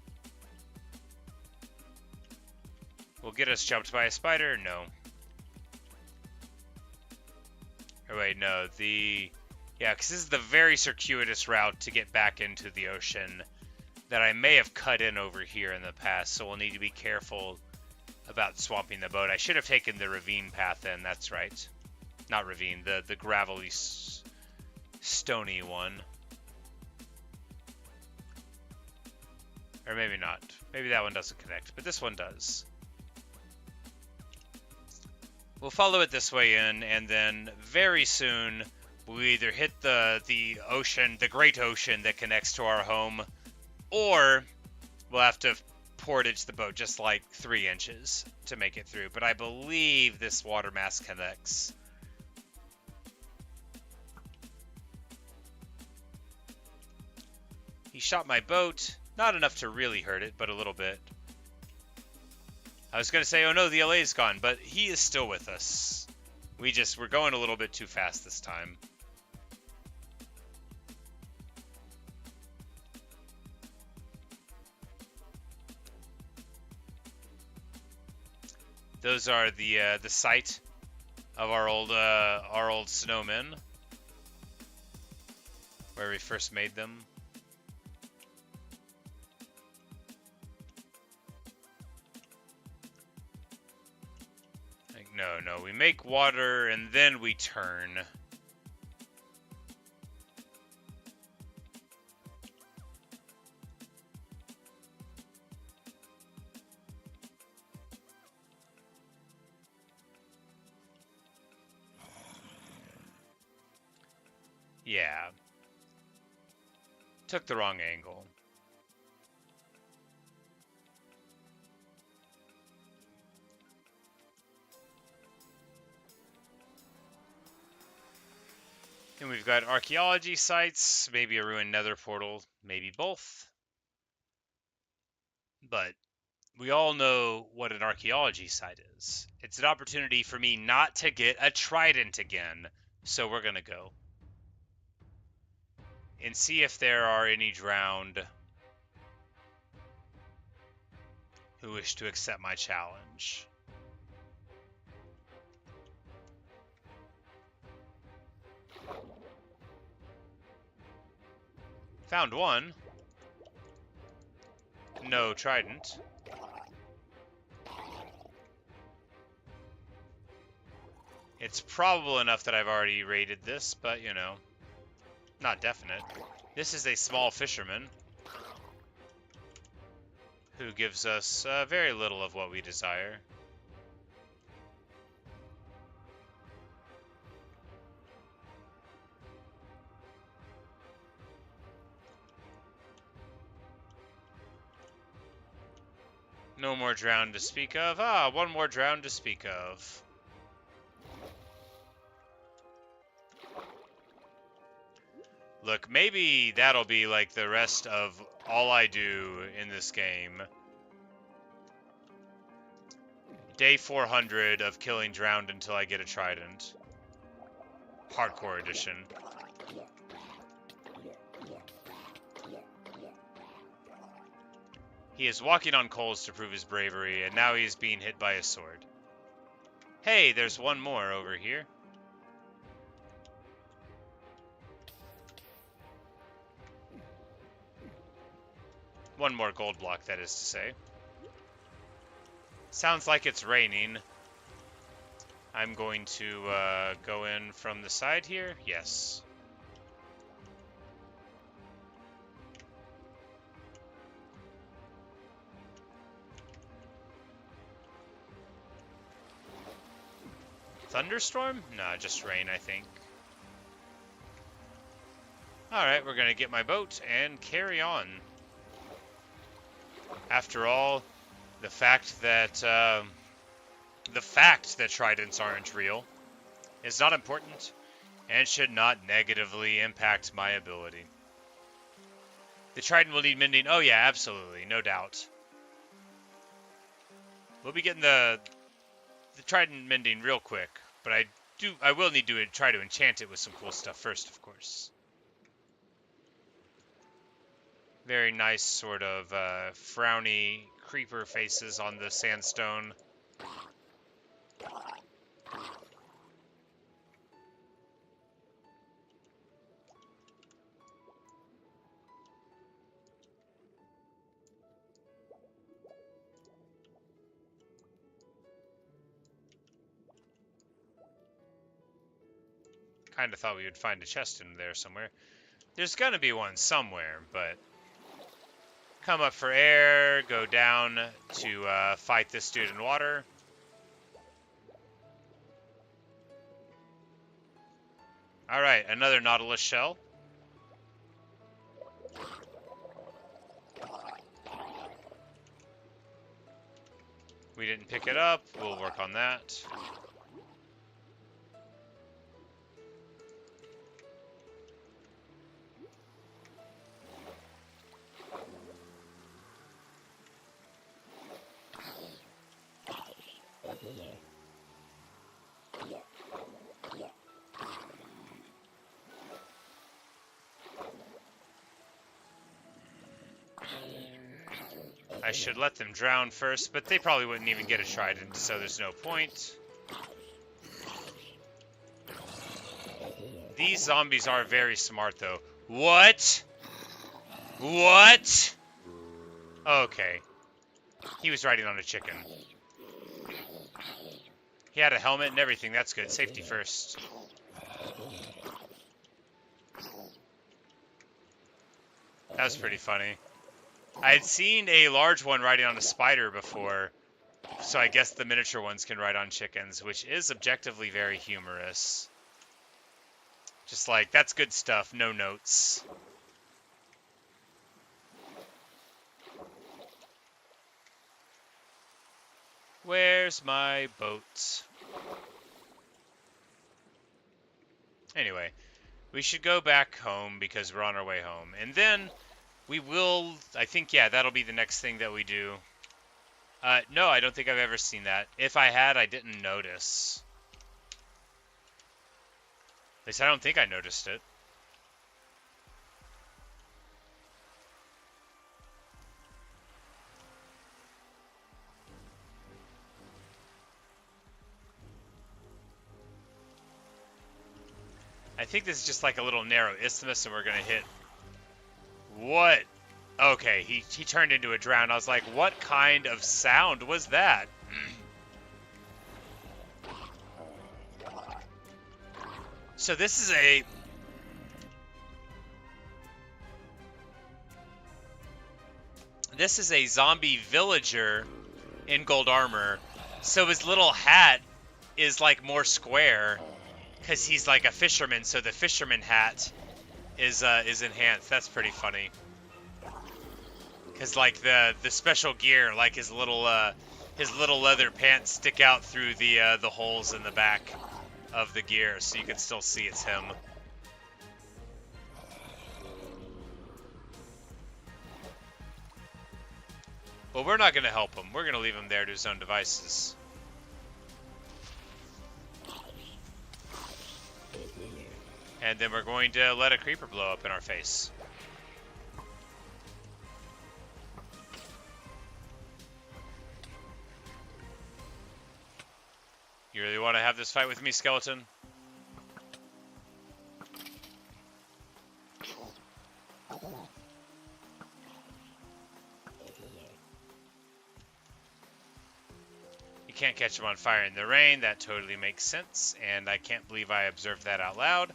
will get us jumped by a spider? No. Or wait, no. Yeah, because this is the very circuitous route to get back into the ocean that I may have cut in over here in the past, so we'll need to be careful about swamping the boat. I should have taken the ravine path in, that's right. Not ravine, the gravelly, stony one. Or maybe not. Maybe that one doesn't connect, but this one does. We'll follow it this way in, and then very soon we'll either hit the ocean, the great ocean that connects to our home, or we'll have to portage the boat just like 3 inches to make it through. But I believe this water mass connects. He shot my boat. Not enough to really hurt it, but a little bit. I was going to say, oh no, the LA's gone, but he is still with us. We're going a little bit too fast this time. Those are the site of our old snowmen, where we first made them. No, we make water and then we turn. Yeah. Took the wrong angle. And we've got archaeology sites, maybe a ruined nether portal, maybe both. But we all know what an archaeology site is. It's an opportunity for me not to get a trident again. So we're going to go and see if there are any drowned who wish to accept my challenge. Found one. No trident. It's probable enough that I've already raided this, but you know, not definite. This is a small fisherman who gives us very little of what we desire. No more drowned to speak of. Ah, one more drowned to speak of. Look, maybe that'll be like the rest of all I do in this game. Day 400 of killing drowned until I get a trident. Hardcore edition. He is walking on coals to prove his bravery, and now he is being hit by a sword. Hey, there's one more over here. One more gold block, that is to say. Sounds like it's raining. I'm going to go in from the side here. Yes. Thunderstorm? Nah, just rain, I think. Alright, we're gonna get my boat and carry on. After all, the fact that tridents aren't real is not important and should not negatively impact my ability. The trident will need mending. Oh yeah, absolutely, no doubt. We'll be getting the the trident mending real quick, but I will need to try to enchant it with some cool stuff first, of course. Very nice sort of frowny creeper faces on the sandstone. Kind of thought we would find a chest in there somewhere. There's gonna be one somewhere, but come up for air, go down to fight this dude in water. Alright, another Nautilus shell. We didn't pick it up, we'll work on that. I should let them drown first, but they probably wouldn't even get a trident, so there's no point. These zombies are very smart, though. What? What? Okay. He was riding on a chicken. He had a helmet and everything. That's good. Safety first. That was pretty funny. I had seen a large one riding on a spider before, so I guess the miniature ones can ride on chickens, which is objectively very humorous. Just like, that's good stuff, no notes. Where's my boat? Anyway, we should go back home because we're on our way home. And then we will, I think, yeah, that'll be the next thing that we do. No, I don't think I've ever seen that. If I had, I didn't notice. At least I don't think I noticed it. I think this is just like a little narrow isthmus and we're going to hit... What? Okay, he turned into a drown. I was like, what kind of sound was that? So this is a... This is a zombie villager in gold armor. So his little hat is like more square because he's like a fisherman. So the fisherman hat is enhanced. That's pretty funny. Because like the special gear, like his little leather pants stick out through the holes in the back of the gear, so you can still see it's him. Well, we're not going to help him. We're going to leave him there to his own devices. And then we're going to let a creeper blow up in our face. You really want to have this fight with me, skeleton? You can't catch him on fire in the rain. That totally makes sense, and I can't believe I observed that out loud.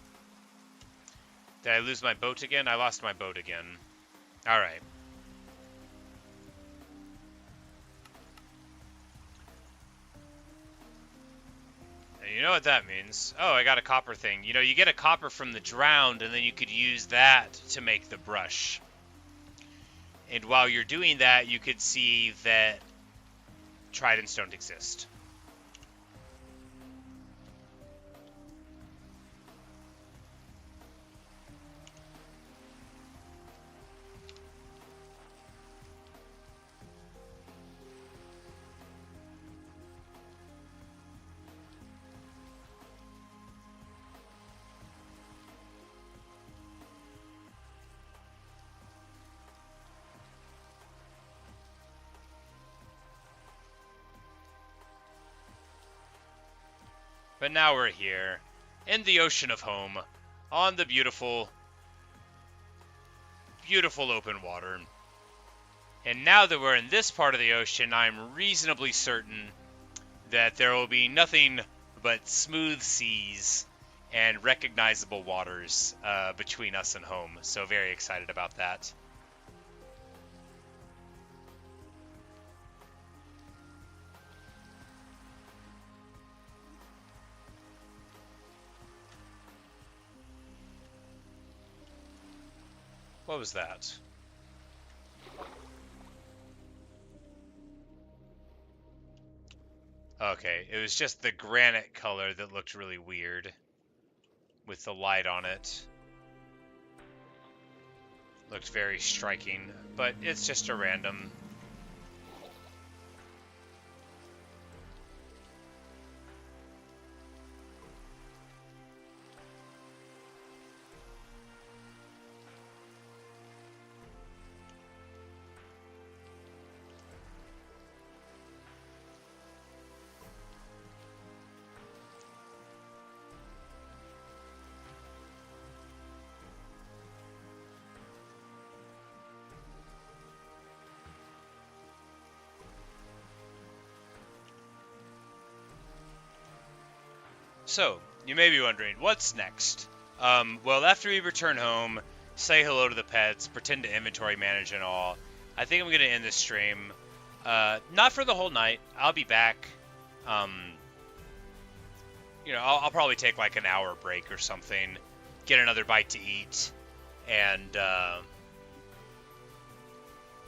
Did I lose my boat again? I lost my boat again. Alright. You know what that means. Oh, I got a copper thing. You know, you get a copper from the drowned, and then you could use that to make the brush. And while you're doing that, you could see that tridents don't exist. But now we're here, in the ocean of home, on the beautiful, beautiful open water. And now that we're in this part of the ocean, I'm reasonably certain that there will be nothing but smooth seas and recognizable waters between us and home. So very excited about that. What was that? Okay, it was just the granite color that looked really weird with the light on it. Looked very striking, but it's just a random. So, you may be wondering, what's next? Well, after we return home, say hello to the pets, pretend to inventory manage and all, I think I'm going to end this stream. Not for the whole night. I'll be back. You know, I'll probably take like an hour break or something, get another bite to eat, and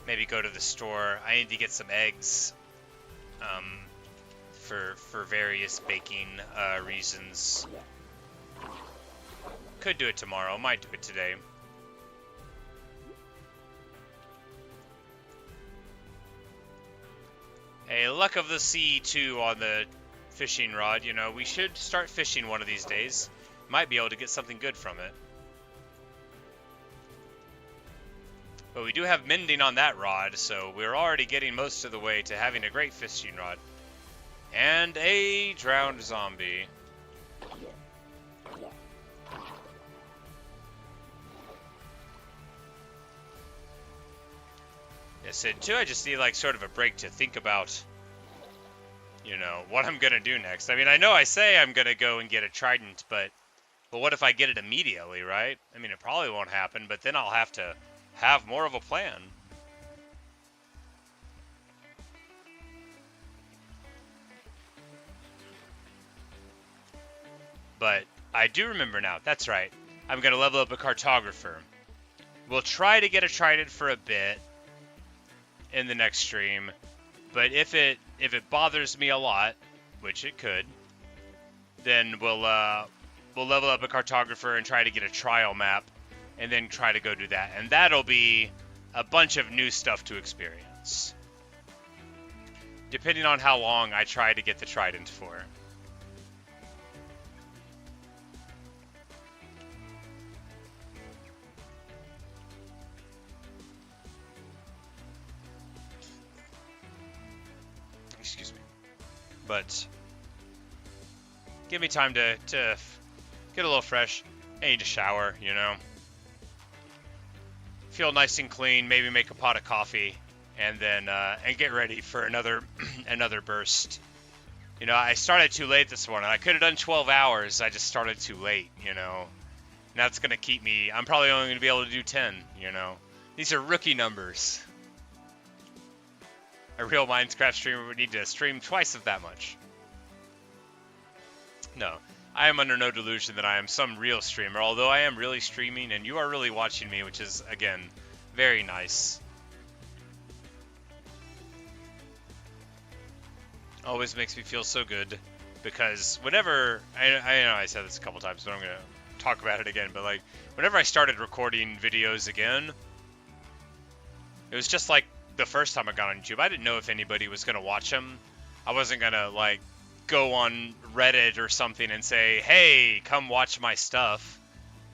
maybe go to the store. I need to get some eggs. For various baking reasons. Could do it tomorrow, might do it today. Hey, luck of the sea too on the fishing rod, you know, we should start fishing one of these days. Might be able to get something good from it. But we do have mending on that rod, so we're already getting most of the way to having a great fishing rod. And a drowned zombie. Yeah, Sid, too, I just need, like, sort of a break to think about, you know, what I'm gonna do next. I mean, I know I say I'm gonna go and get a trident, but what if I get it immediately, right? I mean, it probably won't happen, but then I'll have to have more of a plan. But I do remember now. That's right. I'm going to level up a cartographer. We'll try to get a trident for a bit in the next stream. But if it bothers me a lot, which it could, then we'll level up a cartographer and try to get a trial map and then try to go do that. And that'll be a bunch of new stuff to experience. Depending on how long I try to get the trident for. Excuse me. But give me time to get a little fresh. I need to shower, you know. Feel nice and clean, maybe make a pot of coffee, and then and get ready for another another burst. You know, I started too late this morning. I could have done 12 hours. I just started too late, you know. And that's going to keep me... I'm probably only going to be able to do 10, you know. These are rookie numbers. A real Minecraft streamer would need to stream twice of that much. No, I am under no delusion that I am some real streamer, although I am really streaming and you are really watching me, which is, again, very nice. Always makes me feel so good, because whenever, I know I said this a couple times, but I'm going to talk about it again, but like, whenever I started recording videos again, it was just like, the first time I got on YouTube, I didn't know if anybody was going to watch them. I wasn't going to, like, go on Reddit or something and say, hey, come watch my stuff.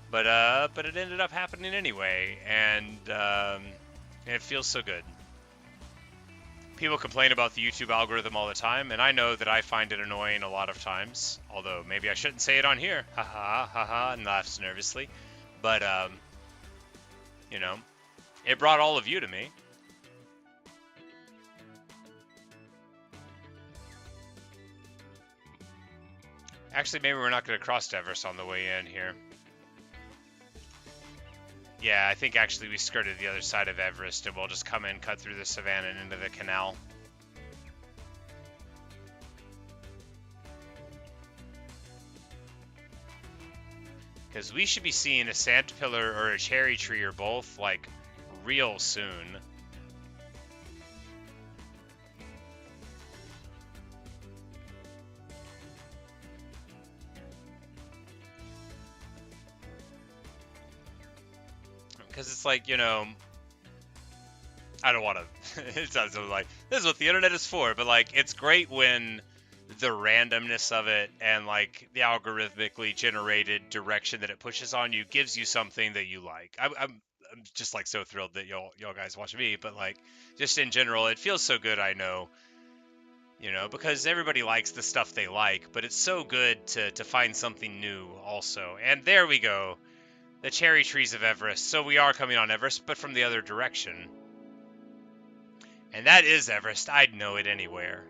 But it ended up happening anyway, and it feels so good. People complain about the YouTube algorithm all the time, and I know that I find it annoying a lot of times. Although maybe I shouldn't say it on here. Haha, haha, and laughs nervously. But you know, it brought all of you to me. Actually, maybe we're not going to cross to Everest on the way in here. Yeah, I think actually we skirted the other side of Everest, and we'll just come in, cut through the savannah and into the canal. Because we should be seeing a sand pillar or a cherry tree or both, like, real soon. Because it's like, you know, I don't want to, it sounds like, this is what the internet is for, but like, it's great when the randomness of it and like the algorithmically generated direction that it pushes on you gives you something that you like. I'm just like so thrilled that y'all guys watch me, but like, just in general, it feels so good, I know, you know, because everybody likes the stuff they like, but it's so good to find something new also. And there we go. The cherry trees of Everest. So we are coming on Everest, but from the other direction. And that is Everest. I'd know it anywhere.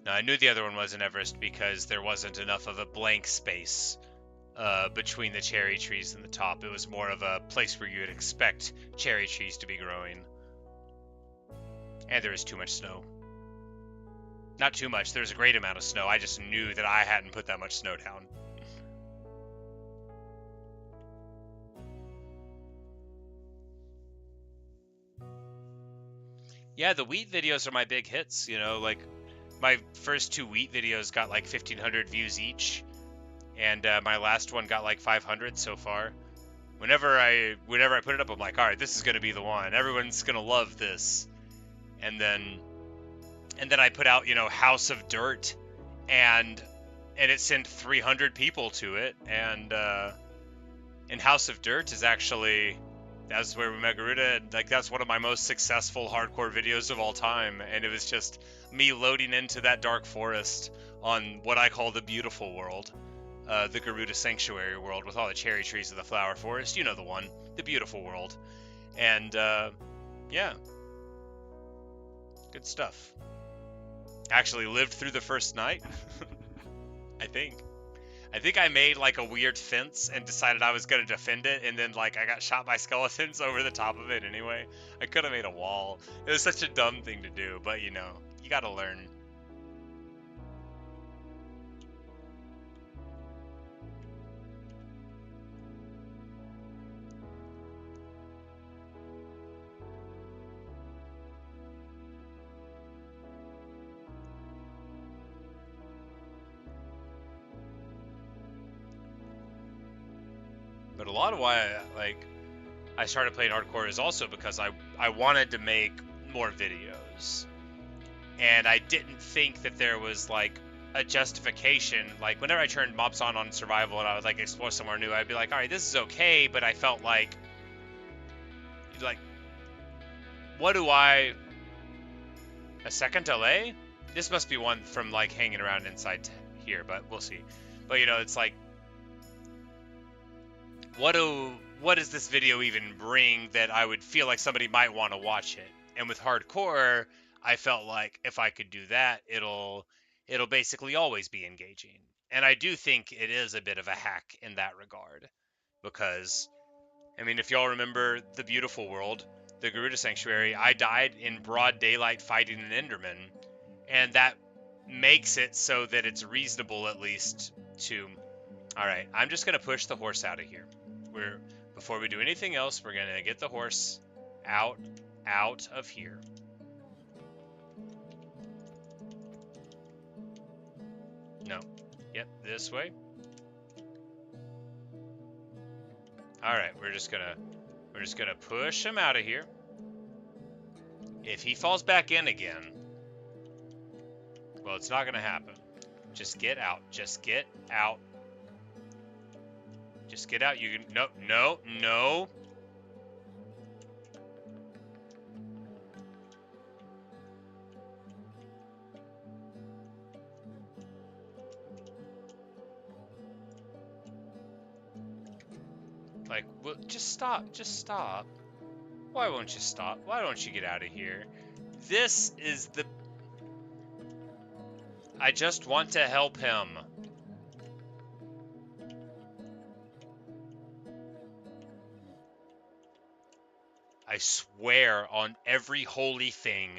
Now, I knew the other one wasn't Everest because there wasn't enough of a blank space between the cherry trees and the top. It was more of a place where you would expect cherry trees to be growing. And there is too much snow. Not too much. There's a great amount of snow. I just knew that I hadn't put that much snow down. Yeah, the wheat videos are my big hits. You know, like my first 2 wheat videos got like 1,500 views each. And my last one got like 500 so far. Whenever I put it up, I'm like, all right, this is going to be the one. Everyone's going to love this. And then I put out, you know, House of Dirt, and it sent 300 people to it, and House of Dirt is actually, that's where we met Garuda, and like that's one of my most successful hardcore videos of all time, and it was just me loading into that dark forest on what I call the beautiful world, the Garuda Sanctuary world with all the cherry trees of the flower forest, you know the one, the beautiful world, and yeah. Good stuff. Actually lived through the first night. I think I made like a weird fence and decided I was going to defend it, and then like I got shot by skeletons over the top of it anyway. I could have made a wall. It was such a dumb thing to do, but you know, you got to learn. But a lot of why I started playing hardcore is also because I wanted to make more videos, and I didn't think that there was like a justification. Like whenever I turned mobs on survival and I would like explore somewhere new, I'd be like, all right, this is okay, but I felt like what do I, a second delay? This must be one from like hanging around inside here, but we'll see. But you know, it's like, what does this video even bring that I would feel like somebody might want to watch it? And with hardcore, I felt like if I could do that, it'll basically always be engaging. And I do think it is a bit of a hack in that regard, because I mean, if y'all remember the beautiful world, the Garuda Sanctuary, I died in broad daylight fighting an Enderman, and that makes it so that it's reasonable at least to. All right, I'm just gonna push the horse out of here. Before we do anything else, we're gonna get the horse out of here. No. Yep, this way. All right, we're just gonna push him out of here. If he falls back in again, well, it's not gonna happen. Just get out. Just get out. Just get out. You can... No, no, no. Like, well, just stop. Just stop. Why won't you stop? Why don't you get out of here? This is the... I just want to help him. I swear on every holy thing,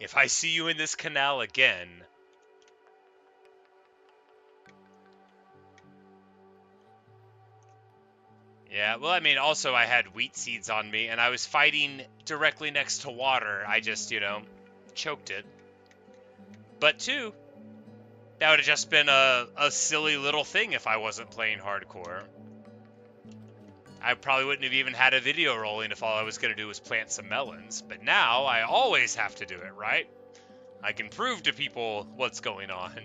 if I see you in this canal again... Yeah, well, I mean, also I had wheat seeds on me, and I was fighting directly next to water. I just, you know, choked it. But two, that would have just been a silly little thing if I wasn't playing hardcore. I probably wouldn't have even had a video rolling if all I was going to do was plant some melons. But now I always have to do it, right? I can prove to people what's going on.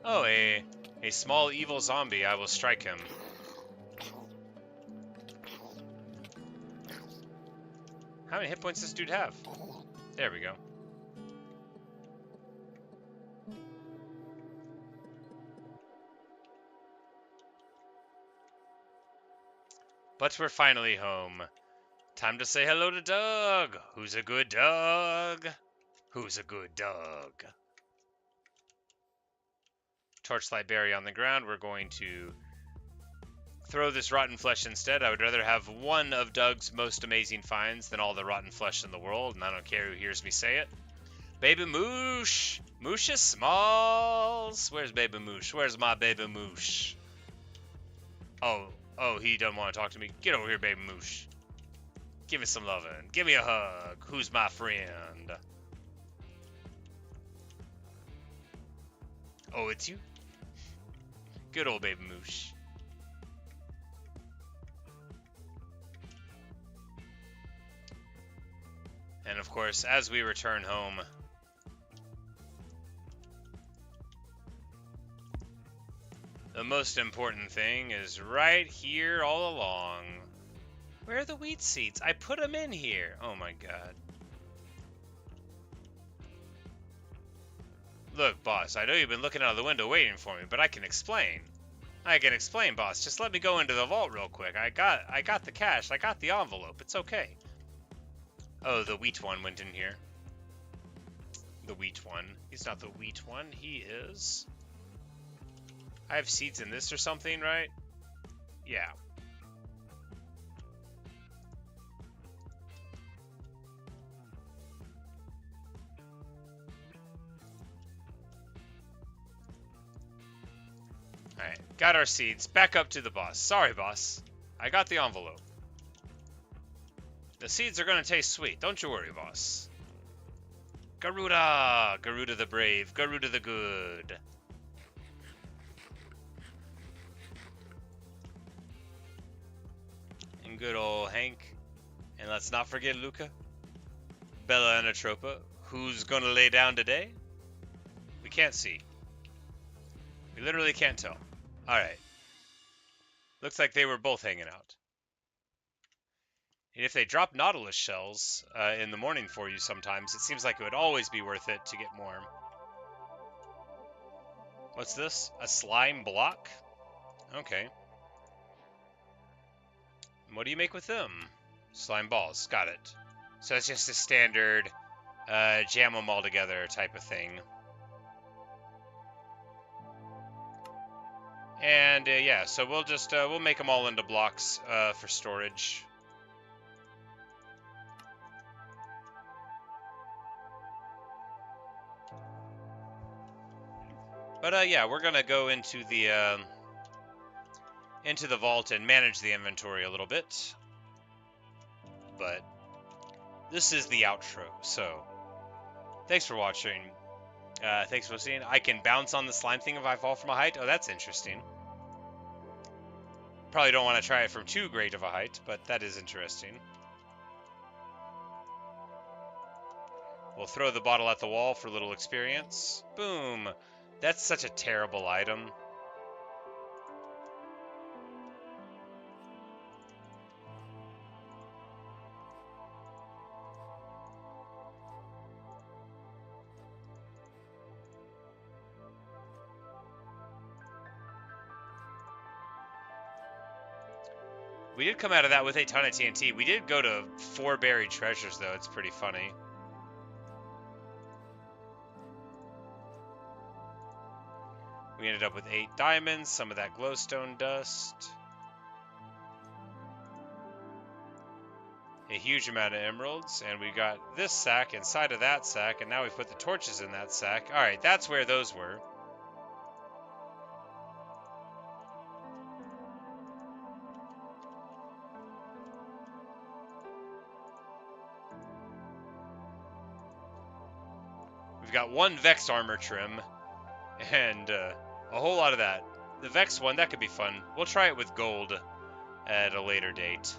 Oh, a small evil zombie. I will strike him. How many hit points does this dude have? There we go. But we're finally home. Time to say hello to Doug. Who's a good Doug? Who's a good Doug? Torchlight berry on the ground. We're going to throw this rotten flesh instead. I would rather have one of Doug's most amazing finds than all the rotten flesh in the world, and I don't care who hears me say it. Baby Moosh! Moosh is Smalls! Where's Baby Moosh? Where's my Baby Moosh? Oh, he doesn't want to talk to me. Get over here, Baby Moosh. Give me some lovin'. Give me a hug. Who's my friend? Oh, it's you? Good old Baby Moosh. And of course, as we return home, the most important thing is right here all along. Where are the wheat seeds? I put them in here. Oh my god. Look, boss, I know you've been looking out of the window waiting for me, but I can explain. I can explain, boss. Just let me go into the vault real quick. I got the cash. I got the envelope. It's okay. Oh, the wheat one went in here. The wheat one. He's not the wheat one. He is. I have seeds in this or something, right? Yeah. Alright, got our seeds. Back up to the boss. Sorry, boss. I got the envelope. The seeds are gonna taste sweet. Don't you worry, boss. Garuda! Garuda the brave. Garuda the good. And good old Hank. And let's not forget Luca. Bella and Atropa. Who's gonna lay down today? We can't see. We literally can't tell. Alright. Looks like they were both hanging out. And if they drop Nautilus shells in the morning for you sometimes, it seems like it would always be worth it to get more. What's this? A slime block? Okay. And what do you make with them? Slime balls. Got it. So it's just a standard jam them all together type of thing. And yeah, so we'll just we'll make them all into blocks for storage. But yeah, we're gonna go into the vault and manage the inventory a little bit. But this is the outro, so thanks for watching. Thanks for listening. I can bounce on the slime thing if I fall from a height. Oh, that's interesting. Probably don't want to try it from too great of a height, but that is interesting. We'll throw the bottle at the wall for a little experience. Boom. That's such a terrible item. We did come out of that with a ton of TNT. We did go to 4 buried treasures, though. It's pretty funny. We ended up with 8 diamonds, some of that glowstone dust. A huge amount of emeralds, and we got this sack inside of that sack, and now we put the torches in that sack. Alright, that's where those were. We've got 1 Vex armor trim, and a whole lot of that. The Vex one, that could be fun. We'll try it with gold at a later date.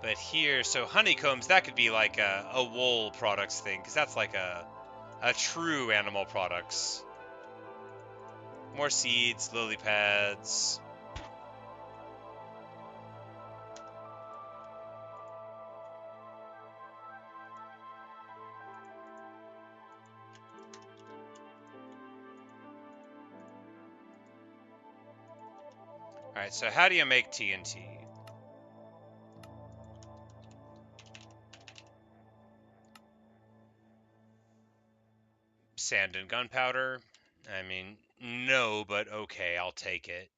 But here, so honeycombs, that could be like a wool products thing, because that's like a true animal products. More seeds, lily pads. Alright, so how do you make TNT? Sand and gunpowder? I mean, no, but okay, I'll take it.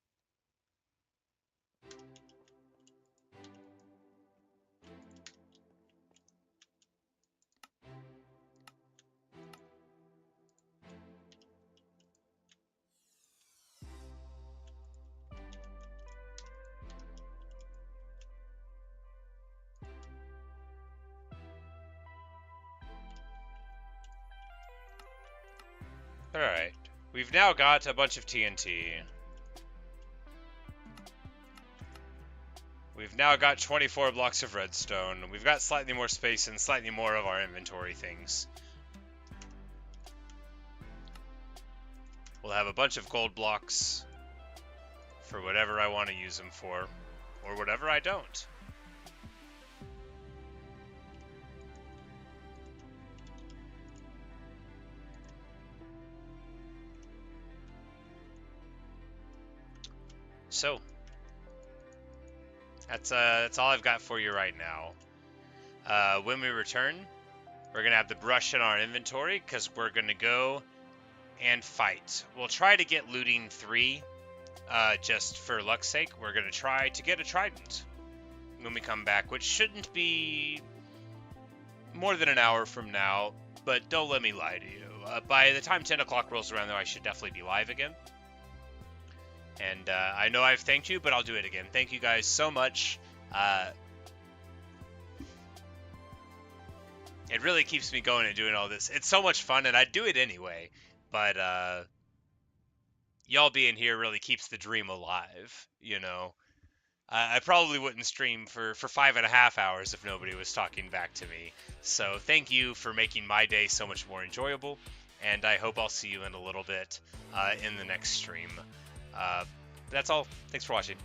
Alright, we've now got a bunch of TNT. We've now got 24 blocks of redstone. We've got slightly more space and slightly more of our inventory things. We'll have a bunch of gold blocks for whatever I want to use them for, or whatever I don't. So, that's all I've got for you right now. When we return, we're going to have the brush in our inventory, because we're going to go and fight. We'll try to get looting 3, just for luck's sake. We're going to try to get a trident when we come back, which shouldn't be more than an hour from now, but don't let me lie to you. By the time 10 o'clock rolls around, though, I should definitely be live again. And I know I've thanked you, but I'll do it again. Thank you guys so much. It really keeps me going and doing all this. It's so much fun, and I do it anyway. But y'all being here really keeps the dream alive, you know. I probably wouldn't stream for 5.5 hours if nobody was talking back to me. So thank you for making my day so much more enjoyable. And I hope I'll see you in a little bit in the next stream. That's all. Thanks for watching.